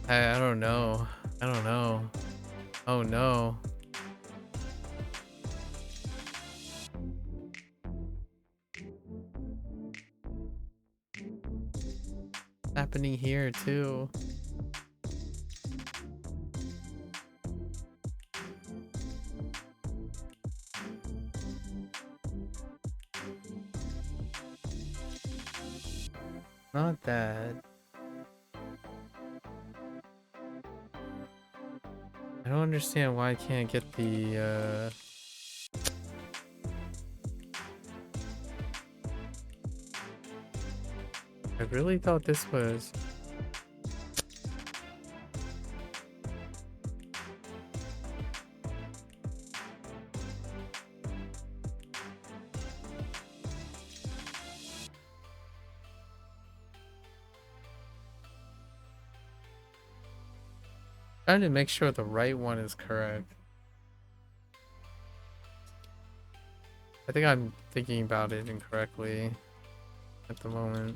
I don't know. I don't know. Oh no. Happening here too. Not that. I don't understand why I can't get the I really thought this was... Trying to make sure the right one is correct. I think I'm thinking about it incorrectly at the moment.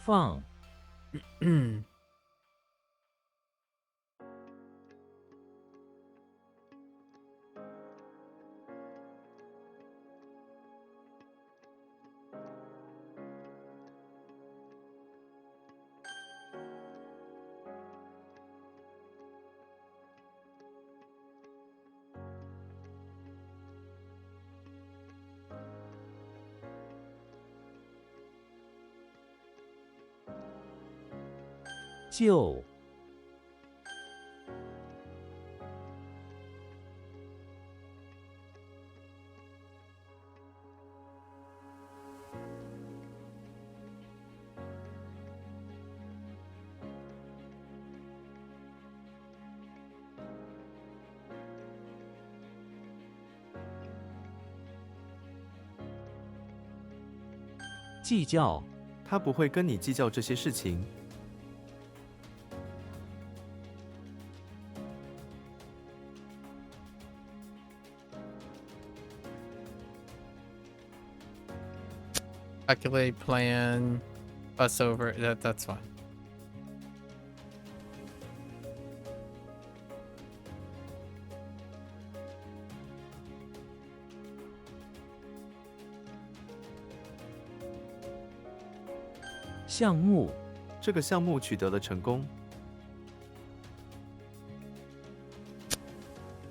放 就 计较 他不会跟你计较这些事情。 Calculate, plan, bus over. That's fine. "项目 这个项目取得了成功。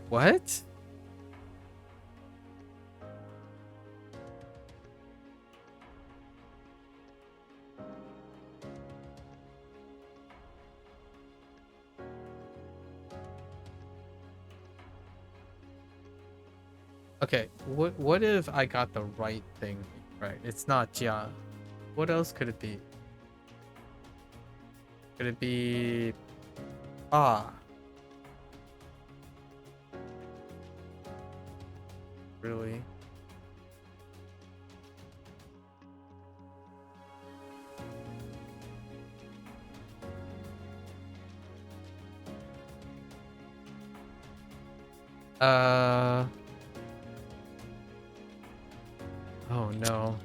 What? Okay, what if I got the right thing right? It's not Jia. What else could it be? Could it be Really? Oh no.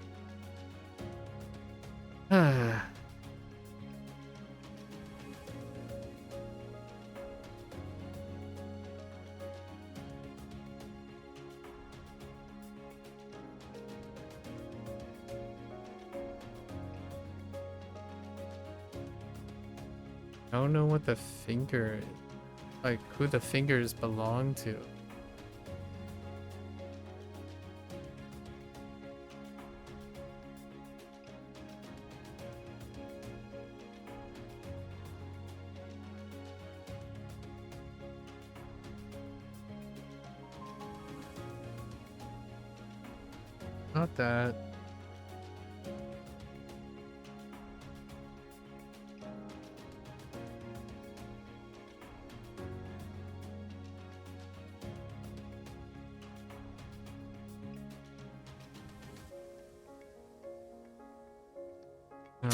I don't know what the finger, like who the fingers belong to. Not that.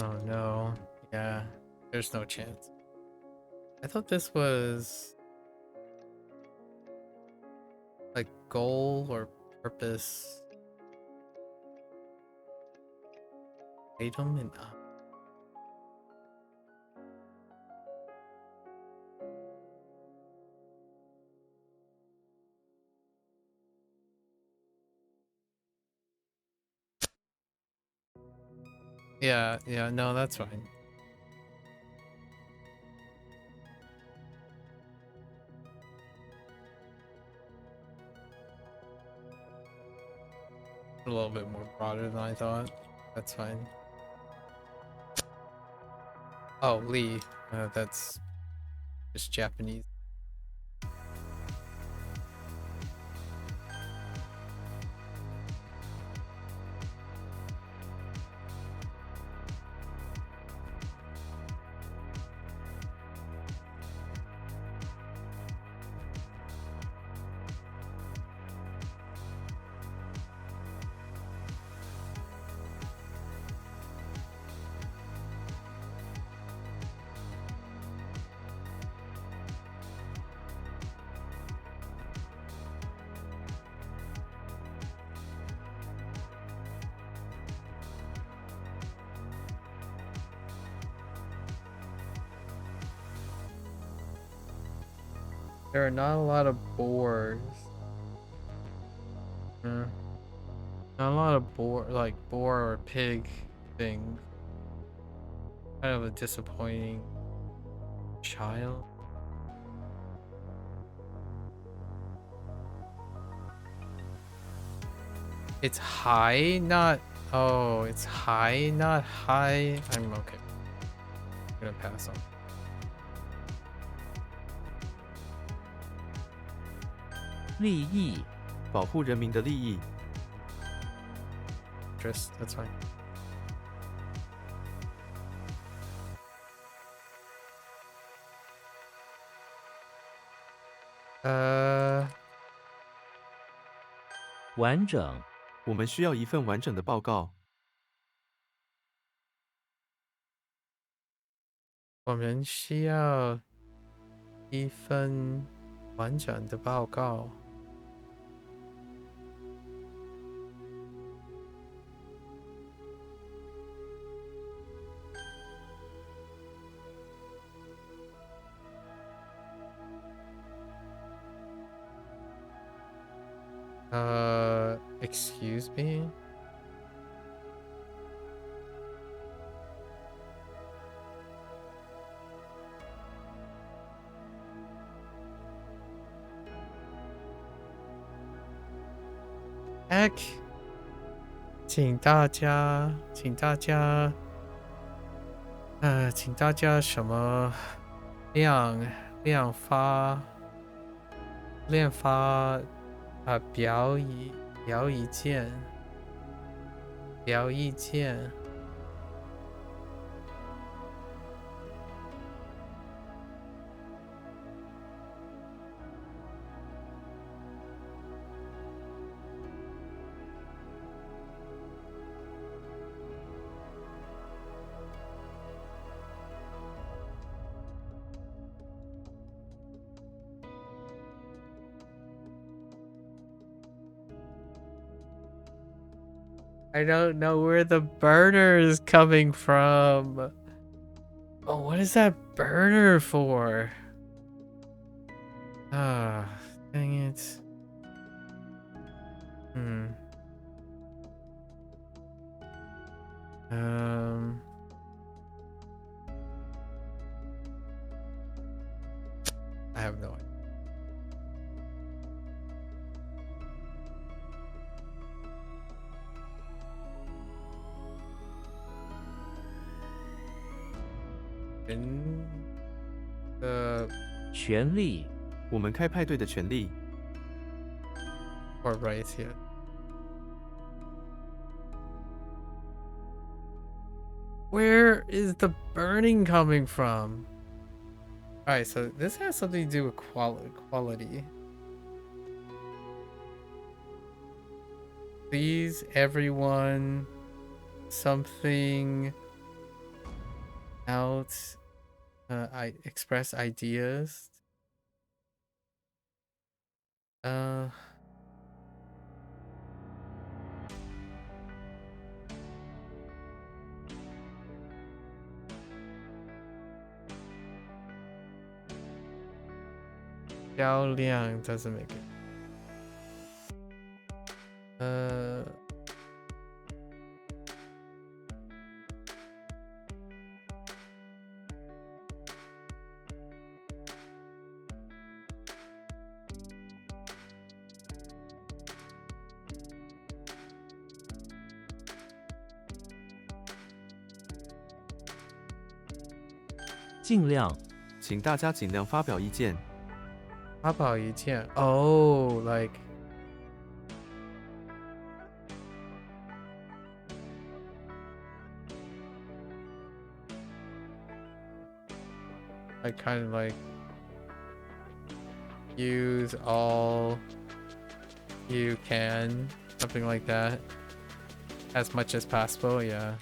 Oh no. Yeah, there's no chance. I thought this was like goal or purpose item and yeah, no, that's fine. A little bit more broader than I thought. That's fine. Oh, Lee. That's just Japanese. There are not a lot of boars. Not a lot of boar, like boar or pig things. Kind of a disappointing child. It's high, not. Oh, it's high, not high. I'm okay. I'm gonna pass on. 利益、保护人民的利益， Just that's fine. Uh, 完整、我们需要一份完整的报告。我们需要一份完整的报告。Excuse me? Heck, 请大家什么练发表意见。I don't know where the burner is coming from. Oh, what is that burner for? Ah, dang it. 权利，我们开派对的权利。 or rights here. Where is the burning coming from? Alright, so this has something to do with quality. Please, everyone, something out. I express ideas. 销量 doesn't make it. 尽量，请大家尽量发表意见。发表意见 Oh, like I kind of like use all you can, something like that, as much as possible. Yeah.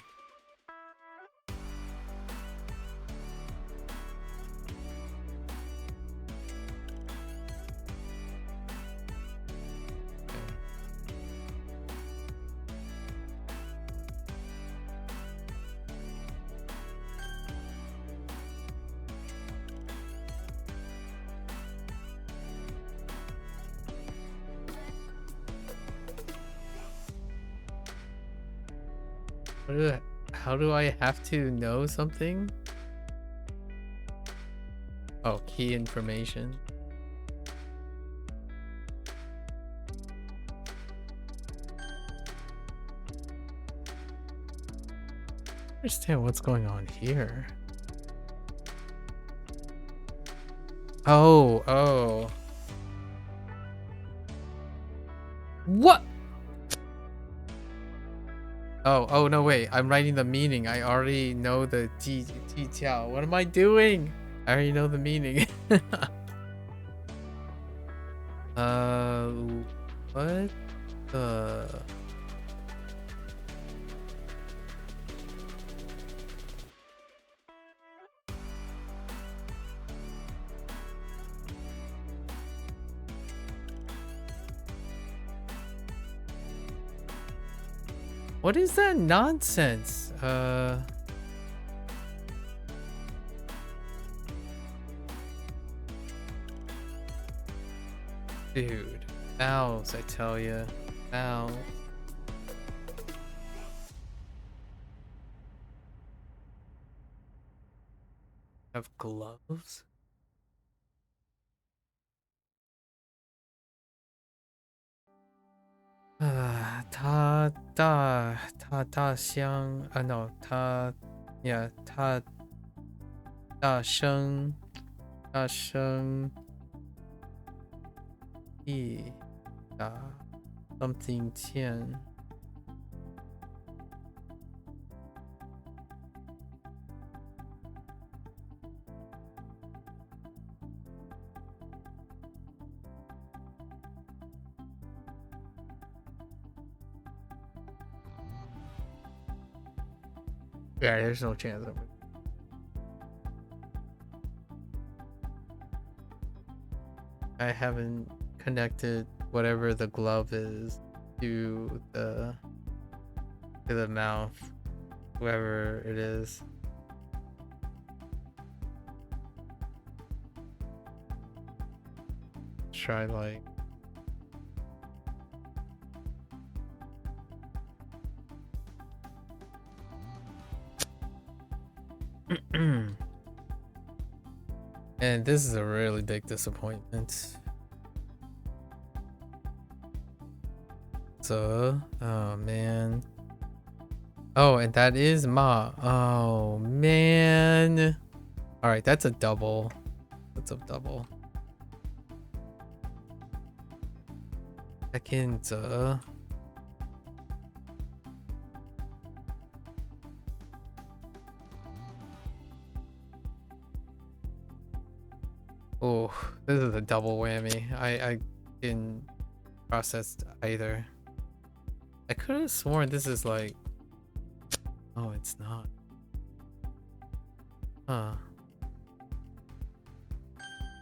How do I have to know something? Oh, key information. Understand what's going on here. Oh. What? Oh no, wait, I'm writing the meaning. I already know the detail. What am I doing? I already know the meaning. What the? What is that nonsense? Dude, owls, I tell ya. Owls. Have gloves? Ta xiang. No, yeah, ta sheng yi da something qian. Yeah, there's no chance of it. I haven't connected whatever the glove is to the mouth, whoever it is. Try like and this is a really big disappointment. So, oh man. Oh, and that is Ma. Oh man. All right, that's a double. That's a double. Second. Oh, this is a double whammy. I didn't process either. I could have sworn this is like. Oh, it's not. Huh.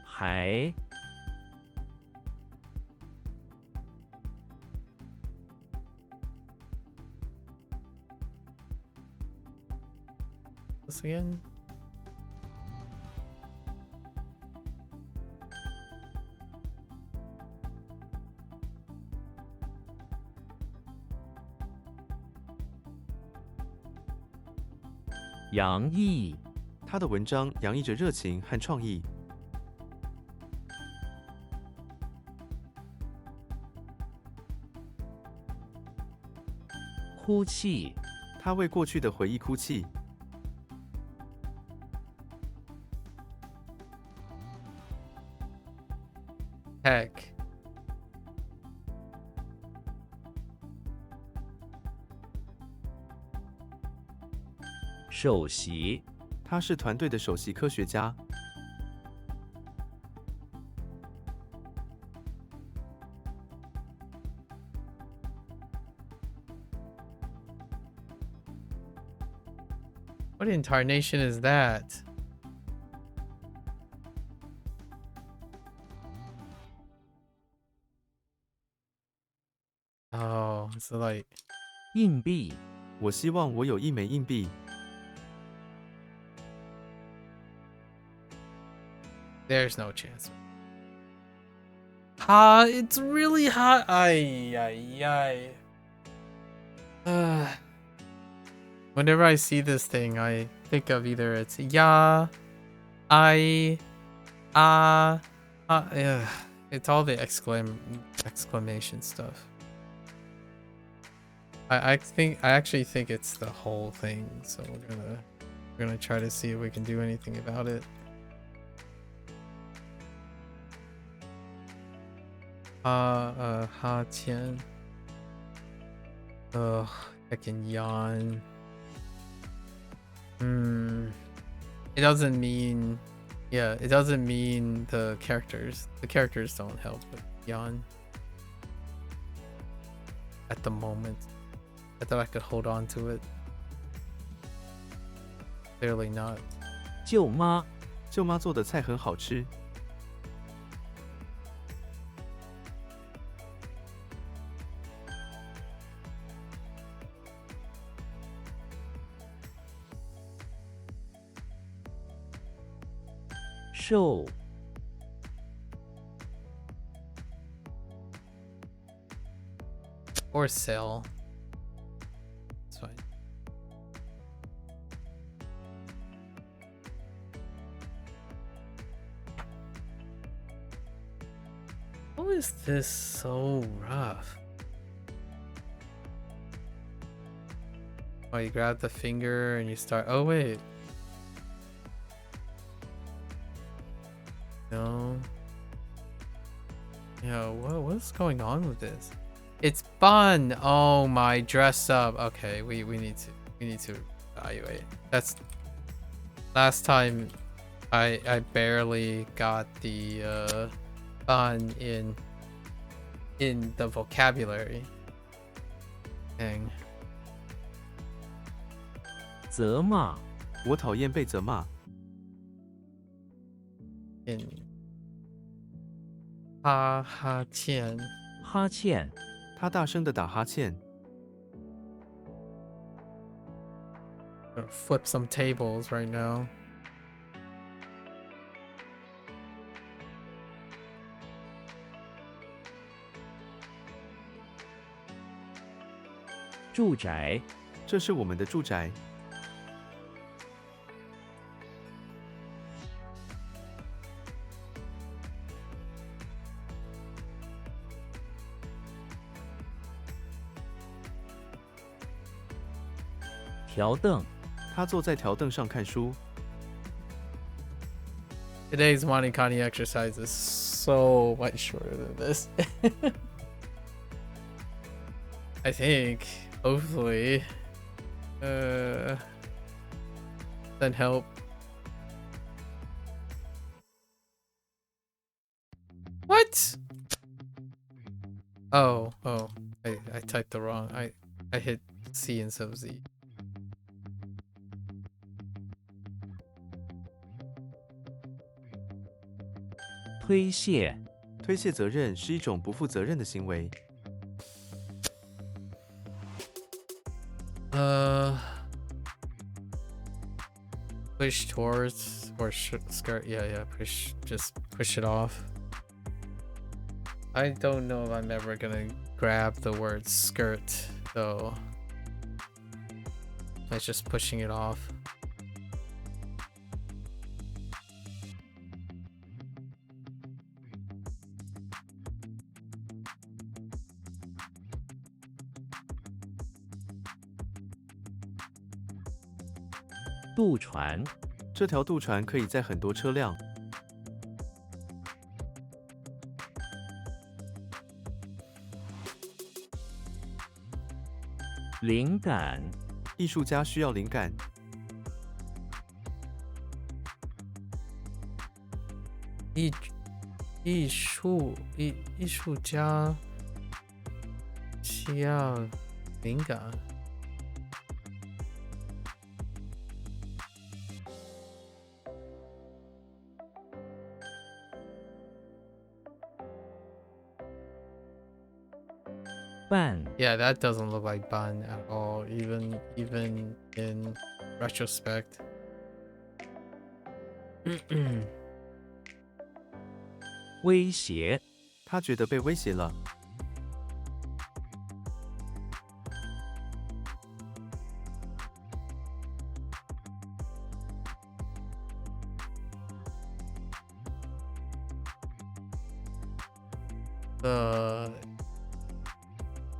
还 This again? "洋溢他的文章洋溢着热情和创意，哭泣他为过去的回忆哭泣。 Heck. 首席他是团队的首席科学家， What incarnation is that? Oh, it's like 硬币我希望我有一枚硬币。 there's no chance. Ha, it's really hot. Ay, ay, ay. Whenever I see this thing, I think of either it's ya, I, yeah. It's all the exclamation stuff. I actually think it's the whole thing. So we're gonna try to see if we can do anything about it. Ha Tian. Ugh, I can yawn. It doesn't mean, yeah, it doesn't mean the characters. The characters don't help with yawn. At the moment. I thought I could hold on to it. Clearly not. 舅妈舅妈做的菜很好吃，受 Or sell. It's fine. How is this so rough? Oh, you grab the finger and you start. Oh, wait. No. Yeah, what's going on with this? It's fun. Oh my, dress up. Okay, we need to evaluate. That's last time I barely got the fun in the vocabulary. Dang. 责骂我讨厌被责骂。 In 哈哈欠哈欠他大声地打哈欠， Gonna flip some tables right now. 住宅这是我们的住宅。 条凳他坐在条凳上看书， Today's Wanikani exercise is so much shorter than this. I think. Hopefully. Then help. What? Oh. I typed the wrong. I hit C instead of Z.推卸、推卸责任是一种不负责任的行为。Push towards or skirt. Yeah. Just push it off. I don't know if I'm ever gonna grab the word skirt though. It's just pushing it off. “渡船”这条渡船可以载很多车辆。灵感、艺术家需要灵感。艺术家需要灵感。办 Yeah, that doesn't look like ban at all, even in retrospect. 威胁、他觉得被威胁了。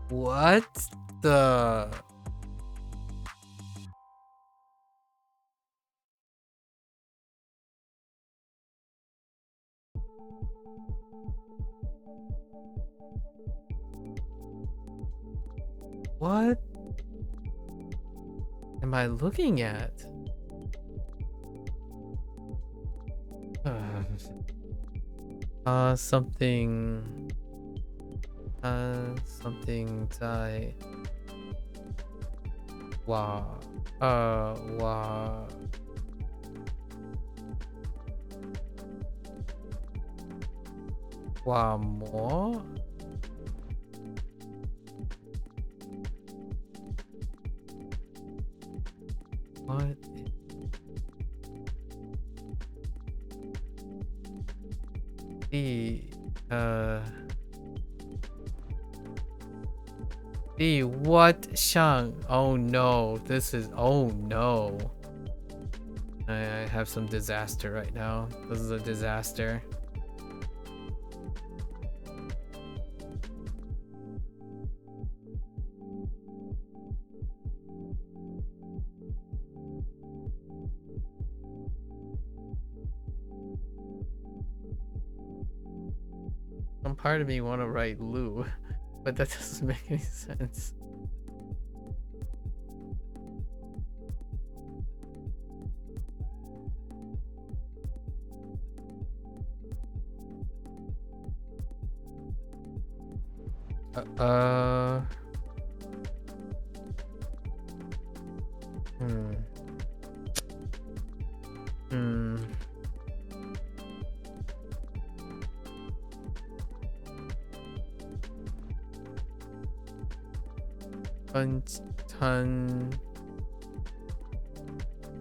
What the? What am I looking at? Something 在瓦模 What? What 像 Oh no, this is oh no. I have some disaster right now. This is a disaster. Some part of me want to write Lou, but that doesn't make any sense.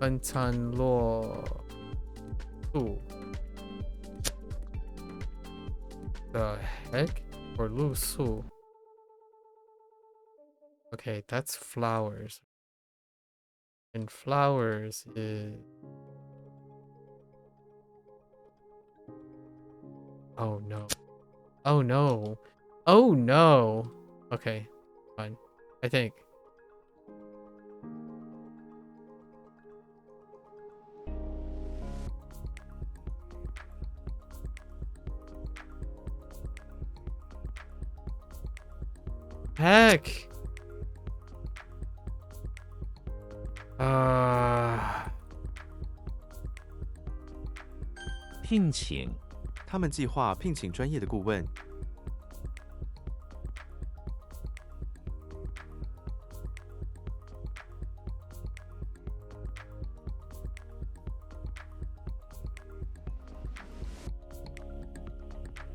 分餐落度 The heck? Or 露宿 Okay, that's flowers. And flowers is... Oh no. Oh no. Oh no. Okay, fine. I think. heck?聘请他们计划聘请专业的顾问。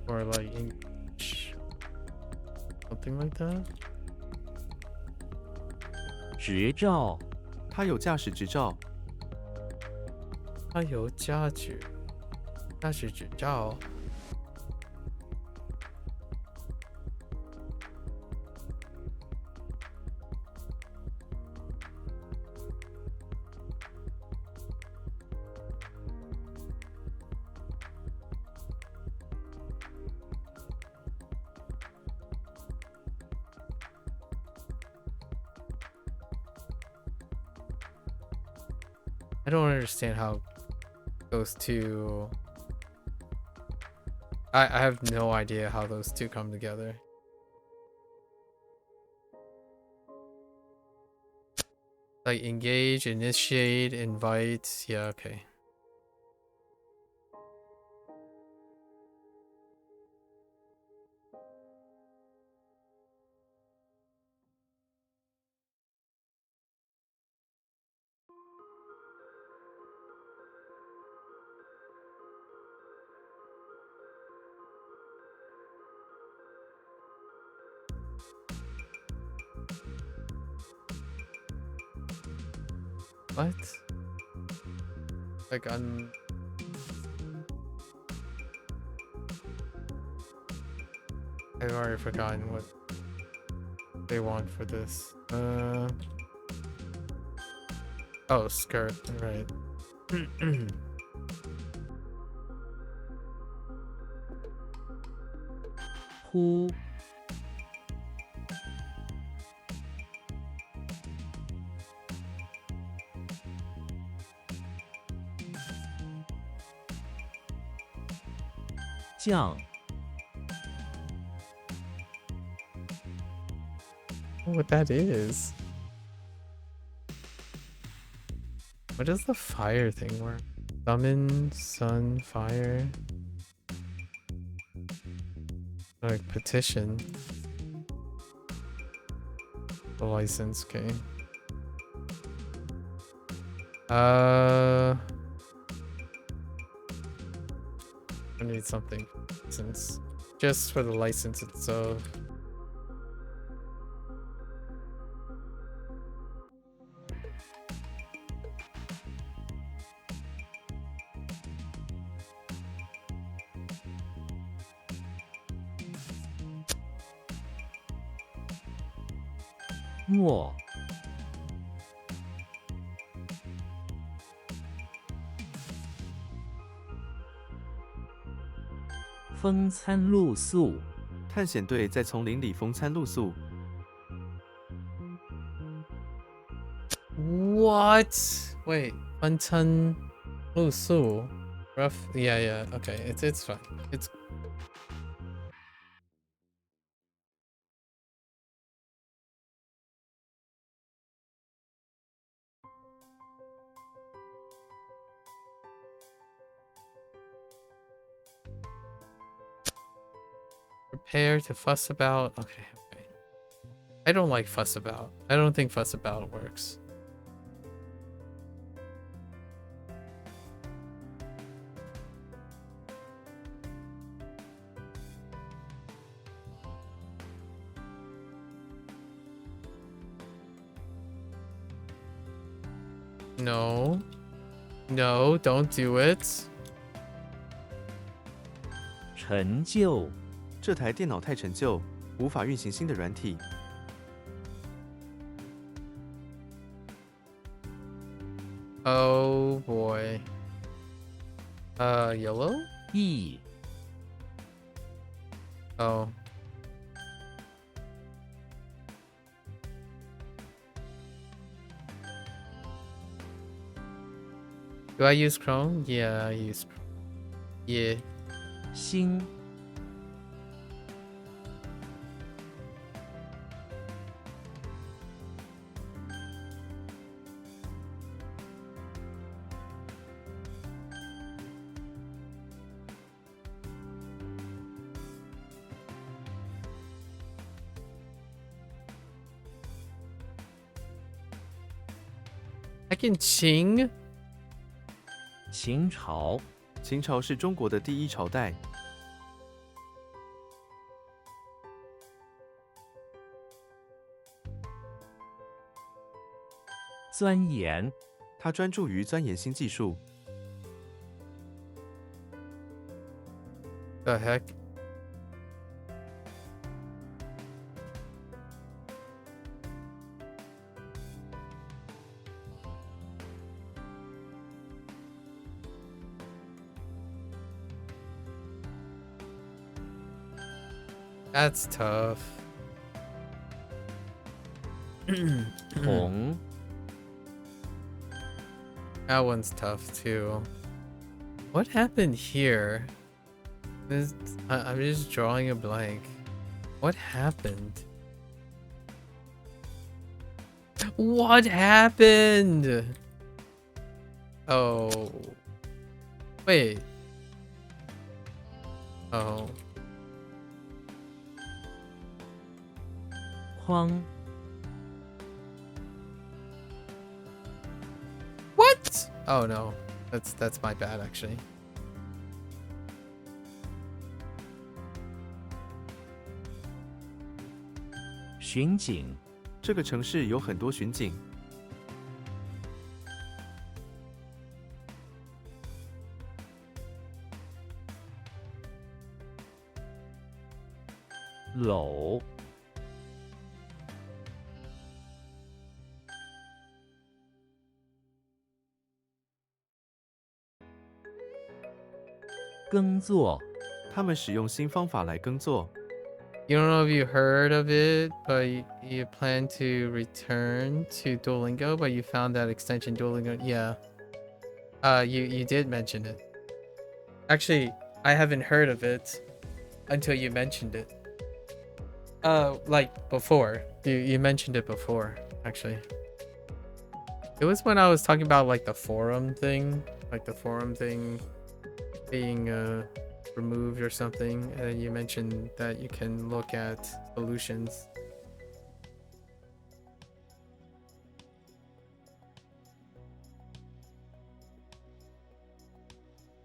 Or like English. Something like that? 执照他有驾驶执照。他有驾驶执照。I don't understand how those two. I have no idea how those two come together. Like engage, initiate, invite. Yeah, okay. What? Like I've already forgotten what they want for this. Oh, skirt, right. 呼降 What that is? What does the fire thing work? Summon, sun, fire. Like petition. The license, okay. I need something since just for the license itself. .末风餐露宿探险队在丛林里风餐露宿。What? Wait, Funton Lusu. Rough. Yeah. Okay, it's fine. It's prepare to fuss about. Okay. I don't like fuss about. I don't think fuss about works. No. No, don't do it. 陈旧这台电脑太陈旧，无法运行新的软体。Oh boy. Yellow? 意 Oh. Do I use Chrome? Yeah, I use Chrome. Yeah. 新 I can sing. 秦朝，秦朝是中国的第一朝代，钻研，他专注于钻研新技术。 The heck? That's tough. 同， That one's tough too. What happened here? I'm just drawing a blank. What happened? What happened? Oh. Wait. Oh. 框， What? Oh no. That's my bad actually. 巡警，这个城市有很多巡警，篓，耕作，他们使用新方法来耕作。 You don't know if you heard of it, but you plan to return to Duolingo, but you found that extension Duolingo. Yeah. You did mention it. Actually, I haven't heard of it until you mentioned it. Like before. You mentioned it before, actually. It was when I was talking about like the forum thing, being removed or something, and you mentioned that you can look at solutions.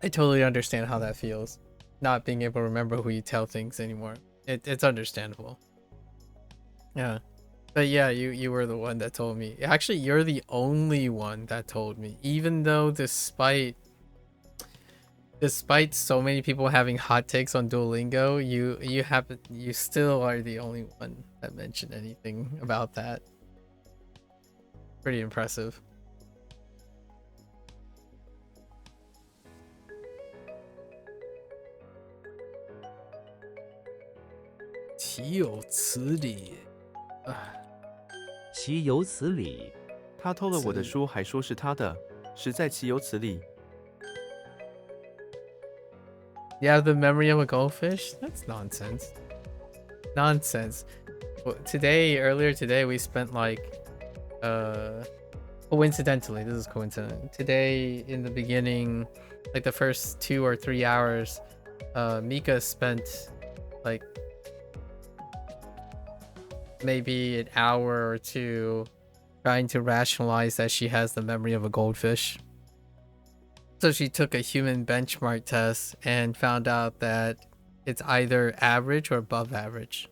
I totally understand how that feels, not being able to remember who you tell things anymore. It's understandable. Yeah. But yeah, you were the one that told me. Actually, you're the only one that told me, even though despite so many people having hot takes on Duolingo, you still are the only one that mentioned anything about that. Pretty impressive. Ah. 岂有此理！他偷了我的书，还说是他的，实在岂有此理！ You have the memory of a goldfish? That's nonsense. Nonsense. Well, earlier today, we spent like, coincidentally, this is coincidental. Today, in the beginning, like the first 2 or 3 hours, Mika spent like maybe an hour or two trying to rationalize that she has the memory of a goldfish. So she took a human benchmark test and found out that it's either average or above average.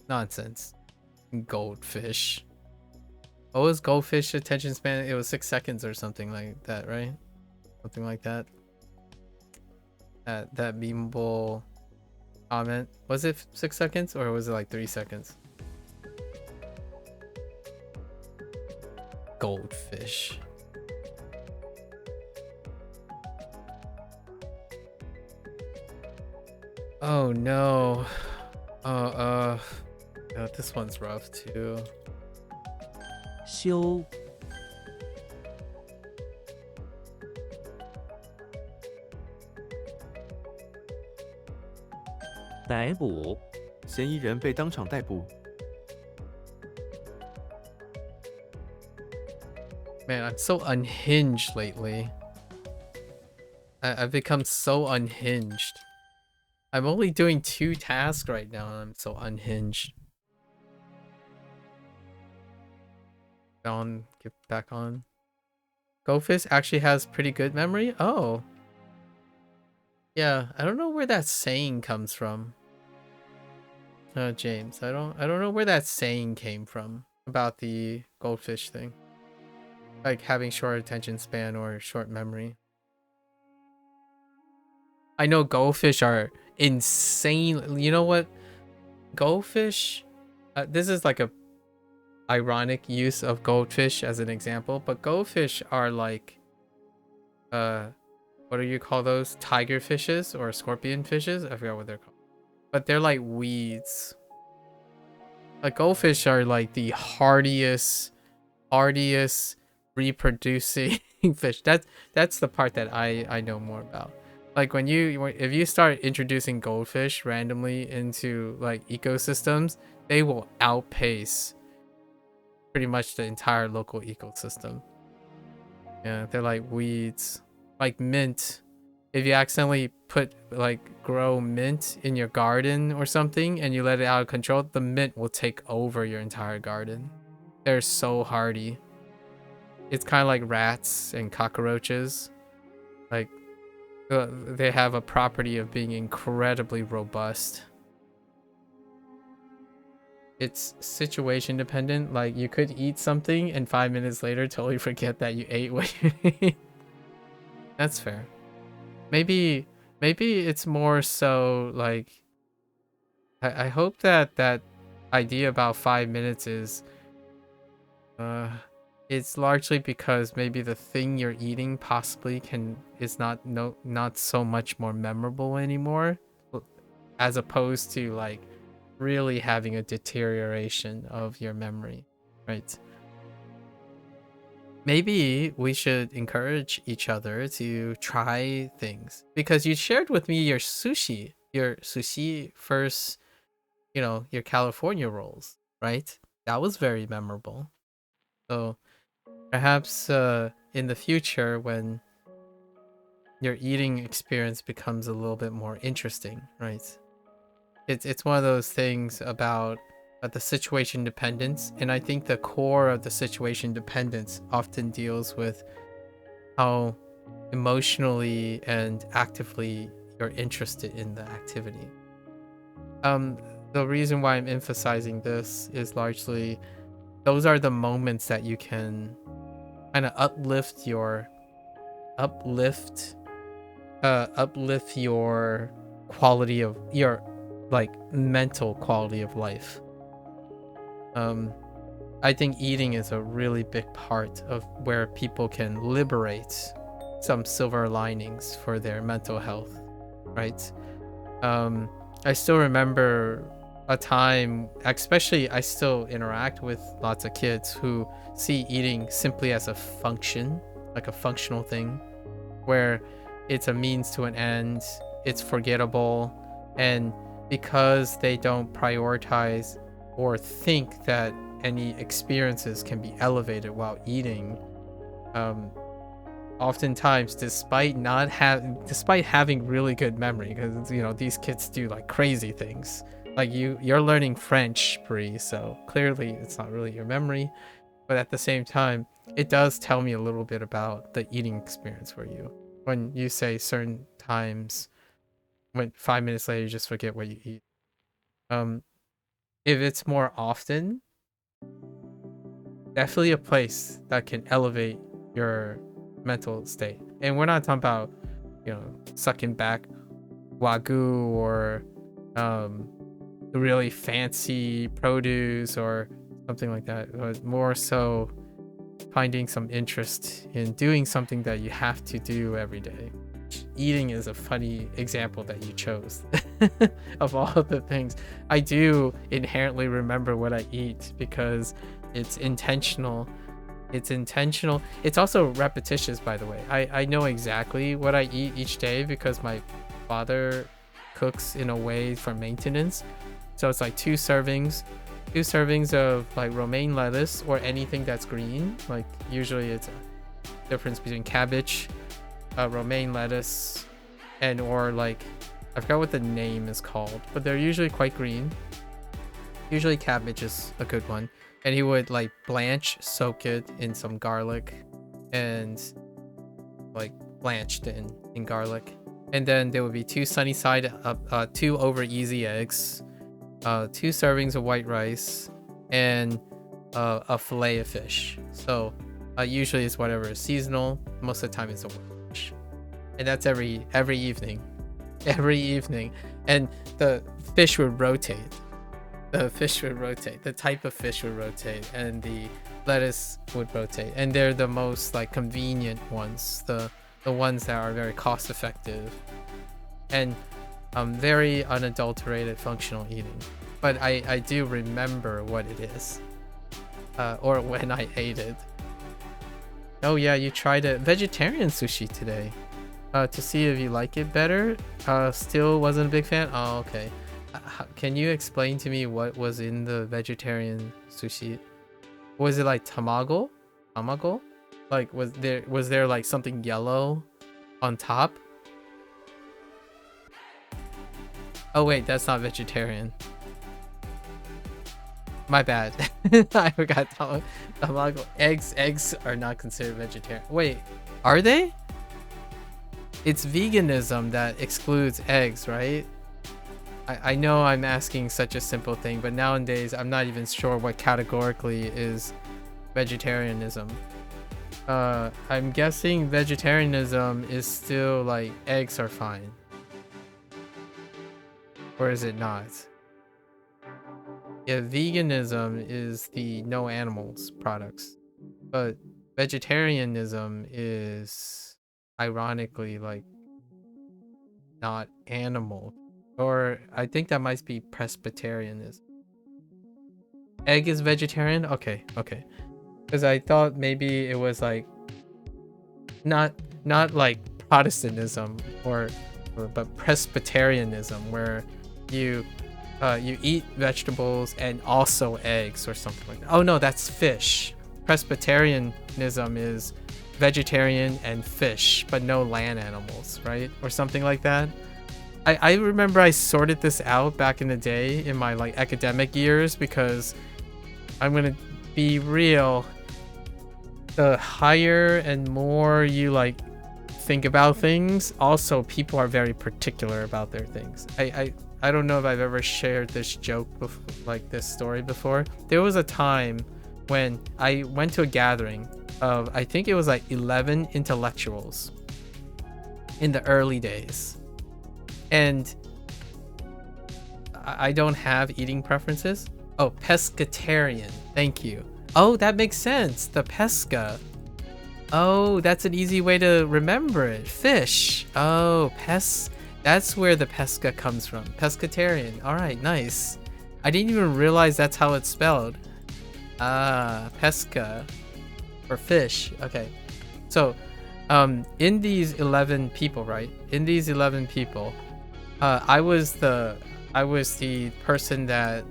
Nonsense. Goldfish. What was goldfish attention span? It was 6 seconds or something like that, right? Something like that. That memeable comment. Was it 6 seconds or was it like 3 seconds? Goldfish. Oh no. Oh, yeah, this one's rough too. 修，逮捕，嫌疑人被当场逮捕。 Man, I'm so unhinged lately. I've become so unhinged. I'm only doing 2 tasks right now and I'm so unhinged. Get back on. Goldfish actually has pretty good memory? Oh. Yeah, I don't know where that saying comes from. James, I don't know where that saying came from about the goldfish thing. Like having short attention span or short memory. I know goldfish are insane. You know what? Goldfish, this is like a ironic use of goldfish as an example, but goldfish are like, what do you call those? Tiger fishes or scorpion fishes? I forgot what they're called. But they're like weeds. Like goldfish are like the hardiest reproducing fish. That's the part that I know more about. Like if you start introducing goldfish randomly into like ecosystems, they will outpace pretty much the entire local ecosystem. Yeah, they're like weeds. Like mint. If you accidentally grow mint in your garden or something and you let it out of control, the mint will take over your entire garden. They're so hardy. It's kind of like rats and cockroaches. Like they have a property of being incredibly robust. It's situation dependent. Like you could eat something and 5 minutes later totally forget that you ate what you ate. That's fair. Maybe it's more so like I hope that idea about 5 minutes is it's largely because maybe the thing you're eating possibly is not so much more memorable anymore, as opposed to like really having a deterioration of your memory, right? Maybe we should encourage each other to try things, because you shared with me your sushi first, your California rolls, right? That was very memorable. So perhaps in the future, when your eating experience becomes a little bit more interesting, right? It's one of those things about the situation dependence, and I think the core of the situation dependence often deals with how emotionally and actively you're interested in the activity. The reason why I'm emphasizing this is largely those are the moments that you can kind of uplift your quality of your mental quality of life. I think eating is a really big part of where people can liberate some silver linings for their mental health, right? I still remember a time, especially I still interact with lots of kids who see eating simply as a function, like a functional thing, where it's a means to an end, it's forgettable, and because they don't prioritize or think that any experiences can be elevated while eating, oftentimes despite having really good memory, because these kids do like crazy things, like you're learning French, Brie, so clearly it's not really your memory, but at the same time it does tell me a little bit about the eating experience for you when you say certain times when 5 minutes later you just forget what you eat. If it's more often, definitely a place that can elevate your mental state. And we're not talking about sucking back wagyu or really fancy produce or something like that, but more so finding some interest in doing something that you have to do every day. Eating is a funny example that you chose. Of all of the things, I do inherently remember what I eat because it's intentional. It's also repetitious, by the way. I know exactly what I eat each day because my father cooks in a way for maintenance. So it's like two servings of like romaine lettuce or anything that's green. Like usually it's a difference between cabbage, romaine lettuce, and or like I forgot what the name is called, but they're usually quite green. Usually cabbage is a good one. And he would like blanch, soak it in some garlic and like blanched in garlic. And then there would be 2 sunny side up, 2 over easy eggs, 2 servings of white rice, and a fillet of fish. So usually it's whatever is seasonal. Most of the time it's a fish. And that's every evening. Every evening. And the fish would rotate. The fish would rotate. The type of fish would rotate. And the lettuce would rotate. And they're the most like convenient ones. The ones that are very cost effective. And very unadulterated functional eating. But I do remember what it is. Or when I ate it. Oh yeah, you tried a vegetarian sushi today. To see if you like it better. Still wasn't a big fan? Oh, okay. Can you explain to me what was in the vegetarian sushi? Was it like tamago? Tamago? Like was there like something yellow on top? Oh wait, that's not vegetarian. My bad. I forgot tamago. Eggs are not considered vegetarian. Wait, are they? It's veganism that excludes eggs, right? I know I'm asking such a simple thing, but nowadays I'm not even sure what categorically is vegetarianism. I'm guessing vegetarianism is still like eggs are fine. Or is it not? Yeah, veganism is the no animals products. But vegetarianism is ironically like not animal. Or I think that might be Presbyterianism. Egg is vegetarian? Okay. Because I thought maybe it was like not like Protestantism but Presbyterianism where you eat vegetables and also eggs or something like that. Oh no, that's fish. Presbyterianism is vegetarian and fish, but no land animals, right? Or something like that. I remember I sorted this out back in the day in my like academic years because I'm gonna be real. The higher and more you like think about things, also people are very particular about their things. I don't know if I've ever shared this joke like this story before. There was a time when I went to a gathering of I think it was like 11 intellectuals in the early days. And I don't have eating preferences. Oh, pescatarian. Thank you. Oh, that makes sense. The pesca. Oh, that's an easy way to remember it. Fish. Oh, that's where the pesca comes from. Pescatarian. All right, nice. I didn't even realize that's how it's spelled. Ah, pesca. Or fish. Okay. So, in these 11 people, right? In these 11 people, I was the person that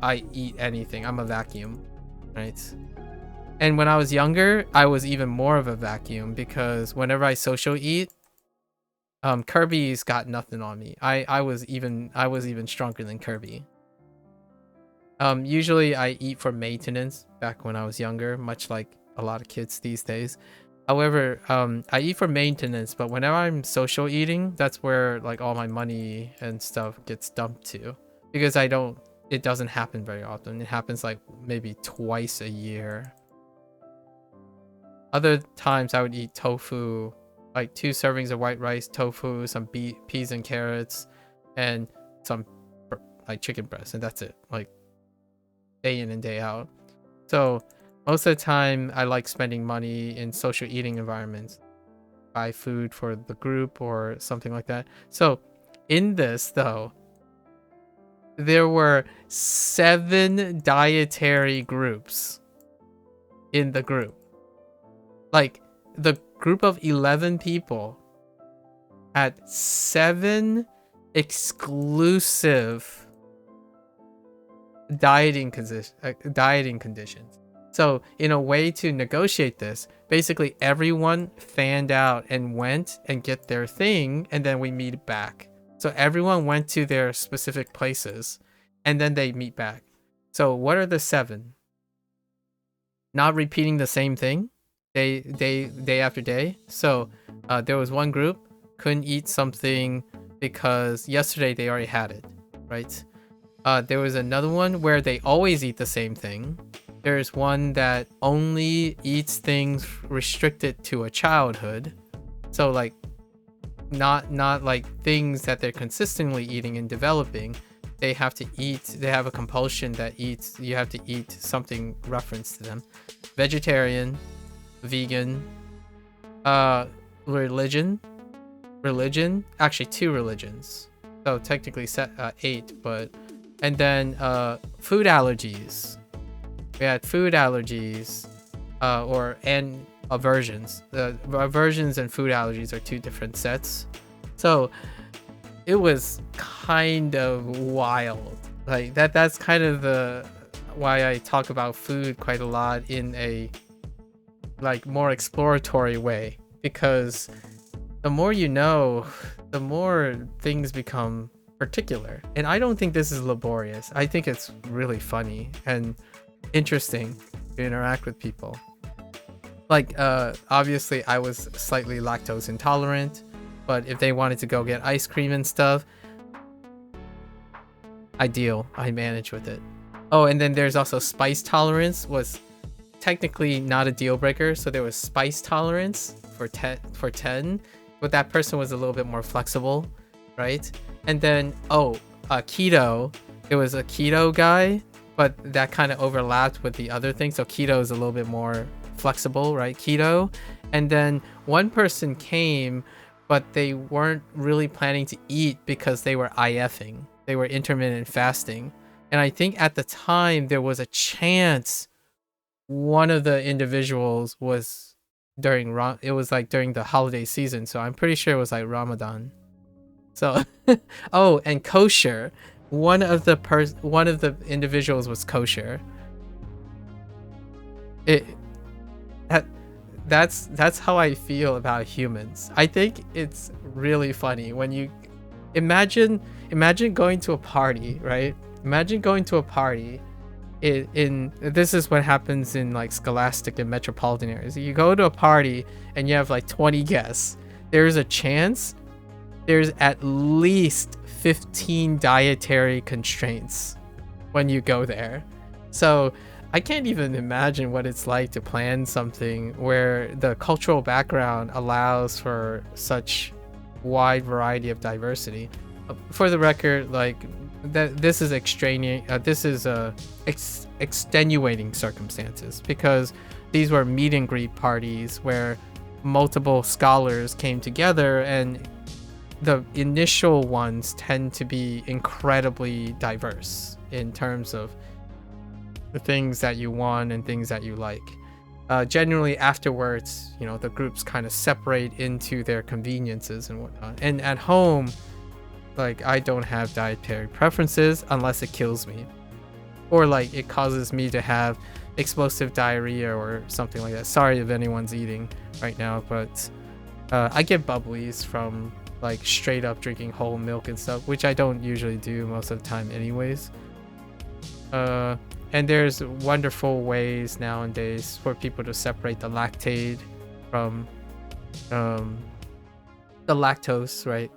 I eat anything. I'm a vacuum, right? And when I was younger, I was even more of a vacuum because whenever I social eat, Kirby's got nothing on me. I was even stronger than Kirby. Usually I eat for maintenance back when I was younger, much like a lot of kids these days. However, I eat for maintenance, but whenever I'm social eating, that's where like all my money and stuff gets dumped to. Because it doesn't happen very often. It happens like maybe twice a year. Other times I would eat tofu, like 2 servings of white rice, tofu, some peas and carrots, and some like chicken breast, and that's it. Like day in and day out. So most of the time, I like spending money in social eating environments. Buy food for the group or something like that. So, in this, though, there were 7 dietary groups in the group. Like, the group of 11 people had 7 exclusive dieting conditions. So in a way to negotiate this, basically everyone fanned out and went and get their thing, and then we meet back. So everyone went to their specific places, and then they meet back. So what are the 7? Not repeating the same thing day after day. So there was one group couldn't eat something because yesterday they already had it, right? There was another one where they always eat the same thing. There's one that only eats things restricted to a childhood. So like not like things that they're consistently eating and developing. They have to eat, they have a compulsion that you have to eat something reference to them. Vegetarian, vegan, religion, actually 2 religions. So technically 8, but and then food allergies. We had food allergies and aversions. The aversions and food allergies are 2 different sets. So it was kind of wild. Like that's kind of why I talk about food quite a lot in a like more exploratory way, because the more you know, the more things become particular. And I don't think this is laborious. I think it's really funny and interesting to interact with people. Like obviously I was slightly lactose intolerant, but if they wanted to go get ice cream and stuff, ideal, I manage with it. Oh, and then there's also spice tolerance, was technically not a deal breaker. So there was spice tolerance for 10, but that person was a little bit more flexible, right? And then keto, it was a keto guy, but that kind of overlapped with the other thing. So keto is a little bit more flexible, right? Keto. And then one person came, but they weren't really planning to eat because they were IFing. They were intermittent fasting. And I think at the time there was a chance one of the individuals was during the holiday season. So I'm pretty sure it was like Ramadan. So and kosher. One of the individuals was kosher. That's how I feel about humans. I think it's really funny when you imagine going to a party, right? Imagine going to a party in this is what happens in like scholastic and metropolitan areas. You go to a party and you have like 20 guests. There's a chance there's at least 15 dietary constraints when you go there. So I can't even imagine what it's like to plan something where the cultural background allows for such wide variety of diversity. For the record, like this is extraneous. This is extenuating circumstances, because these were meet and greet parties where multiple scholars came together, and the initial ones tend to be incredibly diverse in terms of the things that you want and things that you like. Generally afterwards, the groups kind of separate into their conveniences and whatnot. And at home, like, I don't have dietary preferences unless it kills me, or like it causes me to have explosive diarrhea or something like that. Sorry if anyone's eating right now, but I get bubblies from like straight up drinking whole milk and stuff, which I don't usually do most of the time anyways. And there's wonderful ways nowadays for people to separate the lactate from the lactose, right?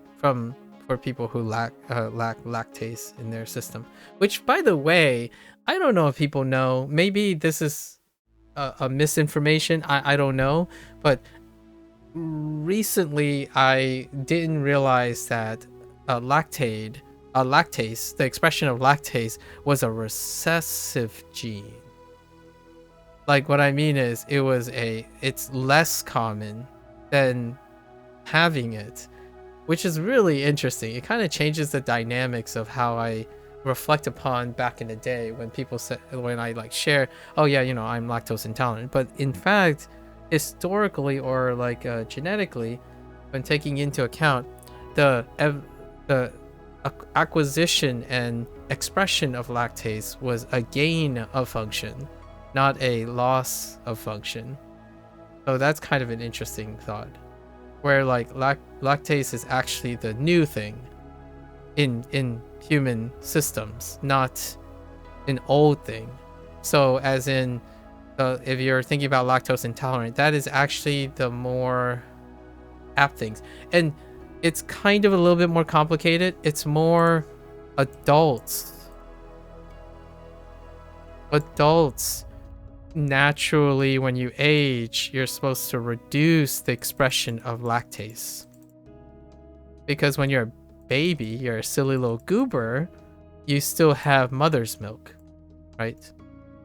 For people who lack lactase in their system. Which, by the way, I don't know if people know. Maybe this is a misinformation. I don't know. But recently, I didn't realize that lactase, the expression of lactase, was a recessive gene. Like, what I mean is, it's less common than having it, which is really interesting. It kind of changes the dynamics of how I reflect upon back in the day when I like share, oh yeah, I'm lactose intolerant. But in fact, historically or like genetically, when taking into account the acquisition and expression of lactase was a gain of function, not a loss of function. So that's kind of an interesting thought, where like lactase is actually the new thing, in human systems, not an old thing. So as in, if you're thinking about lactose intolerant, that is actually the more apt things. And it's kind of a little bit more complicated. It's more adults. Adults, naturally, when you age, you're supposed to reduce the expression of lactase. Because when you're a baby, you're a silly little goober, you still have mother's milk, right?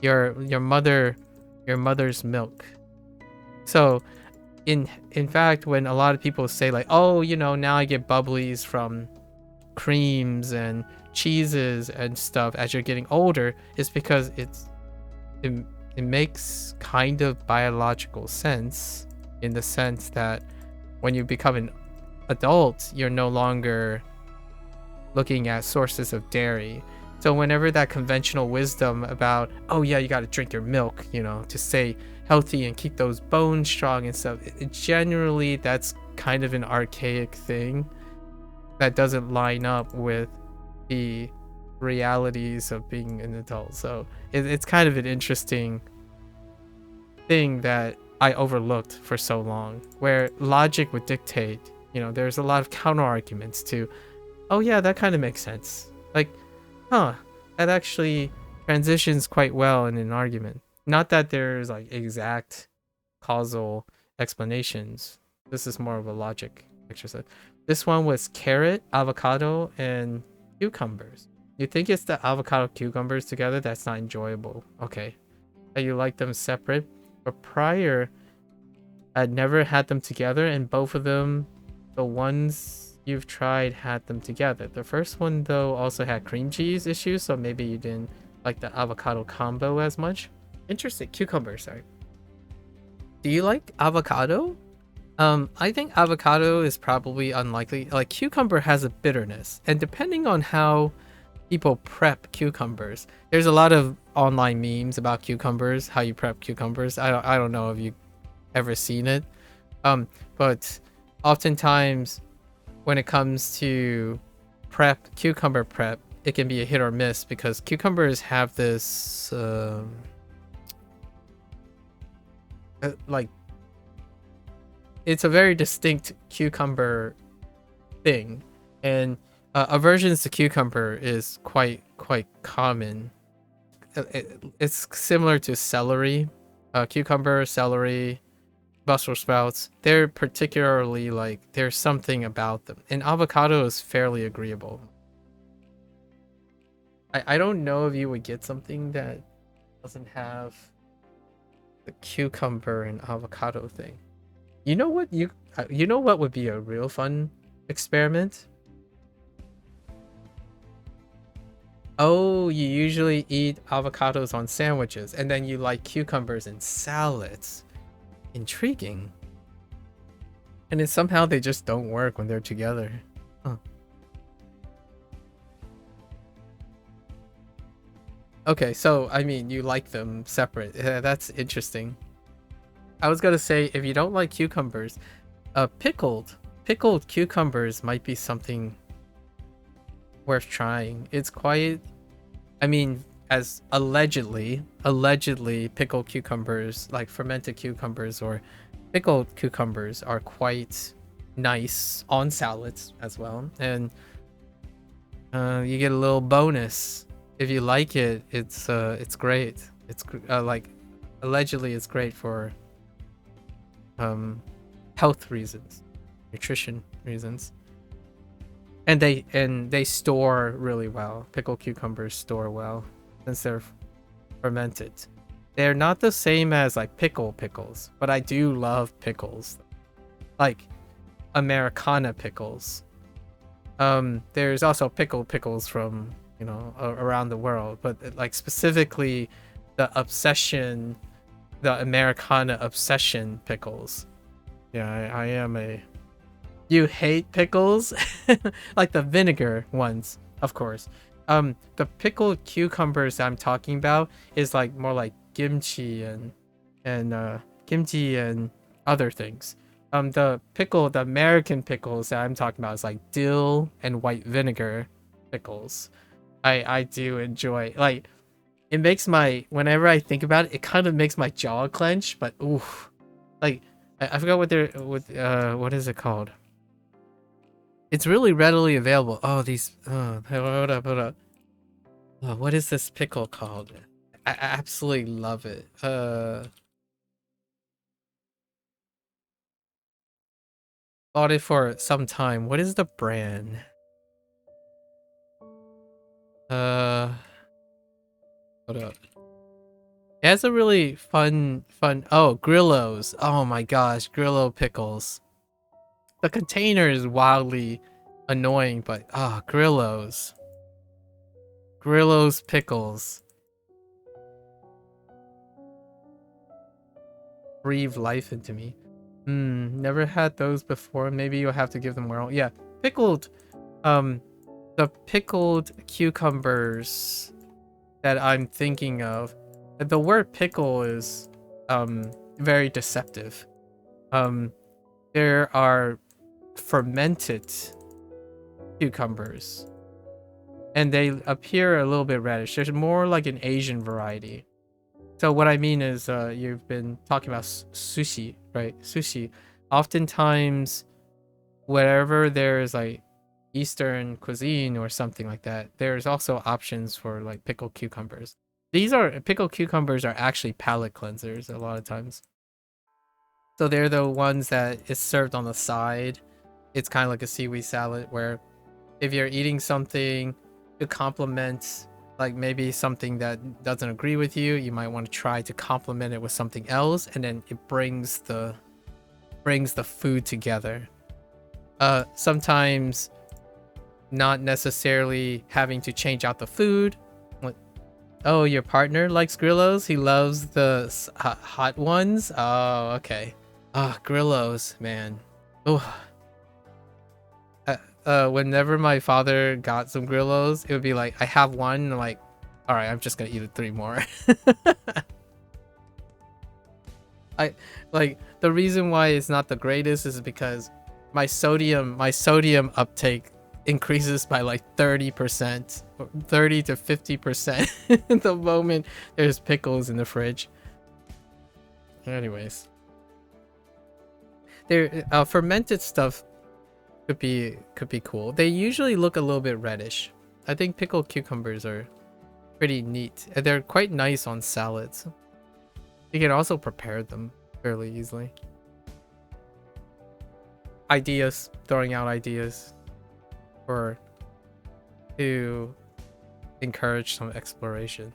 Your mother's milk. So in fact, when a lot of people say like, oh, you know, now I get bubblies from creams and cheeses and stuff as you're getting older, it's because it makes kind of biological sense, in the sense that when you become an adult, you're no longer looking at sources of dairy. So whenever that conventional wisdom about, oh yeah, you got to drink your milk, you know, to stay healthy and keep those bones strong and stuff, generally that's kind of an archaic thing that doesn't line up with the realities of being an adult. So it's kind of an interesting thing that I overlooked for so long, where logic would dictate, you know, there's a lot of counter arguments to, oh yeah, that kind of makes sense. Like, huh, that actually transitions quite well in an argument. Not that there's like exact causal explanations. This is more of a logic exercise. This one was carrot, avocado, and cucumbers. You think it's the avocado cucumbers together that's not enjoyable. Okay. That you like them separate. But prior, I'd never had them together, and both of them, the ones you've tried, had them together. The first one, though, also had cream cheese issues, so maybe you didn't like the avocado combo as much. Interesting. Cucumber, sorry. Do you like avocado? I think avocado is probably unlikely. Like, cucumber has a bitterness, and depending on how people prep cucumbers, there's a lot of online memes about cucumbers, how you prep cucumbers. I don't know if you ever seen it, but oftentimes when it comes to cucumber prep, it can be a hit or miss, because cucumbers have this like, it's a very distinct cucumber thing, and aversions to cucumber is quite common. It's similar to celery. Cucumber, celery, Brussels sprouts, they're particularly, like, there's something about them. And avocado is fairly agreeable. I don't know if you would get something that doesn't have the cucumber and avocado thing. You know what would be a real fun experiment? Oh, you usually eat avocados on sandwiches, and then you like cucumbers in salads. Intriguing. And then somehow they just don't work when they're together. Huh. Okay, so I mean, you like them separate. That's interesting. I was gonna say, if you don't like cucumbers, pickled cucumbers might be something worth trying. It's quite, I mean, as allegedly pickled cucumbers, like fermented cucumbers or pickled cucumbers, are quite nice on salads as well. And you get a little bonus if you like it. It's great. It's like, allegedly it's great for health reasons, nutrition reasons. And they store really well. Pickled cucumbers store well since they're fermented. They're not the same as like pickles, but I do love pickles, like Americana pickles. There's also pickles from, you know, around the world, but like specifically the Americana obsession pickles. Yeah, I am a. You hate pickles? Like the vinegar ones, of course. The pickled cucumbers I'm talking about is like more like kimchi and other things. The American pickles that I'm talking about is like dill and white vinegar pickles. I do enjoy, like, it makes my, whenever I think about it, it kind of makes my jaw clench, but oof. Like, I forgot what is it called? It's really readily available. Oh, these, hold up. Oh, what is this pickle called? I absolutely love it. Bought it for some time. What is the brand? Hold up. It has a really fun. Oh, Grillo's. Oh my gosh, Grillo pickles. The container is wildly annoying, but Grillo's. Grillo's pickles. Breathe life into me. Never had those before. Maybe you'll have to give them more. Yeah, pickled. The pickled cucumbers that I'm thinking of. The word pickle is very deceptive. There are fermented cucumbers, and they appear a little bit reddish. There's more like an Asian variety. So what I mean is, you've been talking about sushi, right? Sushi. Oftentimes, wherever there's like Eastern cuisine or something like that, there's also options for like pickled cucumbers. Pickled cucumbers are actually palate cleansers a lot of times. So they're the ones that is served on the side. It's kind of like a seaweed salad where if you're eating something to complement, like maybe something that doesn't agree with you, you might want to try to complement it with something else, and then it brings the food together. Sometimes not necessarily having to change out the food. Oh, your partner likes Grillos? He loves the hot ones? Oh, okay. Grillos, man. Oh. Whenever my father got some Grillos, it would be like, I have one, and I'm like, all right, I'm just gonna eat 3 more. The reason why it's not the greatest is because my sodium uptake increases by like 30%, 30 to 50% the moment there's pickles in the fridge. Anyways, fermented stuff could be cool. They usually look a little bit reddish. I think pickled cucumbers are pretty neat, and they're quite nice on salads. You can also prepare them fairly easily. Throwing out ideas to encourage some exploration.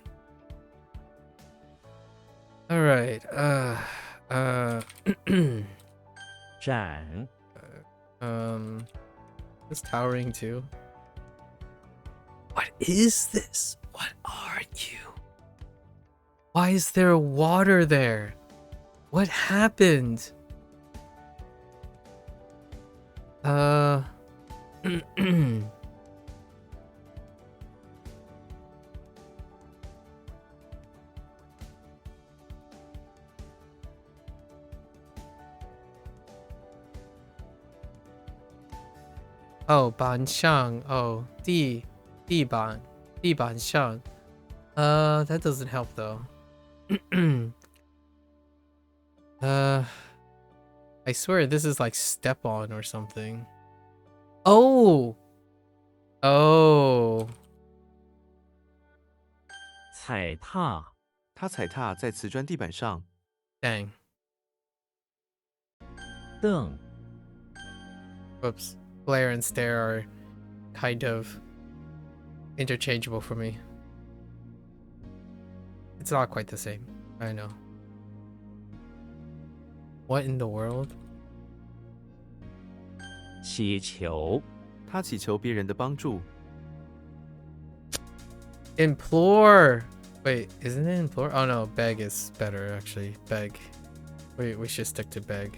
All right. 展 This towering too. What is this? What are you? Why is there water there? What happened? Oh, 板上. Oh, 地板上. That doesn't help though. I swear this is like step on or something. Oh. 踩踏 他踩踏在瓷砖地板上， Dang. 凳 Whoops. Glare and stare are kind of interchangeable for me. It's not quite the same. I know. What in the world? 祈求 他祈求别人的帮助， Implore. Wait, isn't it implore? Oh no, beg is better actually. Beg. We should stick to beg.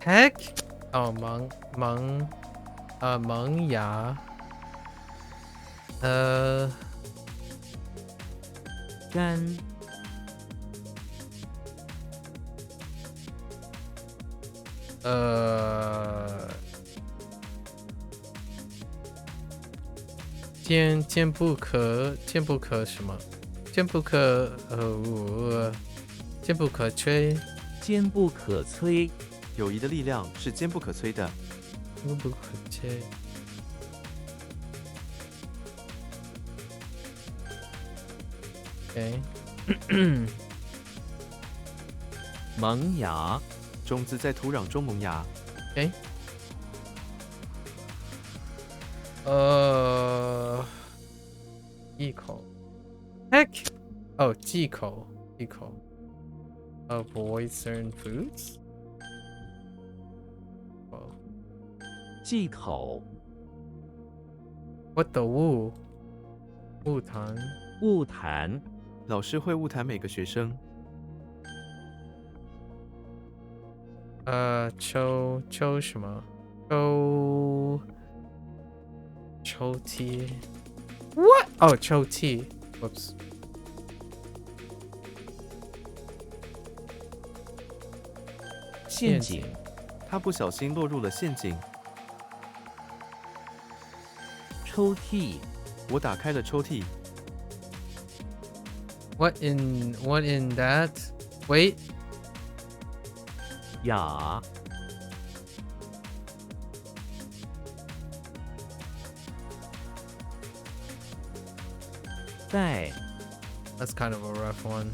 Heck? Oh, 萌芽. 干坚不可什么？坚不可坚不可摧，坚不可摧，友谊的力量是坚不可摧的。坚不可摧。OK，萌芽，种子在土壤中萌芽。 OK，忌口 ，heck， 哦，忌口。Avoid certain foods。哦忌口， ，What the wu？勿谈。勿谈，老师会误谈每个学生。抽什么？抽屉。What？哦，抽屉。Whoops。陷阱，他不小心落入了陷阱。抽屉，我打开了抽屉。 What in that? Wait. 雅，带， That's kind of a rough one.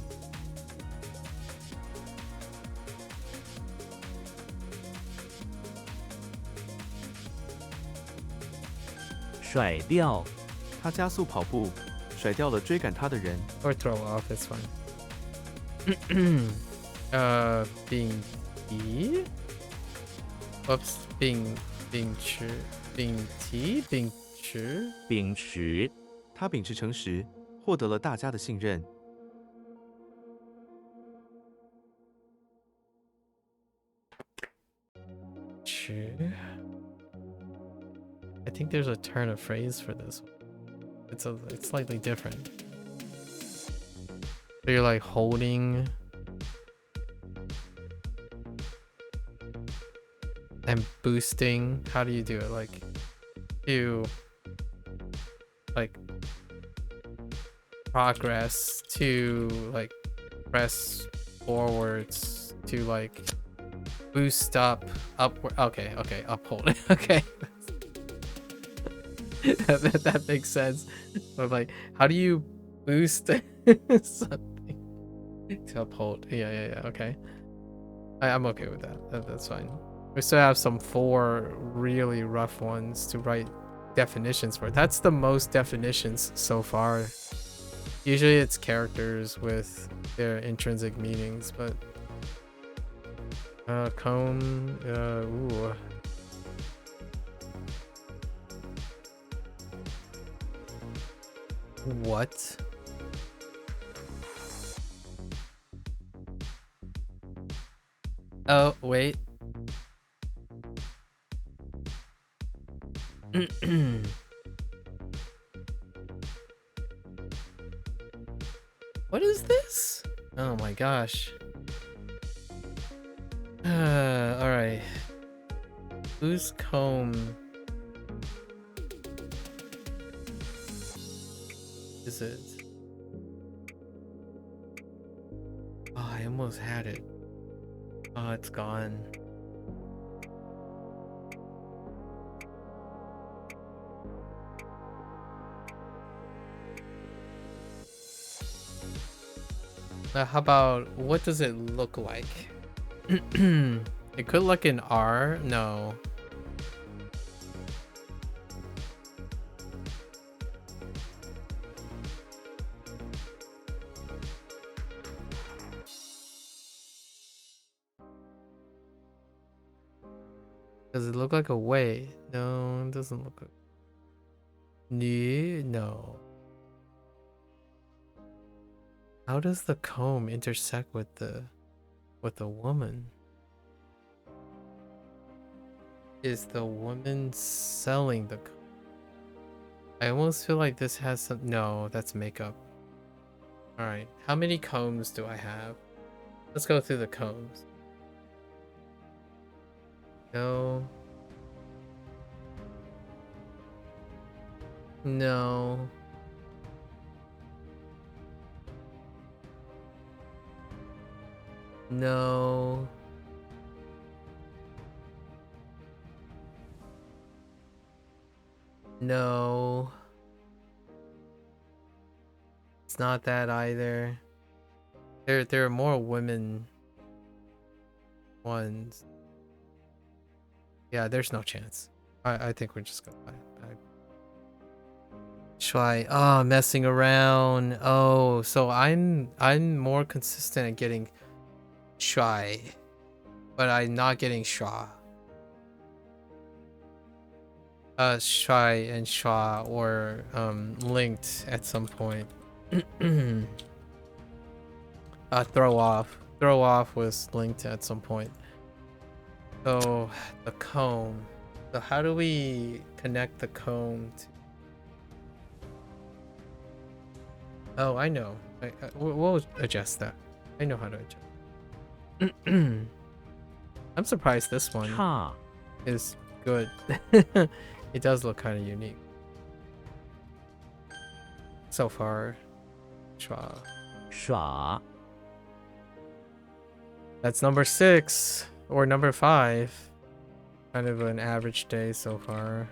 甩掉，他加速跑步，甩掉了追赶他的人。 Or throw off, it's fine. 丙题 Whoops. 丙池秉持，他秉持诚实，获得了大家的信任。池 I think there's a turn of phrase for this one. It's slightly different. So you're like holding and boosting. How do you do it? Like you like progress to like press forwards to like boost upward. Okay, uphold. Okay. that makes sense. But like, how do you boost something to uphold? Yeah. Okay, I'm okay with that. That's fine. We still have some 4 really rough ones to write definitions for. That's the most definitions so far. Usually it's characters with their intrinsic meanings, but cone. Ooh. What? Oh, wait. What is this? Oh my gosh. Alright. Whose comb is it? Oh, I almost had it. Oh, it's gone. How about, what does it look like? It could look an R. No. Does it look like a way? No, it doesn't look like. No. How does the comb intersect with the woman? Is the woman selling the comb? I almost feel like this has some. No, that's makeup. All right, how many combs do I have? Let's go through the combs. No. No. No. No. It's not that either. There are more women ones. Yeah, there's no chance. I think we're just gonna try. Oh, messing around. Oh, so I'm more consistent at getting shy, but I'm not getting Shaw. Shy and Shaw or linked at some point. Throw off. Throw off was linked at some point. So the comb. So how do we connect the comb to? Oh, I know. We'll adjust that. I know how to adjust. I'm surprised this one 差 is good. It does look kind of unique. So far. Chua. 耍 That's number 6 or number 5. Kind of an average day so far.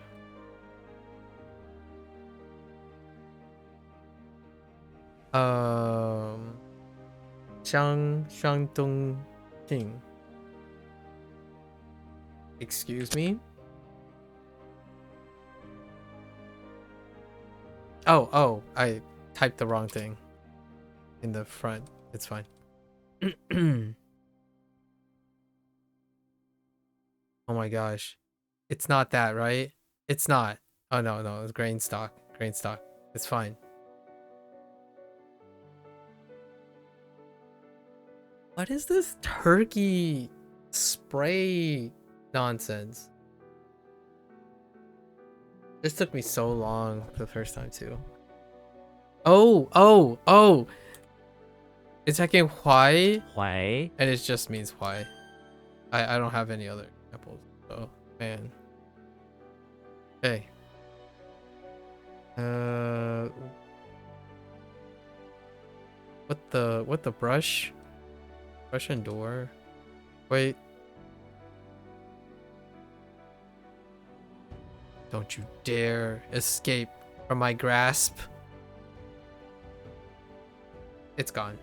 Shangdong Ting. Excuse me? Oh, I typed the wrong thing in the front. It's fine. Oh my gosh. It's not that, right? It's not. Oh no, it's grain stock. Grain stock. It's fine. What is this turkey spray nonsense? This took me so long the first time too. Oh! It's like why? 怀 And it just means why. I don't have any other examples. So man. Okay. What the brush? Brush and door. Wait. Don't you dare escape from my grasp. It's gone.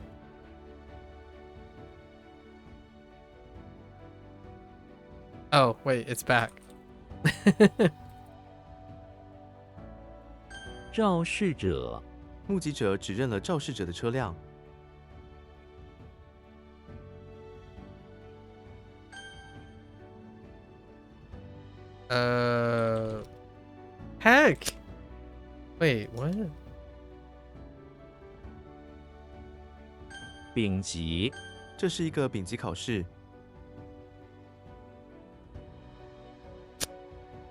Oh, wait, it's back. 肇事者目击者指认了肇事者的车辆。 Heck. Wait, what? 丙级 这是一个丙级考试。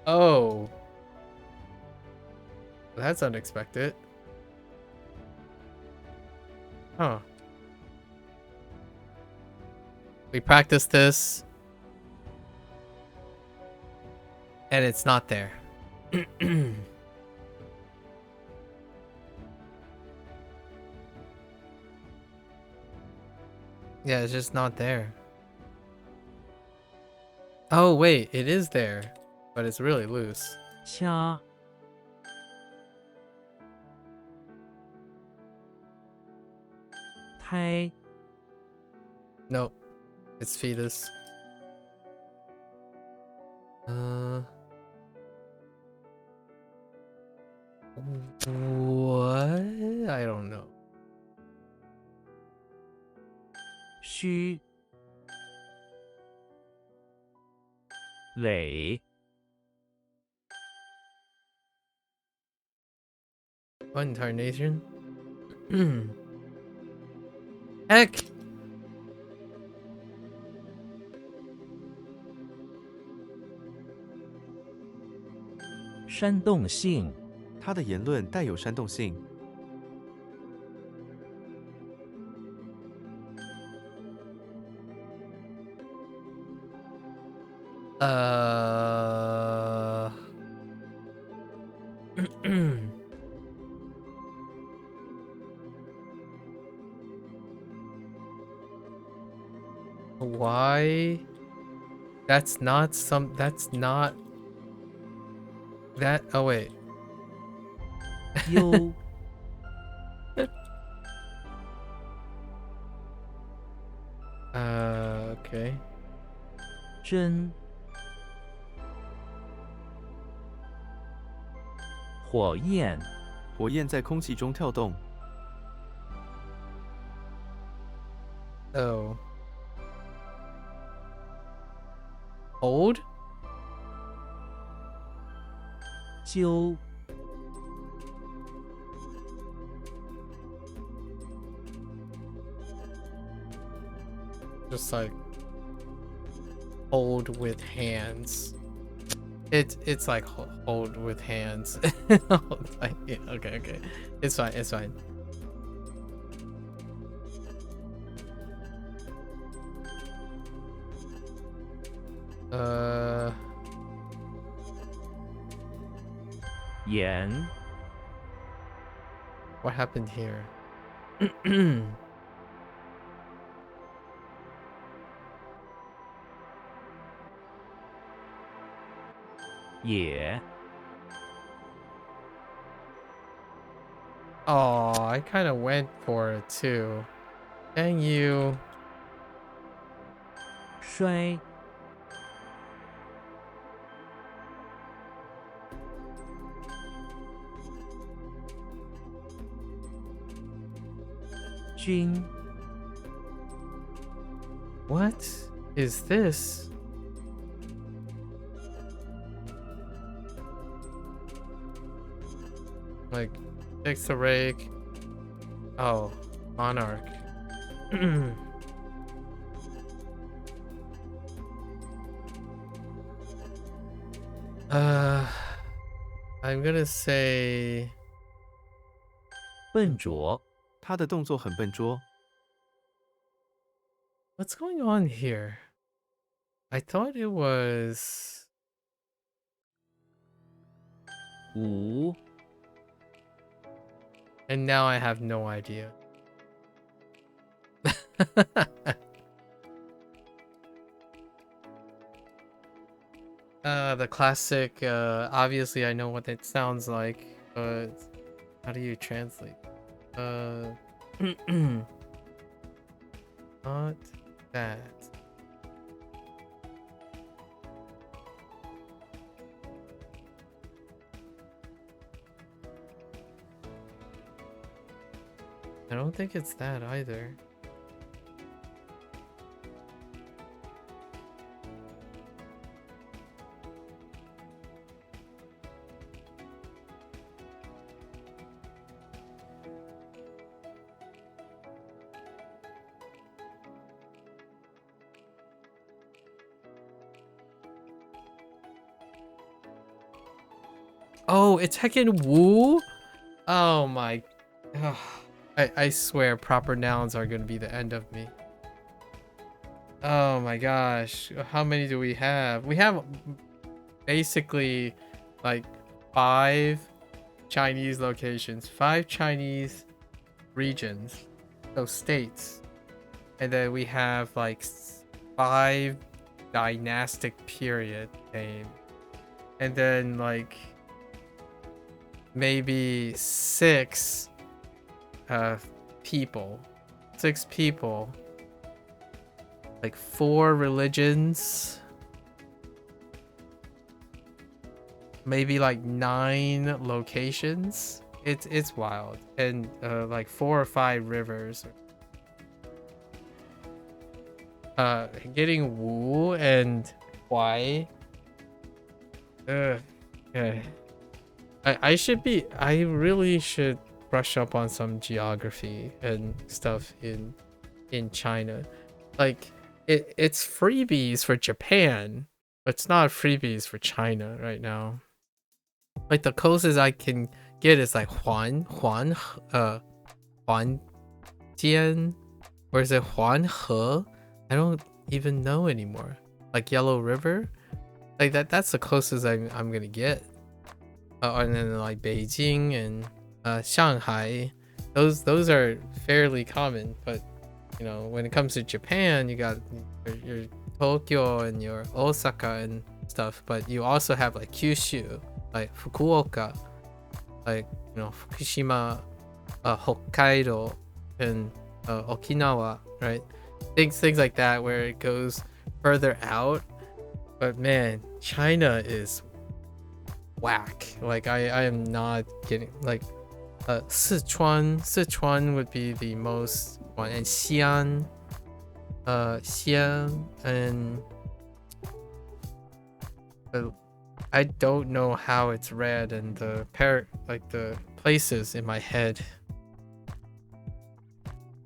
Oh. That's unexpected. Huh. We practiced this. And it's not there. Yeah, it's just not there. Oh, wait, it is there. But it's really loose. 掐 胎 Nope. It's fetus. What? I don't know. 虚垒 What incarnation? Heck! 煽动性 他的言论带有煽动性。Uh. Why? That's not some. That's not that. Oh wait. 忧 Okay. 真火焰火焰在空气中跳动， Oh. Old? 揪 Just like hold with hands. It's like hold with hands. Yeah, okay. It's fine. It's fine. Uh. 盐 What happened here? 野 Oh, I kind of went for it too. Dang you. 衰 君 What is this? Like, fix the rake. Oh, monarch. I'm gonna say 笨拙他的动作很笨拙。 what's going on here? I thought it was 无 and now I have no idea. The classic, obviously I know what it sounds like, but how do you translate? Not that. I don't think it's that either. Oh, it's heckin' Woo? Oh my. Ugh. I swear proper nouns are gonna be the end of me. Oh my gosh. How many do we have? We have basically like 5 Chinese locations, 5 Chinese regions, so states. And then we have like 5 dynastic period name. And then like maybe 6 people. 6 people. Like 4 religions. Maybe like 9 locations. It's wild. And like 4 or 5 rivers. Getting Wu and Huai. Okay. I really should brush up on some geography and stuff in China. Like it's freebies for Japan, but it's not freebies for China right now. Like the closest I can get is like Huan Jian, or is it Huan He? I don't even know anymore. Like Yellow River, Like that's the closest I'm gonna get. And then like Beijing and Shanghai, those are fairly common. But you know, when it comes to Japan, you got your Tokyo and your Osaka and stuff. But you also have like Kyushu, like Fukuoka, like you know Fukushima, Hokkaido, and Okinawa, right? Things like that where it goes further out. But man, China is whack. Like I am not getting like Sichuan would be the most one, and Xi'an and I don't know how it's read, and the the places in my head.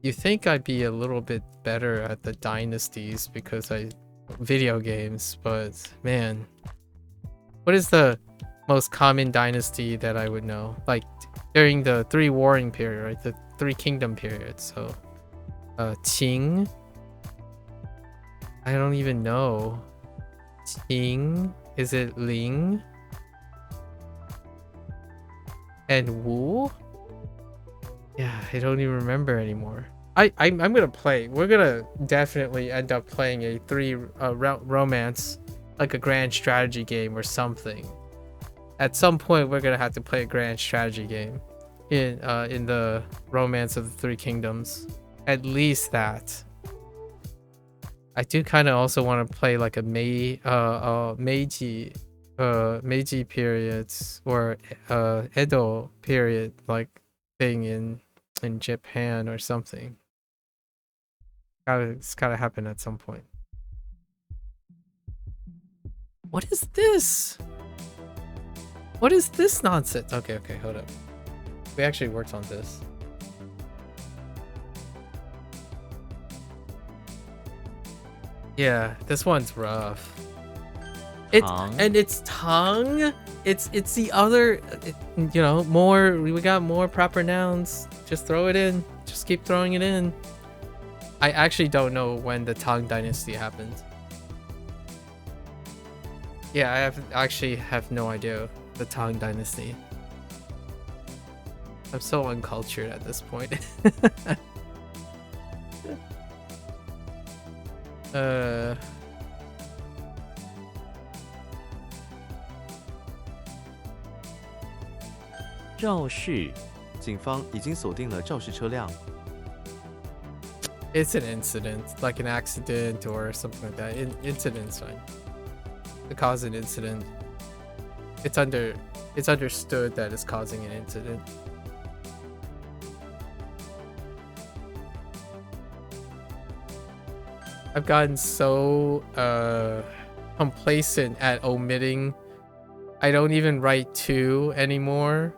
You think I'd be a little bit better at the dynasties because I video games, but man, what is the most common dynasty that I would know? Like during the three warring period, right? The three kingdom period. So Qing. I don't even know. Qing. Is it Ling? And Wu? Yeah, I don't even remember anymore. I'm gonna play. We're gonna definitely end up playing a romance, like a grand strategy game or something. At some point, we're gonna have to play a grand strategy game in the Romance of the Three Kingdoms. At least that. I do kind of also want to play like a Meiji periods or Edo period like thing in Japan or something. It's gotta happen at some point. What is this? What is this nonsense? Okay, hold up. We actually worked on this. Yeah, this one's rough. And its tongue. It's the other. You know, more. We got more proper nouns. Just throw it in. Just keep throwing it in. I actually don't know when the Tang Dynasty happened. Yeah, I actually have no idea the Tang Dynasty. I'm so uncultured at this point. 肇事 警方已经锁定了肇事车辆。 It's an incident, like an accident or something like that. Incident's fine. To cause an incident, it's understood that it's causing an incident. I've gotten so complacent at omitting. I don't even write to anymore.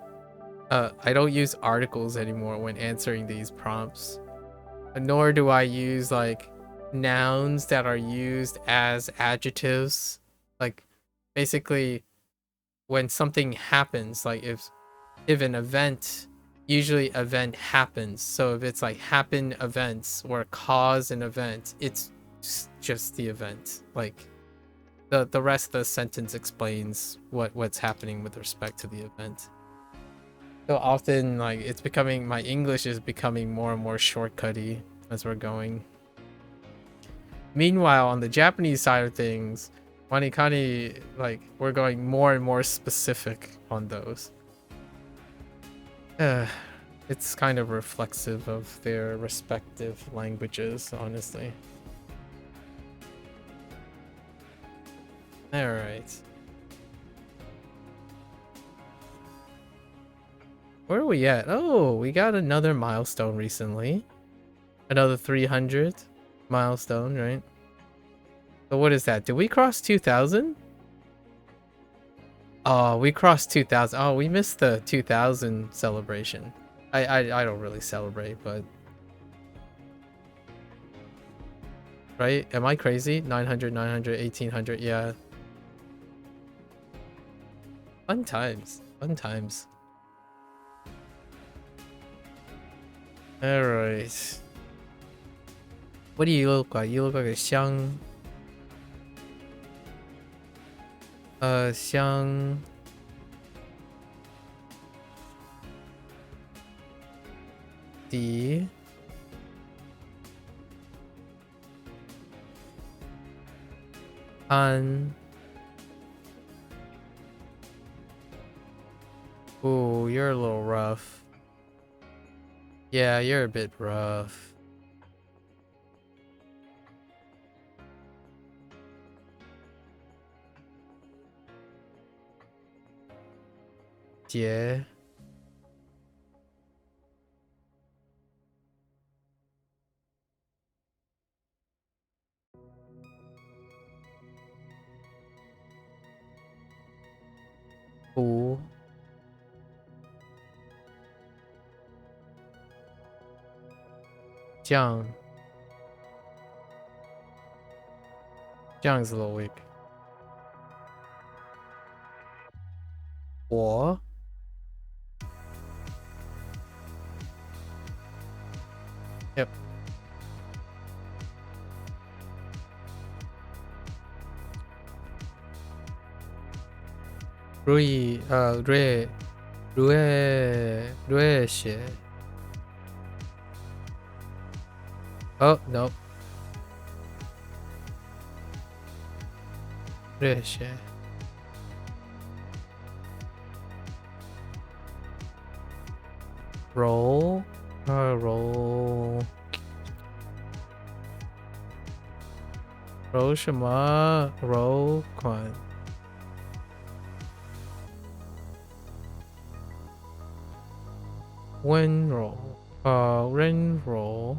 I don't use articles anymore when answering these prompts. Nor do I use like nouns that are used as adjectives. Like basically when something happens, like if an event, usually event happens. So if it's like happen events or cause an event, it's just the event. Like the rest of the sentence explains what's happening with respect to the event. So often, like, it's becoming, my English is becoming more and more shortcutty as we're going. Meanwhile, on the Japanese side of things, Wanikani, like, we're going more and more specific on those. It's kind of reflexive of their respective languages, honestly. All right. Where are we at? Oh, we got another milestone recently. Another 300 milestone, right? So what is that? Did we cross 2,000? Oh, we crossed 2,000. Oh, we missed the 2,000 celebration. I don't really celebrate, but... Right? Am I crazy? 900, 900, 1,800, yeah. Fun times. Fun times. Alright. What do you look like? You look like a Xiang. 相敌 安 Ooh, you're a little rough. Yeah, you're a bit rough. Yeah. Ooh. Jiang. Jiang's a little weak. 我 Yep. Rui, Rui Xie. Oh, no. Rui Xie. Roll. Roll. Roll 什么 ？Roll 款。温柔，温柔，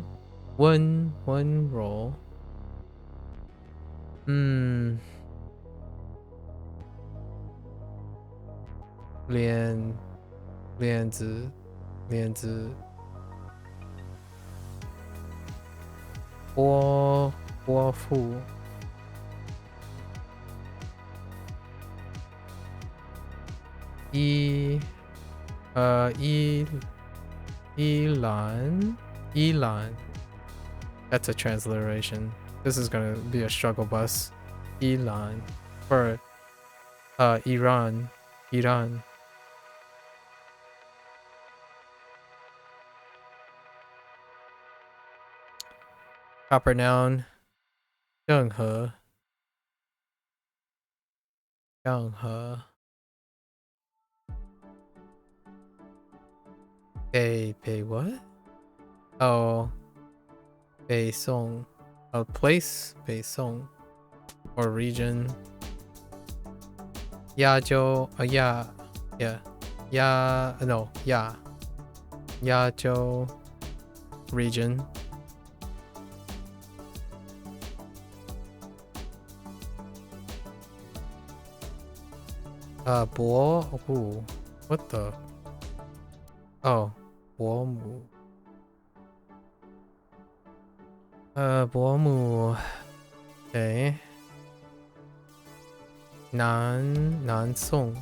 温柔。嗯，链子，链子。波幅。伊兰 That's a transliteration. This is gonna be a struggle bus. Ilan. Or Iran. Proper noun. 任何 北 what? Oh, 北宋 a place 北宋 or region. 亚洲 yeah no 亚洲 region. Bo ooh, what the oh 伯母伯母 okay. 南宋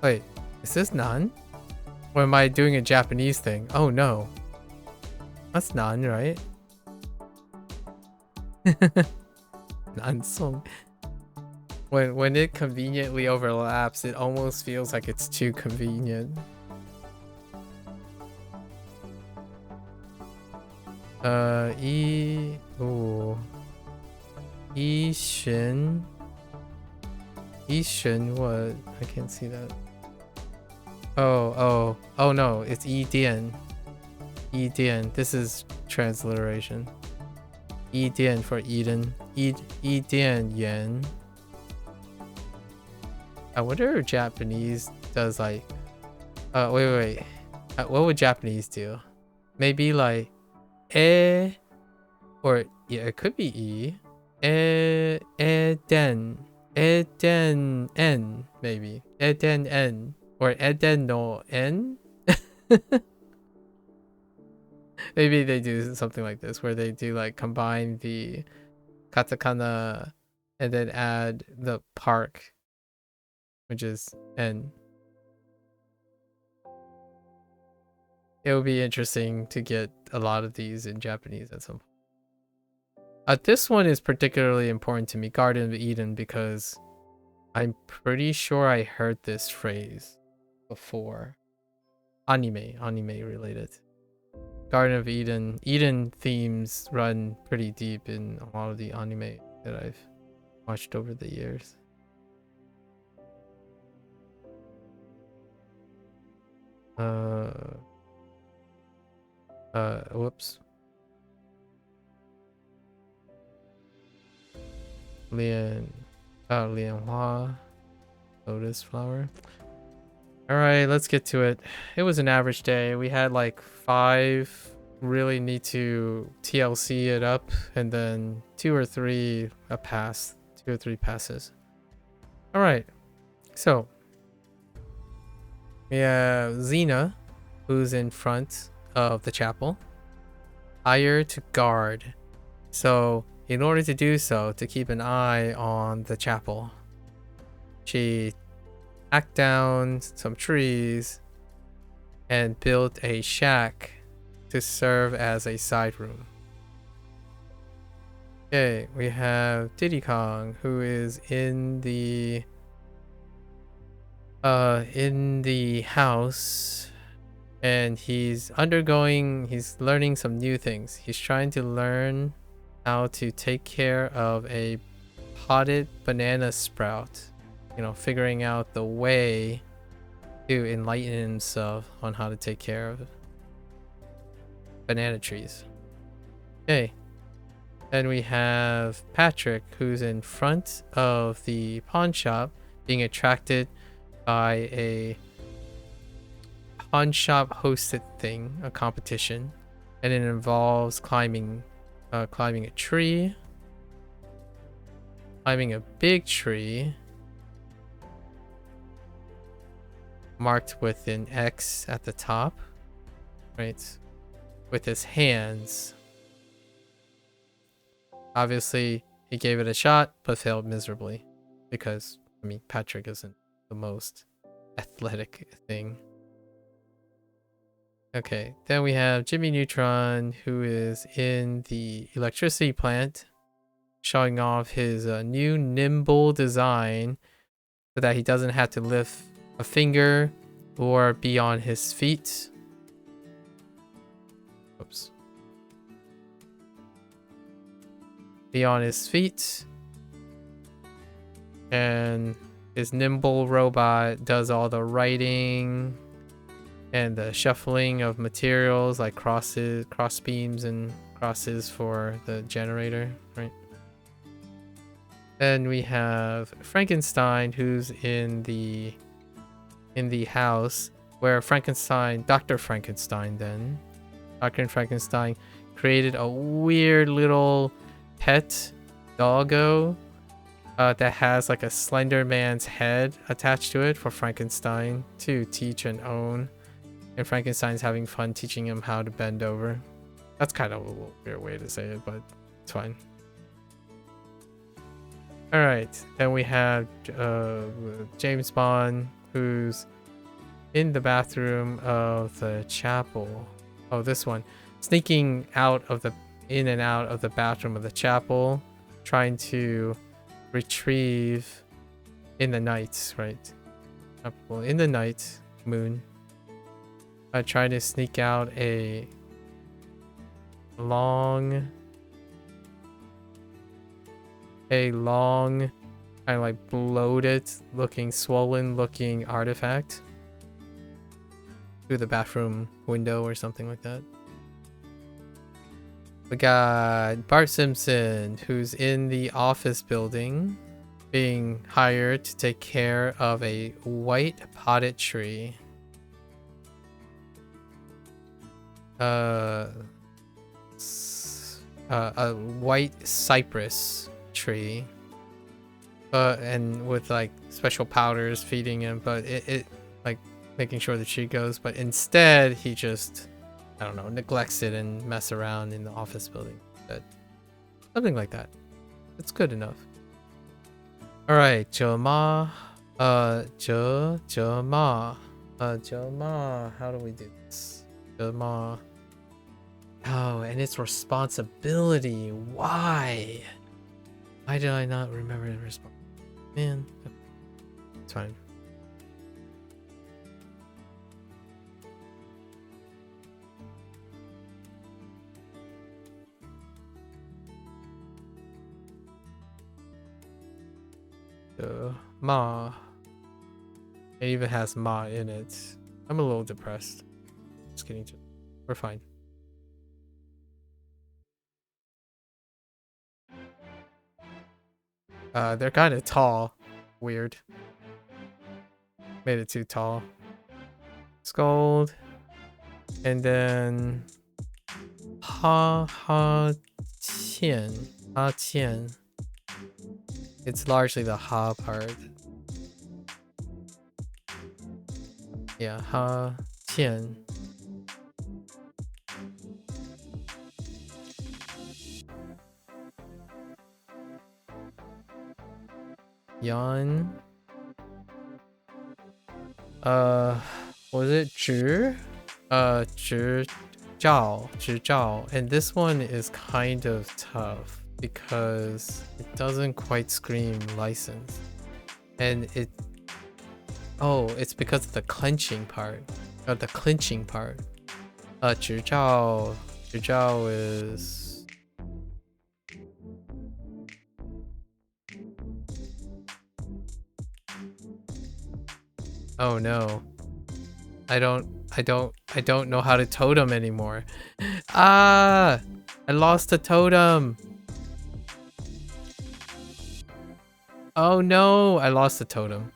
wait, is this Nan? Or am I doing a Japanese thing? Oh no, that's Nan, right? Nansong. When it conveniently overlaps, it almost feels like it's too convenient. Yixun what? I can't see that. Oh no, it's Yidian. This is transliteration. Yidian for Eden. Yidian Yan. I wonder if Japanese does like wait. What would Japanese do? Maybe like or yeah, it could be e. Eden n maybe. Eden n or eden no n. Maybe they do something like this where they do like combine the katakana and then add the park, which is n. It would be interesting to get a lot of these in Japanese at some point. This one is particularly important to me, Garden of Eden, because I'm pretty sure I heard this phrase before. Anime related. Garden of Eden. Eden themes run pretty deep in a lot of the anime that I've watched over the years. Whoops. Lianhua. Lotus flower. Alright, let's get to it. It was an average day. We had like 5 really need to TLC it up, and then 2 or 3 a pass. 2 or 3 passes. Alright, so we have Xena, who's in front of the chapel, hired to guard. So in order to do so, to keep an eye on the chapel, she hacked down some trees and built a shack to serve as a side room. Okay, we have Diddy Kong, who is in the house, and he's learning some new things. He's trying to learn how to take care of a potted banana sprout. You know, figuring out the way to enlighten himself on how to take care of banana trees. Okay. Then we have Patrick, who's in front of the pawn shop, being attracted by a pawn shop hosted thing, a competition, and it involves climbing a tree, climbing a big tree marked with an X at the top, right, with his hands. Obviously, he gave it a shot, but failed miserably because, I mean, Patrick isn't the most athletic thing. Okay, then we have Jimmy Neutron, who is in the electricity plant, showing off his new nimble design so that he doesn't have to lift a finger or be on his feet. Oops. Be on his feet. And his nimble robot does all the writing and the shuffling of materials, like cross beams and crosses for the generator, right? Then we have Frankenstein, who's in the house, where Dr. Frankenstein created a weird little pet doggo that has like a Slender Man's head attached to it for Frankenstein to teach and own. And Frankenstein's having fun teaching him how to bend over. That's kind of a little weird way to say it, but it's fine. Alright, then we have James Bond, who's in the bathroom of the chapel. Oh, this one. Sneaking in and out of the bathroom of the chapel, trying to retrieve in the night, right? Well, in the night, moon. Trying to sneak out a long, kind of like bloated looking, swollen looking artifact through the bathroom window or something like that. We got Bart Simpson, who's in the office building, being hired to take care of a white potted tree. A white cypress tree, and with like special powders feeding him, but it like making sure the tree goes, but instead he just, I don't know, neglects it and mess around in the office building. But something like that. It's good enough. Alright, Joma. Joma, how do we do this? Joma. Oh, and it's responsibility. Why? Why did I not remember the response? Man, it's fine. Ma. It even has ma in it. I'm a little depressed. Just kidding. We're fine. They're kind of tall. Weird. Made it too tall. Scold. And then Qian. Qian. It's largely the ha part. Yeah, Qian. Yan. Was it zhi? Zhi zhao. And this one is kind of tough because it doesn't quite scream license. And it's because of the clenching part. The clinching part. Zhi zhao is... Oh no. I don't know how to totem anymore. Ah! I lost the totem. Oh no, I lost the totem.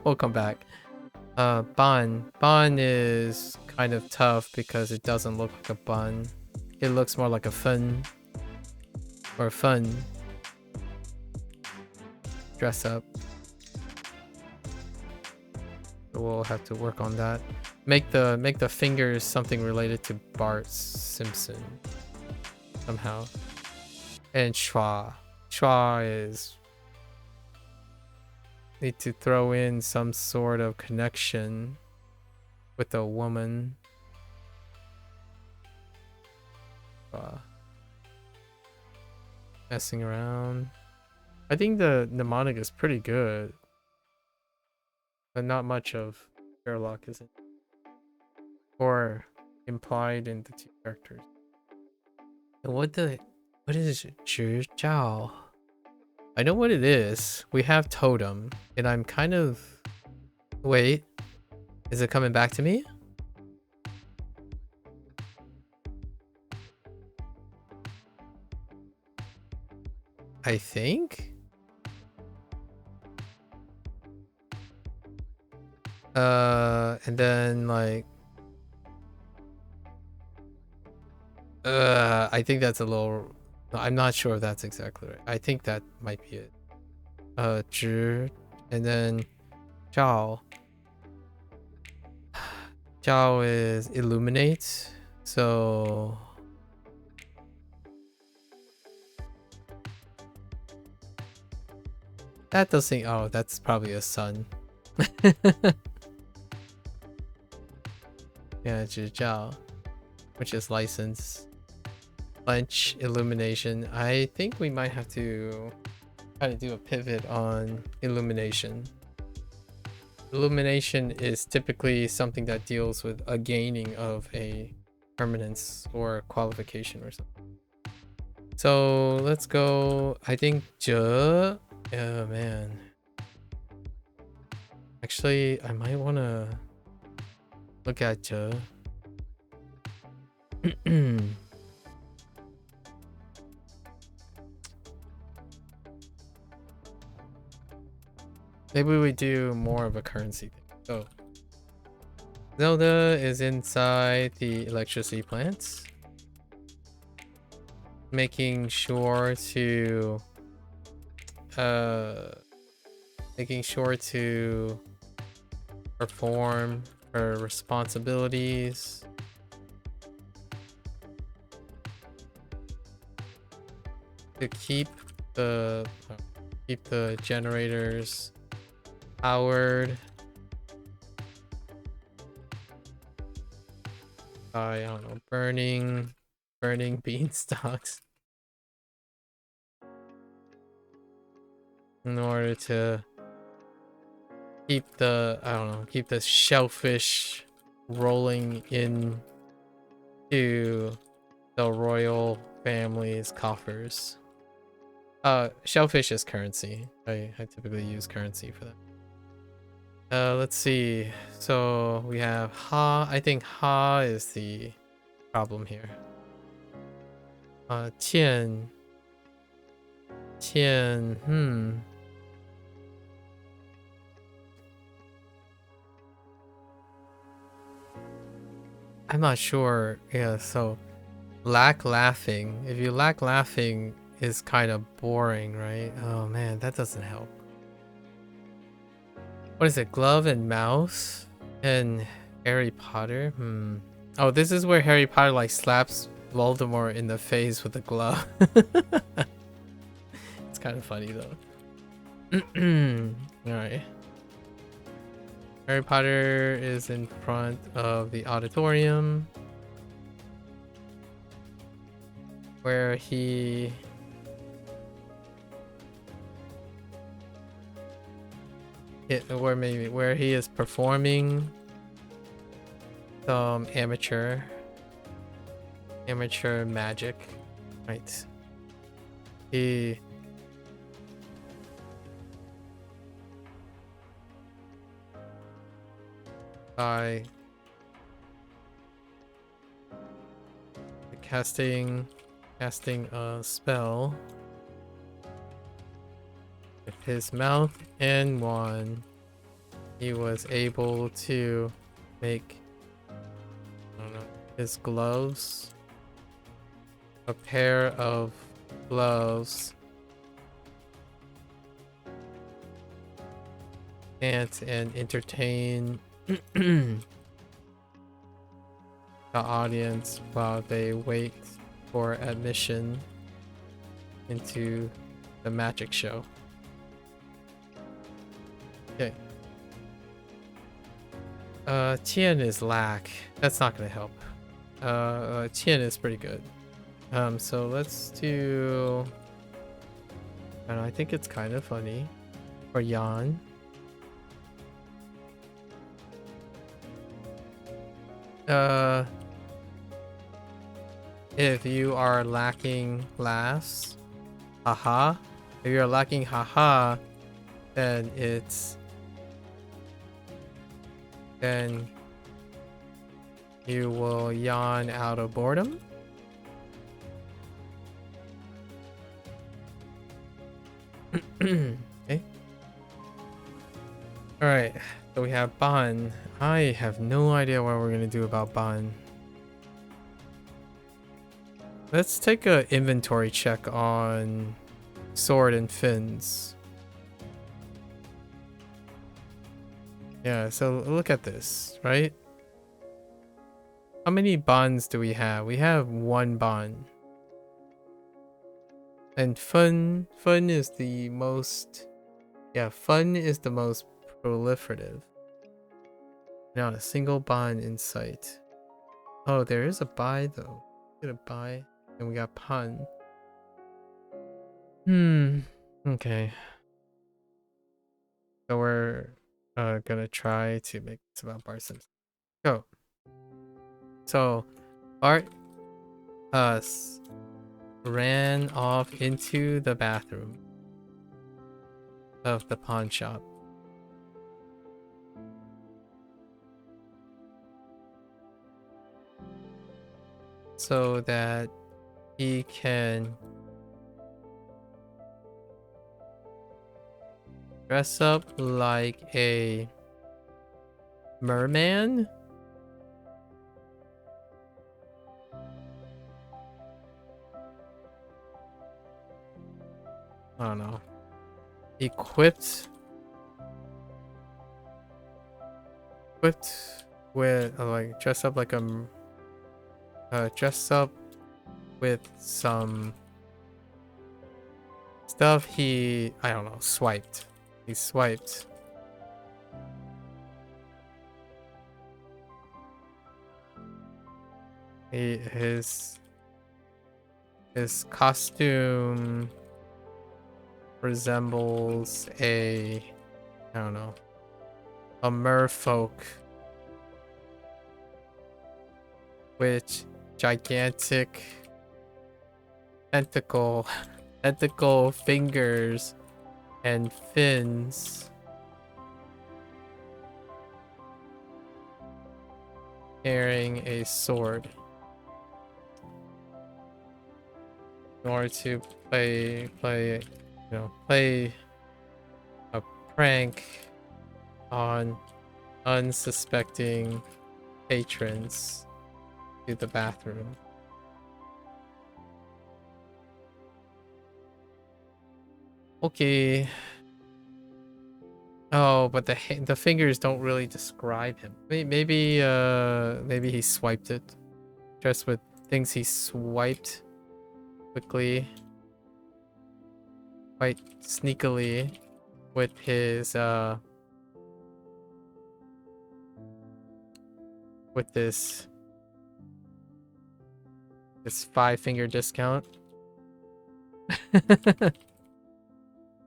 We'll come back. Ban. Ban is kind of tough because it doesn't look like a bun. It looks more like a fun. Or fun. Dress up. We'll have to work on that. Make the fingers something related to Bart Simpson somehow. And schwa. Schwa is... Need to throw in some sort of connection with a woman. Messing around. I think the mnemonic is pretty good. But not much of Sherlock, is it? Or implied in the two characters. And what is Zhi Zhao? I know what it is. We have totem, and I'm kind of... Wait. Is it coming back to me? I think? And then like... I think that's a little... No, I'm not sure if that's exactly right. I think that might be it. Zhi, and then Zhao. Zhao is illuminate, so... That doesn't... Oh, that's probably a sun. Yeah, Zhi Zhao, which is license. Lunch, illumination. I think we might have to kind of do a pivot on illumination. Illumination is typically something that deals with a gaining of a permanence or qualification or something. So let's go. I think oh man. Actually, I might want to look at Maybe we do more of a currency thing. So Zelda is inside the electricity plants, making sure to perform her responsibilities. To keep the generators powered. I don't know, burning beanstalks in order to keep the, I don't know, keep the shellfish rolling in to the royal family's coffers. Shellfish is currency. I typically use currency for that. Let's see. So we have ha. I think ha is the problem here. Tian. Tian. I'm not sure. Yeah, so lack laughing. If you lack laughing is kind of boring, right? Oh man, that doesn't help. What is it? Glove and mouse and Harry Potter? Oh, this is where Harry Potter like slaps Voldemort in the face with a glove. It's kind of funny though. Alright. Harry Potter is in front of the auditorium where he where he is performing some amateur magic, right? He by casting a spell with his mouth and wand, he was able to make, I don't know, his gloves, a pair of gloves, and entertain the audience while they wait for admission into the magic show. Okay. Tian is lack. That's not gonna help. Tian is pretty good. So let's do, I don't know, I think it's kind of funny for Yan. If you are lacking laughs, haha. If you're lacking haha, then you will yawn out of boredom. Okay. Alright, so we have Ban. I have no idea what we're gonna do about Ban. Let's take a inventory check on sword and fins. Yeah, so look at this, right? How many bonds do we have? We have one bond. And fun is the most, yeah, fun is the most proliferative. Not a single bond in sight. Oh, there is a buy though. Get a buy, and we got pun. Okay. So we're gonna try to make this about Bart Simpson. Go. So Bart ran off into the bathroom of the pawn shop. So that he can dress up like a merman? I don't know. Equipped with like dress up like a dress up with some stuff I don't know, swiped. He swiped. his costume resembles I don't know, a merfolk with gigantic tentacle fingers and fins, carrying a sword in order to play a prank on unsuspecting patrons to the bathroom. Okay. Oh, but the fingers don't really describe him. Maybe he swiped it. Just with things he swiped quickly, quite sneakily, with his with this 5-finger discount.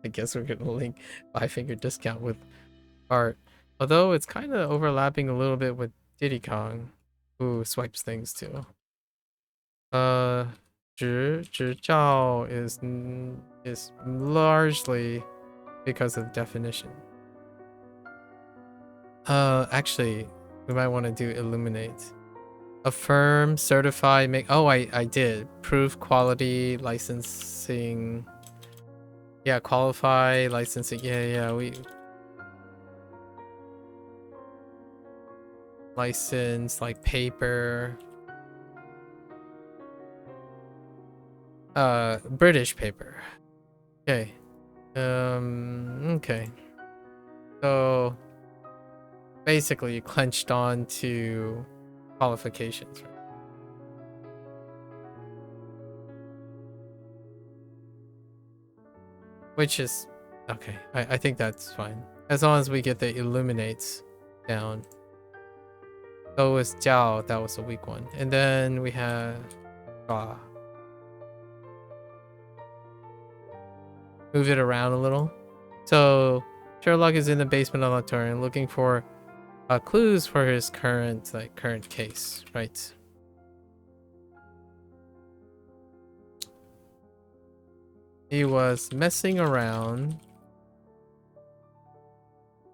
I guess we're gonna link 5-finger discount with art, although it's kind of overlapping a little bit with Diddy Kong, who swipes things too. 执照 is largely because of definition. Actually, we might want to do illuminate. Affirm, certify, make. Oh, I did. Proof, quality, licensing. Yeah, qualify, licensing. Yeah, we license, like paper. British paper. Okay. Okay. So basically you clenched on to qualifications, right? Which is okay. I think that's fine. As long as we get the illuminates down. So was Jiao, that was a weak one. And then we have move it around a little. So Sherlock is in the basement of the turret looking for clues for his current case, right? He was messing around.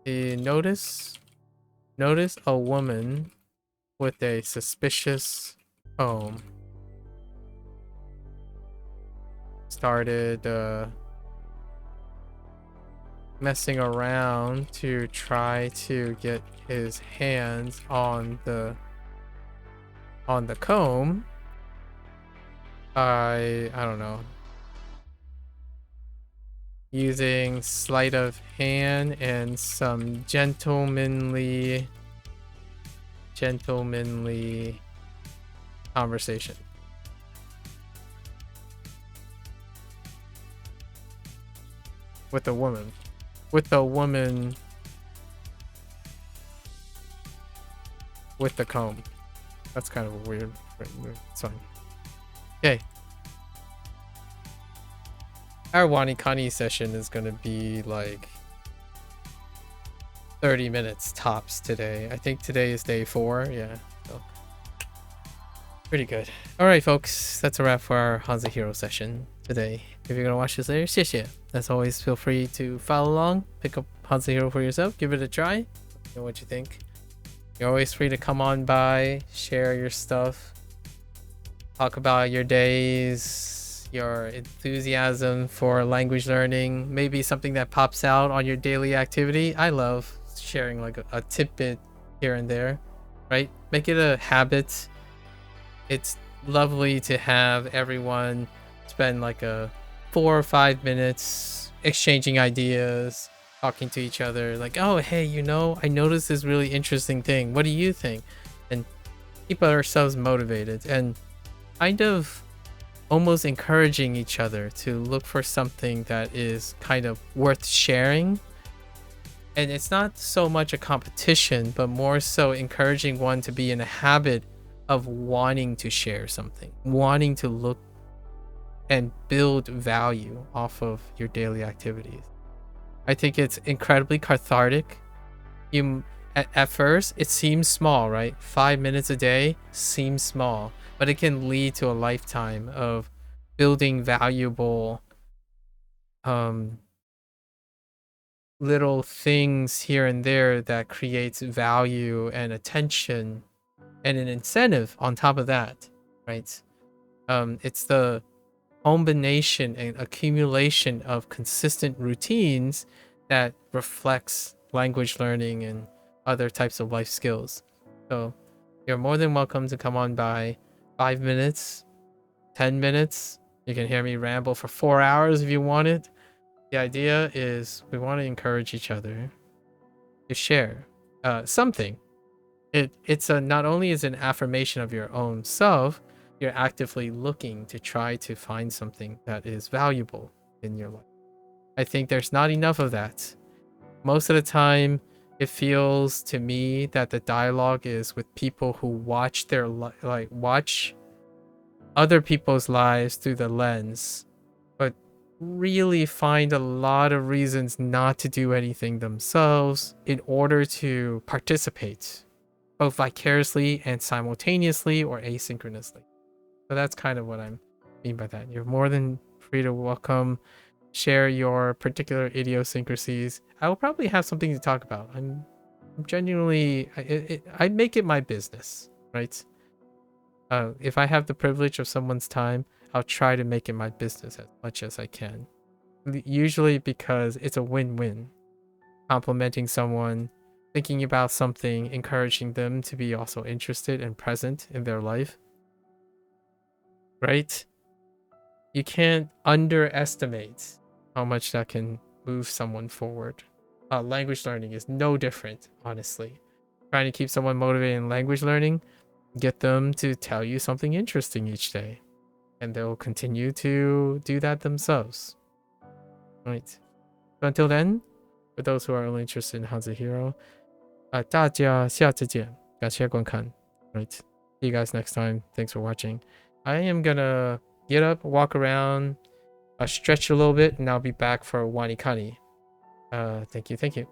He noticed a woman with a suspicious comb. Started messing around to try to get his hands on the comb. I don't know. Using sleight of hand and some gentlemanly conversation. With the woman with the comb. That's kind of a weird song. Okay. Our Wanikani session is gonna be like 30 minutes tops today. I think today is day 4. Yeah. So pretty good. Alright folks, that's a wrap for our HanziHero session today. If you're gonna watch this later, 谢谢. As always, feel free to follow along, pick up HanziHero for yourself, give it a try. Let me know what you think. You're always free to come on by, share your stuff, talk about your days, your enthusiasm for language learning, maybe something that pops out on your daily activity. I love sharing like a tidbit here and there, right? Make it a habit. It's lovely to have everyone spend like a 4 or 5 minutes exchanging ideas, talking to each other, like, oh hey, you know, I noticed this really interesting thing, what do you think? And keep ourselves motivated and kind of almost encouraging each other to look for something that is kind of worth sharing. And it's not so much a competition, but more so encouraging one to be in a habit of wanting to share something, wanting to look and build value off of your daily activities. I think it's incredibly cathartic. At first, it seems small, right? 5 minutes a day seems small, but it can lead to a lifetime of building valuable little things here and there that creates value and attention and an incentive on top of that, right? It's the combination and accumulation of consistent routines that reflects language learning and other types of life skills. So you're more than welcome to come on by. 5 minutes, 10 minutes. You can hear me ramble for 4 hours if you want it. The idea is we want to encourage each other to share something. It's not only is an affirmation of your own self, you're actively looking to try to find something that is valuable in your life. I think there's not enough of that. Most of the time, it feels to me that the dialogue is with people who watch their watch other people's lives through the lens, but really find a lot of reasons not to do anything themselves in order to participate, both vicariously and simultaneously or asynchronously. So that's kind of what I mean by that. You're more than free to welcome, share your particular idiosyncrasies. I will probably have something to talk about. I'm genuinely, I make it my business, right? If I have the privilege of someone's time, I'll try to make it my business as much as I can. Usually because it's a win-win. Complimenting someone, thinking about something, encouraging them to be also interested and present in their life. Right? You can't underestimate how much that can move someone forward. Language learning is no different, honestly. Trying to keep someone motivated in language learning, get them to tell you something interesting each day, and they'll continue to do that themselves. Right. So until then, for those who are only interested in HanziHero, 大家下次见，感谢观看。Right. See you guys next time. Thanks for watching. I am gonna get up, walk around, stretch a little bit, and I'll be back for Wanikani. Thank you.